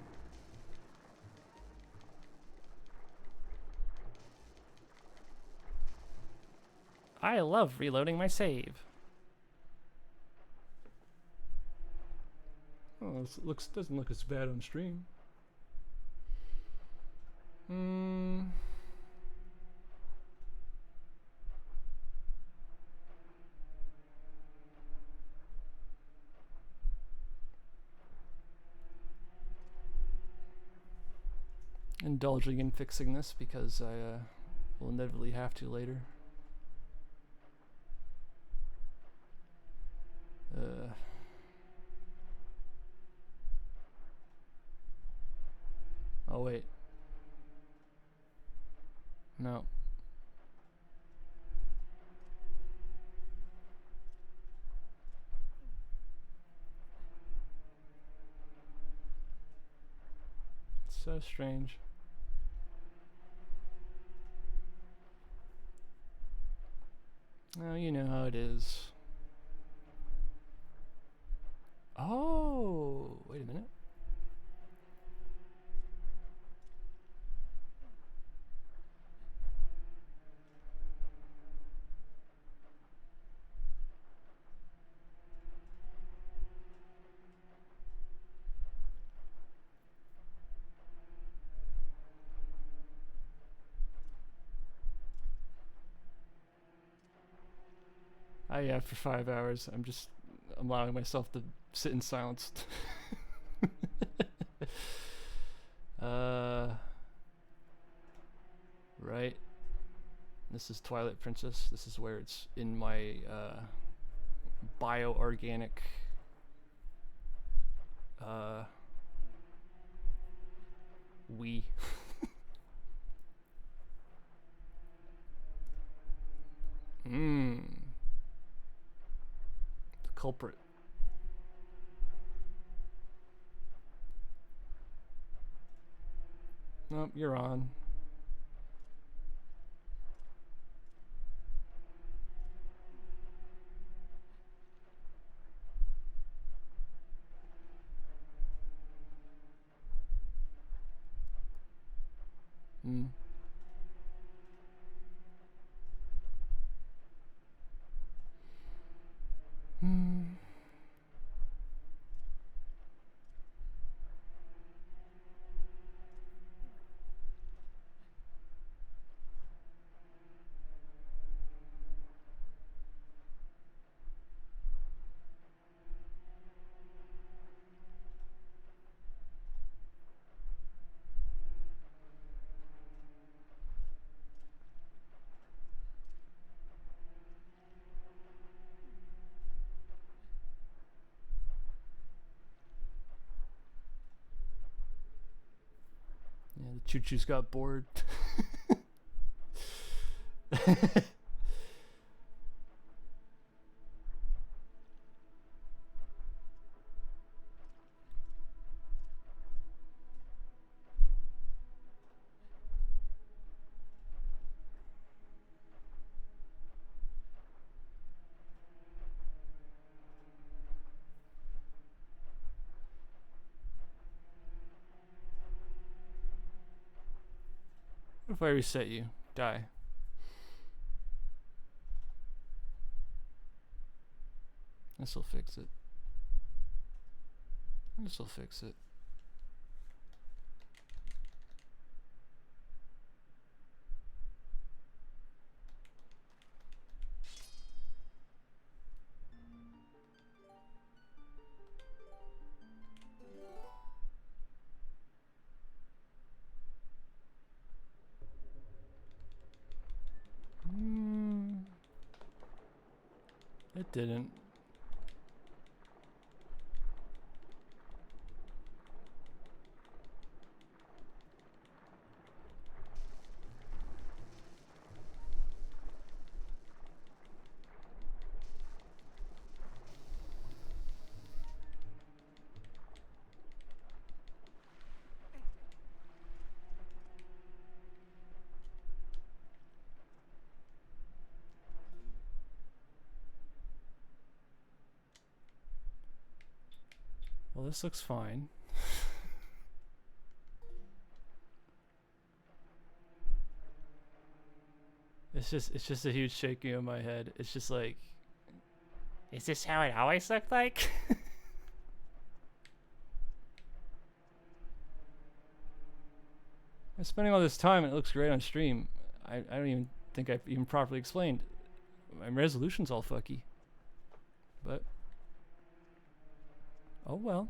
I love reloading my save. Oh, this doesn't look as bad on stream. Indulging in fixing this because I will inevitably have to later. Oh wait. No. It's so strange. Oh, you know how it is. Oh, wait a minute. Yeah, for 5 hours. I'm just allowing myself to sit in silence. Right. This is Twilight Princess. This is where it's in my bioorganic we. The culprit. Nope, you're on. Choo Choo's got bored. What if I reset you? Die. This'll fix it. This'll fix it. It didn't. Well, this looks fine. It's just a huge shaking of my head. It's just like, is this how it always looked like? I'm spending all this time and it looks great on stream. I don't even think I've even properly explained. My resolution's all fucky. But oh well.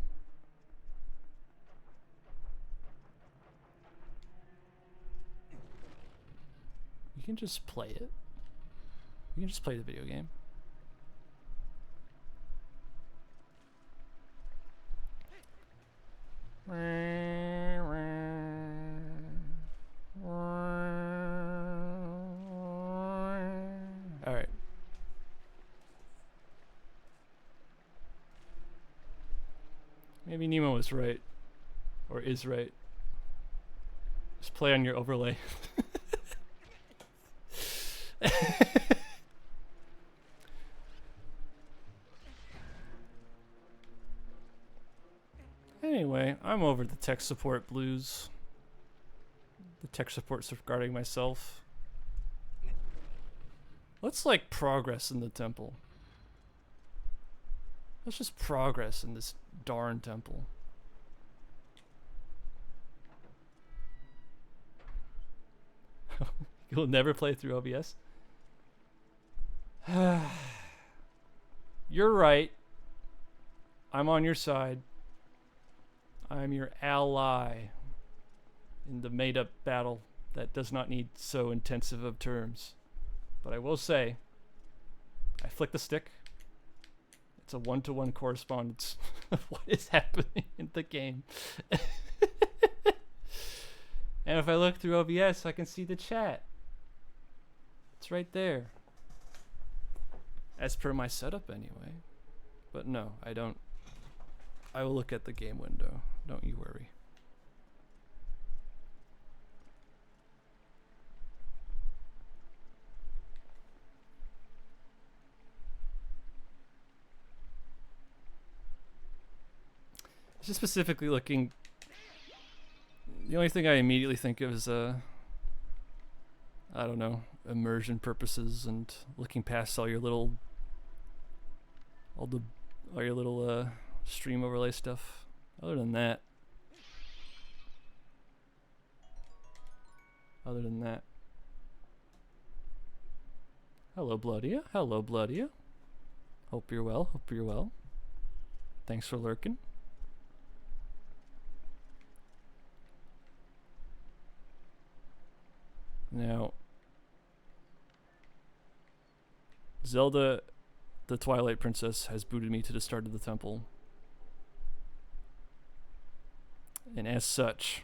You can just play it. You can just play the video game. All right. Maybe Nemo was right. Or is right. Just play on your overlay. Anyway, I'm over the tech support blues. The tech support's regarding myself. Let's like progress in the temple. Let's just progress in this darn temple. You'll never play through OBS? You're right. I'm on your side. I'm your ally in the made-up battle that does not need so intensive of terms. But I will say, I flick the stick. It's a one-to-one correspondence of what is happening in the game. And if I look through OBS, I can see the chat. It's right there. As per my setup anyway. But no, I don't. I will look at the game window. Don't you worry. Just specifically looking, the only thing I immediately think of is I don't know, immersion purposes and looking past all your little stream overlay stuff. Other than that, hello Bloodia, hello Bloodia. Hope you're well, hope you're well. Thanks for lurking. Now, Zelda, the Twilight Princess, has booted me to the start of the temple. And as such,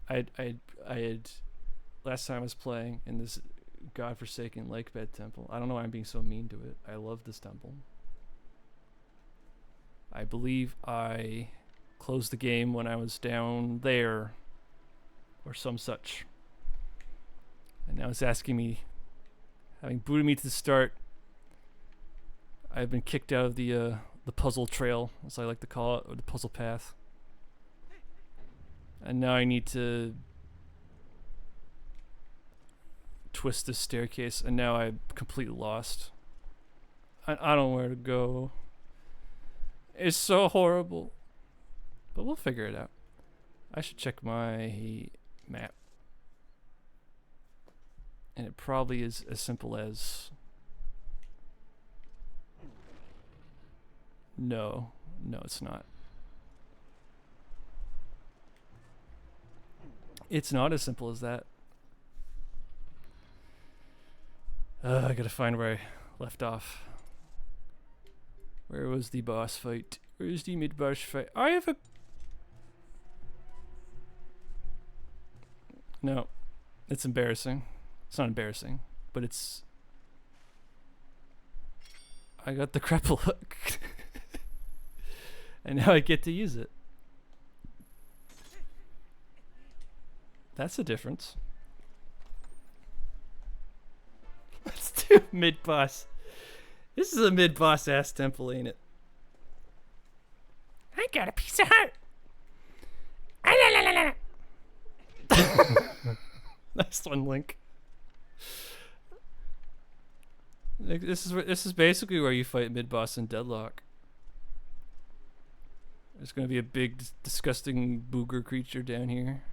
I had last time I was playing in this godforsaken lake bed temple. I don't know why I'm being so mean to it. I love this temple. I believe I closed the game when I was down there, or some such. And now it's asking me, having booted me to the start. I've been kicked out of the puzzle trail, as I like to call it, or the puzzle path. And now I need to twist this staircase, and now I'm completely lost. I don't know where to go. It's so horrible. But we'll figure it out. I should check my map. And it probably is as simple as... No, it's not. It's not as simple as that. I gotta find where I left off. Where was the boss fight? Where's the mid-boss fight? I have a... No. It's embarrassing. It's not embarrassing, but it's... I got the grapple hook. And now I get to use it. That's a difference. Let's do mid-boss. This is a mid-boss ass temple, ain't it? I got a piece of heart. Nice one, Link. Like, this is basically where you fight mid-boss in Deadlock. There's gonna be a big, disgusting booger creature down here.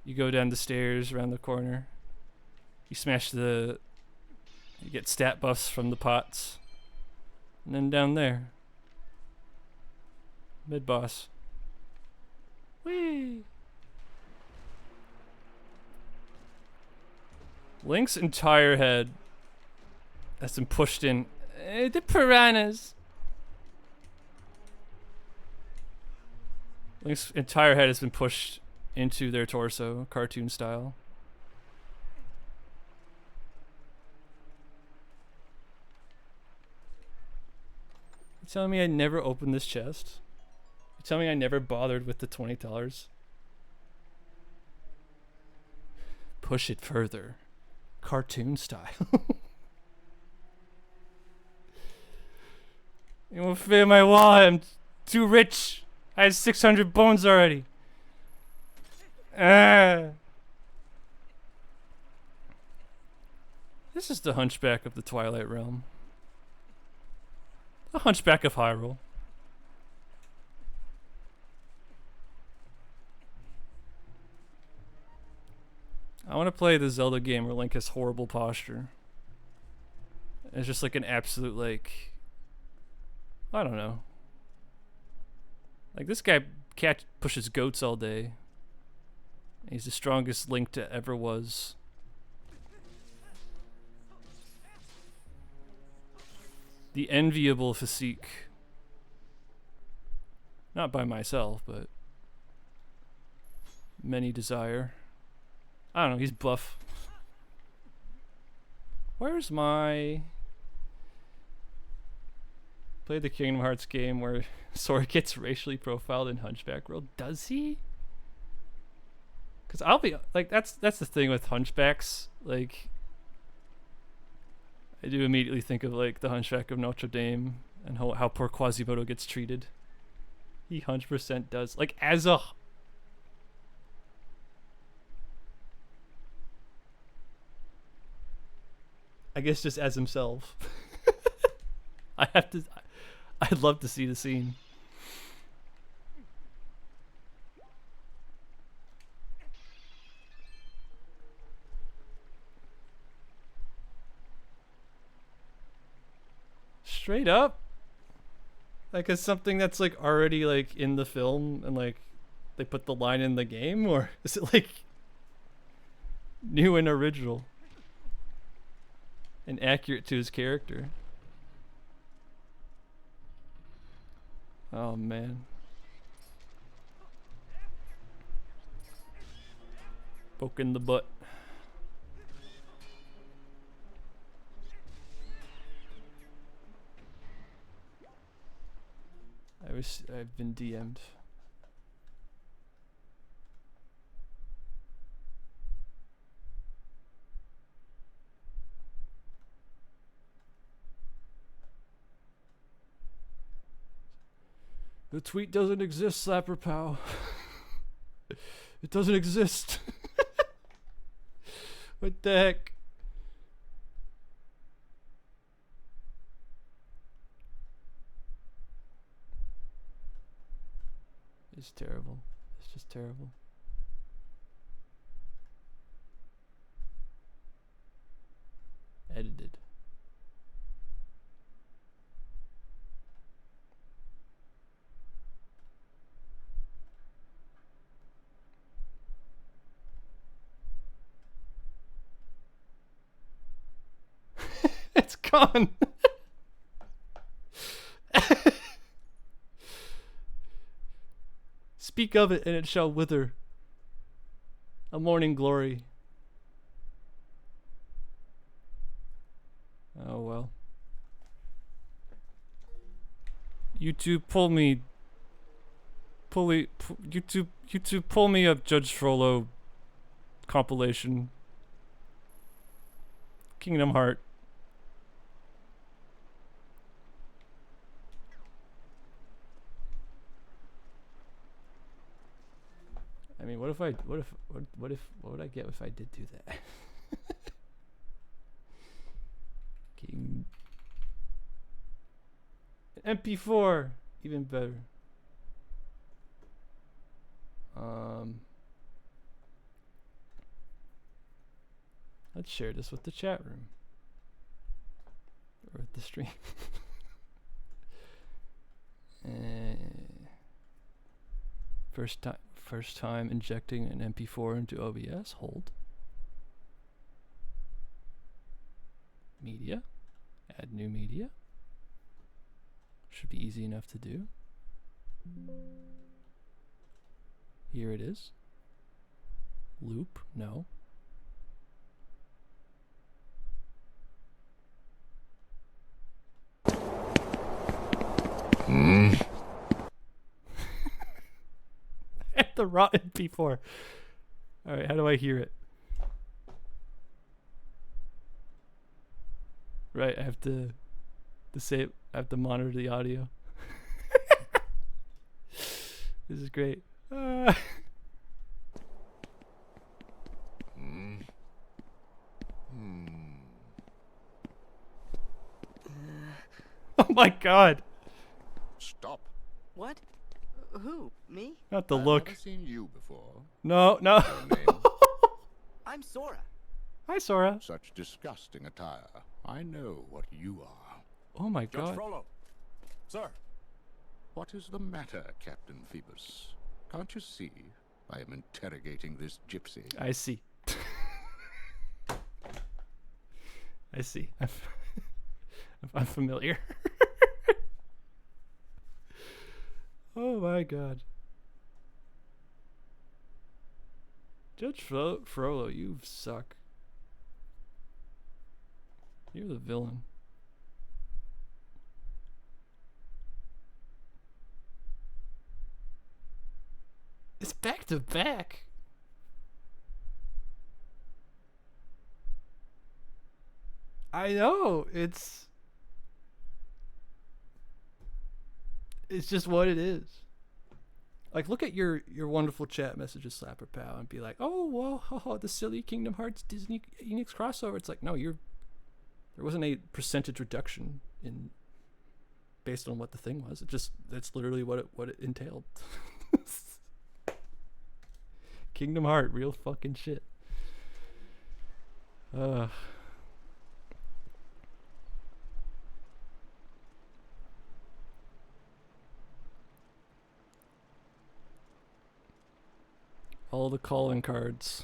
You go down the stairs, around the corner. You smash the... You get stat buffs from the pots. And then down there. Mid-boss. Whee! Link's entire head has been pushed in. The piranhas! Link's entire head has been pushed into their torso, cartoon style. You telling me I never opened this chest? You telling me I never bothered with the $20? Push it further. Cartoon style. You won't fit in my wallet. I'm too rich. I have 600 bones already. This is the Hunchback of the Twilight Realm. The Hunchback of Hyrule. I want to play the Zelda game where Link has horrible posture. It's just like an absolute, like... I don't know. Like, this guy pushes goats all day. He's the strongest Link to ever was. The enviable physique. Not by myself, but many desire. I don't know, he's buff. Where's my... Play the Kingdom Hearts game where Sora gets racially profiled in Hunchback World. Does he? Because I'll be like, that's the thing with Hunchbacks. Like, I do immediately think of like the Hunchback of Notre Dame and how poor Quasimodo gets treated. He 100% does. Like, as a... I guess just as himself. I'd love to see the scene. Straight up? Like, it's something that's like already like in the film and like they put the line in the game, or is it like new and original and accurate to his character? Oh man. Poke in the butt. I've been DM'd. The tweet doesn't exist, Slapper Pow. It doesn't exist. What the heck? It's terrible. It's just terrible. Edited. It's gone. Speak of it, and it shall wither. A morning glory. Oh well. YouTube, pull me. YouTube, pull me up Judge Frollo compilation. Kingdom Heart. I mean, what would I get if I did do that? King. MP4, even better. Let's share this with the chat room or with the stream. First time injecting an MP4 into OBS. Hold. Media. Add new media. Should be easy enough to do. Here it is. Loop. No. The raw MP4. Alright, how do I hear it? Right, I have to say I have to monitor the audio. This is great. Oh my god. Stop. What? Who? Me? Not the I've look. never seen you before. No. Your name? I'm Sora. Hi, Sora. Such disgusting attire. I know what you are. Oh my Judge god. Frollo. Sir. What is the matter, Captain Phoebus? Can't you see I am interrogating this gypsy? I see. I see. I'm familiar. Oh my god. Judge Frollo, you suck. You're the villain. It's back to back. I know. It's just what it is. Like, look at your wonderful chat messages, Slapper Pal, and be like, oh, well, the silly Kingdom Hearts Disney Enix crossover. It's like, no, there wasn't a percentage reduction in based on what the thing was. That's literally what it entailed. Kingdom Heart, real fucking shit. All the calling cards.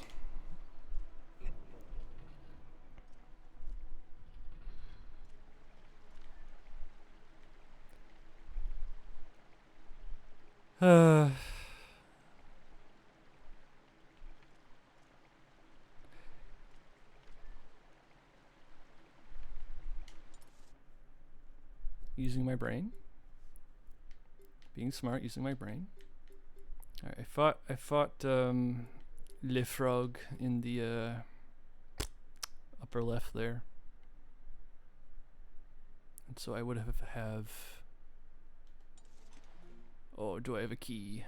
using my brain. Being smart, using my brain. Alright, I fought Le Frog in the upper left there. And so I would have oh, do I have a key?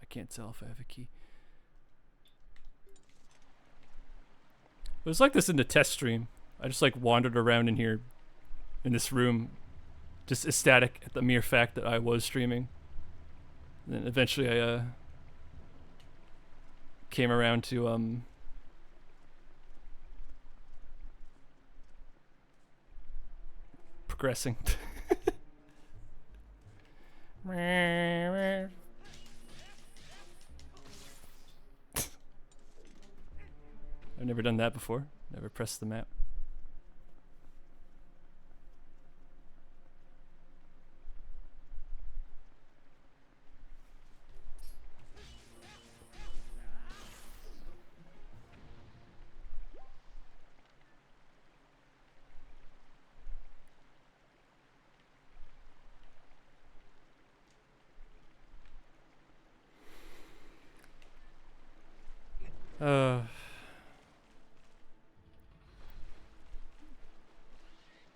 I can't tell if I have a key. It was like this in the test stream. I just like wandered around in here, in this room, just ecstatic at the mere fact that I was streaming. And then eventually I came around to progressing. I've never done that before. Never pressed the map.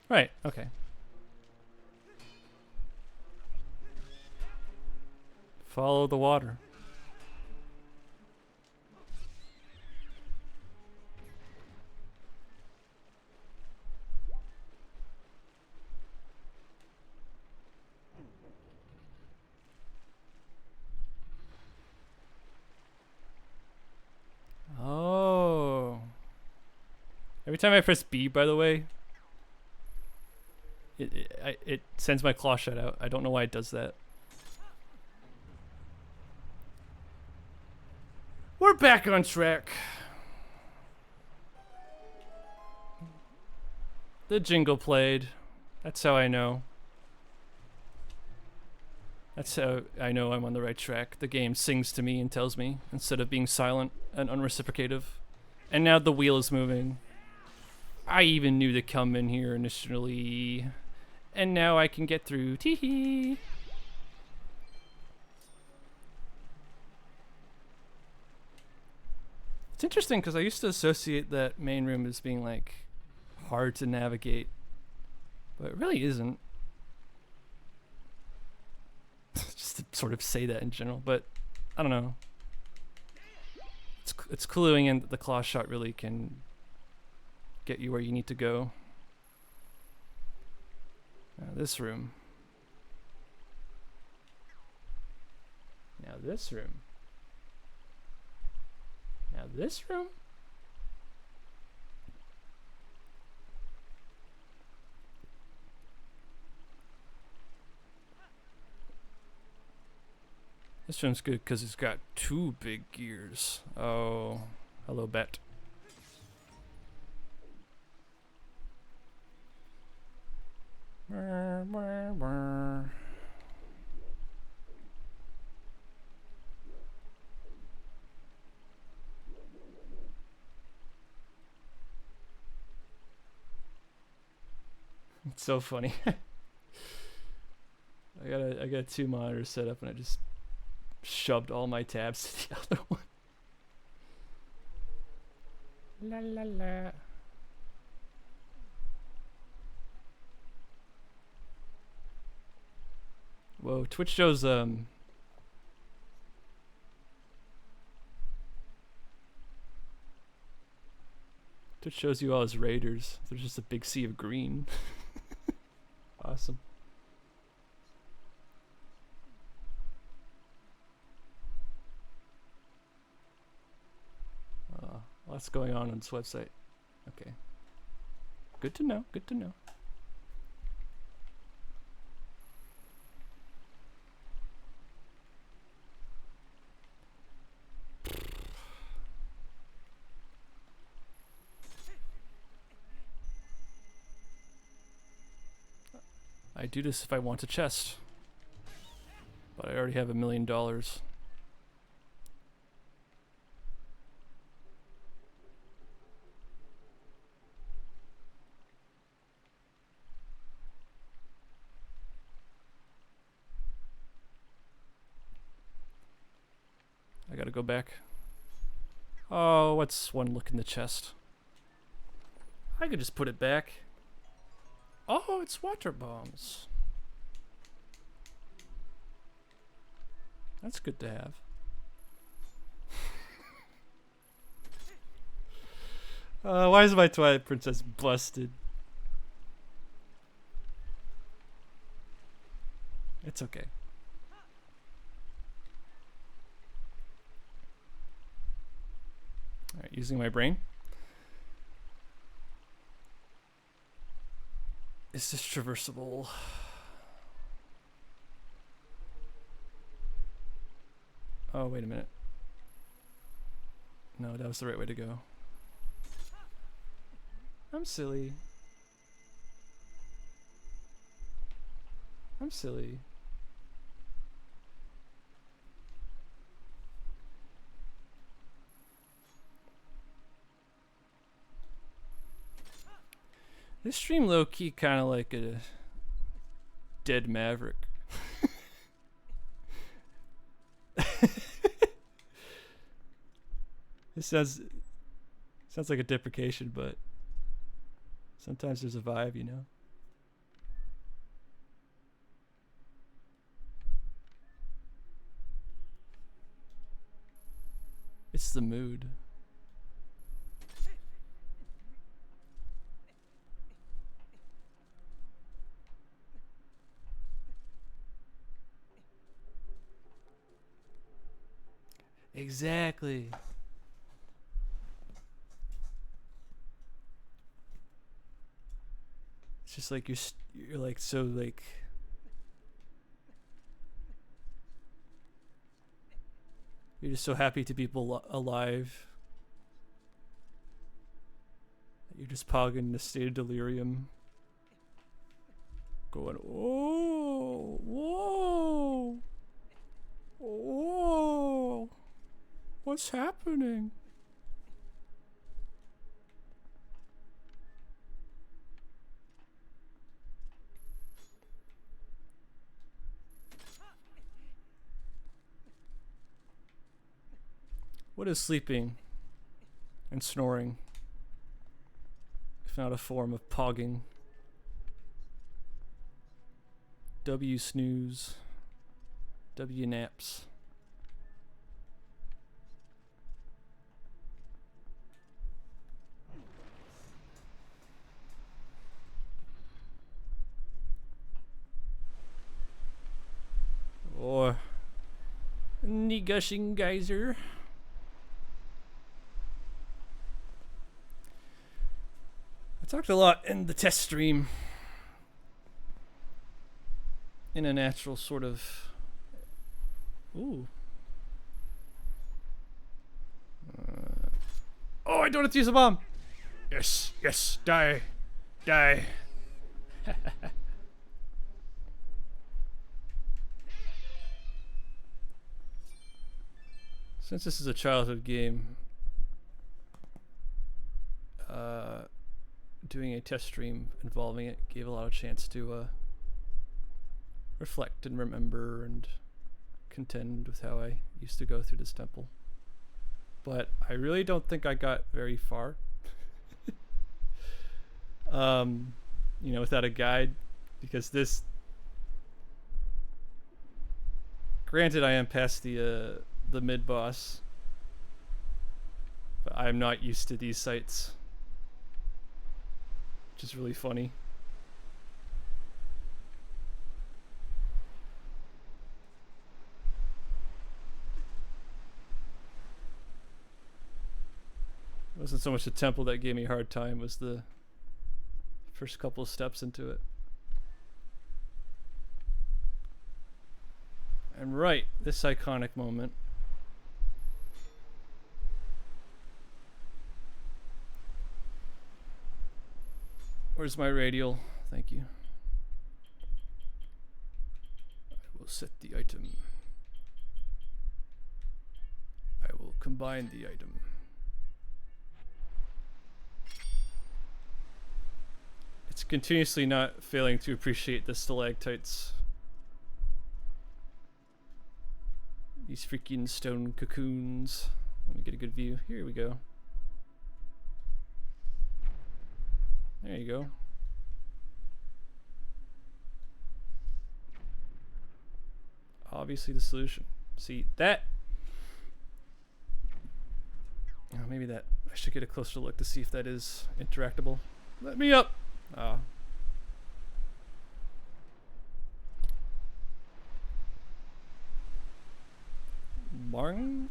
Right, okay. Follow the water. Oh. Every time I press B, by the way, it sends my claw shot out. I don't know why it does that. We're back on track. The jingle played. That's how I know. That's how I know I'm on the right track. The game sings to me and tells me instead of being silent and unreciprocative. And now the wheel is moving. I even knew to come in here initially. And now I can get through. Tee-hee. It's interesting because I used to associate that main room as being like hard to navigate. But it really isn't. Just to sort of say that in general, but I don't know. It's cluing in that the claw shot really can get you where you need to go. Now this room. Now this room. Now this room? This room's good because it's got 2 big gears. Oh, hello, Bet. It's so funny. I got 2 monitors set up and I just shoved all my tabs to the other one. La la la. Whoa, Twitch shows Twitch shows you all as raiders. There's just a big sea of green. Awesome. Lots going on this website. Okay. Good to know. Good to know. I do this if I want a chest. But I already have $1 million. go back. Oh, what's one look in the chest? I could just put it back. Oh, it's water bombs. That's good to have. Why is my Twilight Princess busted? It's okay. Alright, using my brain. Is this traversable? Oh, wait a minute. No, that was the right way to go. I'm silly. I'm silly. This stream low-key kind of like a dead Maverick. This sounds like a deprecation, but sometimes there's a vibe, you know? It's the mood. Exactly. It's just like you're like so like you're just so happy to be alive. You're just pogging in a state of delirium. Going, oh, whoa, whoa, what's happening? What is sleeping and snoring, if not a form of pogging? W snooze, W naps. Or knee gushing geyser. I talked a lot in the test stream in a natural sort of ooh. Oh, I don't have to use a bomb. Yes, yes, die, die. Since this is a childhood game, doing a test stream involving it gave a lot of chance to reflect and remember and contend with how I used to go through this temple. But I really don't think I got very far. You know, without a guide, because this, granted, I am past the mid boss, but I'm not used to these sights, which is really funny. It wasn't so much the temple that gave me a hard time, it was the first couple of steps into it. And right, this iconic moment. Where's my radial? Thank you. I will set the item. I will combine the item. It's continuously not failing to appreciate the stalactites. These freaking stone cocoons. Let me get a good view. Here we go. There you go. Obviously the solution. See that? Oh, maybe that. I should get a closer look to see if that is interactable. Let me up. Ah. Barn.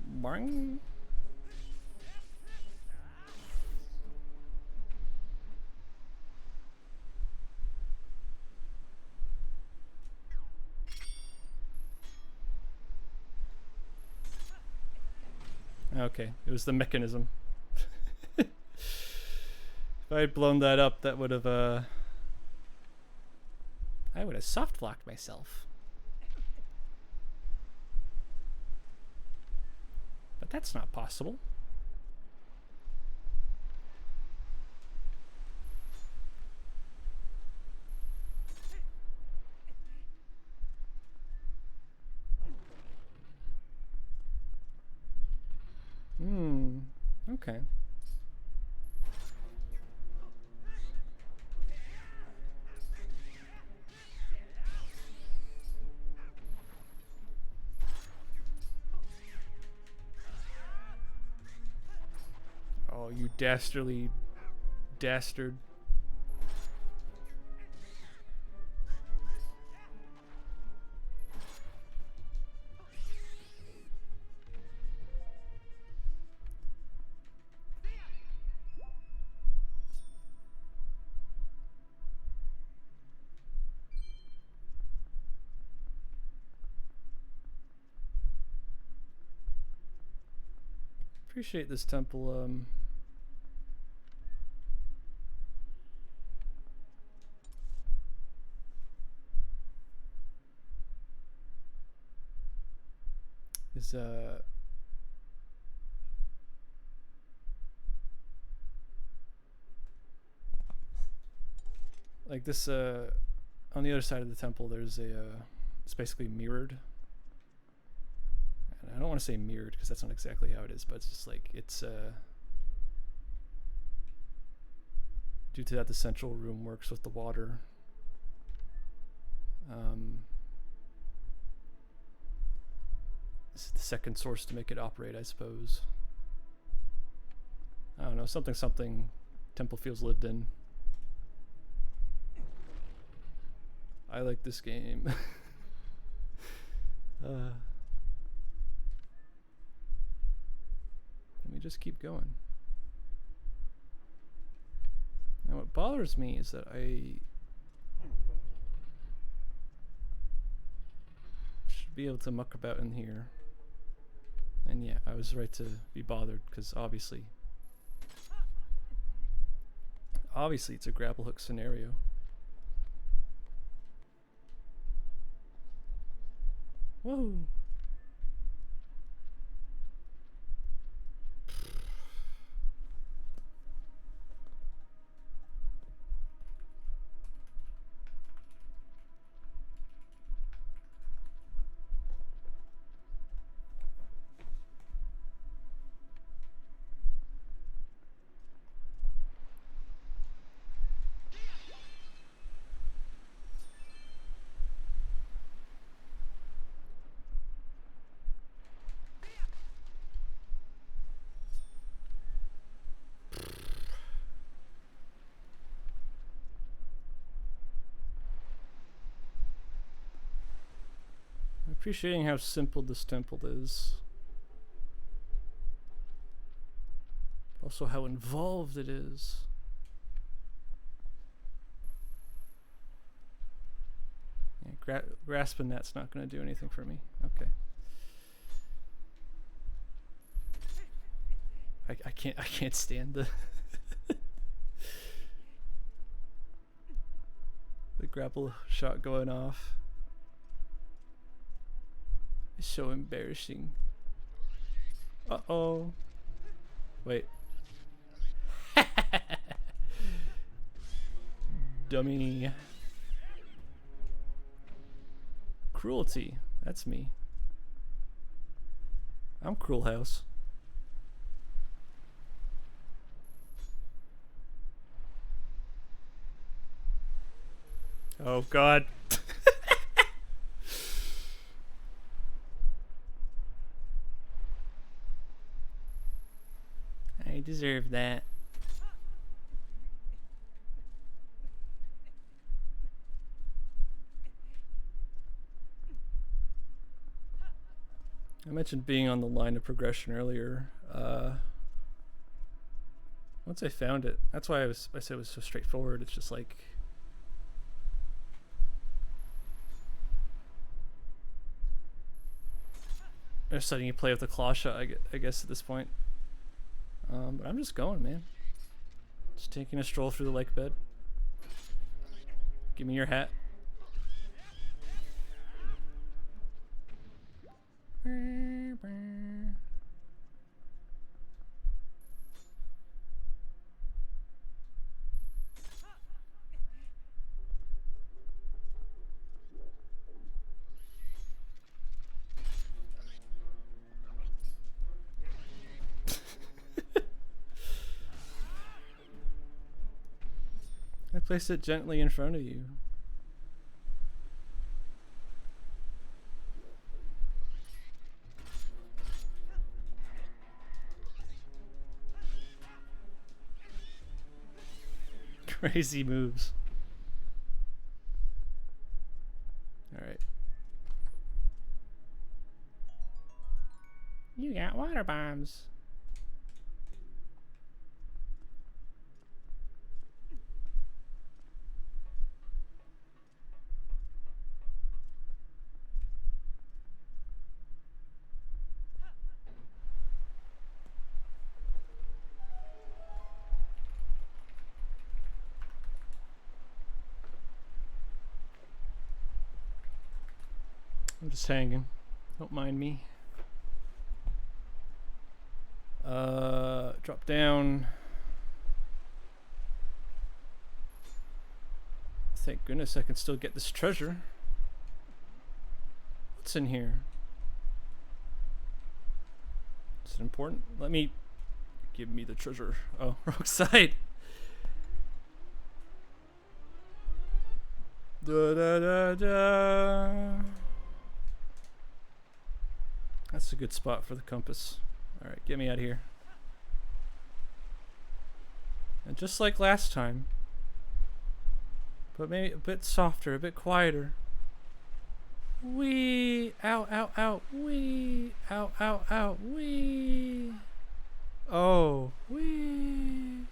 Barn. Okay, it was the mechanism. If I had blown that up, that would have, I would have soft blocked myself. But that's not possible. Okay. Oh, you dastardly dastard. Appreciate this temple, is like this on the other side of the temple there's a it's basically mirrored. And I don't want to say mirrored because that's not exactly how it is, but it's just like it's due to that the central room works with the water. This is the second source to make it operate, I suppose. I don't know, something temple feels lived in. I like this game. Let me just keep going. Now what bothers me is that I should be able to muck about in here. And yeah, I was right to be bothered because obviously it's a grapple hook scenario. Whoa. Appreciating how simple this temple is. Also how involved it is. Yeah, grasping that's not going to do anything for me. Okay. I can't stand the the grapple shot going off. It's so embarrassing. Uh-oh. Wait. Dummy. Cruelty. That's me. I'm Cruel House. Oh God. I deserve that. I mentioned being on the line of progression earlier. Once I found it, that's why I said it was so straightforward. It's just like they're letting you play with the claw shot, I guess at this point. But I'm just going, man. Just taking a stroll through the lake bed. Give me your hat. I placed it gently in front of you. Crazy moves. Alright. You got water bombs. I'm just hanging. Don't mind me. Drop down. Thank goodness I can still get this treasure. What's in here? Is it important? Let me... Give me the treasure. Oh, wrong side. Da da da da. That's a good spot for the compass. Alright, get me out of here. And just like last time, but maybe a bit softer, a bit quieter. Wee! Ow, ow, ow. Wee! Ow, ow, ow. Wee! Oh, wee!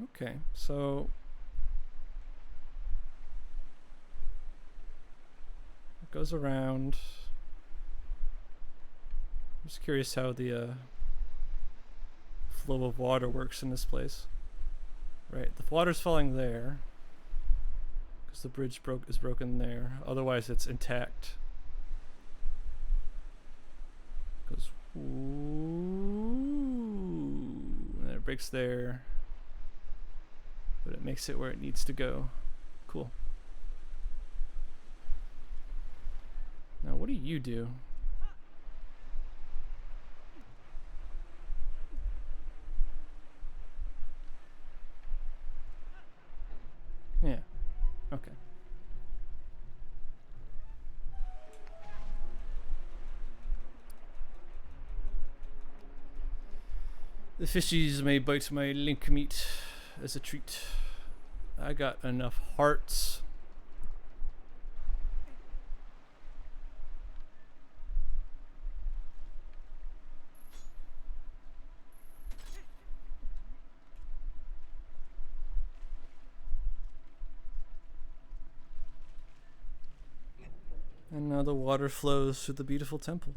Okay, so... it goes around. I'm just curious how the flow of water works in this place. Right, the water's falling there because the bridge is broken there. Otherwise, it's intact. Goes ooh, and then it breaks there, but it makes it where it needs to go. Cool. Now, what do you do? Yeah. Okay. The fishies may bite my link meat as a treat. I got enough hearts. And now the water flows through the beautiful temple.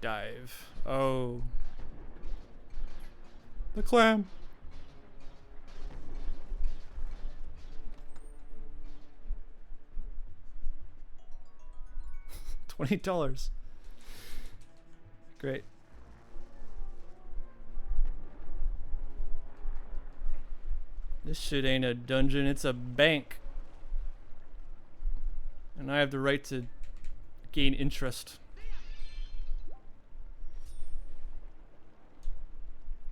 Dive. Oh. The clam. $20. Great. This shit ain't a dungeon, it's a bank. And I have the right to gain interest.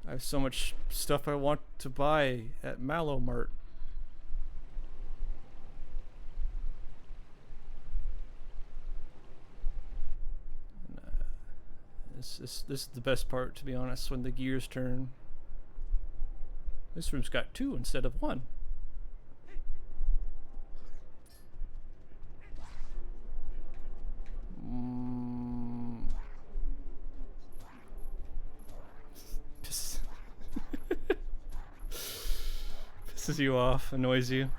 I have so much stuff I want to buy at Mallow Mart. This is the best part, to be honest, when the gears turn. This room's got 2 instead of 1. Pisses you off, annoys you.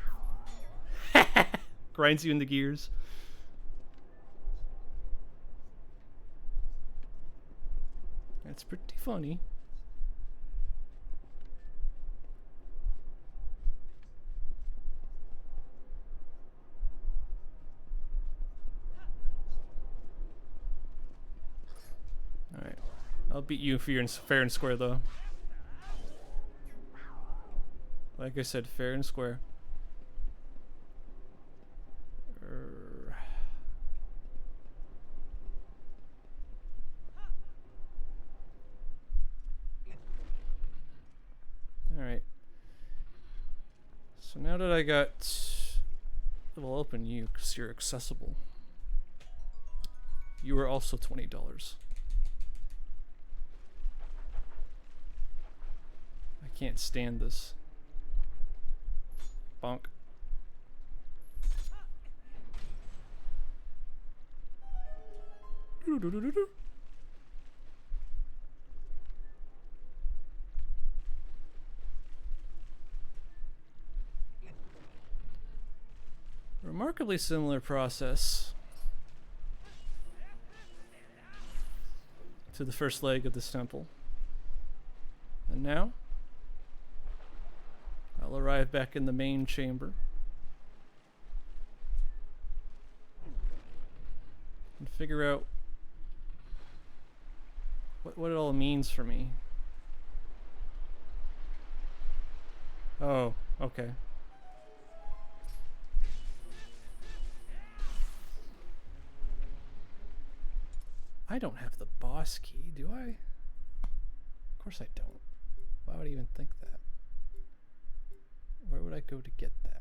Grinds you in the gears. That's pretty funny. Alright. I'll beat you for your fair and square, though. Like I said, fair and square. Alright. So now that I got... We'll open you because you're accessible. You are also $20. I can't stand this. Bonk. Doo-doo-doo-doo-doo. Remarkably similar process to the first leg of this temple. And now I'll arrive back in the main chamber and figure out what it all means for me. Oh, okay. I don't have the boss key, do I? Of course I don't. Why would I even think that? Where would I go to get that?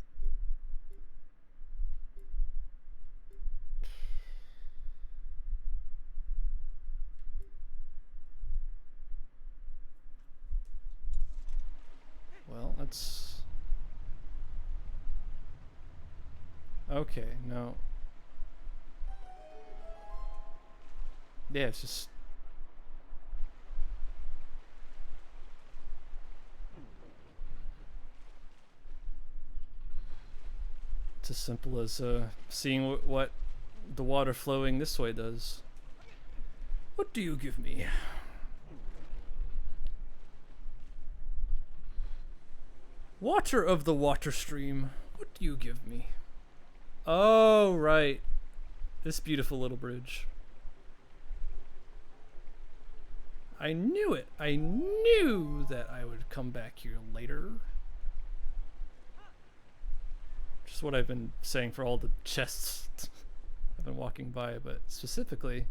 Well, let's... Okay, no. Yeah, it's just... It's as simple as seeing what the water flowing this way does. What do you give me? Water of the water stream. What do you give me? Oh, right. This beautiful little bridge. I knew it. I knew that I would come back here later. Just what I've been saying for all the chests I've been walking by, but specifically...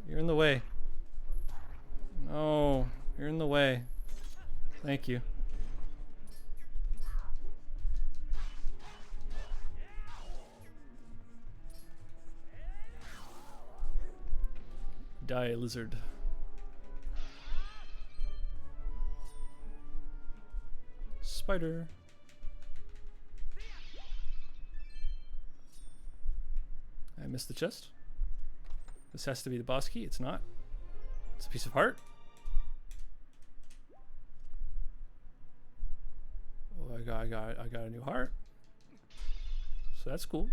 You're in the way. No, you're in the way. Thank you. Die, lizard. Spider. I missed the chest. This has to be the boss key. It's not. It's a piece of heart. Oh, I got a new heart. So that's cool.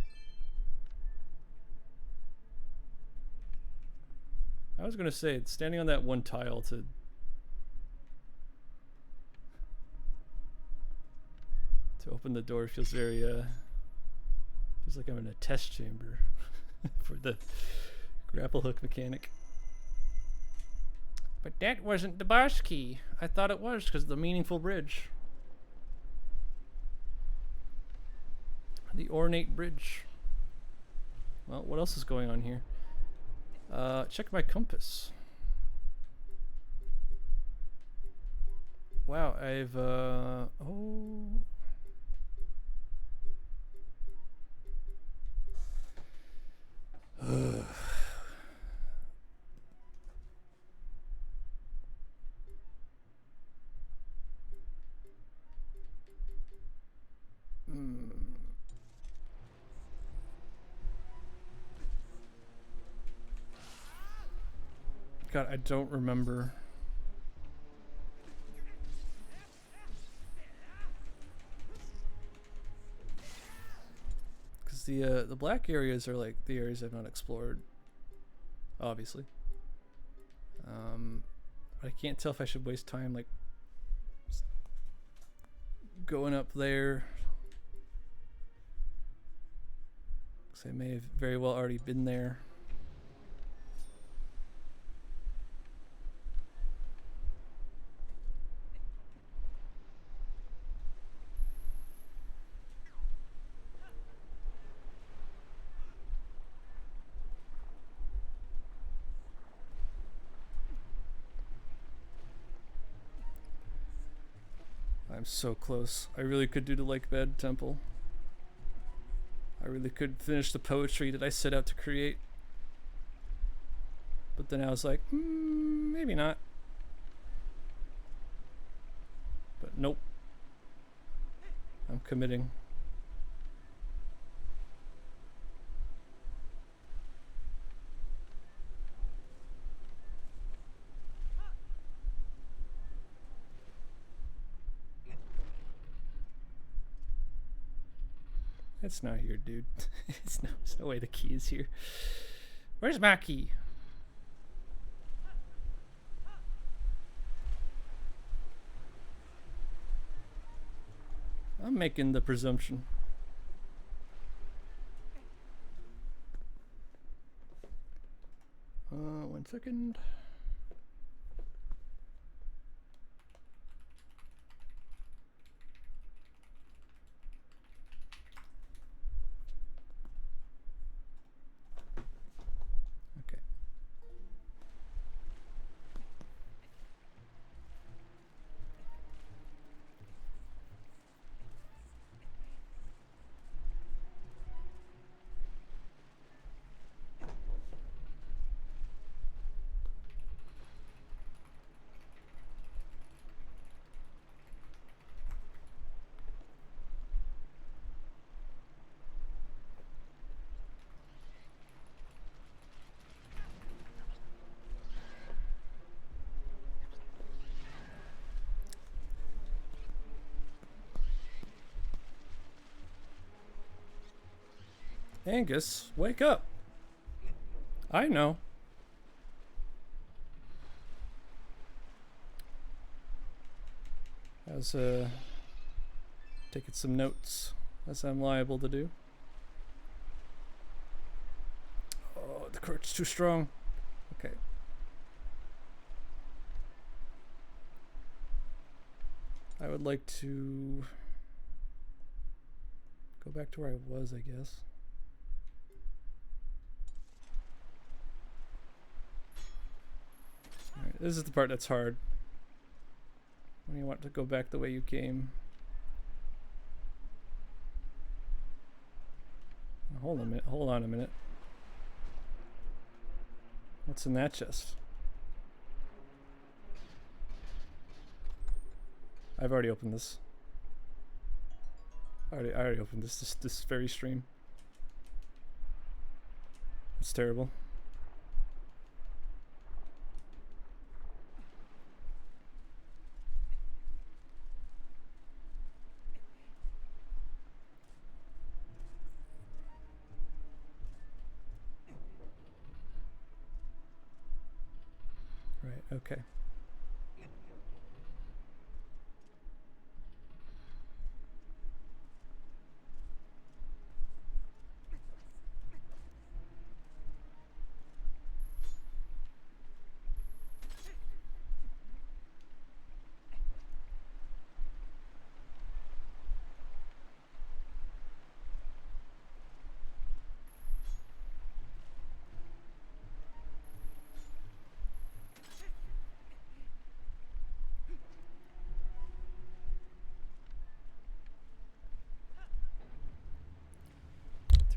I was gonna say, standing on that one tile to To open the door feels very, feels like I'm in a test chamber for the grapple hook mechanic. But that wasn't the boss key. I thought it was because of the meaningful bridge. The ornate bridge. Well, what else is going on here? Check my compass. Wow, I've, oh. God, I don't remember. Because the black areas are like the areas I've not explored, obviously. But I can't tell if I should waste time like going up there. Because I may have very well already been there. I'm so close. I really could do the Lake Bed Temple. I really could finish the poetry that I set out to create. But then I was like, maybe not. But nope. I'm committing. It's not here, dude. There's no way the key is here. Where's my key? I'm making the presumption. One second. Angus, wake up. I know. I was taking some notes, as I'm liable to do. Oh, the crutch's too strong. Okay. I would like to go back to where I was, I guess. Alright, this is the part that's hard. When you want to go back the way you came. Hold on a minute. What's in that chest? I've already opened this. I already opened this very stream. It's terrible. Right, okay.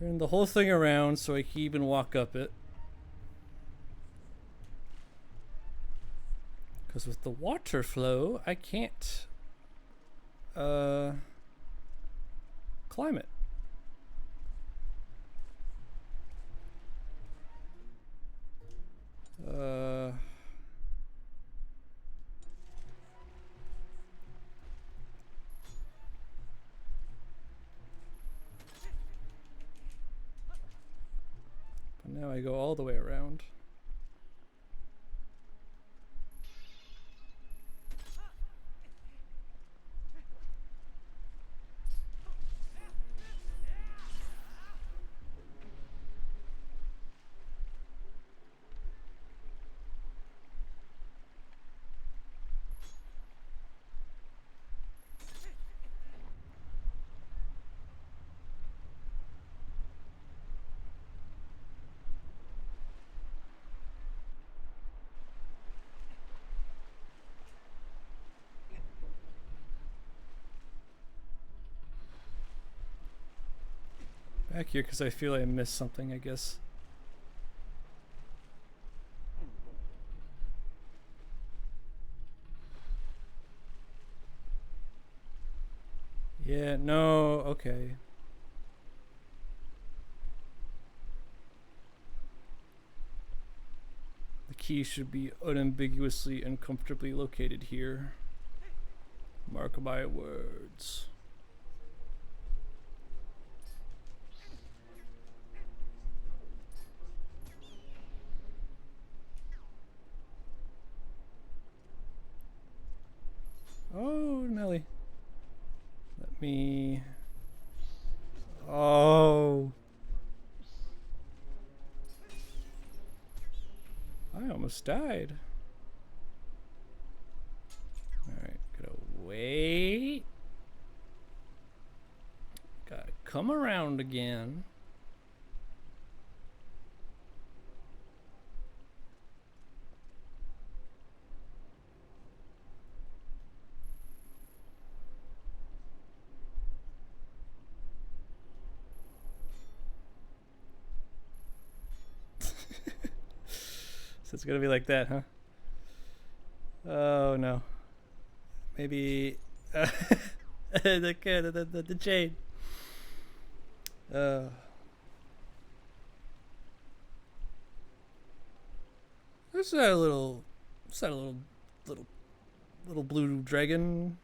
Turn the whole thing around so I can even walk up it. Because with the water flow, I can't climb it. But now I go all the way around. Back here because I feel I missed something, I guess. Yeah, no, okay. The key should be unambiguously and comfortably located here. Mark my words. Oh, Melly. Let me... Oh. I almost died. Alright, gotta wait. Gotta come around again. So it's gonna be like that, huh? Oh no. Maybe the chain. Is that a little blue dragon?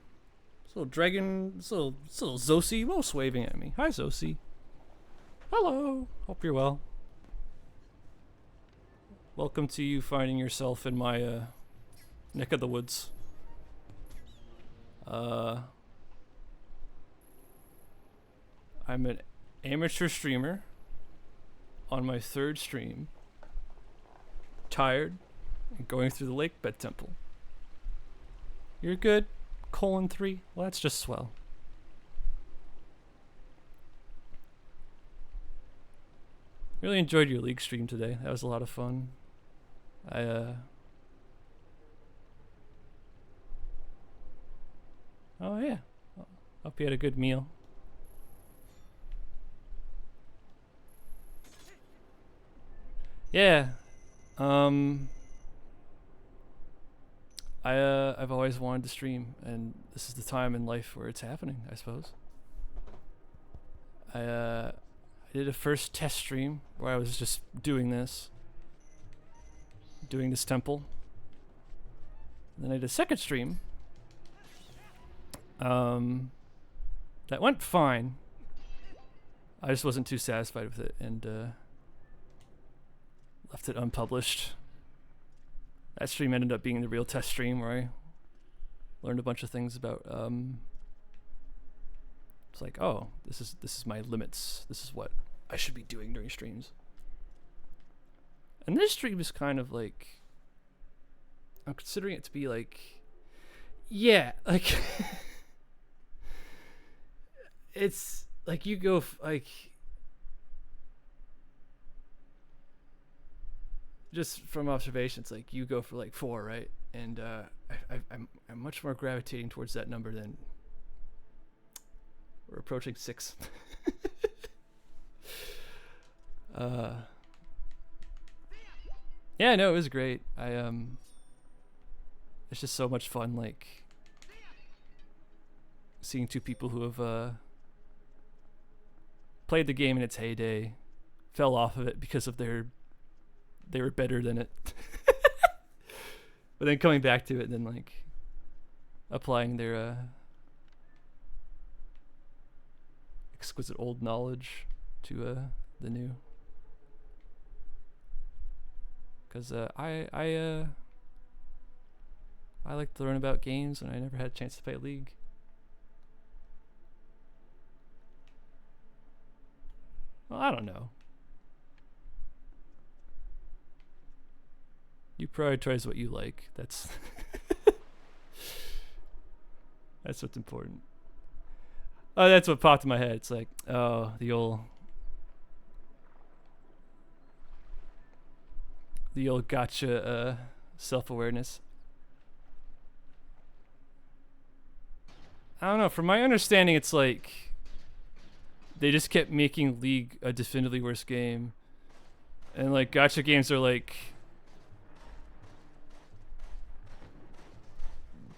This little dragon, this little Zosie, most waving at me. Hi Zosie. Hello. Hope you're well. Welcome to you finding yourself in my neck of the woods. I'm an amateur streamer on my 3rd stream. Tired and going through the lake bed temple. You're good? :3? Well, that's just swell. Really enjoyed your League stream today. That was a lot of fun. Oh yeah. Hope you had a good meal. Yeah. I've always wanted to stream, and this is the time in life where it's happening, I suppose. I did a first test stream where I was just doing this temple. And then I did a second stream. That went fine. I just wasn't too satisfied with it and left it unpublished. That stream ended up being the real test stream where I learned a bunch of things about it's like, oh, this is my limits. This is what I should be doing during streams. And this stream is kind of like, I'm considering it to be like, yeah, like it's like you go like just from observations, like you go for like 4, right? And I'm much more gravitating towards that number than we're approaching 6. Yeah, no, it was great. It's just so much fun, like seeing two people who have played the game in its heyday, fell off of it because of they were better than it, but then coming back to it and then like applying their exquisite old knowledge to the new. Because I like to learn about games, and I never had a chance to play League. Well, I don't know. You prioritize what you like. That's that's what's important. Oh, that's what popped in my head. It's like, oh, the old gotcha self-awareness. I don't know. From my understanding, it's like they just kept making League a definitively worse game, and like gotcha games are like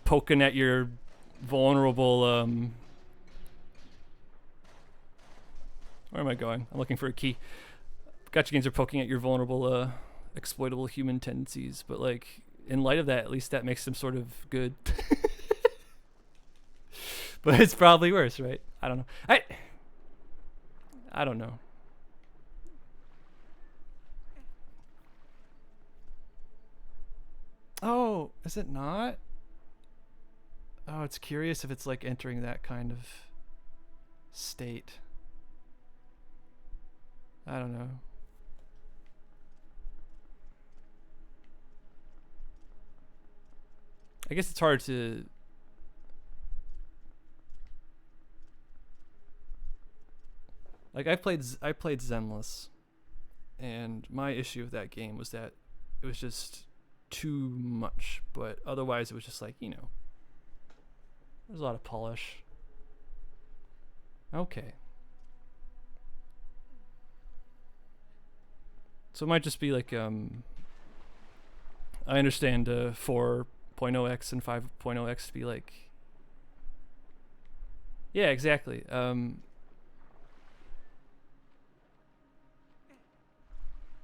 poking at your vulnerable. Where am I going? I'm looking for a key. Gotcha games are poking at your vulnerable, exploitable human tendencies, but like in light of that, at least that makes them sort of good. But it's probably worse, right? I don't know. I don't know. Oh, is it not? Oh, it's curious if it's like entering that kind of state. I don't know. I guess it's hard to like I played Zenless, and my issue with that game was that it was just too much, but otherwise it was just like, you know, there's a lot of polish. Okay. So it might just be like I understand 4.0x and 5.0x to be like, yeah, exactly.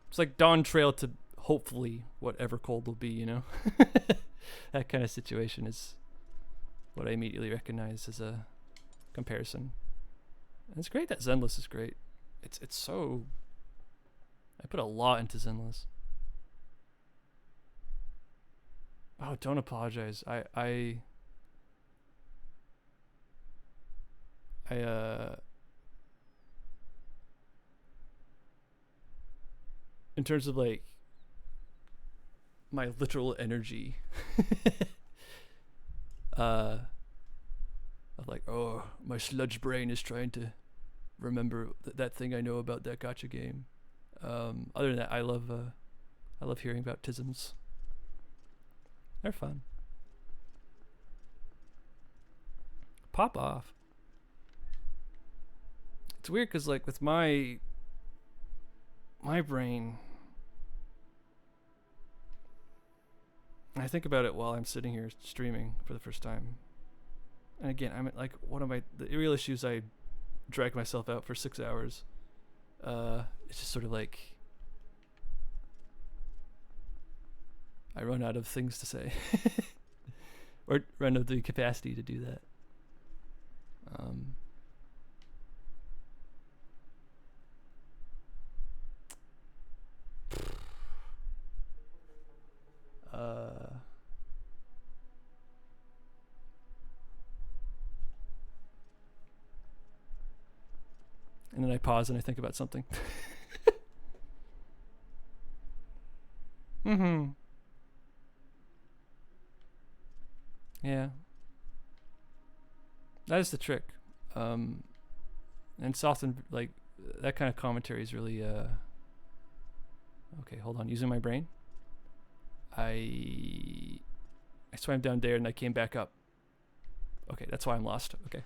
It's like Dawn Trail to hopefully what Evercold will be, you know? That kind of situation is what I immediately recognize as a comparison. And it's great that Zenless is great. It's so... I put a lot into Zenless. Oh, don't apologize. I in terms of like my literal energy of like, oh, my sludge brain is trying to remember that thing I know about that gotcha game. Other than that, I love hearing about tisms. They're fun. Pop off. It's weird because like with my brain, I think about it while I'm sitting here streaming for the first time. And again, I'm like, the real issues I drag myself out for 6 hours. It's just sort of like I run out of things to say or run out of the capacity to do that. And then I pause and I think about something. Mm-hmm. Yeah. That is the trick. And it's often like that kind of commentary is really okay, hold on. Using my brain. I swam down there and I came back up. Okay, that's why I'm lost. Okay.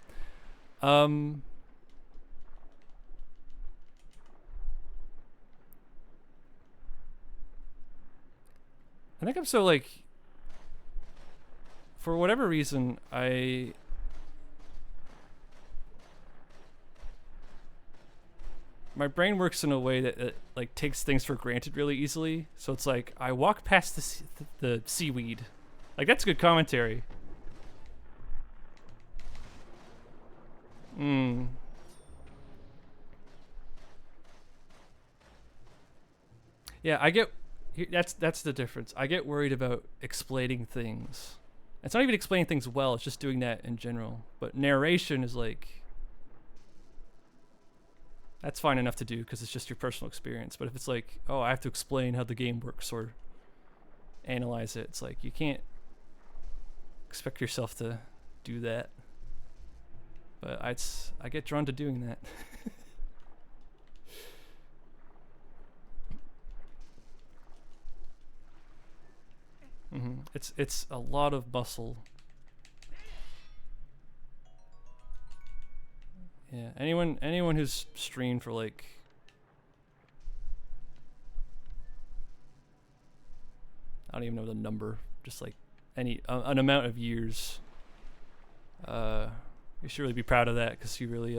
I think I'm so like, for whatever reason, my brain works in a way that it like takes things for granted really easily. So it's like I walk past the seaweed, like that's good commentary. Yeah, that's the difference. I get worried about explaining things. It's not even explaining things well, it's just doing that in general. But narration is like, that's fine enough to do because it's just your personal experience. But if it's like, oh, I have to explain how the game works or analyze it, it's like you can't expect yourself to do that. But I get drawn to doing that. It's a lot of muscle. Yeah, anyone who's streamed for like I don't even know the number, just like an amount of years, you should really be proud of that because you really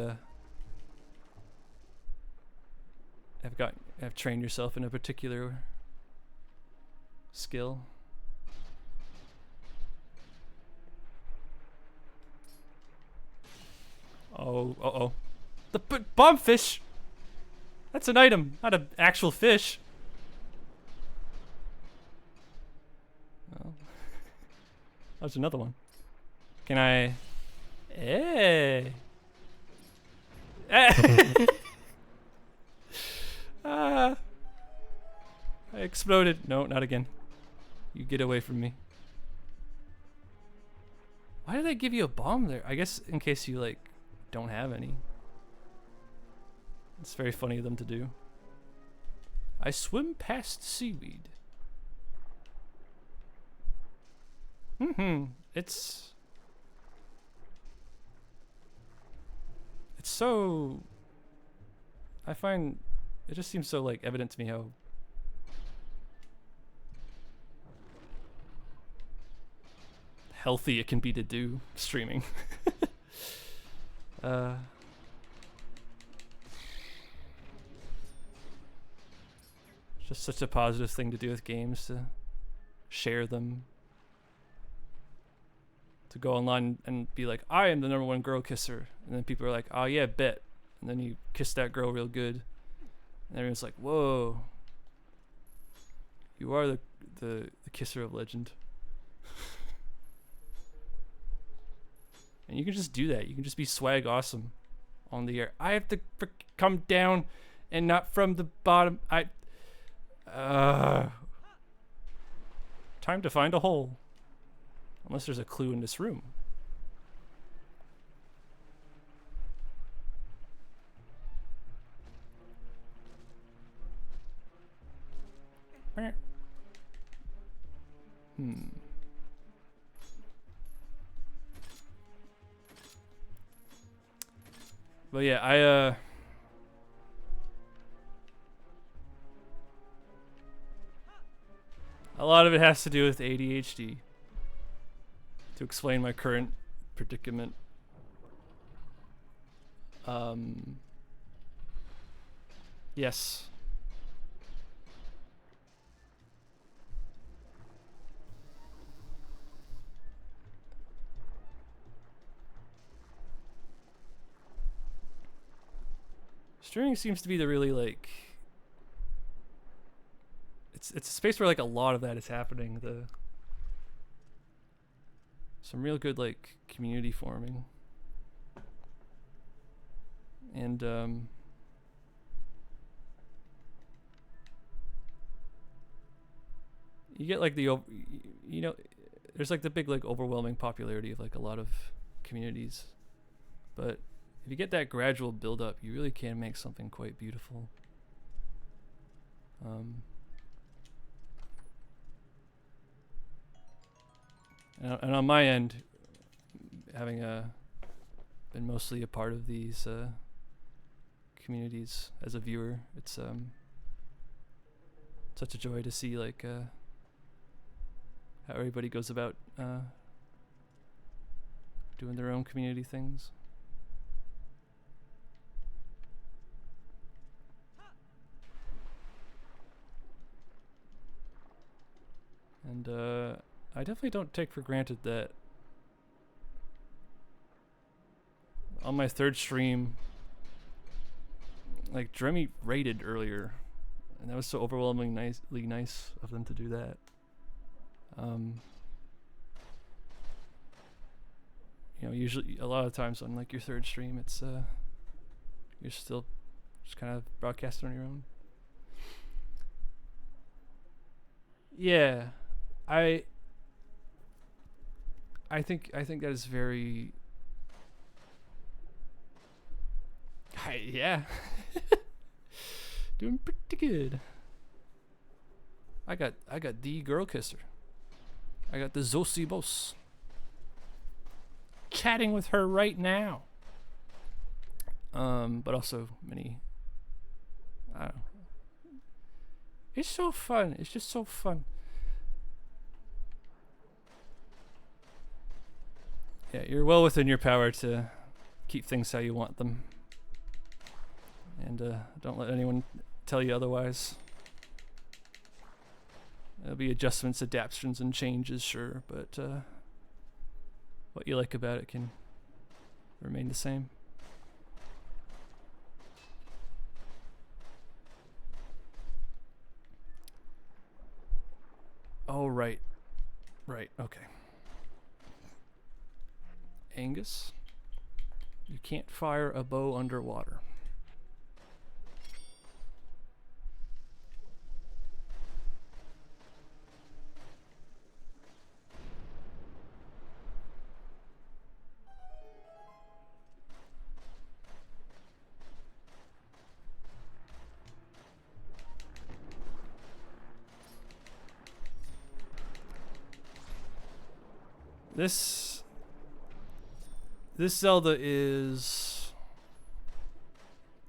have trained yourself in a particular skill. Oh, the bomb fish. That's an item, not an actual fish. Oh, there's another one. Can I? Hey. I exploded. No, not again. You get away from me. Why did they give you a bomb there? I guess in case you like don't have any. It's very funny of them to do. I swim past seaweed. It's so, I find it just seems so like evident to me how healthy it can be to do streaming. It's just such a positive thing to do with games, to share them, to go online and be like, I am the #1 girl kisser, and then people are like, oh yeah, bet, and then you kiss that girl real good, and everyone's like, whoa, you are the kisser of legend. And you can just do that. You can just be swag awesome on the air. I have to come down and not from the bottom. Time to find a hole. Unless there's a clue in this room. But yeah, a lot of it has to do with ADHD. To explain my current predicament. Yes. Streaming seems to be the really like, it's a space where like a lot of that is happening. Some real good like community forming, and you get like the there's like the big like overwhelming popularity of like a lot of communities, but if you get that gradual build up, you really can make something quite beautiful. And on my end, having been mostly a part of these communities as a viewer, it's such a joy to see like how everybody goes about doing their own community things. And I definitely don't take for granted that on my third stream, like Dremmy raided earlier, and that was so overwhelmingly nice of them to do that. You know, usually a lot of times on like your third stream, it's you're still just kind of broadcasting on your own. Yeah, I think that is very. Yeah, doing pretty good. I got the girl kisser. I got the Zosi boss. Chatting with her right now. But also many. I don't know. It's so fun. It's just so fun. Yeah, you're well within your power to keep things how you want them. And don't let anyone tell you otherwise. There'll be adjustments, adaptations, and changes, sure, but what you like about it can remain the same. Oh, right. Right, okay. Angus, you can't fire a bow underwater. This Zelda is...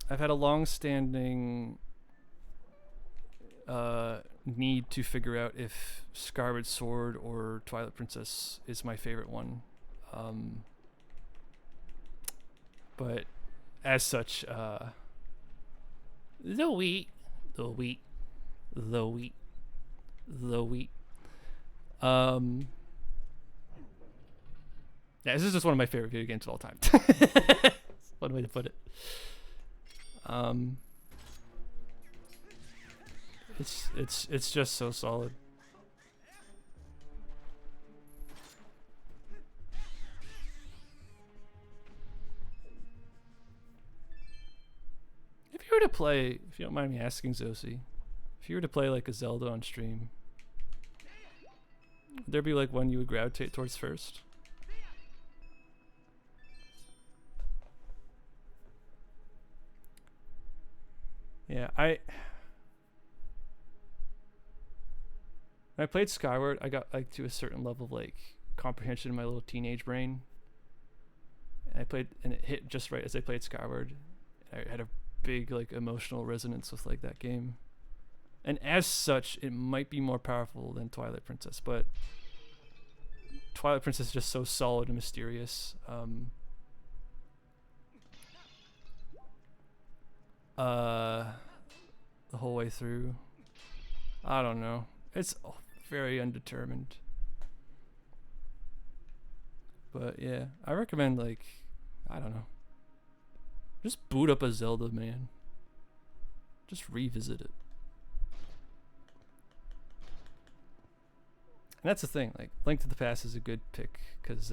I've had a long-standing need to figure out if Skyward Sword or Twilight Princess is my favorite one. But as such, the wheat. Yeah, this is just one of my favorite video games of all time. That's one way to put it. It's just so solid. If you were to play, if you don't mind me asking, Zosi, if you were to play like a Zelda on stream, would there be like one you would gravitate towards first? Yeah, when I played Skyward, I got like to a certain level of like comprehension in my little teenage brain. And I played, and it hit just right as I played Skyward. I had a big like emotional resonance with like that game. And as such, it might be more powerful than Twilight Princess, but Twilight Princess is just so solid and mysterious. The whole way through. I don't know. It's very undetermined. But yeah, I recommend like, I don't know. Just boot up a Zelda, man. Just revisit it. And that's the thing, like Link to the Past is a good pick because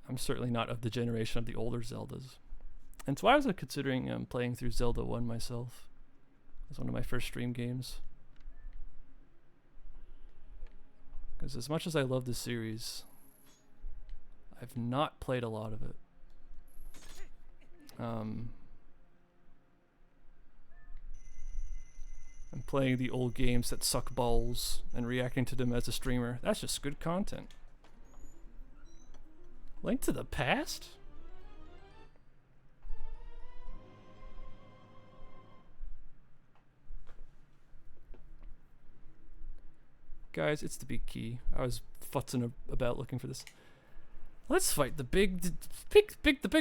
I'm certainly not of the generation of the older Zeldas. And that's why I was considering playing through Zelda 1 myself. It was one of my first stream games. Because as much as I love the series, I've not played a lot of it. I'm playing the old games that suck balls and reacting to them as a streamer. That's just good content. Link to the Past? guys. It's the big key. I was futzing about looking for this. Let's fight the big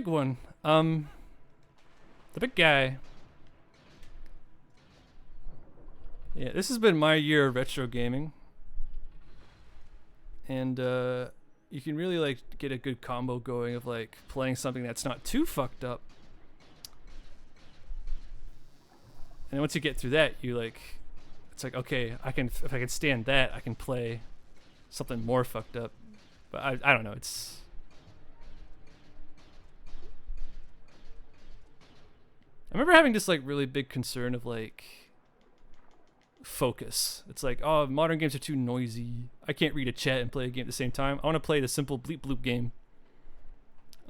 one. The big guy. Yeah, this has been my year of retro gaming. And you can really like get a good combo going of like playing something that's not too fucked up. And once you get through that, you like, it's like, okay, if I can stand that, I can play something more fucked up. But I don't know, it's... I remember having this like really big concern of like focus. It's like, oh, modern games are too noisy. I can't read a chat and play a game at the same time. I want to play the simple bleep bloop game.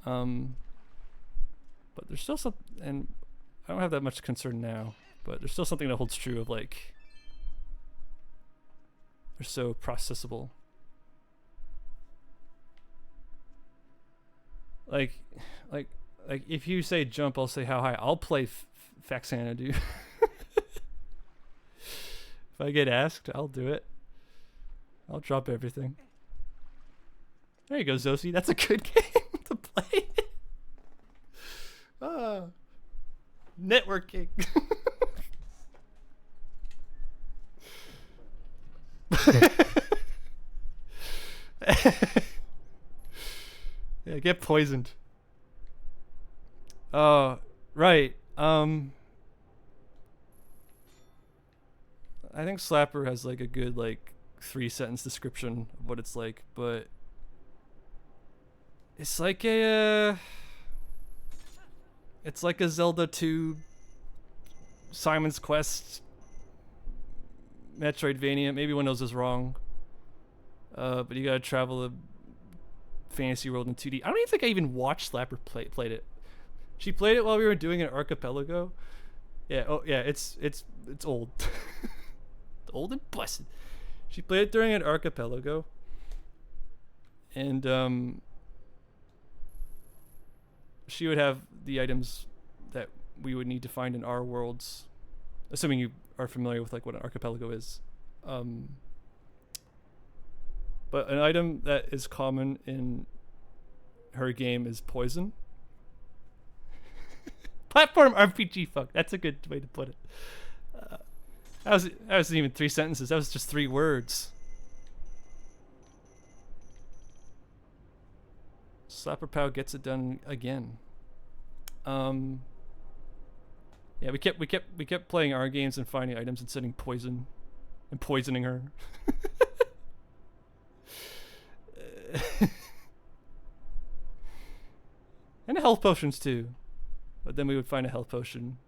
But there's still some, and I don't have that much concern now, but there's still something that holds true of like, they're so processable. Like if you say jump, I'll say how high. I'll play Faxana, dude. If I get asked, I'll do it. I'll drop everything. There you go, Zosi. That's a good game to play. Networking. Yeah, get poisoned. Oh, right. I think Slapper has like a good like 3-sentence description of what it's like, but it's like a Zelda 2 Simon's Quest Metroidvania. Maybe one of those is wrong. But you gotta travel a fantasy world in 2D. I don't even think I even watched Slapper played it. She played it while we were doing an archipelago. Yeah, oh yeah, it's old. Old and busted. She played it during an archipelago. And she would have the items that we would need to find in our worlds, assuming you are familiar with like what an archipelago is. But an item that is common in her game is poison. Platform RPG, fuck. That's a good way to put it. That wasn't even 3 sentences. That was just 3 words. Slapper Pow gets it done again. Yeah, we kept playing our games and finding items and setting poison and poisoning her. And health potions too. But then we would find a health potion.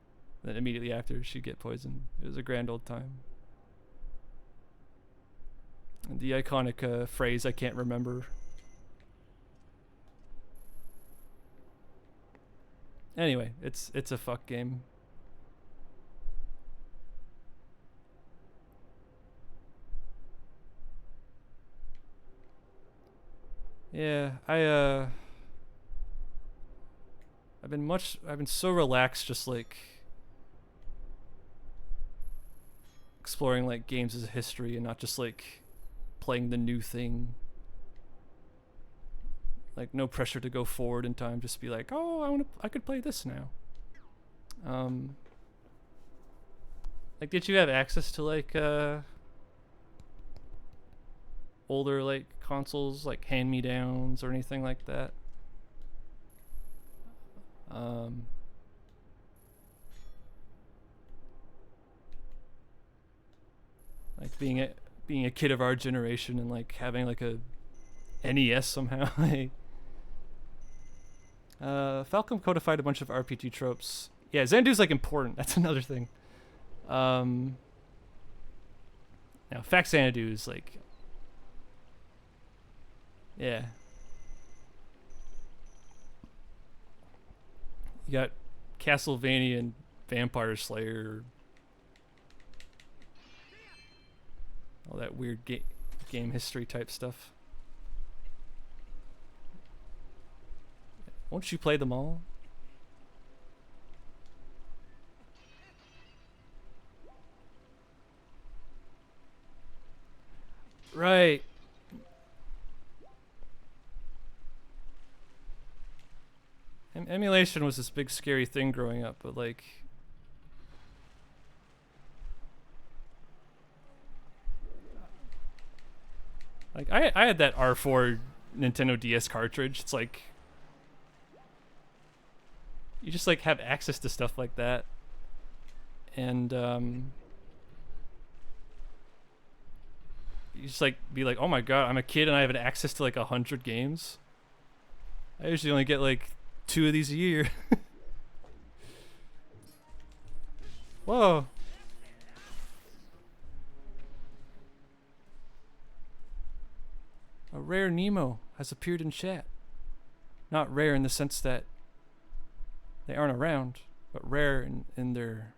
Then immediately after, she'd get poisoned. It was a grand old time. And the iconic phrase I can't remember. Anyway, it's a fuck game. Yeah, I've been so relaxed just like exploring like games as a history and not just like playing the new thing. Like no pressure to go forward in time, just be like, oh, I could play this now. Like did you have access to like older like consoles, like hand-me-downs or anything like that? Like being a kid of our generation and like having like a NES somehow. Falcom codified a bunch of RPG tropes. Yeah, Xandu's like important. That's another thing. Now Fact Xanadu is like, yeah. You got Castlevania and Vampire Slayer. All that weird game history type stuff. Won't you play them all? Right. Emulation was this big scary thing growing up, but like I had that R4 Nintendo DS cartridge. It's like you just like have access to stuff like that. And you just like be like, oh my god, I'm a kid and I have access to like 100 games. I usually only get like 2 of these a year. Whoa. A rare Nemo has appeared in chat. Not rare in the sense that they aren't around, but rare in their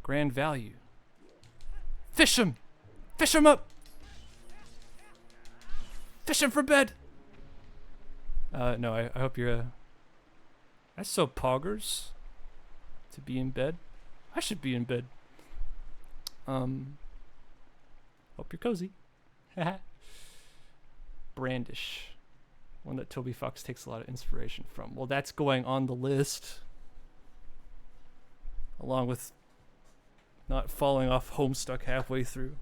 grand value. Fish him! Fish him up! Fish him for bed! No, I hope you're, that's so poggers to be in bed. I should be in bed. Hope you're cozy. Brandish. One that Toby Fox takes a lot of inspiration from. Well, that's going on the list. Along with not falling off Homestuck halfway through.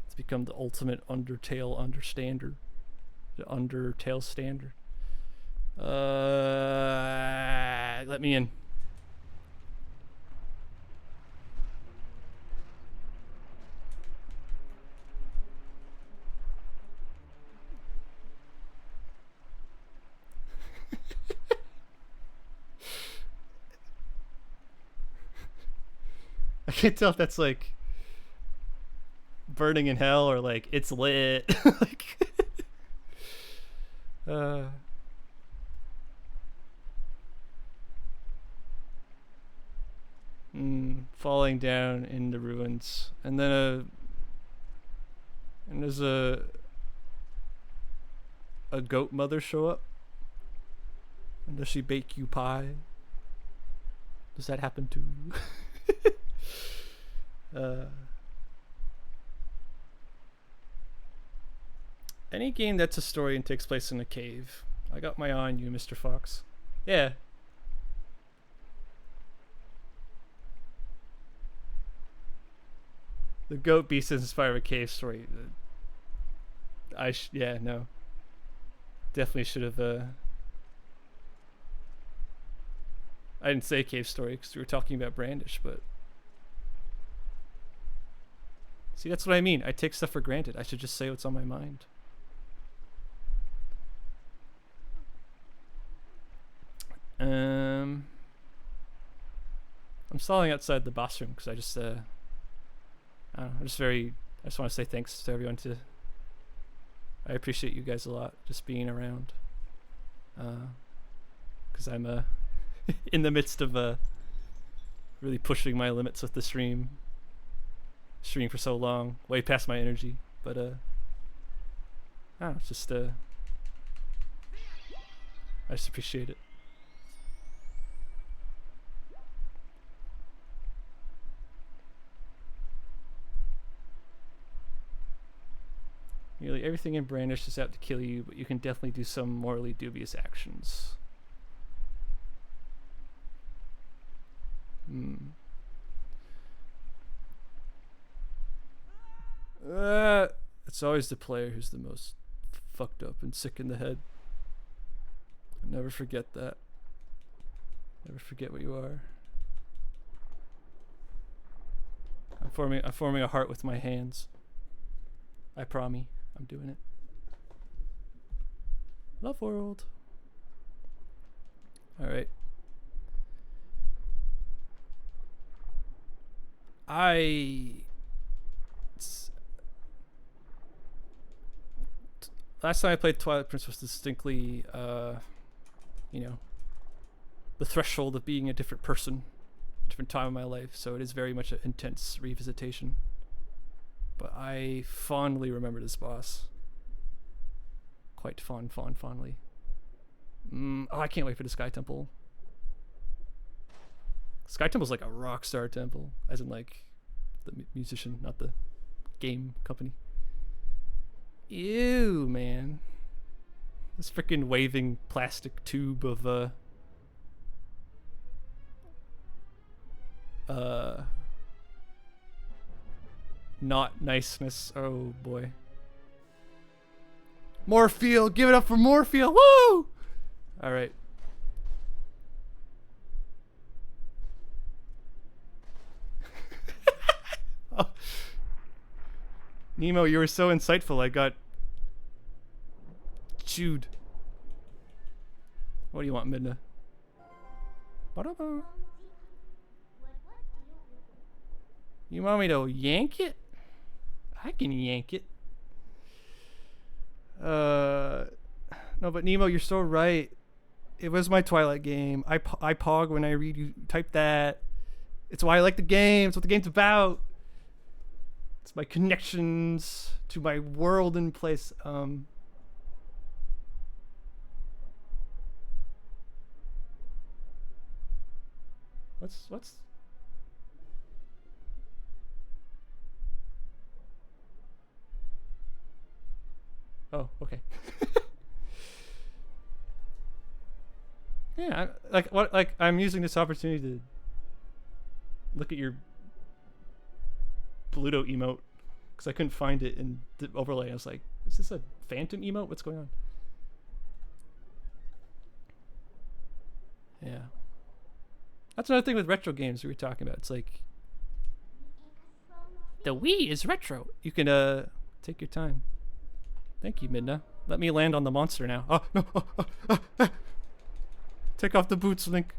It's become the ultimate Undertale understander. The Undertale standard. Let me in. I can't tell if that's like burning in hell or like it's lit. Like falling down in the ruins, and then there's a goat mother show up. And does she bake you pie? Does that happen to you? Any game that's a story and takes place in a cave. I got my eye on you, Mr. Fox. Yeah. The goat beast is inspired by a cave story. Yeah, no. Definitely should have, I didn't say cave story because we were talking about Brandish, but see, that's what I mean. I take stuff for granted. I should just say what's on my mind. I'm stalling outside the boss room because I just, I don't know, I just want to say thanks to everyone. I appreciate you guys a lot, just being around. Because I'm, in the midst of, really pushing my limits with the streaming for so long, way past my energy, but I don't know, it's just I just appreciate it. Nearly everything in Brandish is out to kill you, but you can definitely do some morally dubious actions. It's always the player who's the most fucked up and sick in the head. I never forget that. Never forget what you are. I'm forming a heart with my hands. I promise. I'm doing it. Love world. All right. Last time I played Twilight Prince was distinctly, you know, the threshold of being a different person, a different time in my life. So it is very much an intense revisitation. But I fondly remember this boss. Quite fondly. Oh, I can't wait for the Sky Temple. Sky Temple's like a rock star temple, as in like the musician, not the game company. Ew, man. This freaking waving plastic tube of not niceness. Oh boy. Morpheal, give it up for Morpheal. Woo! All right. Oh. Nemo, you were so insightful. I got chewed. What do you want, Midna? Ba-da-ba. You want me to yank it? I can yank it. No, but Nemo, you're so right. It was my Twilight game. I pog when I read you type that. It's why I like the game. It's what the game's about. It's my connections to my world and place. What's Oh, okay. Yeah, I'm using this opportunity to look at your Pluto emote because I couldn't find it in the overlay. I was like, is this a phantom emote? What's going on? Yeah. That's another thing with retro games we were talking about. It's like the Wii is retro. You can take your time. Thank you, Midna. Let me land on the monster now. Oh no! Take off the boots, Link.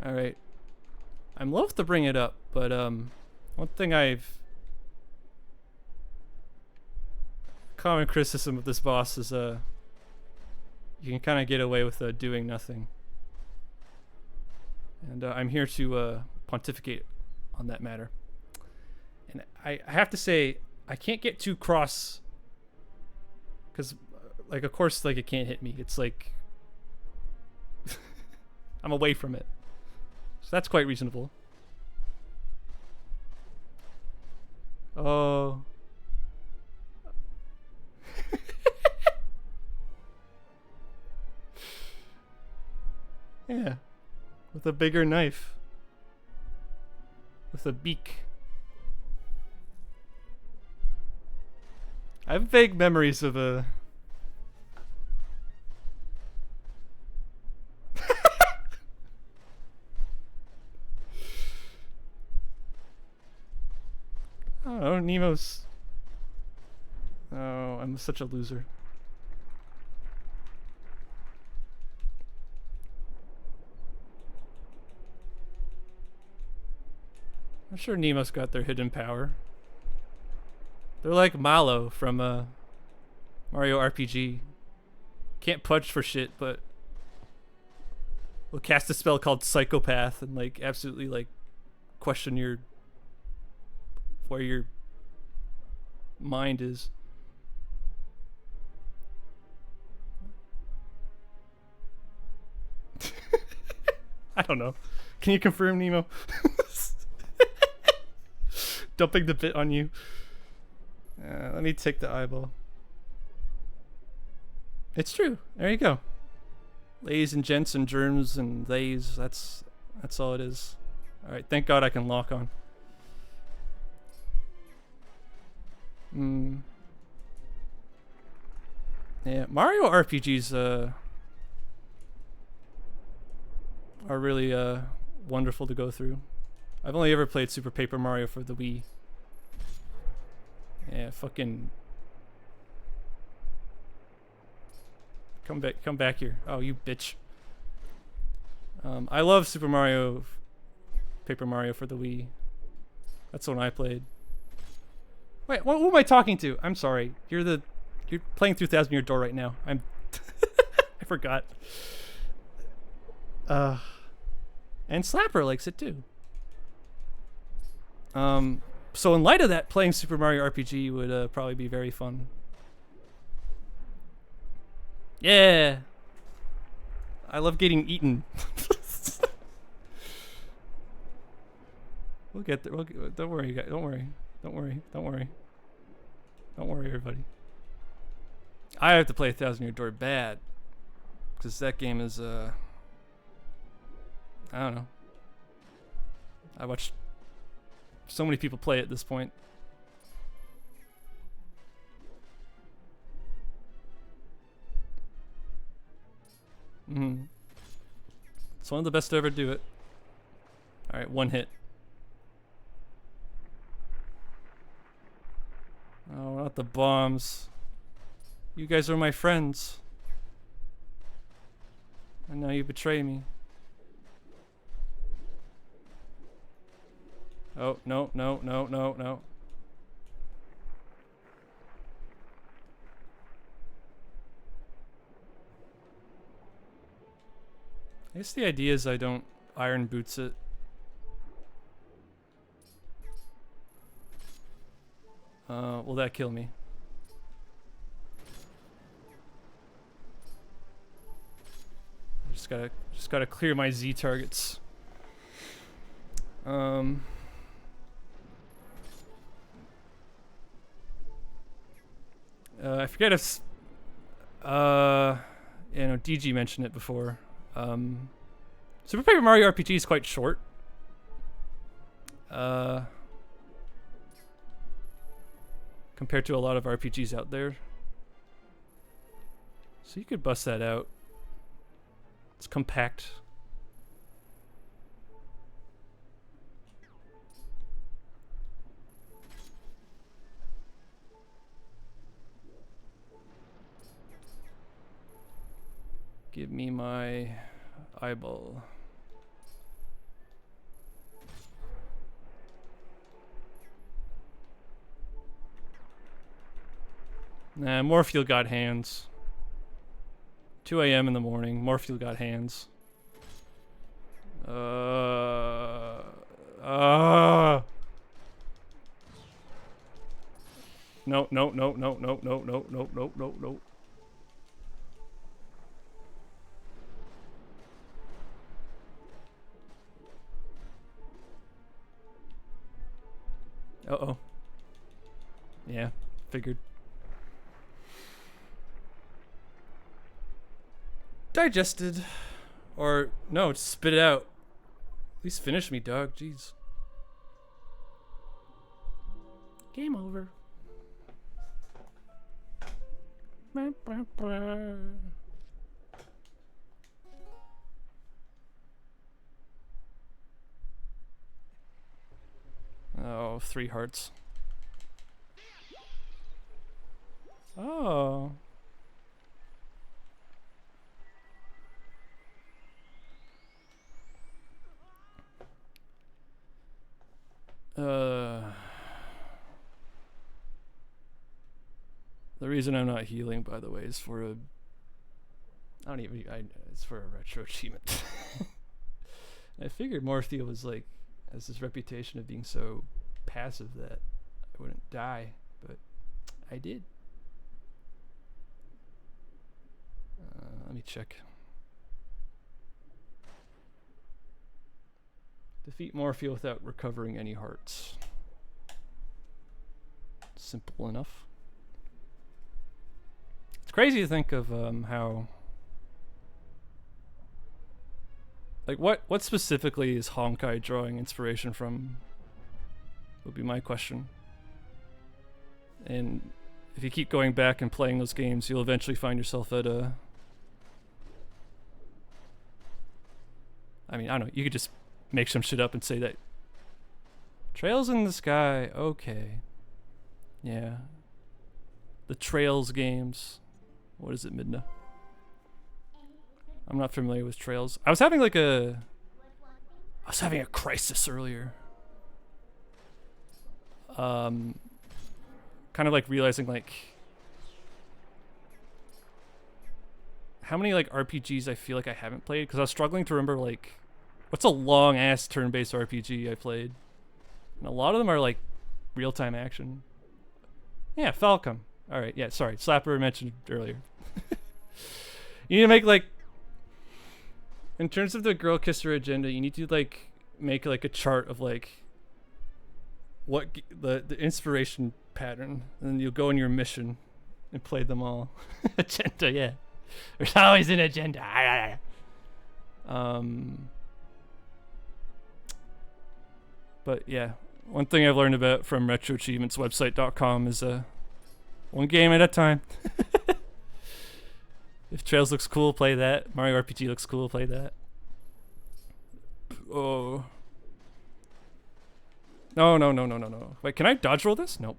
All right. I'm loath to bring it up, but one thing I've common criticism of this boss is you can kind of get away with doing nothing, and I'm here to pontificate on that matter. And I have to say, I can't get too cross because, like, of course, like, it can't hit me. It's like I'm away from it, so that's quite reasonable. Oh. Yeah, with a bigger knife, with a beak. I have vague memories of a I don't know, Nemo's. Oh, I'm such a loser. I'm sure Nemo's got their hidden power. They're like Malo from Mario RPG. Can't punch for shit, but will cast a spell called Psychopath and like absolutely like question where your mind is. I don't know. Can you confirm, Nemo? Dumping the bit on you. Let me take the eyeball. It's true. There you go. Ladies and gents and germs and theys. That's all it is. All right. Thank God I can lock on. Yeah, Mario RPGs are really wonderful to go through. I've only ever played Super Paper Mario for the Wii. Yeah, fucking come back here. Oh, you bitch. I love Super Mario Paper Mario for the Wii. That's the one I played. Wait, who am I talking to? I'm sorry. You're playing through Thousand Year Door right now. I forgot. And Slapper likes it too. So in light of that, playing Super Mario RPG would probably be very fun. Yeah. I love getting eaten. We'll get there. Don't worry, guys. Don't worry. Don't worry, everybody. I have to play 1,000 Year Door bad. Because that game is, I don't know. I watched so many people play it at this point. It's one of the best to ever do it. Alright, one hit. Oh, not the bombs. You guys are my friends. And now you betray me. Oh, no, no, no, no, no. I guess the idea is I don't iron boots it. Will that kill me? Just gotta clear my Z targets. I forget if DG mentioned it before. Super Paper Mario RPG is quite short. Compared to a lot of RPGs out there. So you could bust that out. It's compact. Give me my eyeball. Nah, Morpheal got hands. 2 a.m. in the morning. Morpheal got hands. No, no, no, no, no, no, no, no, no, no, no. Uh-oh. Yeah, figured. Digested. Or, no, just spit it out. At least finish me, dog. Jeez. Game over. Oh, 3 hearts. Oh. The reason I'm not healing, by the way, is for a... it's for a retro achievement. I figured Morpheal was like, has this reputation of being so passive that I wouldn't die, but I did. Let me check. Defeat Morpheal without recovering any hearts. Simple enough. It's crazy to think of how... Like, what specifically is Honkai drawing inspiration from? Would be my question. And if you keep going back and playing those games, you'll eventually find yourself at a... I mean, I don't know. You could just make some shit up and say that. Trails in the Sky. Okay. Yeah. The Trails games. What is it, Midna? I'm not familiar with Trails. I was having a crisis earlier. Kind of like realizing like how many like RPGs I feel like I haven't played, because I was struggling to remember like what's a long ass turn-based RPG I played. And a lot of them are like real-time action. Yeah, Falcom. Alright, yeah, sorry. Slapper mentioned earlier. You need to make like, in terms of the girl kisser agenda, you need to like make like a chart of like what the inspiration pattern, and then you'll go in your mission and play them all. Agenda, yeah. There's always an agenda. But yeah, one thing I've learned about from retroachievementswebsite.com is one game at a time. If Trails looks cool, play that. Mario RPG looks cool, play that. Oh. No. Wait, can I dodge roll this? Nope.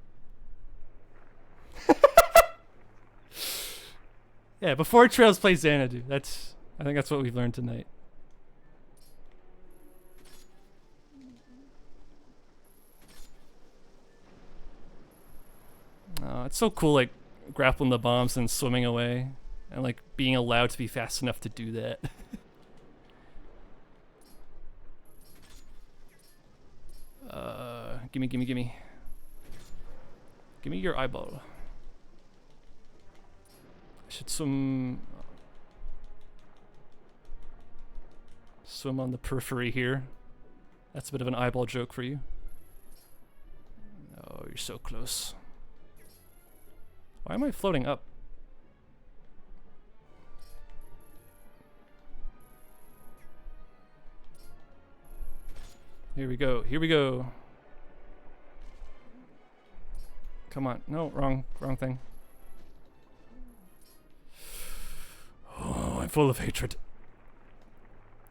Yeah, before Trails play Xanadu. I think that's what we've learned tonight. It's so cool, like, grappling the bombs and swimming away. And, like, being allowed to be fast enough to do that. Gimme. Give me your eyeball. I should swim on the periphery here. That's a bit of an eyeball joke for you. Oh, you're so close. Why am I floating up? Here we go. Come on. No, wrong thing. Oh, I'm full of hatred.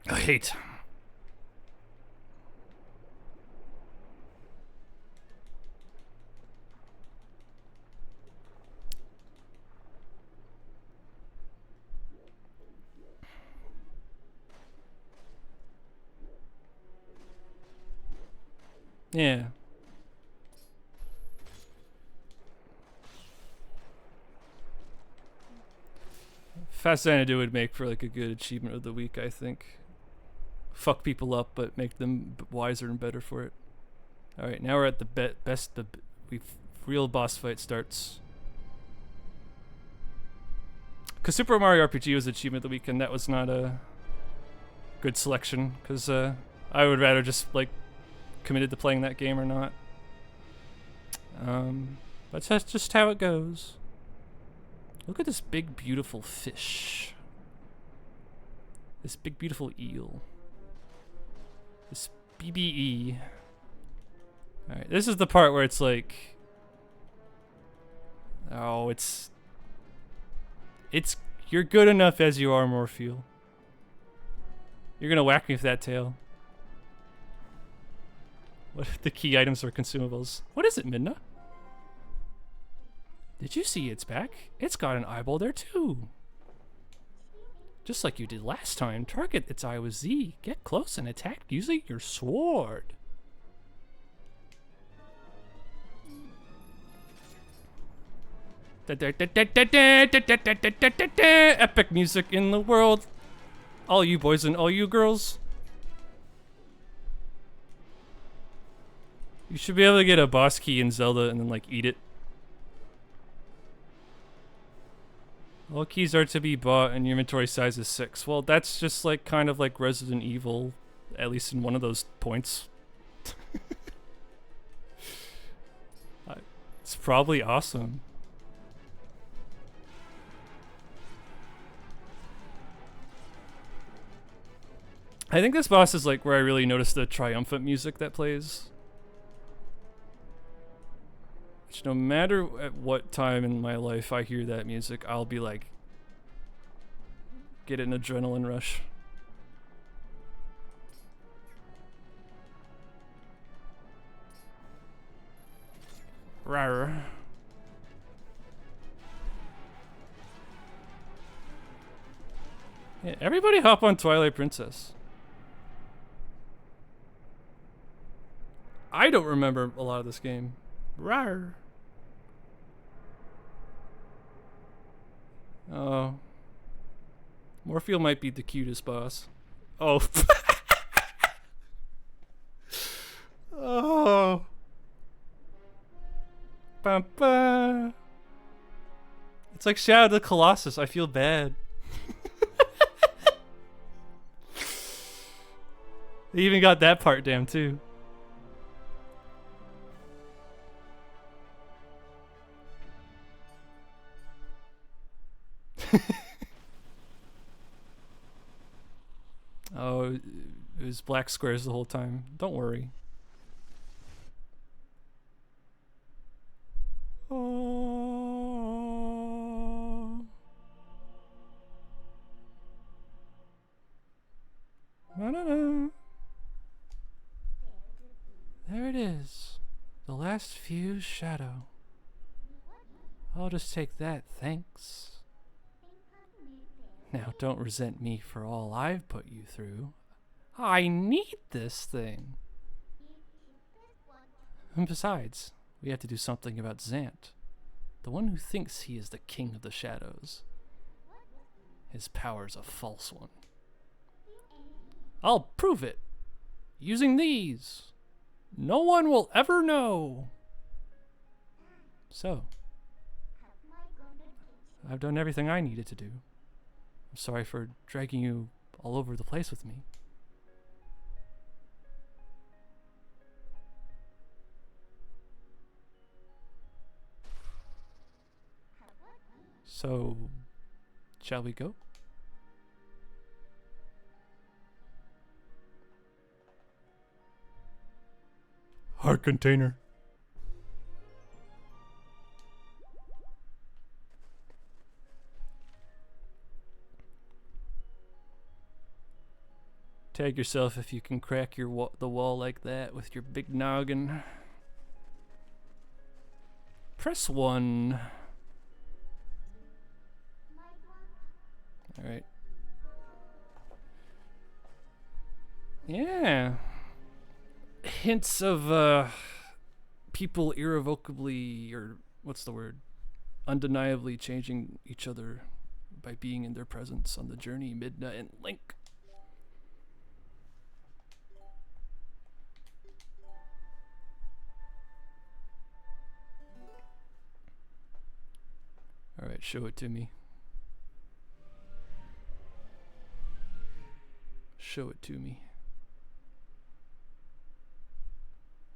I hate. Yeah. Fast Xanadu would make for like a good achievement of the week, I think. Fuck people up, but make them wiser and better for it. All right, now we're at the real boss fight starts. Cause Super Mario RPG was achievement of the week, and that was not a good selection. Cause I would rather just like committed to playing that game or not. But that's just how it goes. Look at this big, beautiful fish. This big, beautiful eel. This BBE. Alright, this is the part where it's like... Oh, it's... You're good enough as you are, Morpheal. You're gonna whack me with that tail. What if the key items are consumables? What is it, Midna? Did you see its back? It's got an eyeball there too. Just like you did last time, target its eye with Z. Get close and attack using your sword. Epic music in the world. All you boys and all you girls. You should be able to get a boss key in Zelda and then like eat it. All keys are to be bought and your inventory size is 6. Well, that's just like kind of like Resident Evil, at least in one of those points. It's probably awesome. I think this boss is like where I really noticed the triumphant music that plays. Which no matter at what time in my life I hear that music, I'll be like, get an adrenaline rush. Rawr. Yeah, everybody hop on Twilight Princess. I don't remember a lot of this game. Rawr. Oh. Morpheal might be the cutest boss. Oh. Oh. Ba-ba. It's like Shadow of the Colossus. I feel bad. They even got that part down too. Oh, it was black squares the whole time. Don't worry. Oh. Na-na-na. There it is. The last fused shadow. I'll just take that, thanks. Now, don't resent me for all I've put you through. I need this thing. And besides, we have to do something about Zant, the one who thinks he is the king of the shadows. His power's a false one. I'll prove it. Using these. No one will ever know. So, I've done everything I needed to do. I'm sorry for dragging you all over the place with me. So, shall we go? Heart container. Tag yourself if you can crack your the wall like that with your big noggin. Press 1. Alright. Yeah. Hints of people irrevocably, or what's the word? Undeniably changing each other by being in their presence on the journey, Midna and Link. Alright, show it to me. Show it to me.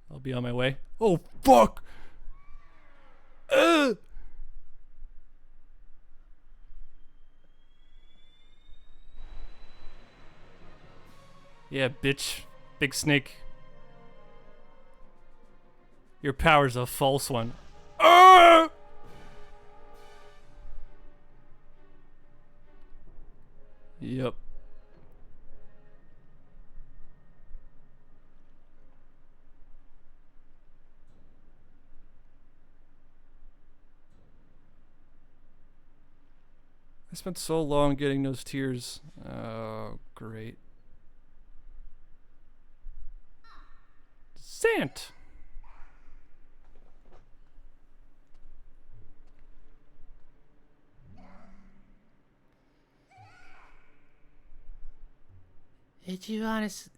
I'll be on my way. Oh, fuck! Yeah, bitch. Big snake. Your power's a false one. Yep. I spent so long getting those tears. Oh, great. Sant! Did you honestly?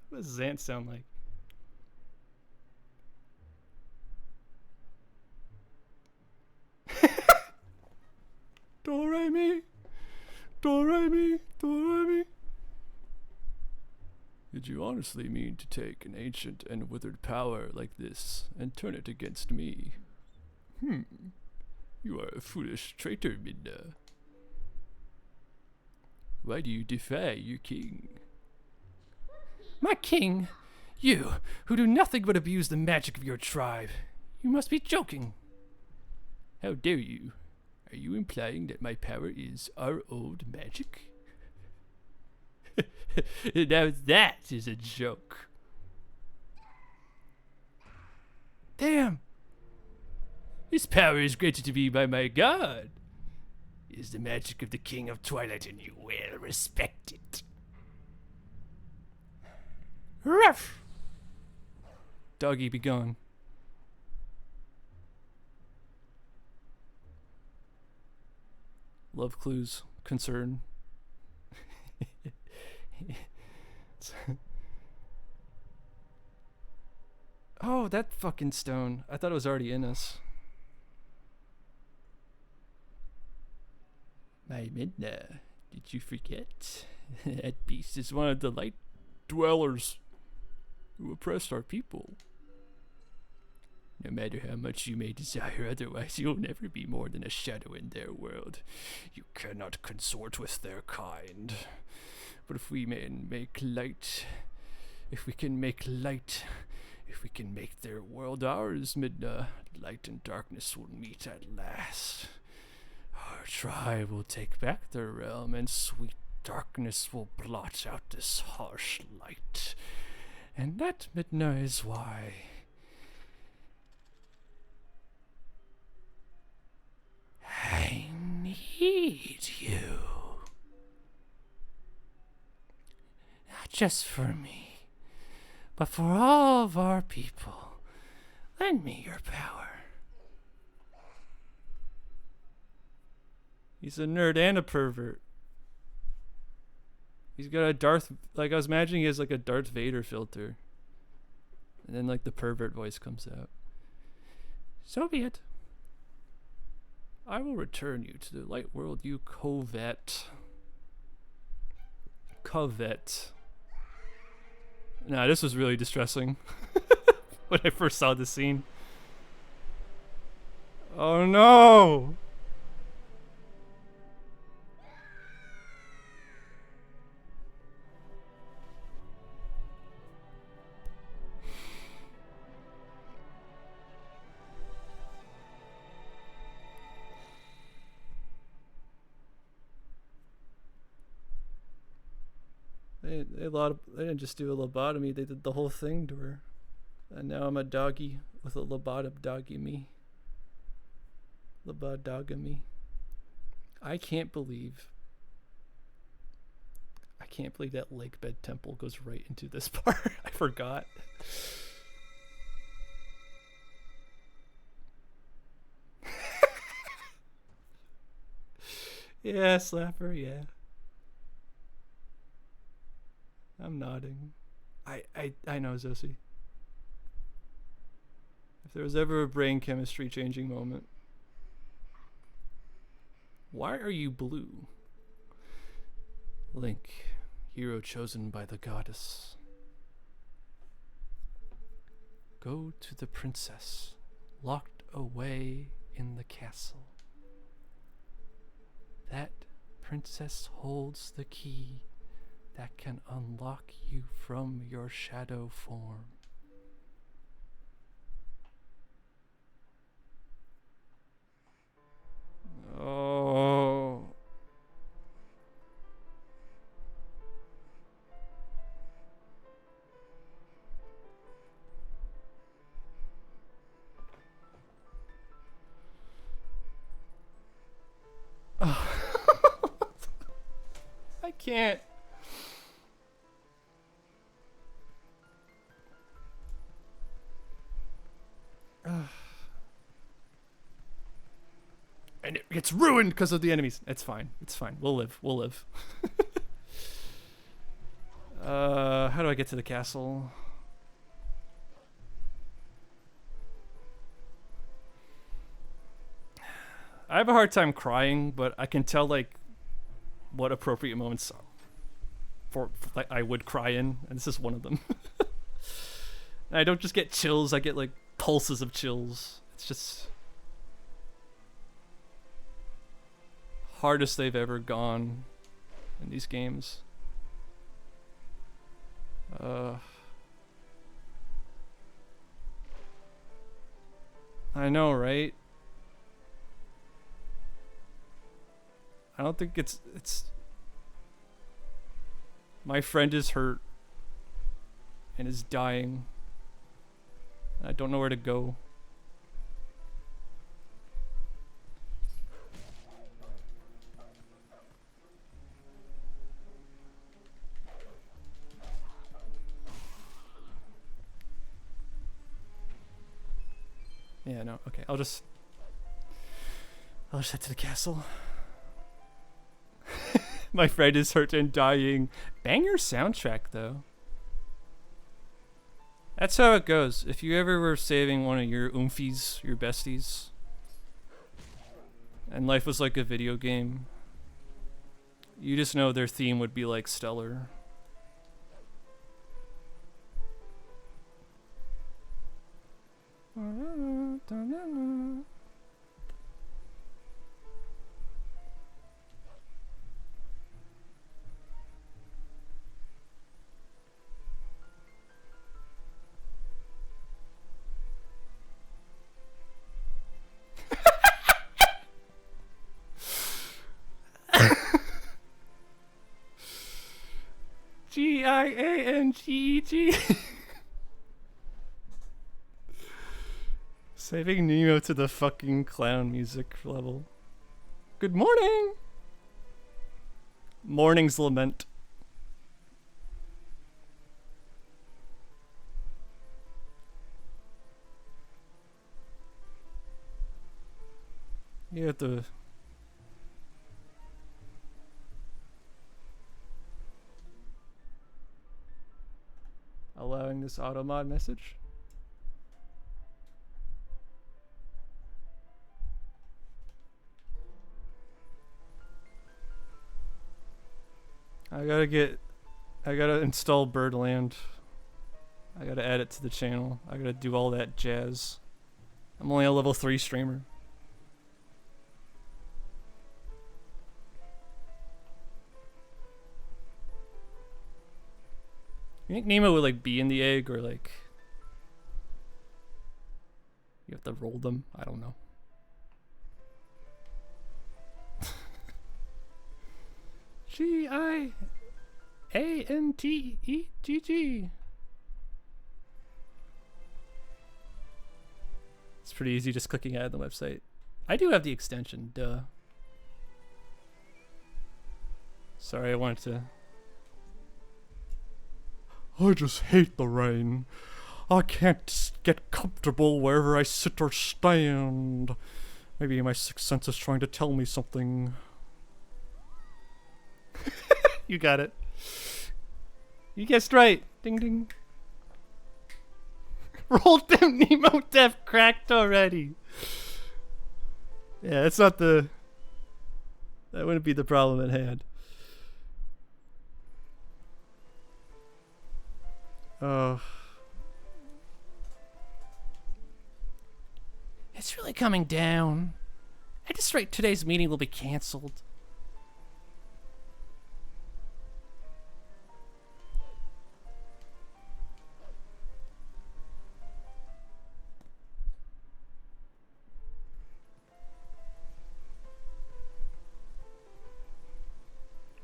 What does Zant sound like? Do-re-mi, do-re-mi, do-re-mi. Did you honestly mean to take an ancient and withered power like this and turn it against me? You are a foolish traitor, Midna. Why do you defy your king? My king? You, who do nothing but abuse the magic of your tribe. You must be joking. How dare you? Are you implying that my power is our old magic? Now that is a joke. Damn! This power is granted to me by my god. It is the magic of the King of Twilight, and you will respect it. Ruff! Doggy, be gone. Love clues, concern. Oh, that fucking stone. I thought it was already in us. My Midna, did you forget? That beast is one of the light dwellers who oppressed our people. No matter how much you may desire otherwise, you'll never be more than a shadow in their world. You cannot consort with their kind. But if we can make light, if we can make their world ours, Midna, light and darkness will meet at last. Our tribe will take back their realm, and sweet darkness will blot out this harsh light. And that, Midna, is why I need you. Not just for me, but for all of our people. Lend me your power. He's a nerd and a pervert. He's got a Darth, like I was imagining he has like a Darth Vader filter. And then like the pervert voice comes out. So be it. I will return you to the light world you covet. Covet. Nah, this was really distressing when I first saw this scene. Oh no! They didn't just do a lobotomy, they did the whole thing to her. And now I'm a doggy with a lobotomy. Lobodogamy. I can't believe that lake bed temple goes right into this part. I forgot. Yeah, Slapper, yeah. I'm nodding. I know, Zosie. If there was ever a brain chemistry changing moment. Why are you blue? Link, hero chosen by the goddess. Go to the princess, locked away in the castle. That princess holds the key that can unlock you from your shadow form. Oh. I can't. And it gets ruined because of the enemies. It's fine. It's fine. We'll live. We'll live. How do I get to the castle? I have a hard time crying, but I can tell like what appropriate moments for like I would cry in, and this is one of them. And I don't just get chills, I get like pulses of chills. It's just hardest they've ever gone in these games. I know, right? I don't think it's my friend is hurt and is dying. I don't know where to go. Yeah, no, okay. I'll just head to the castle. My friend is hurt and dying. Banger soundtrack, though. That's how it goes. If you ever were saving one of your oomfies, your besties, and life was like a video game, you just know their theme would be like stellar. Giangeg. Saving Nemo to the fucking clown music level. Good morning! Morning's Lament. You have to... allowing this auto mod message. I gotta install Birdland. I gotta add it to the channel. I gotta do all that jazz. I'm only a level 3 streamer. You think Nemo would like be in the egg, or like you have to roll them? I don't know. Giantegg. It's pretty easy just clicking add the website. I do have the extension, duh. Sorry, I wanted to. I just hate the rain. I can't get comfortable wherever I sit or stand. Maybe my sixth sense is trying to tell me something. You got it. You guessed right. Ding ding. Rolled them Nemo Dev cracked already. Yeah, that's not the... That wouldn't be the problem at hand. Oh. It's really coming down. At this rate, today's meeting will be cancelled.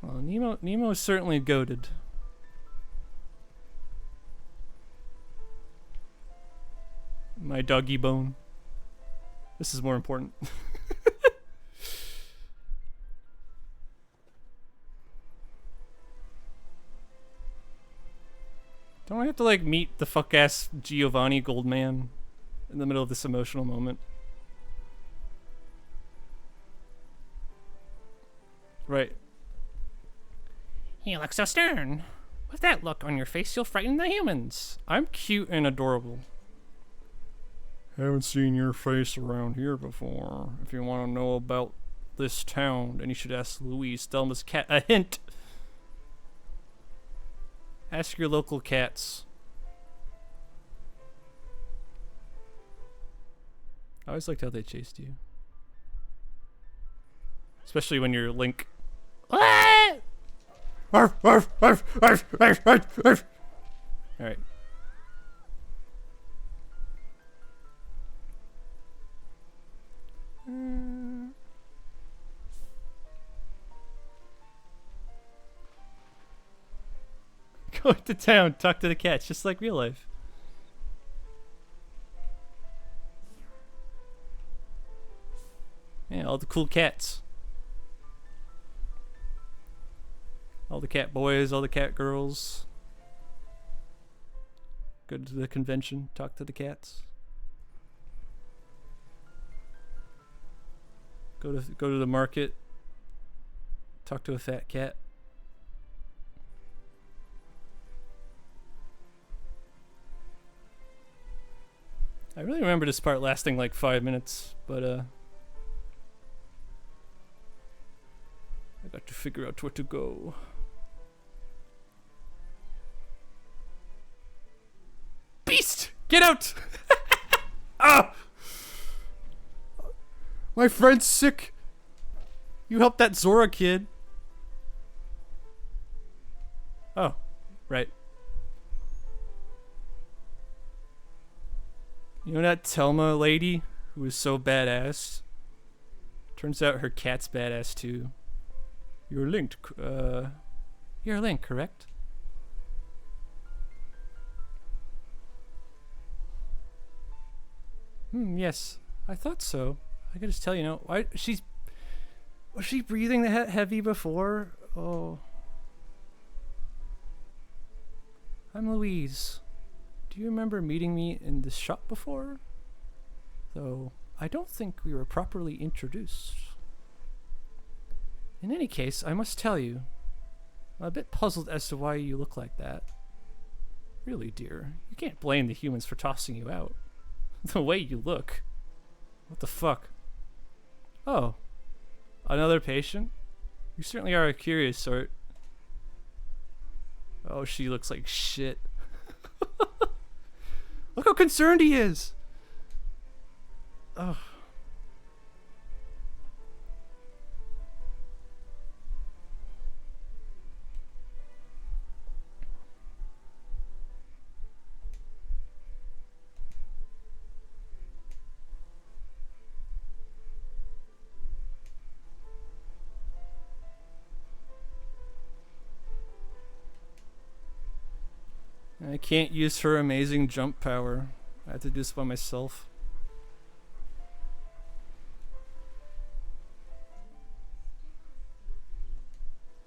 Well, Nemo is certainly goated. My doggy bone. This is more important. Don't I have to like meet the fuck ass Giovanni Goldman in the middle of this emotional moment? Right. You look so stern. With that look on your face, you'll frighten the humans. I'm cute and adorable. Haven't seen your face around here before. If you want to know about this town, then you should ask Louise, Thelma's cat. A hint! Ask your local cats. I always liked how they chased you. Especially when you're Link. What? Alright. Go to town, talk to the cats, just like real life. Yeah, all the cool cats. All the cat boys, all the cat girls. Go to the convention, talk to the cats. Go to the market, talk to a fat cat. I really remember this part lasting like 5 minutes, but I got to figure out where to go. Beast! Get out! Ah! My friend's sick. You helped that Zora kid. Oh, right. You know that Telma lady who was so badass? Turns out her cat's badass too. You're linked, you're Link, correct? Yes. I thought so. I could just tell you now. Why was she breathing heavy before? Oh. I'm Louise. Do you remember meeting me in this shop before? Though I don't think we were properly introduced. In any case, I must tell you, I'm a bit puzzled as to why you look like that. Really, dear, you can't blame the humans for tossing you out. The way you look. What the fuck? Oh. Another patient? You certainly are a curious sort. Oh, she looks like shit. Look how concerned he is! Ugh. I can't use her amazing jump power. I have to do this by myself.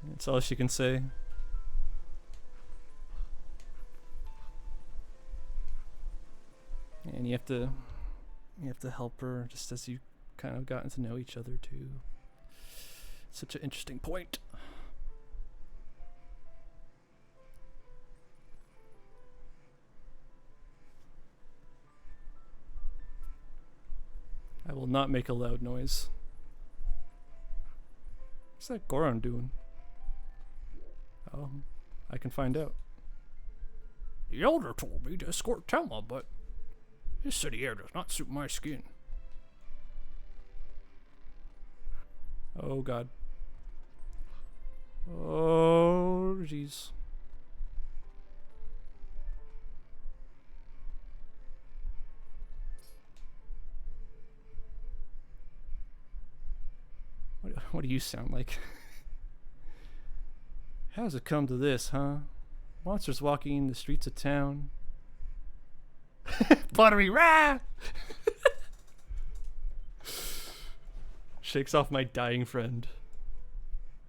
That's all she can say. And you have to help her just as you kind of gotten to know each other too. Such an interesting point. I will not make a loud noise. What's that Goron doing? Oh, I can find out. The elder told me to escort Telma, but this city air does not suit my skin. Oh god. Oh jeez. What do you sound like? How's it come to this, huh? Monsters walking in the streets of town. Buttery rah! Shakes off my dying friend.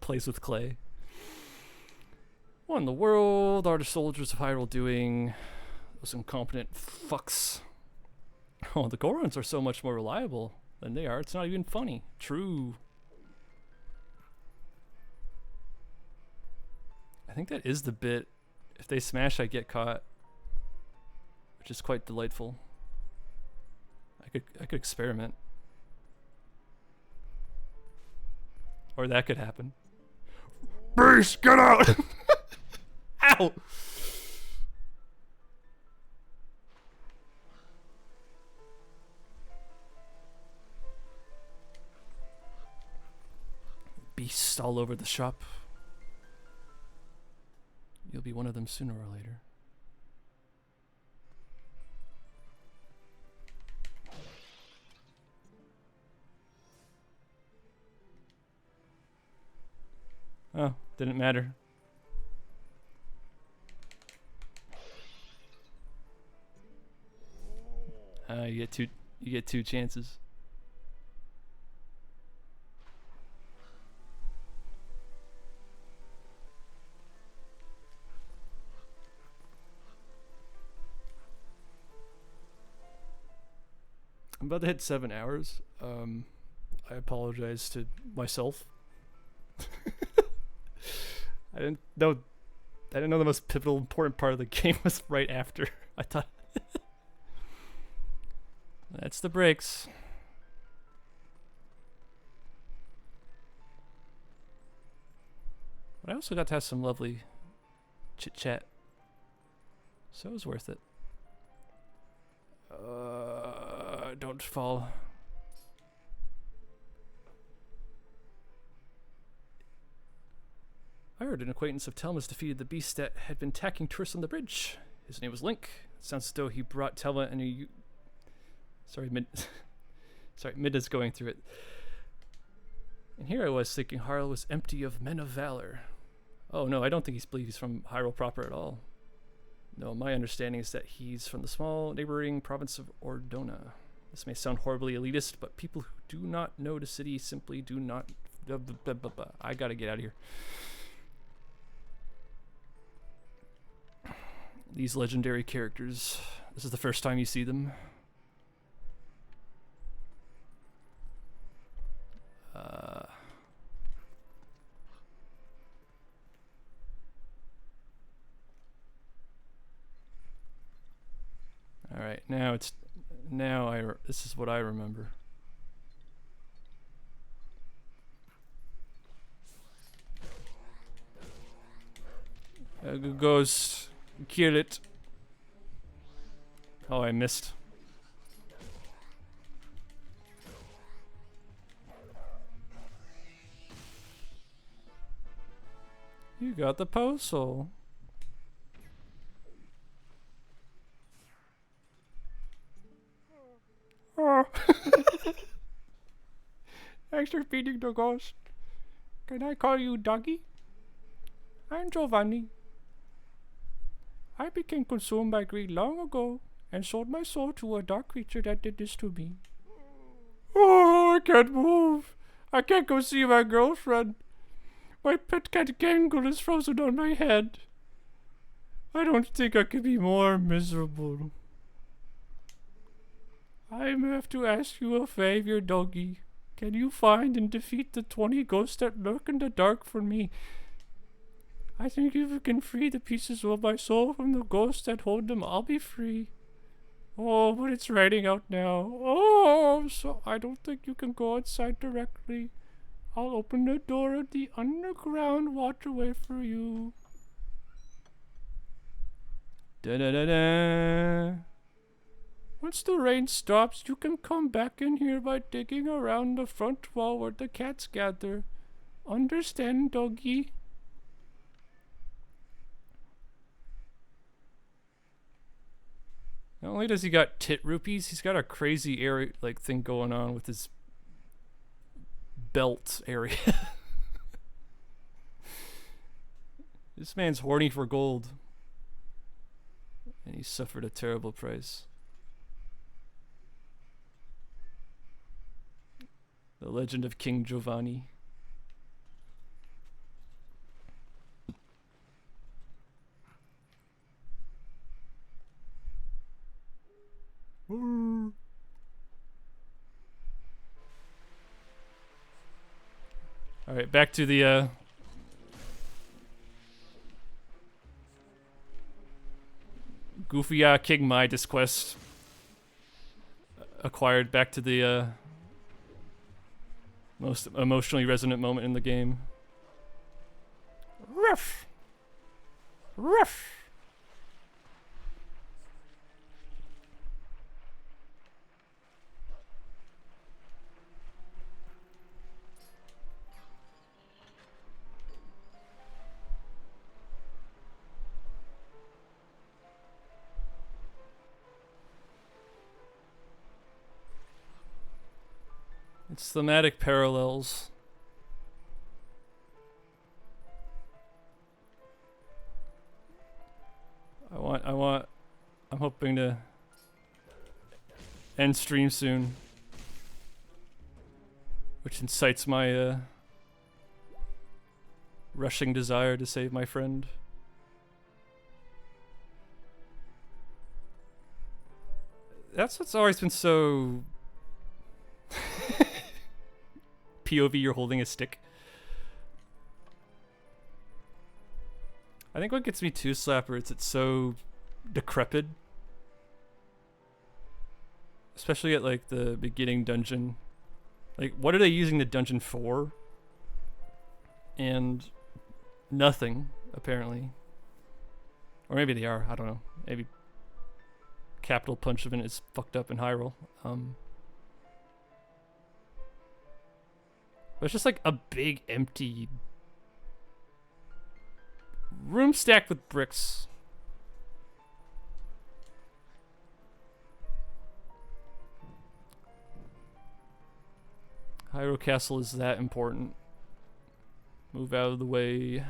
Plays with clay. What in the world are the soldiers of Hyrule doing? Those incompetent fucks. Oh, the Gorons are so much more reliable than they are. It's not even funny. True. I think that is the bit. If they smash, I get caught, which is quite delightful. I could experiment, or that could happen. Beast, get out! Ow! Beasts all over the shop. You'll be one of them sooner or later. Oh, didn't matter. You get two chances. I'm about to hit 7 hours. I apologize to myself. I didn't know the most pivotal, important part of the game was right after. I thought that's the breaks. But I also got to have some lovely chit chat, so it was worth it. don't fall. I heard an acquaintance of Telma's defeated the beast that had been attacking tourists on the bridge. His name was Link. It sounds as though he brought Telma and a... Sorry, Midna's going through it. And here I was thinking Hyrule was empty of men of valor. Oh no, I don't think he's from Hyrule proper at all. No, my understanding is that he's from the small neighboring province of Ordona. This may sound horribly elitist, but people who do not know the city simply do not... I gotta get out of here. These legendary characters. This is the first time you see them. All right, this is what I remember. Ghost, kill it. Oh, I missed. You got the postal. Oh. Thanks for feeding the ghost. Can I call you Doggy? I'm Giovanni. I became consumed by greed long ago and sold my soul to a dark creature that did this to me. Oh, I can't move. I can't go see my girlfriend. My pet cat Gangle is frozen on my head. I don't think I could be more miserable. I have to ask you a favor, Doggy. Can you find and defeat the 20 ghosts that lurk in the dark for me? I think if you can free the pieces of my soul from the ghosts that hold them, I'll be free. Oh, but it's raining out now. Oh, so I don't think you can go outside directly. I'll open the door of the underground waterway for you. Da-da-da-da. Once the rain stops, you can come back in here by digging around the front wall where the cats gather. Understand, Doggy? Not only does he got tit rupees, he's got a crazy area like thing going on with his belt area. This man's horny for gold. And he suffered a terrible price. The Legend of King Giovanni. Alright, back to the Goofy King Midas quest. Acquired back to the most emotionally resonant moment in the game. Ruff! Ruff! It's thematic parallels. I'm hoping to end stream soon, which incites my rushing desire to save my friend. That's what's always been so POV, you're holding a stick. I think what gets me to Slapper is it's so decrepit. Especially at like the beginning dungeon. Like, what are they using the dungeon for? And nothing, apparently. Or maybe they are, I don't know. Maybe Capital Punishment is fucked up in Hyrule. But it's just like a big empty room stacked with bricks. Hyrule Castle is that important. Move out of the way.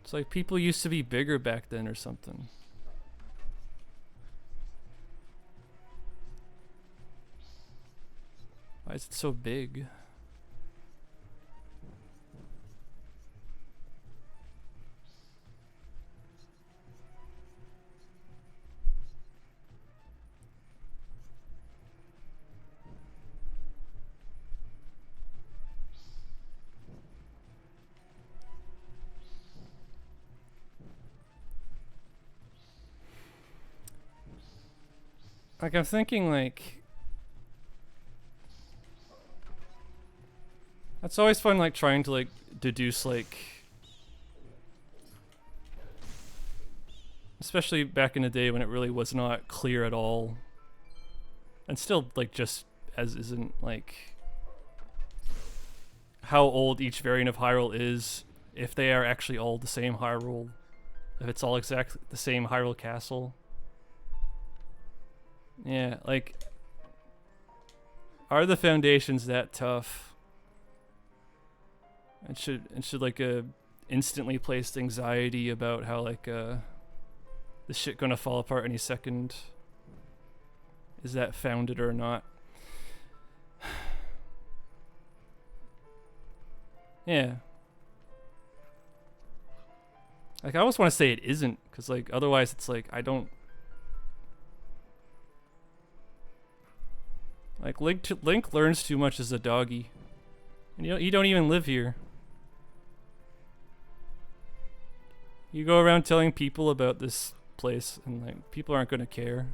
It's like people used to be bigger back then or something. Why is it so big? Like, I'm thinking, like... That's always fun, like, trying to, like, deduce, like... Especially back in the day when it really was not clear at all. And still, like, just as isn't, like... How old each variant of Hyrule is. If they are actually all the same Hyrule. If it's all exactly the same Hyrule Castle. Yeah, like, are the foundations that tough? It should like instantly place anxiety about how like the shit gonna fall apart any second. Is that founded or not? Yeah. Like, I always want to say it isn't, because like otherwise it's like I don't. Like, Link learns too much as a doggy. And you don't even live here. You go around telling people about this place, and like, people aren't gonna care.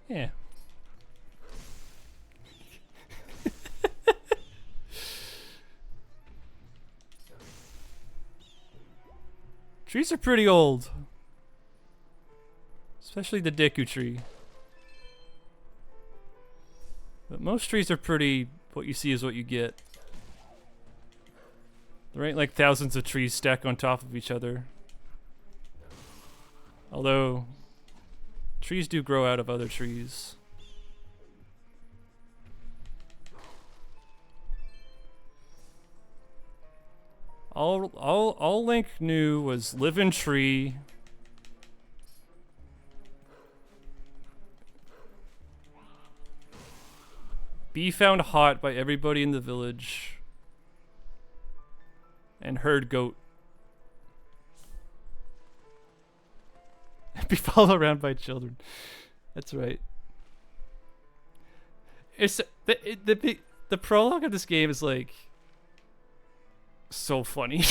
Yeah. Trees are pretty old. Especially the Deku tree. But most trees are pretty, what you see is what you get. There ain't like thousands of trees stacked on top of each other. Although, trees do grow out of other trees. All Link knew was live in tree. Be found hot by everybody in the village. And herd goat. Be followed around by children. That's right. It's the prologue of this game is like so funny.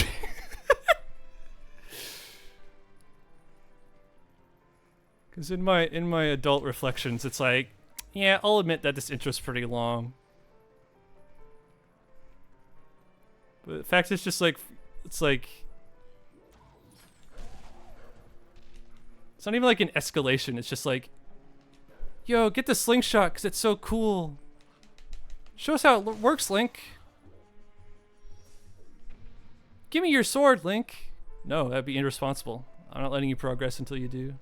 Because in my adult reflections, it's like, yeah, I'll admit that this intro's pretty long. But the fact is just like, it's like, it's not even like an escalation. It's just like, yo, get the slingshot because it's so cool. Show us how it works, Link. Give me your sword, Link. No, that'd be irresponsible. I'm not letting you progress until you do.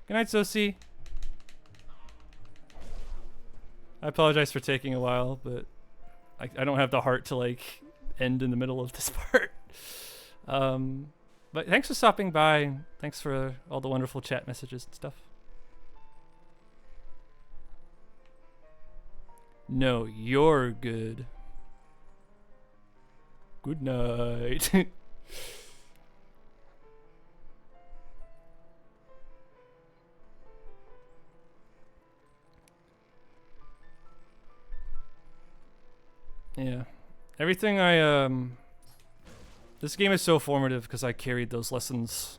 Good night, Zosie. I apologize for taking a while, but I don't have the heart to like end in the middle of this part. But thanks for stopping by. Thanks for all the wonderful chat messages and stuff. No, you're good. Good night. Yeah. Everything this game is so formative because I carried those lessons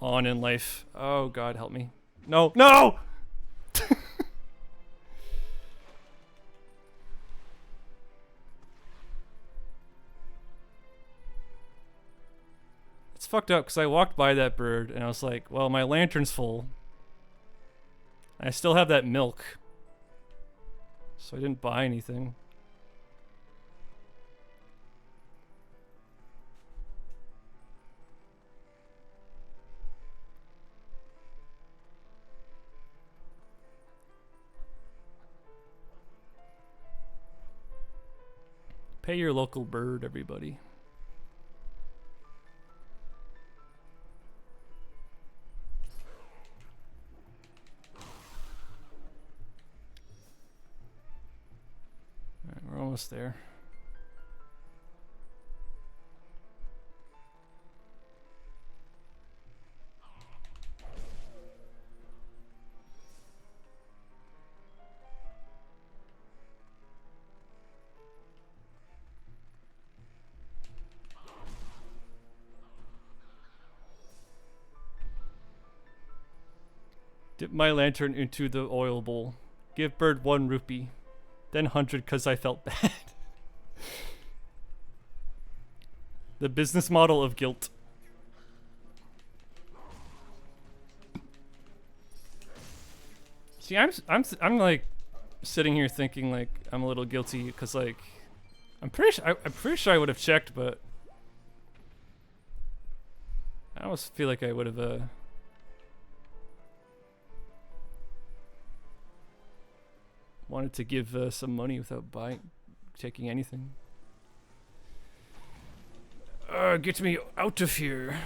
on in life. Oh God, help me. No, no! It's fucked up because I walked by that bird and I was like, well, my lantern's full. I still have that milk. So I didn't buy anything. Pay your local bird, everybody. Alright, we're almost there. Dip my lantern into the oil bowl. Give bird 1 rupee. Then 100 because I felt bad. The business model of guilt. See, I'm like sitting here thinking like I'm a little guilty because like I'm pretty sure I would have checked, but I almost feel like I would have wanted to give some money without taking anything. Get me out of here.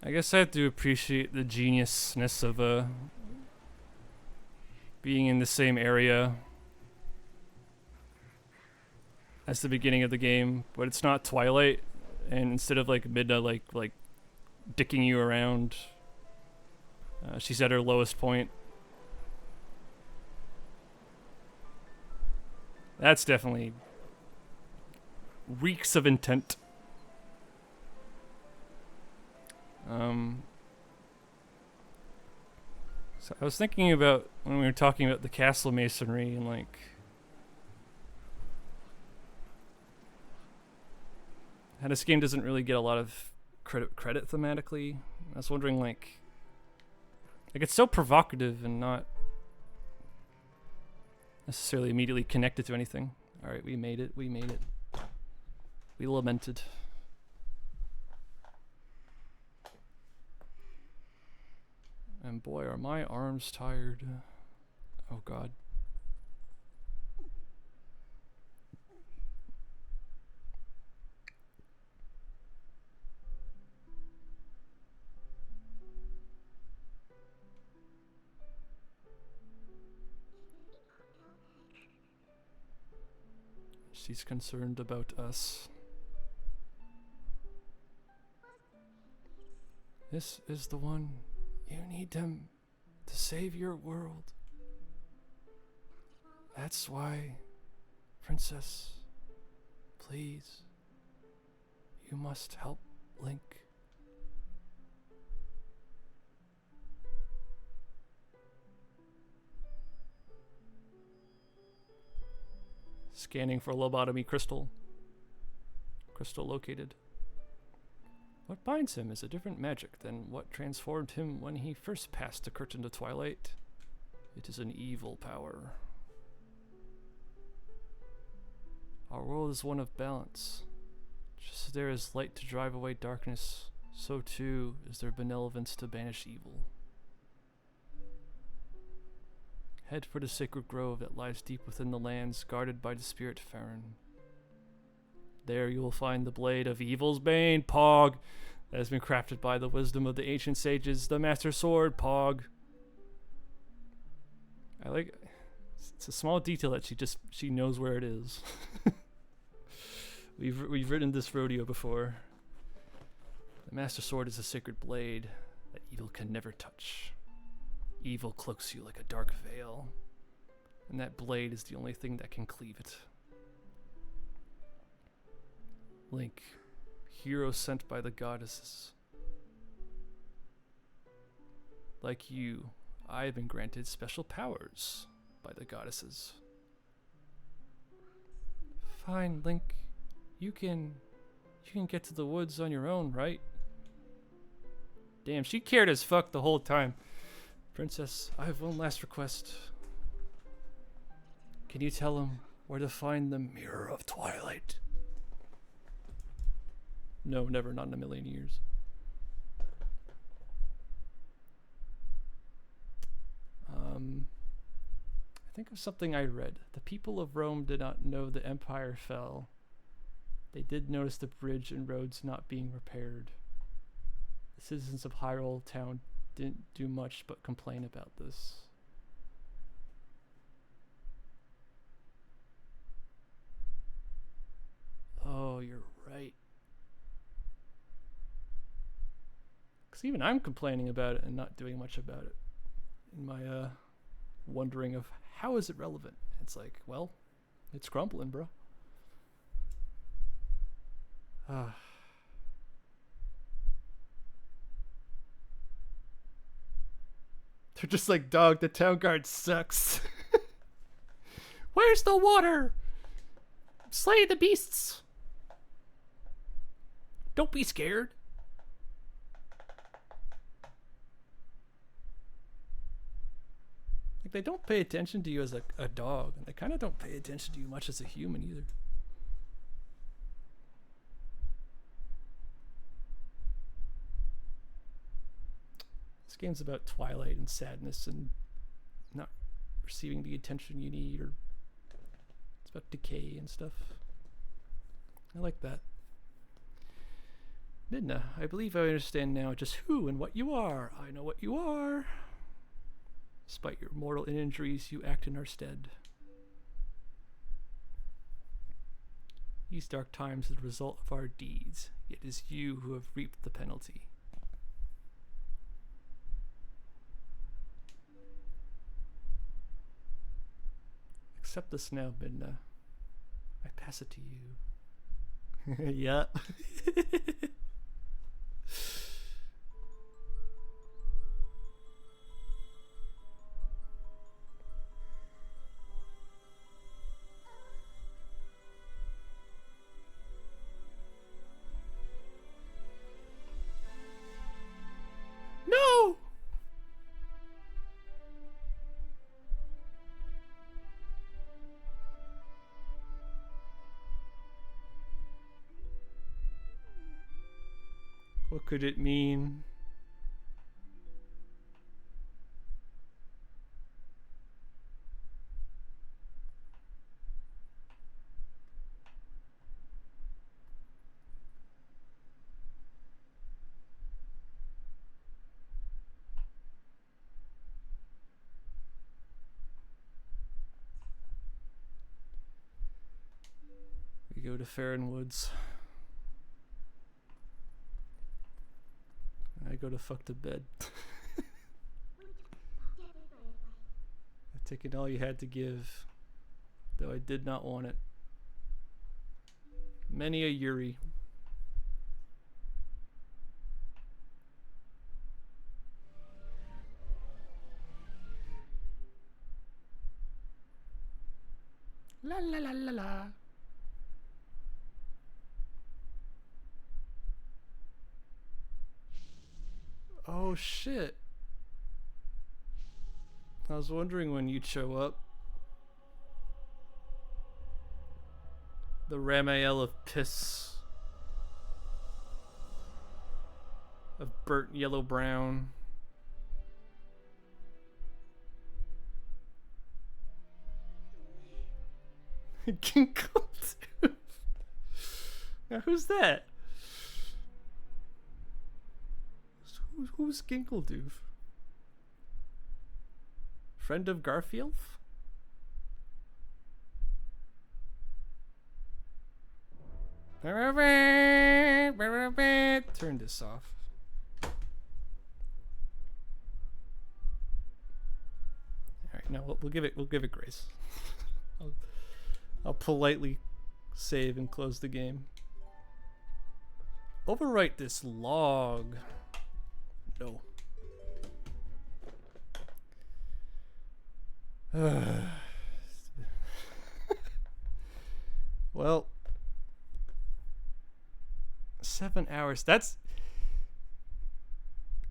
I guess I have to appreciate the geniusness of being in the same area as the beginning of the game, but it's not Twilight, and instead of like Midna like dicking you around, she's at her lowest point. That's definitely reeks of intent. So I was thinking about when we were talking about the castle masonry and like how this game doesn't really get a lot of credit thematically. I was wondering like it's so provocative and not necessarily immediately connected to anything. All right, we made it. We made it. We lamented. And boy, are my arms tired. Oh God. She's concerned about us. This is the one. You need him to save your world. That's why, Princess, please, you must help Link. Scanning for lobotomy crystal. Crystal located. What binds him is a different magic than what transformed him when he first passed the curtain to Twilight. It is an evil power. Our world is one of balance. Just as there is light to drive away darkness, so too is there benevolence to banish evil. Head for the sacred grove that lies deep within the lands guarded by the spirit Farron. There you will find the blade of evil's bane, Pog, that has been crafted by the wisdom of the ancient sages, the master sword, Pog. I like, it's a small detail that she knows where it is. We've ridden this rodeo before. The Master Sword is a sacred blade that evil can never touch. Evil cloaks you like a dark veil, and that blade is the only thing that can cleave it. Link, hero sent by the goddesses. Like you, I have been granted special powers by the goddesses. Fine, Link. You can get to the woods on your own, right? Damn, she cared as fuck the whole time. Princess, I have one last request. Can you tell him where to find the Mirror of Twilight? No, never, not in a million years. I think of something I read. The people of Rome did not know the empire fell. They did notice the bridge and roads not being repaired. The citizens of Hyrule Town didn't do much but complain about this. Oh, you're right. Because even I'm complaining about it and not doing much about it. In my wondering of how is it relevant? It's like, well, it's crumbling, bro. They're just like, dog, the town guard sucks. Where's the water? Slay the beasts. Don't be scared. Like, they don't pay attention to you as a dog, and they kind of don't pay attention to you much as a human either. This game's about twilight and sadness and not receiving the attention you need, or it's about decay and stuff. I like that. Midna, I believe I understand now just who and what you are. I know what you are. Despite your mortal injuries, you act in our stead. These dark times are the result of our deeds, yet it is you who have reaped the penalty. Accept this now, Midna. I pass it to you. Yeah. No! What could it mean? We go to Farron Woods. I go to fuck to bed. I've taken all you had to give, though I did not want it. Many a Yuri. La la la la la. Oh shit. I was wondering when you'd show up. The Ramael of piss. Of burnt yellow brown. Ginkle tooth. Now who's that? Who's Ginkledoof? Friend of Garfield? turn this off. All right, no, we'll give it grace. I'll politely save and close the game. Overwrite this log. No. Well, 7 hours. That's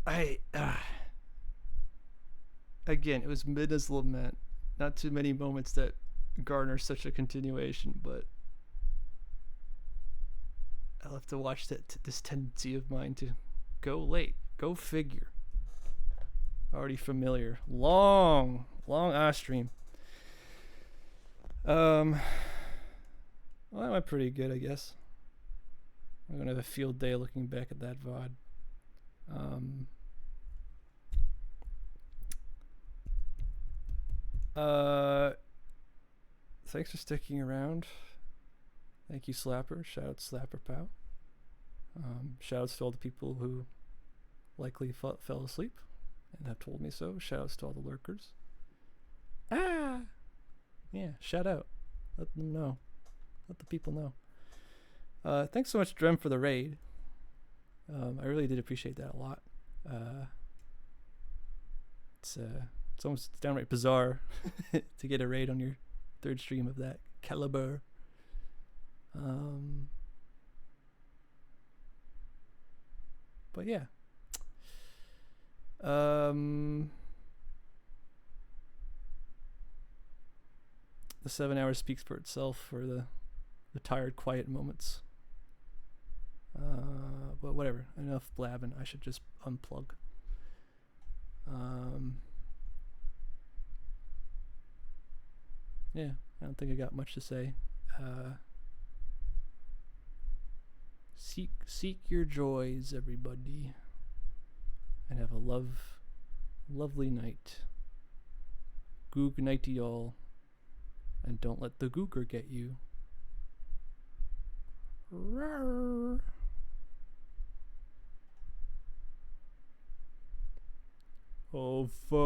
again, it was Midna's Lament. Not too many moments that garner such a continuation, but I'll have to watch this tendency of mine to go late. Go figure. Already familiar. Long stream. Well, that went pretty good, I guess. I'm gonna have a field day looking back at that VOD. Thanks for sticking around. Thank you, Slapper. Shout out Slapper Pow. Shout outs to all the people who likely fell asleep and have told me so. Shout outs to all the lurkers. Yeah, shout out. Let them know. Let the people know. Thanks so much, Drem, for the raid. I really did appreciate that a lot. It's almost downright bizarre to get a raid on your third stream of that caliber. But yeah. The 7 hours speaks for itself for the tired, quiet moments. But whatever. Enough blabbing. I should just unplug. Yeah, I don't think I got much to say. Seek your joys, everybody, and have a lovely night. Goog nighty y'all, and don't let the googer get you. Rawr. Oh fuck.